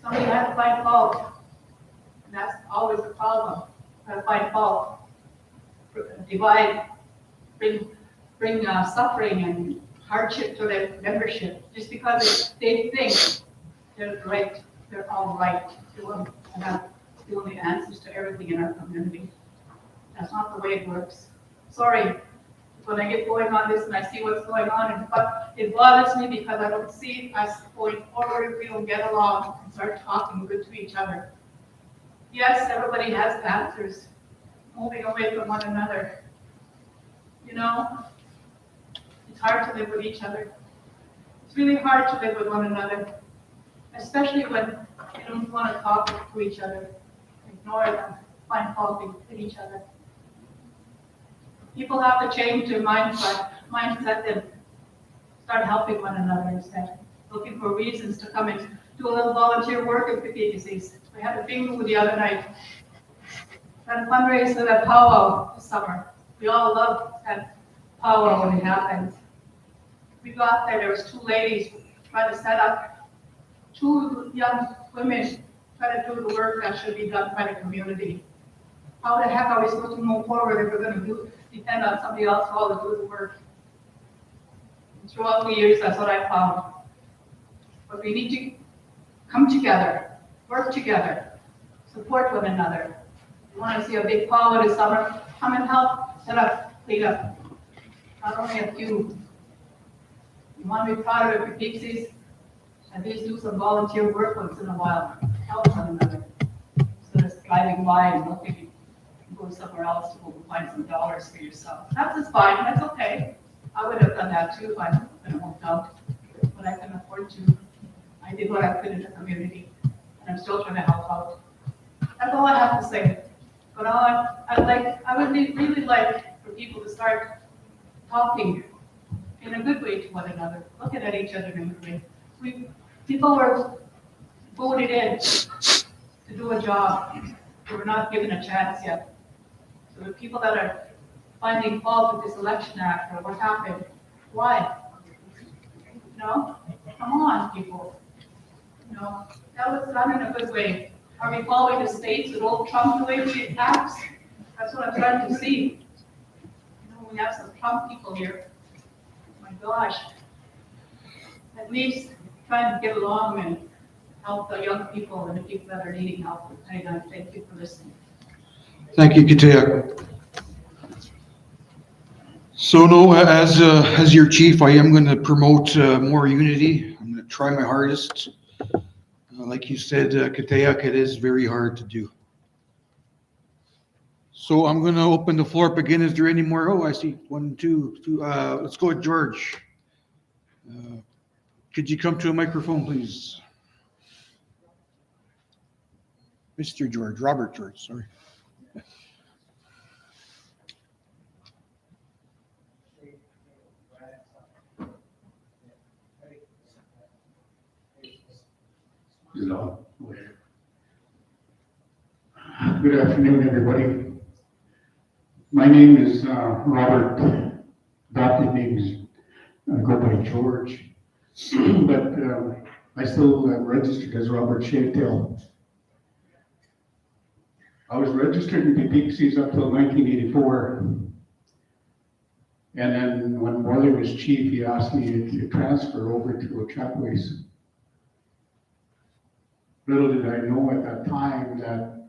somebody had to find fault. And that's always the problem. Gotta find fault. Divide, bring suffering and hardship to their membership, just because they think they're right, they're all right. They will have the only answers to everything in our community. That's not the way it works. Sorry, when I get going on this and I see what's going on, it bothers me because I don't see us going forward if we don't get along and start talking good to each other. Yes, everybody has answers, moving away from one another. You know, it's hard to live with each other. It's really hard to live with one another, especially when you don't want to talk to each other, ignore them, find fault in each other. People have to change their mindset and start helping one another instead, looking for reasons to come and do a little volunteer work in Peepeekisis. We had a bingo the other night. Had a fundraiser for that powwow this summer. We all love that powwow when it happens. We got there was two ladies trying to set up, two young women trying to do the work that should be done by the community. How the heck are we supposed to move forward if we're going to depend on somebody else all to do the work? And throughout the years, that's what I found. But we need to come together, work together, support one another. You want to see a big powwow this summer? Come and help set up, clean up. Not only a few. You want to be proud of your Peepeekisis? At least do some volunteer work once in a while. Help one another. Instead of driving by and looking, you can go somewhere else to go find some dollars for yourself. That's fine. That's okay. I would have done that too if I hadn't worked out. But I can afford to. I did what I could in the community, and I'm still trying to help out. That's all I have to say. But I would really like for people to start talking in a good way to one another, looking at each other in a good way. People were voted in to do a job. They were not given a chance yet. So the people that are finding fault with this election act or what happened, why? You know, come on, people. You know, that was done in a good way. Are we following the states with old Trump the way we acts? That's what I'm trying to see. You know, we have some Trump people here. My gosh. At least try to get along and help the young people and the people that are needing help. Thank you for listening. Thank you, Katea. So no, as your chief, I am going to promote more unity. I'm going to try my hardest. Like you said, Katea, it is very hard to do. So I'm going to open the floor up again. Is there any more? Oh, I see one, two. Let's go with George. Could you come to a microphone, please? Mr. George, Robert George, sorry. Good afternoon, everybody. My name is Robert. Adopted name is go by George, but I still registered as Robert Shavetail. I was registered in Peepeekisis up till 1984, and then when Morley was chief, he asked me to transfer over to a Chapways. Little did I know at that time that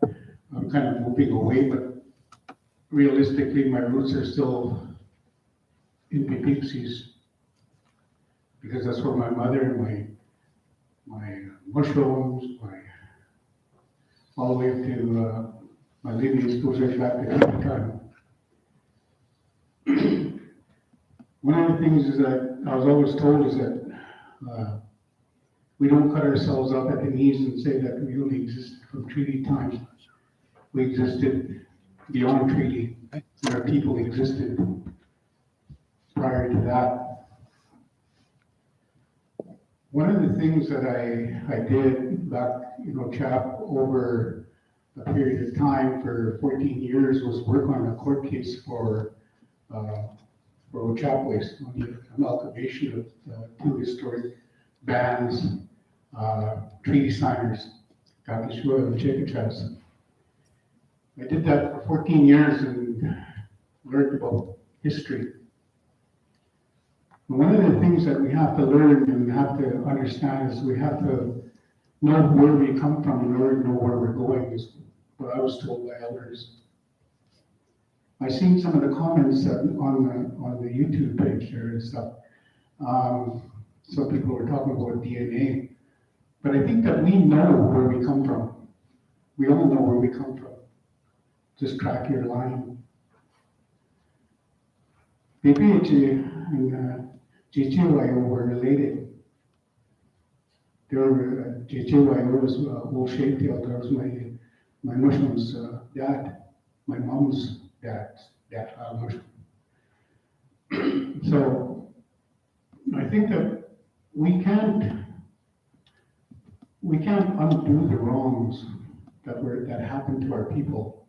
I'm kind of moving away, but realistically, my roots are still in Peepeekisis because that's where my mother and my mushrooms, all the way up to my lineage goes right back to time. One of the things is that I was always told is that we don't cut ourselves up at the knees and say that we only existed from treaty times. We existed beyond treaty, and our people existed prior to that. One of the things that I did back, Chap, over a period of time for 14 years was work on a court case for Chap Waste, on the amalgamation of two historic bands, treaty signers, Kakishua and Chickasaw. I did that for 14 years and learned about history. And one of the things that we have to learn and have to understand is we have to know where we come from in order to know where we're going, is what I was told by elders. I've seen some of the comments on the YouTube page there and stuff. Some people were talking about DNA, but I think that we know where we come from. We all know where we come from. Just track your line. Peepeekisis and JJYO were related. JJYO was Wolf Shapetail. That was my Muslim's dad, my mom's dad's Muslim. So I think that we can't undo the wrongs that happened to our people,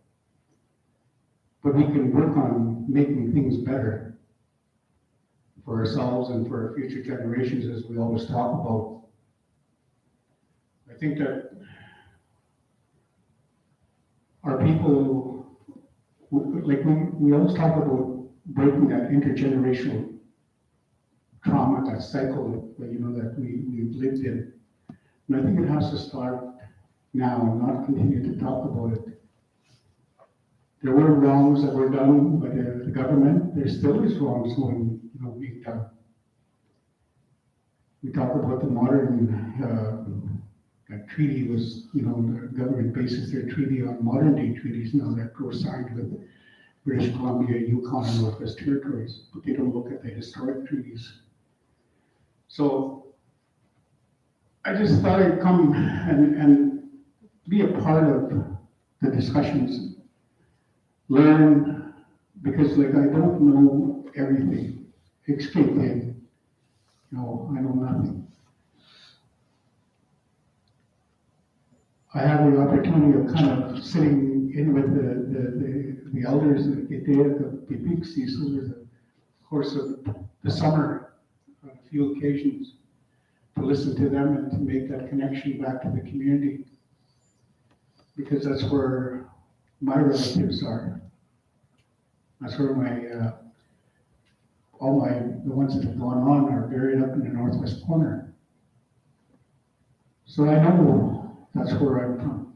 but we can work on making things better for ourselves and for our future generations, as we always talk about. I think that our people, we always talk about breaking that intergenerational trauma, that cycle that we've lived in. And I think it has to start now and not continue to talk about it. There were wrongs that were done by the government. There still is wrongs being done. We talk about the modern treaty was, the government bases their treaty on modern day treaties now that were signed with British Columbia, Yukon, and Northwest Territories, but they don't look at the historic treaties. So I just thought I'd come and be a part of the discussions, learn, because I don't know everything. Extremely, I know nothing. I have the opportunity of kind of sitting in with the elders of the Peepeekisis over the course of the summer on a few occasions, to listen to them and to make that connection back to the community, because that's where my relatives are. That's where the ones that have gone on are buried up in the northwest corner. So I know that's where I'm from.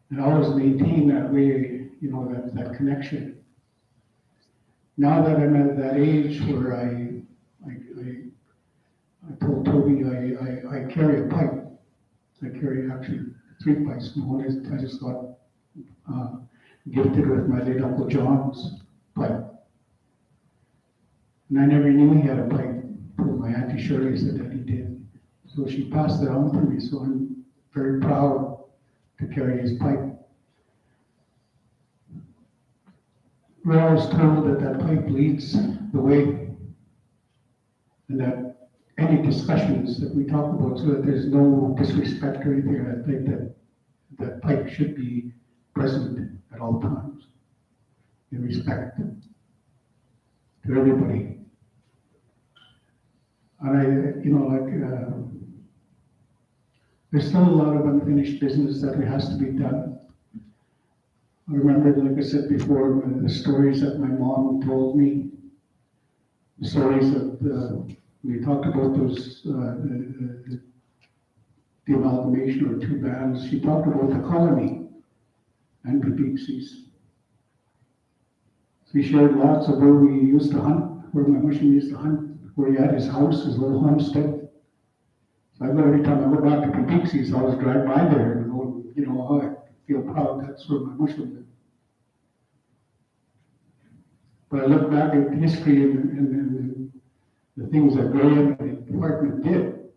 And I always maintain that way, that connection. Now that I'm at that age where I told Toby I carry a pipe. I carry actually 3 pipes. One is I just got gifted with my late Uncle John's pipe. And I never knew he had a pipe. My Auntie Shirley said that he did. So she passed it on to me. So I'm very proud to carry his pipe. We're always told that pipe leads the way, and that any discussions that we talk about, so that there's no disrespect or anything, I think that pipe should be present at all times in respect to everybody. And there's still a lot of unfinished business that has to be done. I remember, like I said before, the stories that my mom told me, the stories that we talked about those, the amalgamation or two bands. She talked about the colony and Peepeekisis. She shared lots of where we used to hunt, where my Muslim used to hunt, where he had his house, his little homestead. So every time I go back to Peepeekisis, I always drive by there and go, I feel proud that's where my Muslim lived. But I look back at history and the things that Graham and the department did,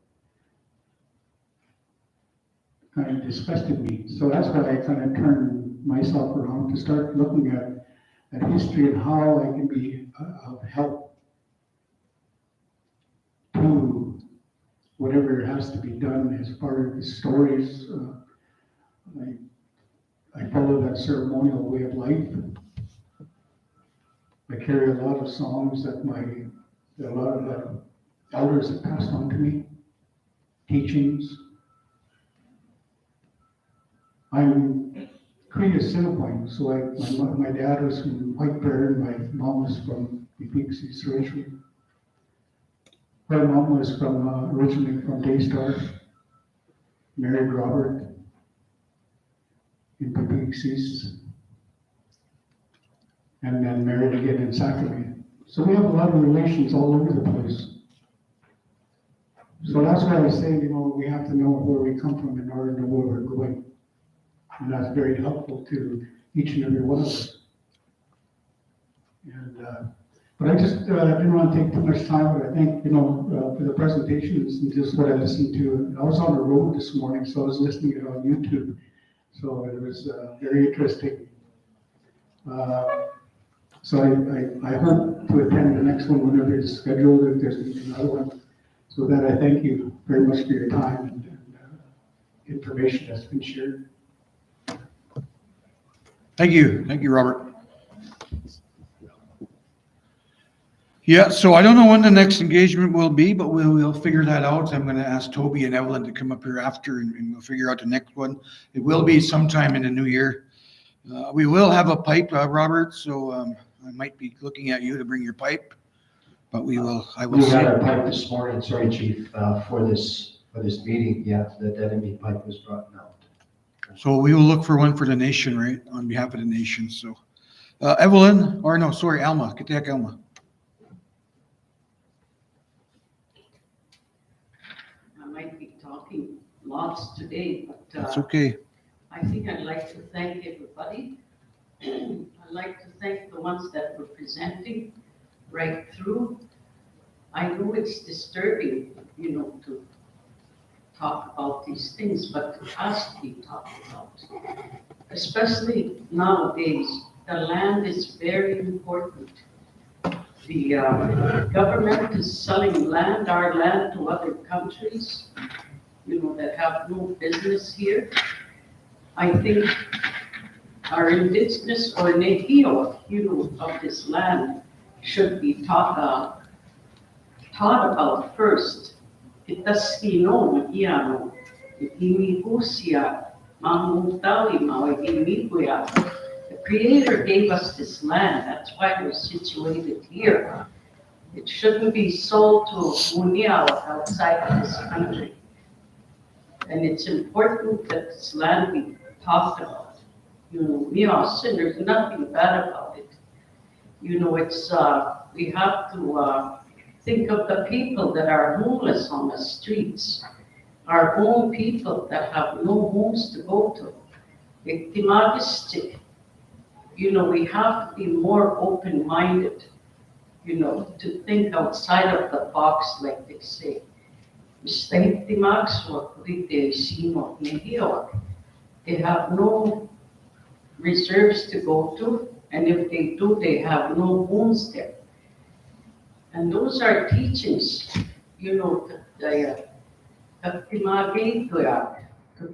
kind of disgusted me. So that's why I kind of turned myself around to start looking at history and how I can be of help to whatever has to be done as part of the stories. I follow that ceremonial way of life. I carry a lot of songs that a lot of the elders have passed on to me, teachings. I'm Cree Assiniboine, so my dad was from White Bear, and my mom was from Peepeekisis originally. My mom was originally from Daystar, married Robert in Peepeekisis, and then married again in Sacramento. So we have a lot of relations all over the place. So that's why I say, we have to know where we come from in order to know where we're going. And that's very helpful to each and every one of us. And, but I just didn't want to take too much time, but I think, for the presentations and just what I listened to. I was on the road this morning, so I was listening to it on YouTube. So it was very interesting. So I hope to attend the next one whenever it's scheduled, if there's another one. So that I thank you very much for your time and information that's been shared. Thank you, Robert. Yeah, so I don't know when the next engagement will be, but we'll figure that out. I'm going to ask Toby and Evelyn to come up here after, and we'll figure out the next one. It will be sometime in the new year. We will have a pipe, Robert, so I might be looking at you to bring your pipe, but I will We see. had our pipe this morning, sorry, Chief, for this meeting. Yeah, the enemy pipe was brought out. So we will look for one for the nation, right, on behalf of the nation. So Evelyn, or no, sorry, Alma. Get the heck, Alma. I might be talking lots today, but That's okay. I think I'd like to thank everybody. I'd like to thank the ones that were presenting right through. I know it's disturbing, to talk about these things, but it has to be talked about. Especially nowadays, the land is very important. The government is selling our land to other countries, that have no business here. I think our indigenous or Nehio, of this land should be taught about first. Itaskino, Iano, Imihusia, Mamutali, Mawigimiguya. The Creator gave us this land, that's why we're situated here. It shouldn't be sold to Muniao outside of this country. And it's important that this land be talked about. Mios, and there's nothing bad about it. It's, we have to think of the people that are homeless on the streets, our own people that have no homes to go to. We have to be more open-minded, to think outside of the box, like they say. They have no reserves to go to, and if they do, they have no homes there. And those are teachings, to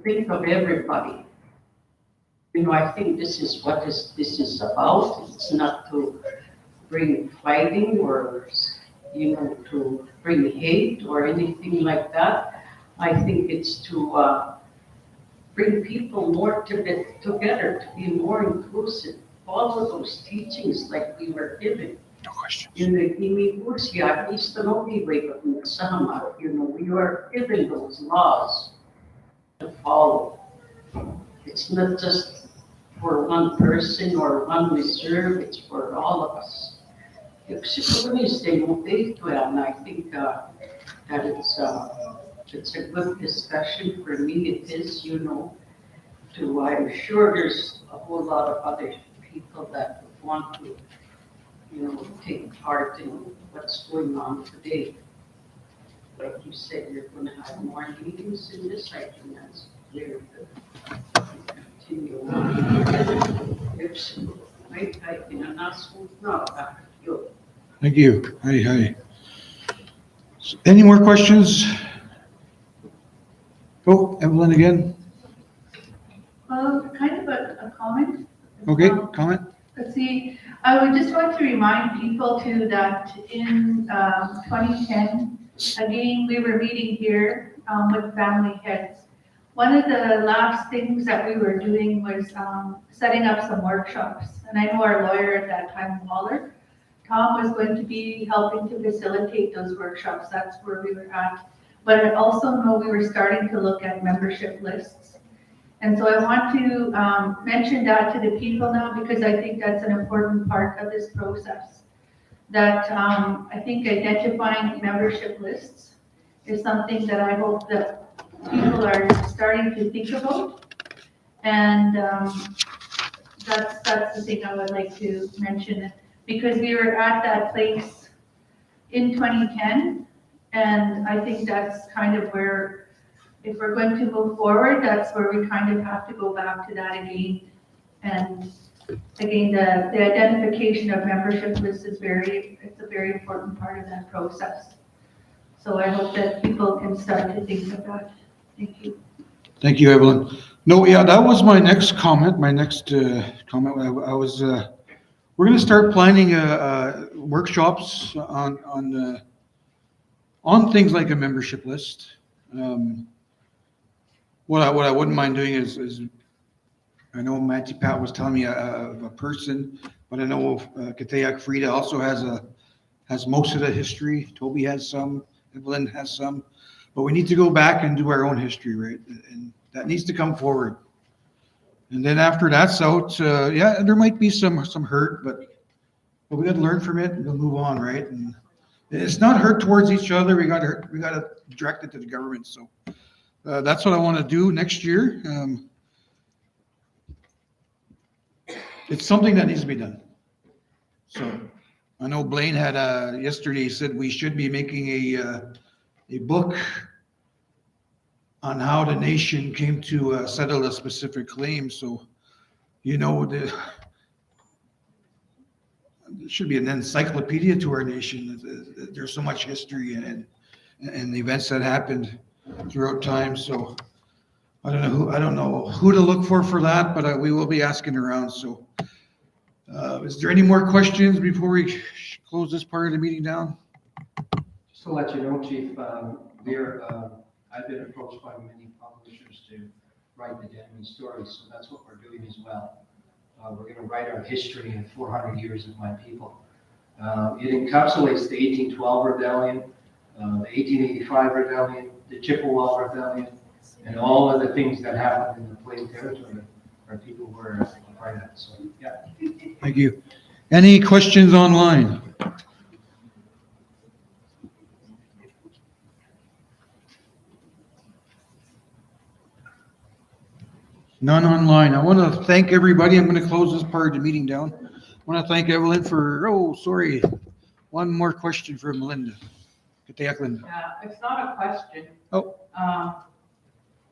think of everybody. I think this is what this is about. It's not to bring fighting or, to bring hate or anything like that. I think it's to bring people more together, to be more inclusive. Follow those teachings like we were given. No questions. We were given those laws to follow. It's not just for one person or one reserve, it's for all of us. And I think that it's a good discussion for me. It is, I'm sure there's a whole lot of other people that want to, take part in what's going on today. Like you said, you're going to have more meetings in this. I think that's very good. Continue on. Thank you. Hi. Any more questions? Oh, Evelyn again. Well, kind of a comment. Okay, comment? Let's see, I would just want to remind people too that in 2010, again, we were meeting here with family heads. One of the last things that we were doing was setting up some workshops. And I know our lawyer at that time, Waller, Tom was going to be helping to facilitate those workshops. That's where we were at. But I also know we were starting to look at membership lists. And so I want to mention that to the people now, because I think that's an important part of this process. That I think identifying membership lists is something that I hope that people are starting to think about. And that's the thing I would like to mention, because we were at that place in 2010. And I think that's kind of where, if we're going to move forward, that's where we kind of have to go back to that again. And again, the identification of membership lists is it's a very important part of that process. So I hope that people can start to think of that. Thank you. Thank you, Evelyn. No, yeah, that was my next comment. My next comment, I was, we're gonna start planning workshops on things like a membership list. What I wouldn't mind doing is I know Matty Pat was telling me of a person, but I know Kateak Frida also has most of the history. Toby has some, Evelyn has some, but we need to go back and do our own history, right? And that needs to come forward. And then after that's out, yeah, there might be some hurt, but we got to learn from it and we'll move on, right? And it's not hurt towards each other. We got to direct it to the government. So that's what I want to do next year. It's something that needs to be done. So I know Blaine had yesterday said we should be making a book on how the nation came to settle a specific claim. So, you know, there should be an encyclopedia to our nation. There's so much history and the events that happened throughout time. So I don't know who to look for that, but we will be asking around. So is there any more questions before we close this part of the meeting down? Just to let you know, Chief, I've been approached by many publishers to write the Denman stories, so that's what we're doing as well. We're going to write our history in 400 years of my people. It encapsulates the 1812 rebellion, the 1885 rebellion, the Chippewa rebellion, and all of the things that happened in the Plain Territory where people were a part of that. So, yeah. Thank you. Any questions online? None online. I want to thank everybody. I'm going to close this part of the meeting down. I want to thank Evelyn for, one more question for Melinda. Linda. Yeah, it's not a question. Oh.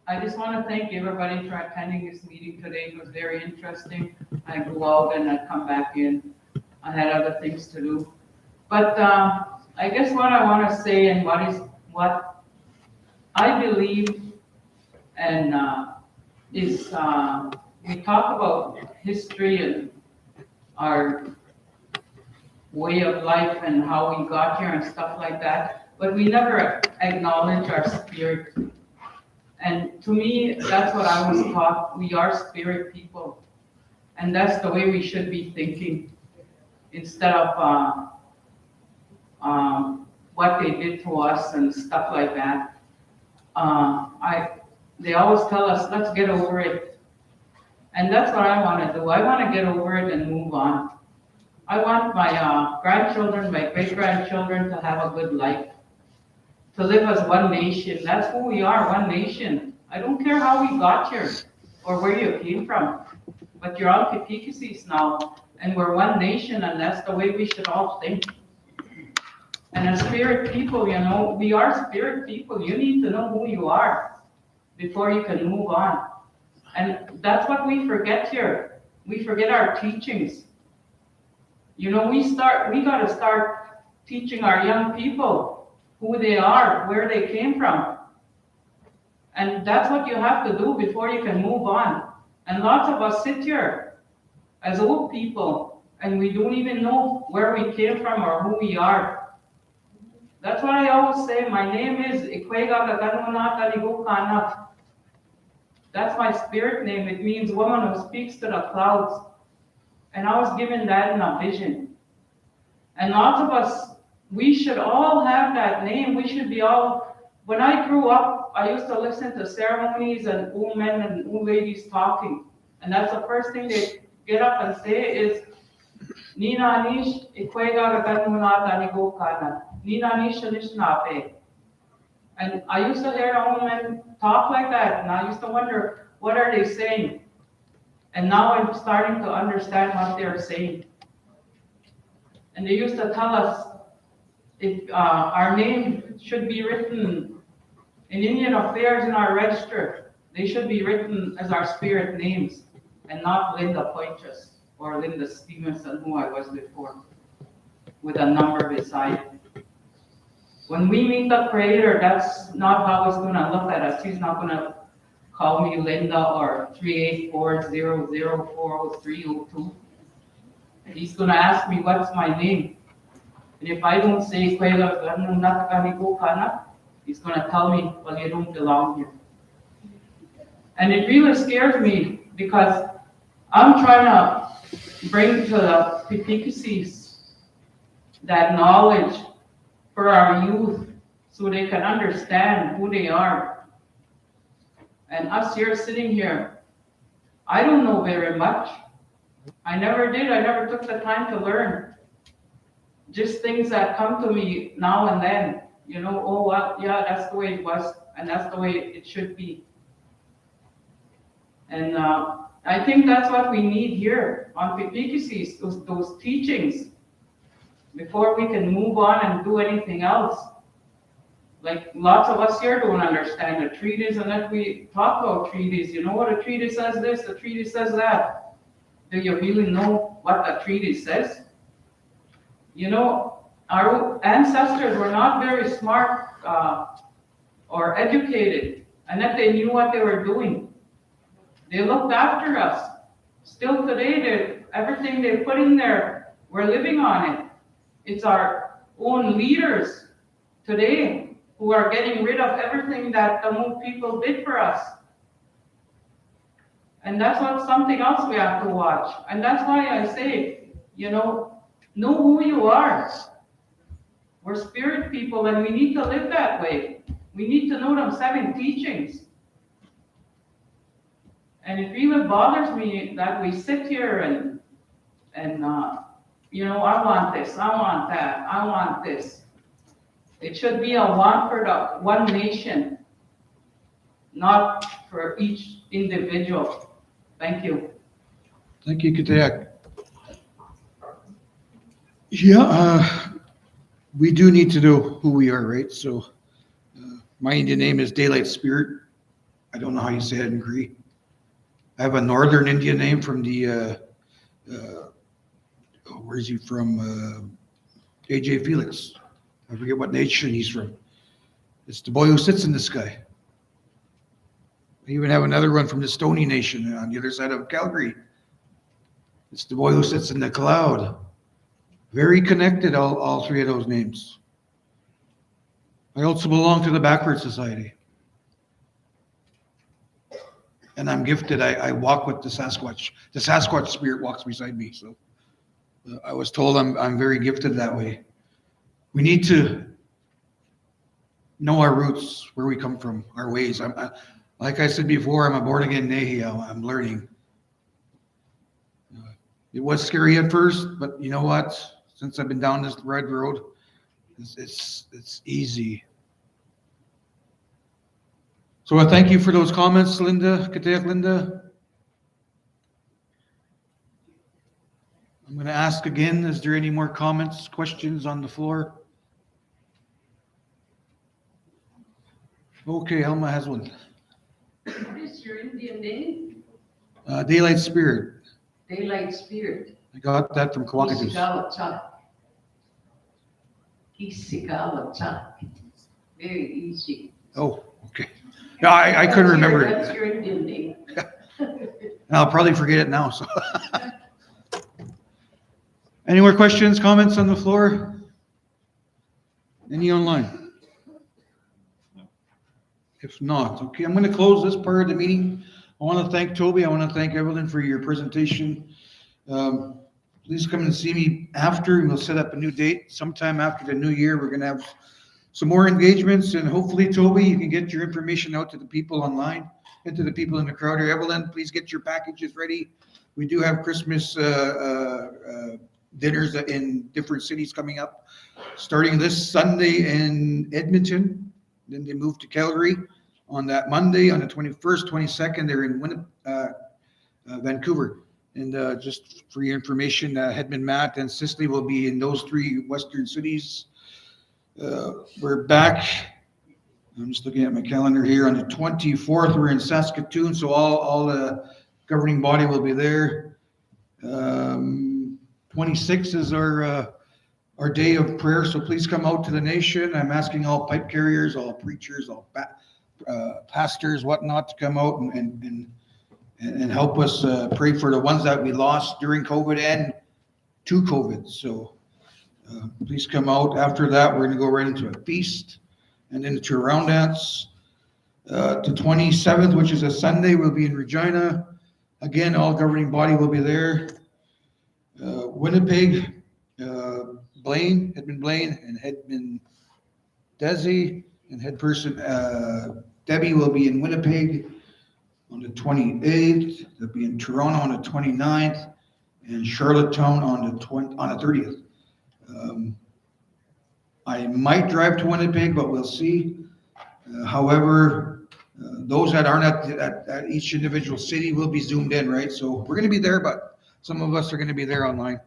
I just want to thank everybody for attending this meeting today. It was very interesting. I go out and I come back in. I had other things to do. But I guess what I want to say and what I believe and is we talk about history and our way of life and how we got here and stuff like that, but we never acknowledge our spirit. And to me, that's what I was taught. We are spirit people. And that's the way we should be thinking instead of what they did to us and stuff like that. They always tell us, let's get over it. And that's what I want to do. I want to get over it and move on. I want my grandchildren, my great-grandchildren to have a good life, to live as one nation. That's who we are, one nation. I don't care how we got here or where you came from, but you're all Peepeekisis now, and we're one nation, and that's the way we should all think. And as spirit people, you know, we are spirit people. You need to know who you are before you can move on. And that's what we forget here. We forget our teachings. You know, we got to start teaching our young people who they are, where they came from. And that's what you have to do before you can move on. And lots of us sit here as old people and we don't even know where we came from or who we are. That's what I always say. My name is Ikwega Gaganunata Ligukana. That's my spirit name. It means woman who speaks to the clouds. And I was given that in a vision. And lots of us, we should all have that name. We should be all, when I grew up, I used to listen to ceremonies and old men and old ladies talking. And that's the first thing they get up and say is, Nina nish ikwega gaganunata nigokana. Nina nish nishnape. And I used to hear the old men talk like that, and I used to wonder, what are they saying? And now I'm starting to understand what they're saying. And they used to tell us if our name should be written in Indian affairs in our register, they should be written as our spirit names and not Linda Poitras or Linda Stevenson, who I was before, with a number beside it. When we meet the Creator, that's not how He's going to look at us. He's not going to call me Linda or 38400400302. He's going to ask me, what's my name? And if I don't say, he's going to tell me, well, you don't belong here. And it really scares me because I'm trying to bring to the Peepeekisis that knowledge for our youth so they can understand who they are. And us here sitting here, I don't know very much. I never did. I never took the time to learn. Just things that come to me now and then. You know, oh, well, yeah, that's the way it was, and that's the way it should be. And I think that's what we need here on Peepeekisis, those teachings, before we can move on and do anything else. Like lots of us here don't understand the treatise, and that we talk about treatise. You know what a treatise says this, the treatise says that. Do you really know what the treatise says? You know, our ancestors were not very smart or educated, and that they knew what they were doing. They looked after us. Still today, everything they put in there, we're living on it. It's our own leaders today who are getting rid of everything that the Moon people did for us. And that's something else we have to watch. And that's why I say, you know who you are. We're spirit people and we need to live that way. We need to know them 7 teachings. And it really bothers me that we sit here and I want this, I want that, I want this. It should be a want for the one nation, not for each individual. Thank you. Thank you, Katek. Yeah, we do need to know who we are, right? So my Indian name is Daylight Spirit. I don't know how you say it in Cree. I have a Northern Indian name from the, where is he from? AJ Felix. I forget what nation he's from. It's the boy who sits in the sky. I even have another one from the Stony Nation on the other side of Calgary. It's the boy who sits in the cloud. Very connected, all 3 of those names. I also belong to the Backward Society. And I'm gifted. I walk with the Sasquatch. The Sasquatch spirit walks beside me. So I was told I'm very gifted that way. We need to know our roots, where we come from, our ways. Like I said before, I'm a born again Nehi. I'm learning. It was scary at first, but you know what? Since I've been down this red road, it's easy. So I thank you for those comments, Linda, Katek, Linda. I'm going to ask again, is there any more comments, questions on the floor? Okay, Alma has one. What is your Indian name? Daylight Spirit. Daylight Spirit. I got that from Peepeekisis. Peepeekisis. Very easy. Oh, okay. Yeah, I couldn't remember That's it. your Indian name. I'll probably forget it now, so. Any more questions, comments on the floor? Any online? If not, okay, I'm gonna close this part of the meeting. I want to thank Toby, I want to thank Evelyn for your presentation. Please come and see me after, and we'll set up a new date sometime after the new year. We're gonna have some more engagements, and hopefully, Toby, you can get your information out to the people online and to the people in the crowd here. Evelyn, please get your packages ready. We do have Christmas dinners in different cities coming up, starting this Sunday in Edmonton. Then they move to Calgary on that Monday, on the 21st, 22nd, they're in Vancouver. And just for your information, Hedman, Matt, and Cicely will be in those three western cities. We're back. I'm just looking at my calendar here. On the 24th, we're in Saskatoon, so all the governing body will be there. 26th is our day of prayer, so please come out to the nation. I'm asking all pipe carriers, all preachers, all pastors, whatnot, to come out and help us pray for the ones that we lost during COVID and to COVID. So please come out. After that, we're going to go right into a feast and into a round dance. The 27th, which is a Sunday, we'll be in Regina. Again, all governing body will be there. Winnipeg, Hedman Blaine, and Hedman Desi, and head person Debbie will be in Winnipeg on the 28th. They'll be in Toronto on the 29th, and Charlottetown on the 30th. I might drive to Winnipeg, but we'll see. However, those that aren't at each individual city will be zoomed in, right? So we're going to be there, but some of us are going to be there online.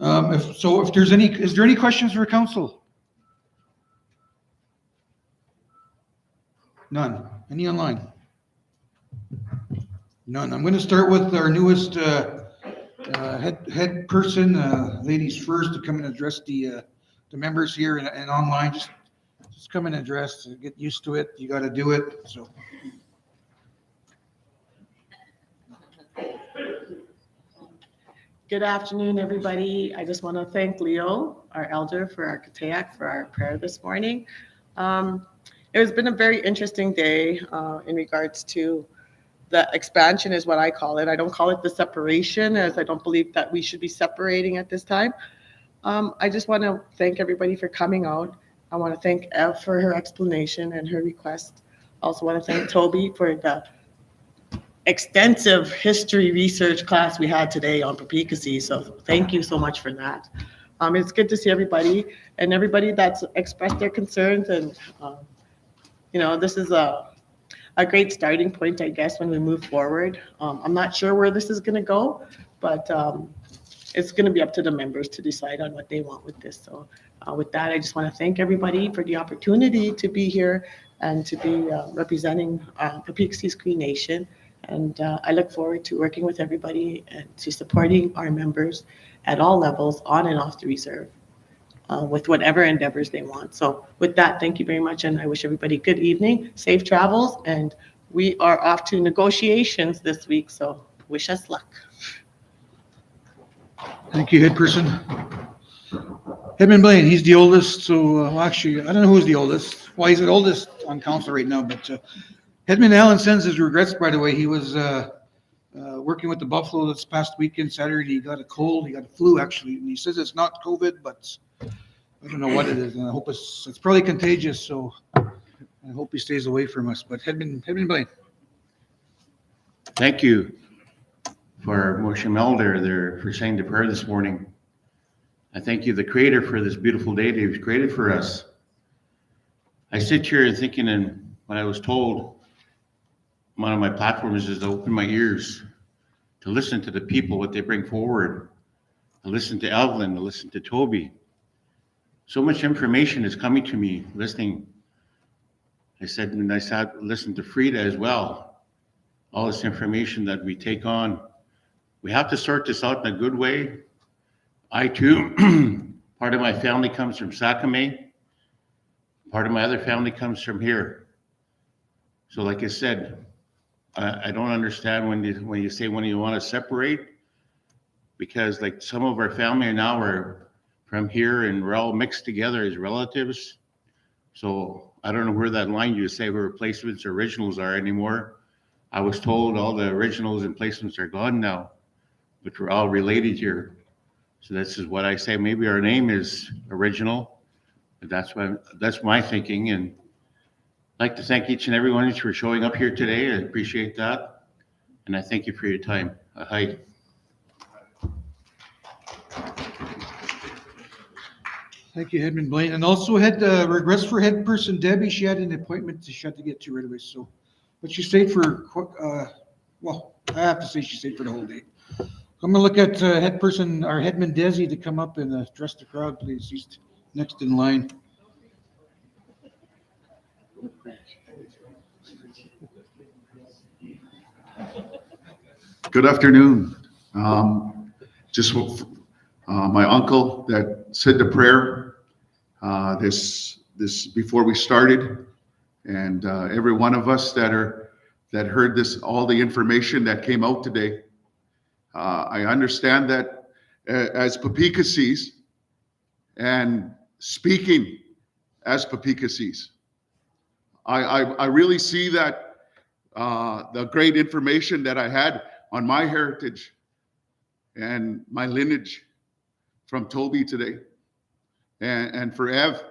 If there's any, is there any questions for council? None. Any online? None. I'm going to start with our newest head person, ladies first, to come and address the members here and online. Just come and address. Get used to it. You got to do it. So. Good afternoon, everybody. I just want to thank Leo, our elder, for our Katayak, for our prayer this morning. It has been a very interesting day in regards to the expansion is what I call it. I don't call it the separation, as I don't believe that we should be separating at this time. I just want to thank everybody for coming out. I want to thank Ev for her explanation and her request. I also want to thank Toby for the extensive history research class we had today on Peepeekisis. So thank you so much for that. It's good to see everybody and everybody that's expressed their concerns. And, this is a great starting point, I guess, when we move forward. I'm not sure where this is going to go, but it's going to be up to the members to decide on what they want with this. So with that, I just want to thank everybody for the opportunity to be here and to be representing Peepeekisis Cree Nation. And I look forward to working with everybody and to supporting our members at all levels, on and off the reserve, with whatever endeavors they want. So with that, thank you very much, and I wish everybody good evening, safe travels, and we are off to negotiations this week, so wish us luck. Thank you, head person. Hedman Blaine, he's the oldest, so actually, I don't know who's the oldest. Well, he's the oldest on council right now, but Hedman Allen sends his regrets, by the way. He was working with the Buffalo this past weekend, Saturday. He got a cold, he got a flu, actually, and he says it's not COVID, but I don't know what it is, and I hope it's probably contagious, so I hope he stays away from us. But Hedman Blaine. Thank you for Moshe Melder there for saying the prayer this morning. I thank you, the Creator, for this beautiful day that He's created for us. I sit here thinking, and when I was told, one of my platforms is to open my ears, to listen to the people, what they bring forward, to listen to Evelyn, to listen to Toby. So much information is coming to me, listening. I said, and I sat, listened to Frida as well. All this information that we take on. We have to sort this out in a good way. I too, part of my family comes from Sakamay. Part of my other family comes from here. So like I said, I don't understand when you say when you want to separate, because like some of our family now are from here and we're all mixed together as relatives. So I don't know where that line you say where replacements or originals are anymore. I was told all the originals and placements are gone now, but we're all related here. So this is what I say. Maybe our name is original, but that's my thinking. And I'd like to thank each and every one of you for showing up here today. I appreciate that. And I thank you for your time. Hi. Thank you, Headman Blaine. And also had regrets for head person Debbie. She had an appointment she had to get to right away. So, but she stayed for, well, I have to say she stayed for the whole day. I'm gonna look at head person, our headman Desi to come up and address the crowd, please. He's next in line. Good afternoon. My uncle that said the prayer this before we started, and every one of us that heard this, all the information that came out today. I understand that as Peepeekisis and speaking as Peepeekisis, I really see that the great information that I had on my heritage and my lineage from Toby today, and for Ev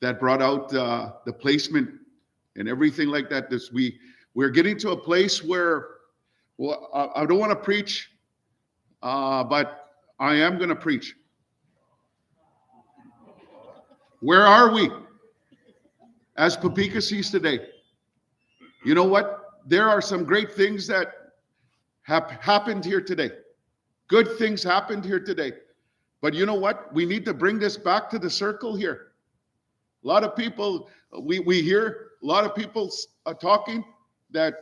that brought out the placement and everything like that. We're getting to a place where, well, I don't want to preach, but I am going to preach. Where are we as Peepeekisis today? You know what? There are some great things that have happened here today. Good things happened here today. But you know what? We need to bring this back to the circle here. A lot of people, we hear a lot of people talking that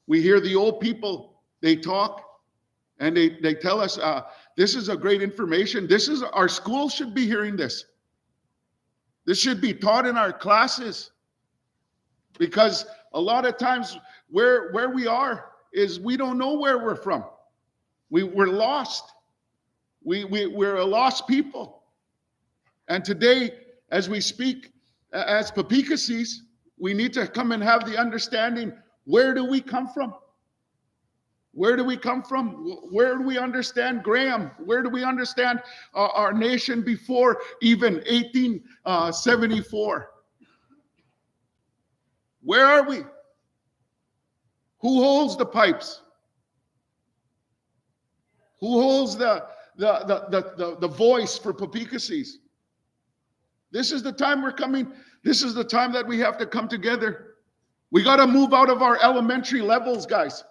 we hear the old people, they talk and they tell us, this is a great information. Our school should be hearing this. This should be taught in our classes, because a lot of times where we are is we don't know where we're from. We're lost. We're a lost people. And today, as we speak as Peepeekisis, we need to come and have the understanding, where do we come from? Where do we come from? Where do we understand Graham? Where do we understand our nation before even 1874? Where are we? Who holds the pipes? Who holds the voice for Peepeekisis? This is the time we're coming. This is the time that we have to come together. We got to move out of our elementary levels, guys,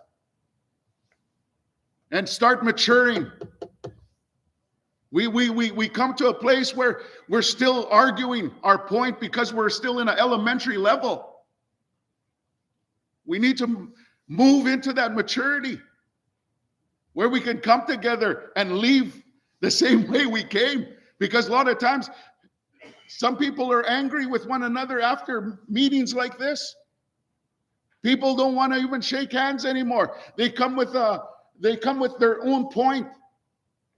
and start maturing. We come to a place where we're still arguing our point because we're still in an elementary level. We need to move into that maturity where we can come together and leave the same way we came. Because a lot of times, some people are angry with one another after meetings like this. People don't want to even shake hands anymore. They come with their own point.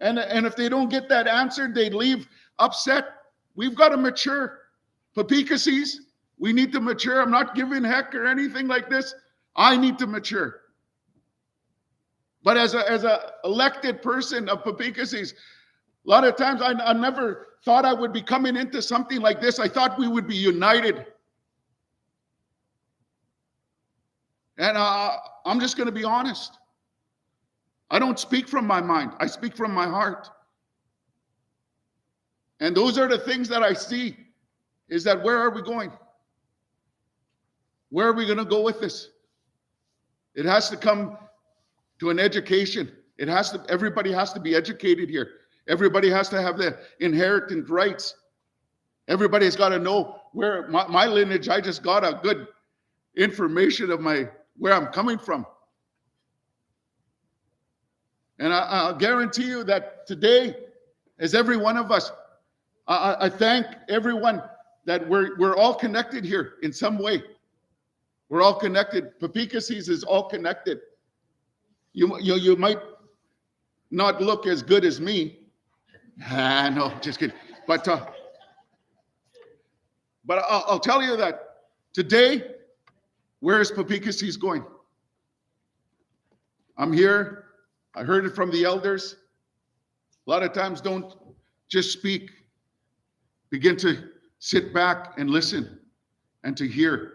And if they don't get that answered, they leave upset. We've got to mature. Peepeekisis, we need to mature. I'm not giving heck or anything like this. I need to mature. But as a elected person of Peepeekisis, a lot of times I never thought I would be coming into something like this. I thought we would be united. And I'm just going to be honest. I don't speak from my mind. I speak from my heart. And those are the things that I see, is that where are we going? Where are we going to go with this? It has to come to an education. Everybody has to be educated here. Everybody has to have the inherent rights. Everybody's got to know where my lineage, I just got a good information of where I'm coming from. And I'll guarantee you that today, as every one of us, I thank everyone that we're all connected here in some way. We're all connected. Peepeekisis is all connected. You might not look as good as me. No, just kidding. But I'll tell you that today, where is Peepeekisis going? I'm here. I heard it from the elders. A lot of times don't just speak. Begin to sit back and listen and to hear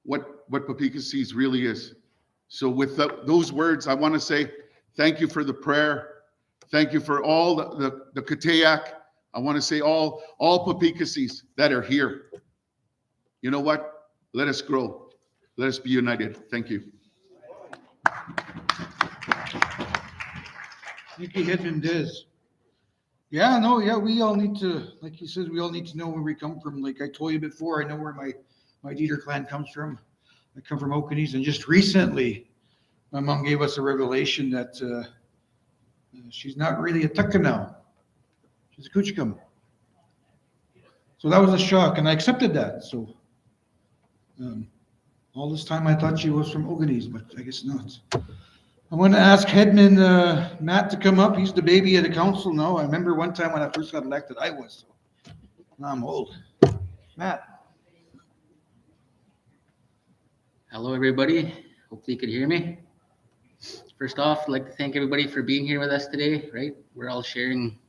what Peepeekisis really is. So with those words, I want to say thank you for the prayer. Thank you for all the Katayak. I want to say all Peepeekisis that are here. You know what? Let us grow. Let us be united. Thank you. Thank you, Hedman Des. Yeah, no, yeah, we all need to, like he says, we all need to know where we come from. Like I told you before, I know where my Dieter clan comes from. I come from Okanese, and just recently, my mom gave us a revelation that she's not really a Tucka now. She's a Kuchikam. So that was a shock, and I accepted that. So all this time I thought she was from Okanese, but I guess not. I want to ask Hedman Matt to come up. He's the baby of the council now. I remember one time when I first got elected, I was. So now I'm old. Matt. Hello, everybody. Hopefully you can hear me. First off, I'd like to thank everybody for being here with us today, right? We're all sharing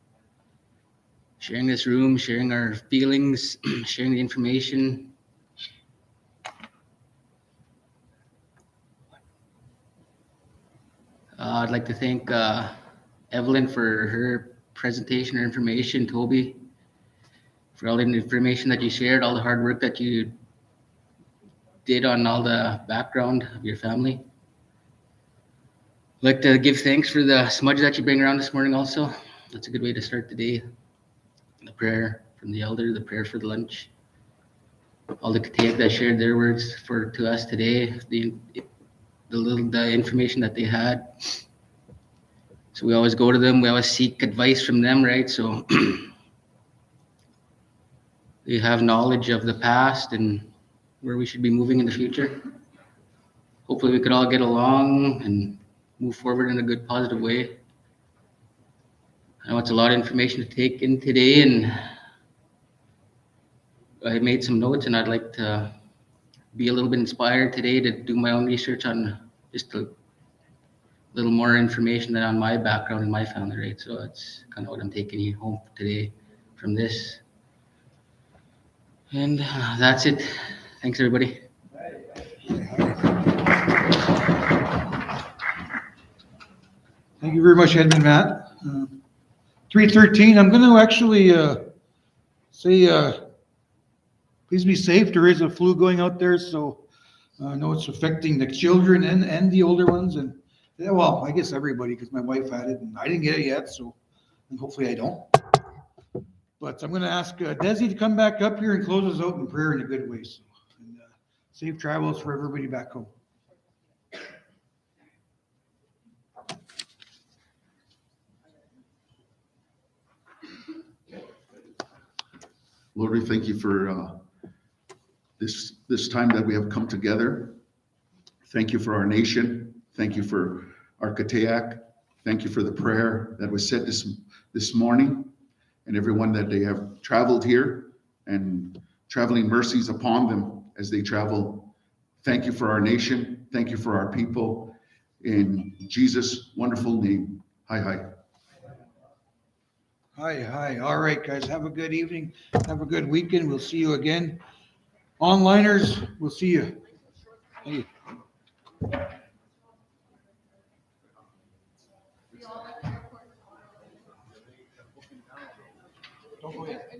this room, sharing our feelings, sharing the information. I'd like to thank Evelyn for her presentation, her information, Toby, for all the information that you shared, all the hard work that you did on all the background of your family. I'd like to give thanks for the smudge that you bring around this morning also. That's a good way to start the day. The prayer from the elder, the prayer for the lunch. All the Katayak that shared their words to us today, the information that they had. So we always go to them, we always seek advice from them, right? So they have knowledge of the past and where we should be moving in the future. Hopefully we could all get along and move forward in a good, positive way. I know it's a lot of information to take in today, and I made some notes, and I'd like to be a little bit inspired today to do my own research on just a little more information on my background and my family, right? So that's kind of what I'm taking home today from this. And that's it. Thanks, everybody. Thank you very much, Hedman Matt. 313, I'm going to actually say, please be safe. There is a flu going out there, so I know it's affecting the children and the older ones. And yeah, well, I guess everybody, because my wife had it and I didn't get it yet, so and hopefully I don't. But I'm going to ask Desi to come back up here and close us out in prayer in a good way. So, and, safe travels for everybody back home. Lord, we thank you for this time that we have come together. Thank you for our nation. Thank you for our Katayak. Thank you for the prayer that was said this morning, and everyone that they have traveled here and traveling mercies upon them as they travel. Thank you for our nation. Thank you for our people. In Jesus' wonderful name. Hi, hi. Hi, hi. All right, guys. Have a good evening. Have a good weekend. We'll see you again. Onliners, we'll see you. Thank you. Don't go yet.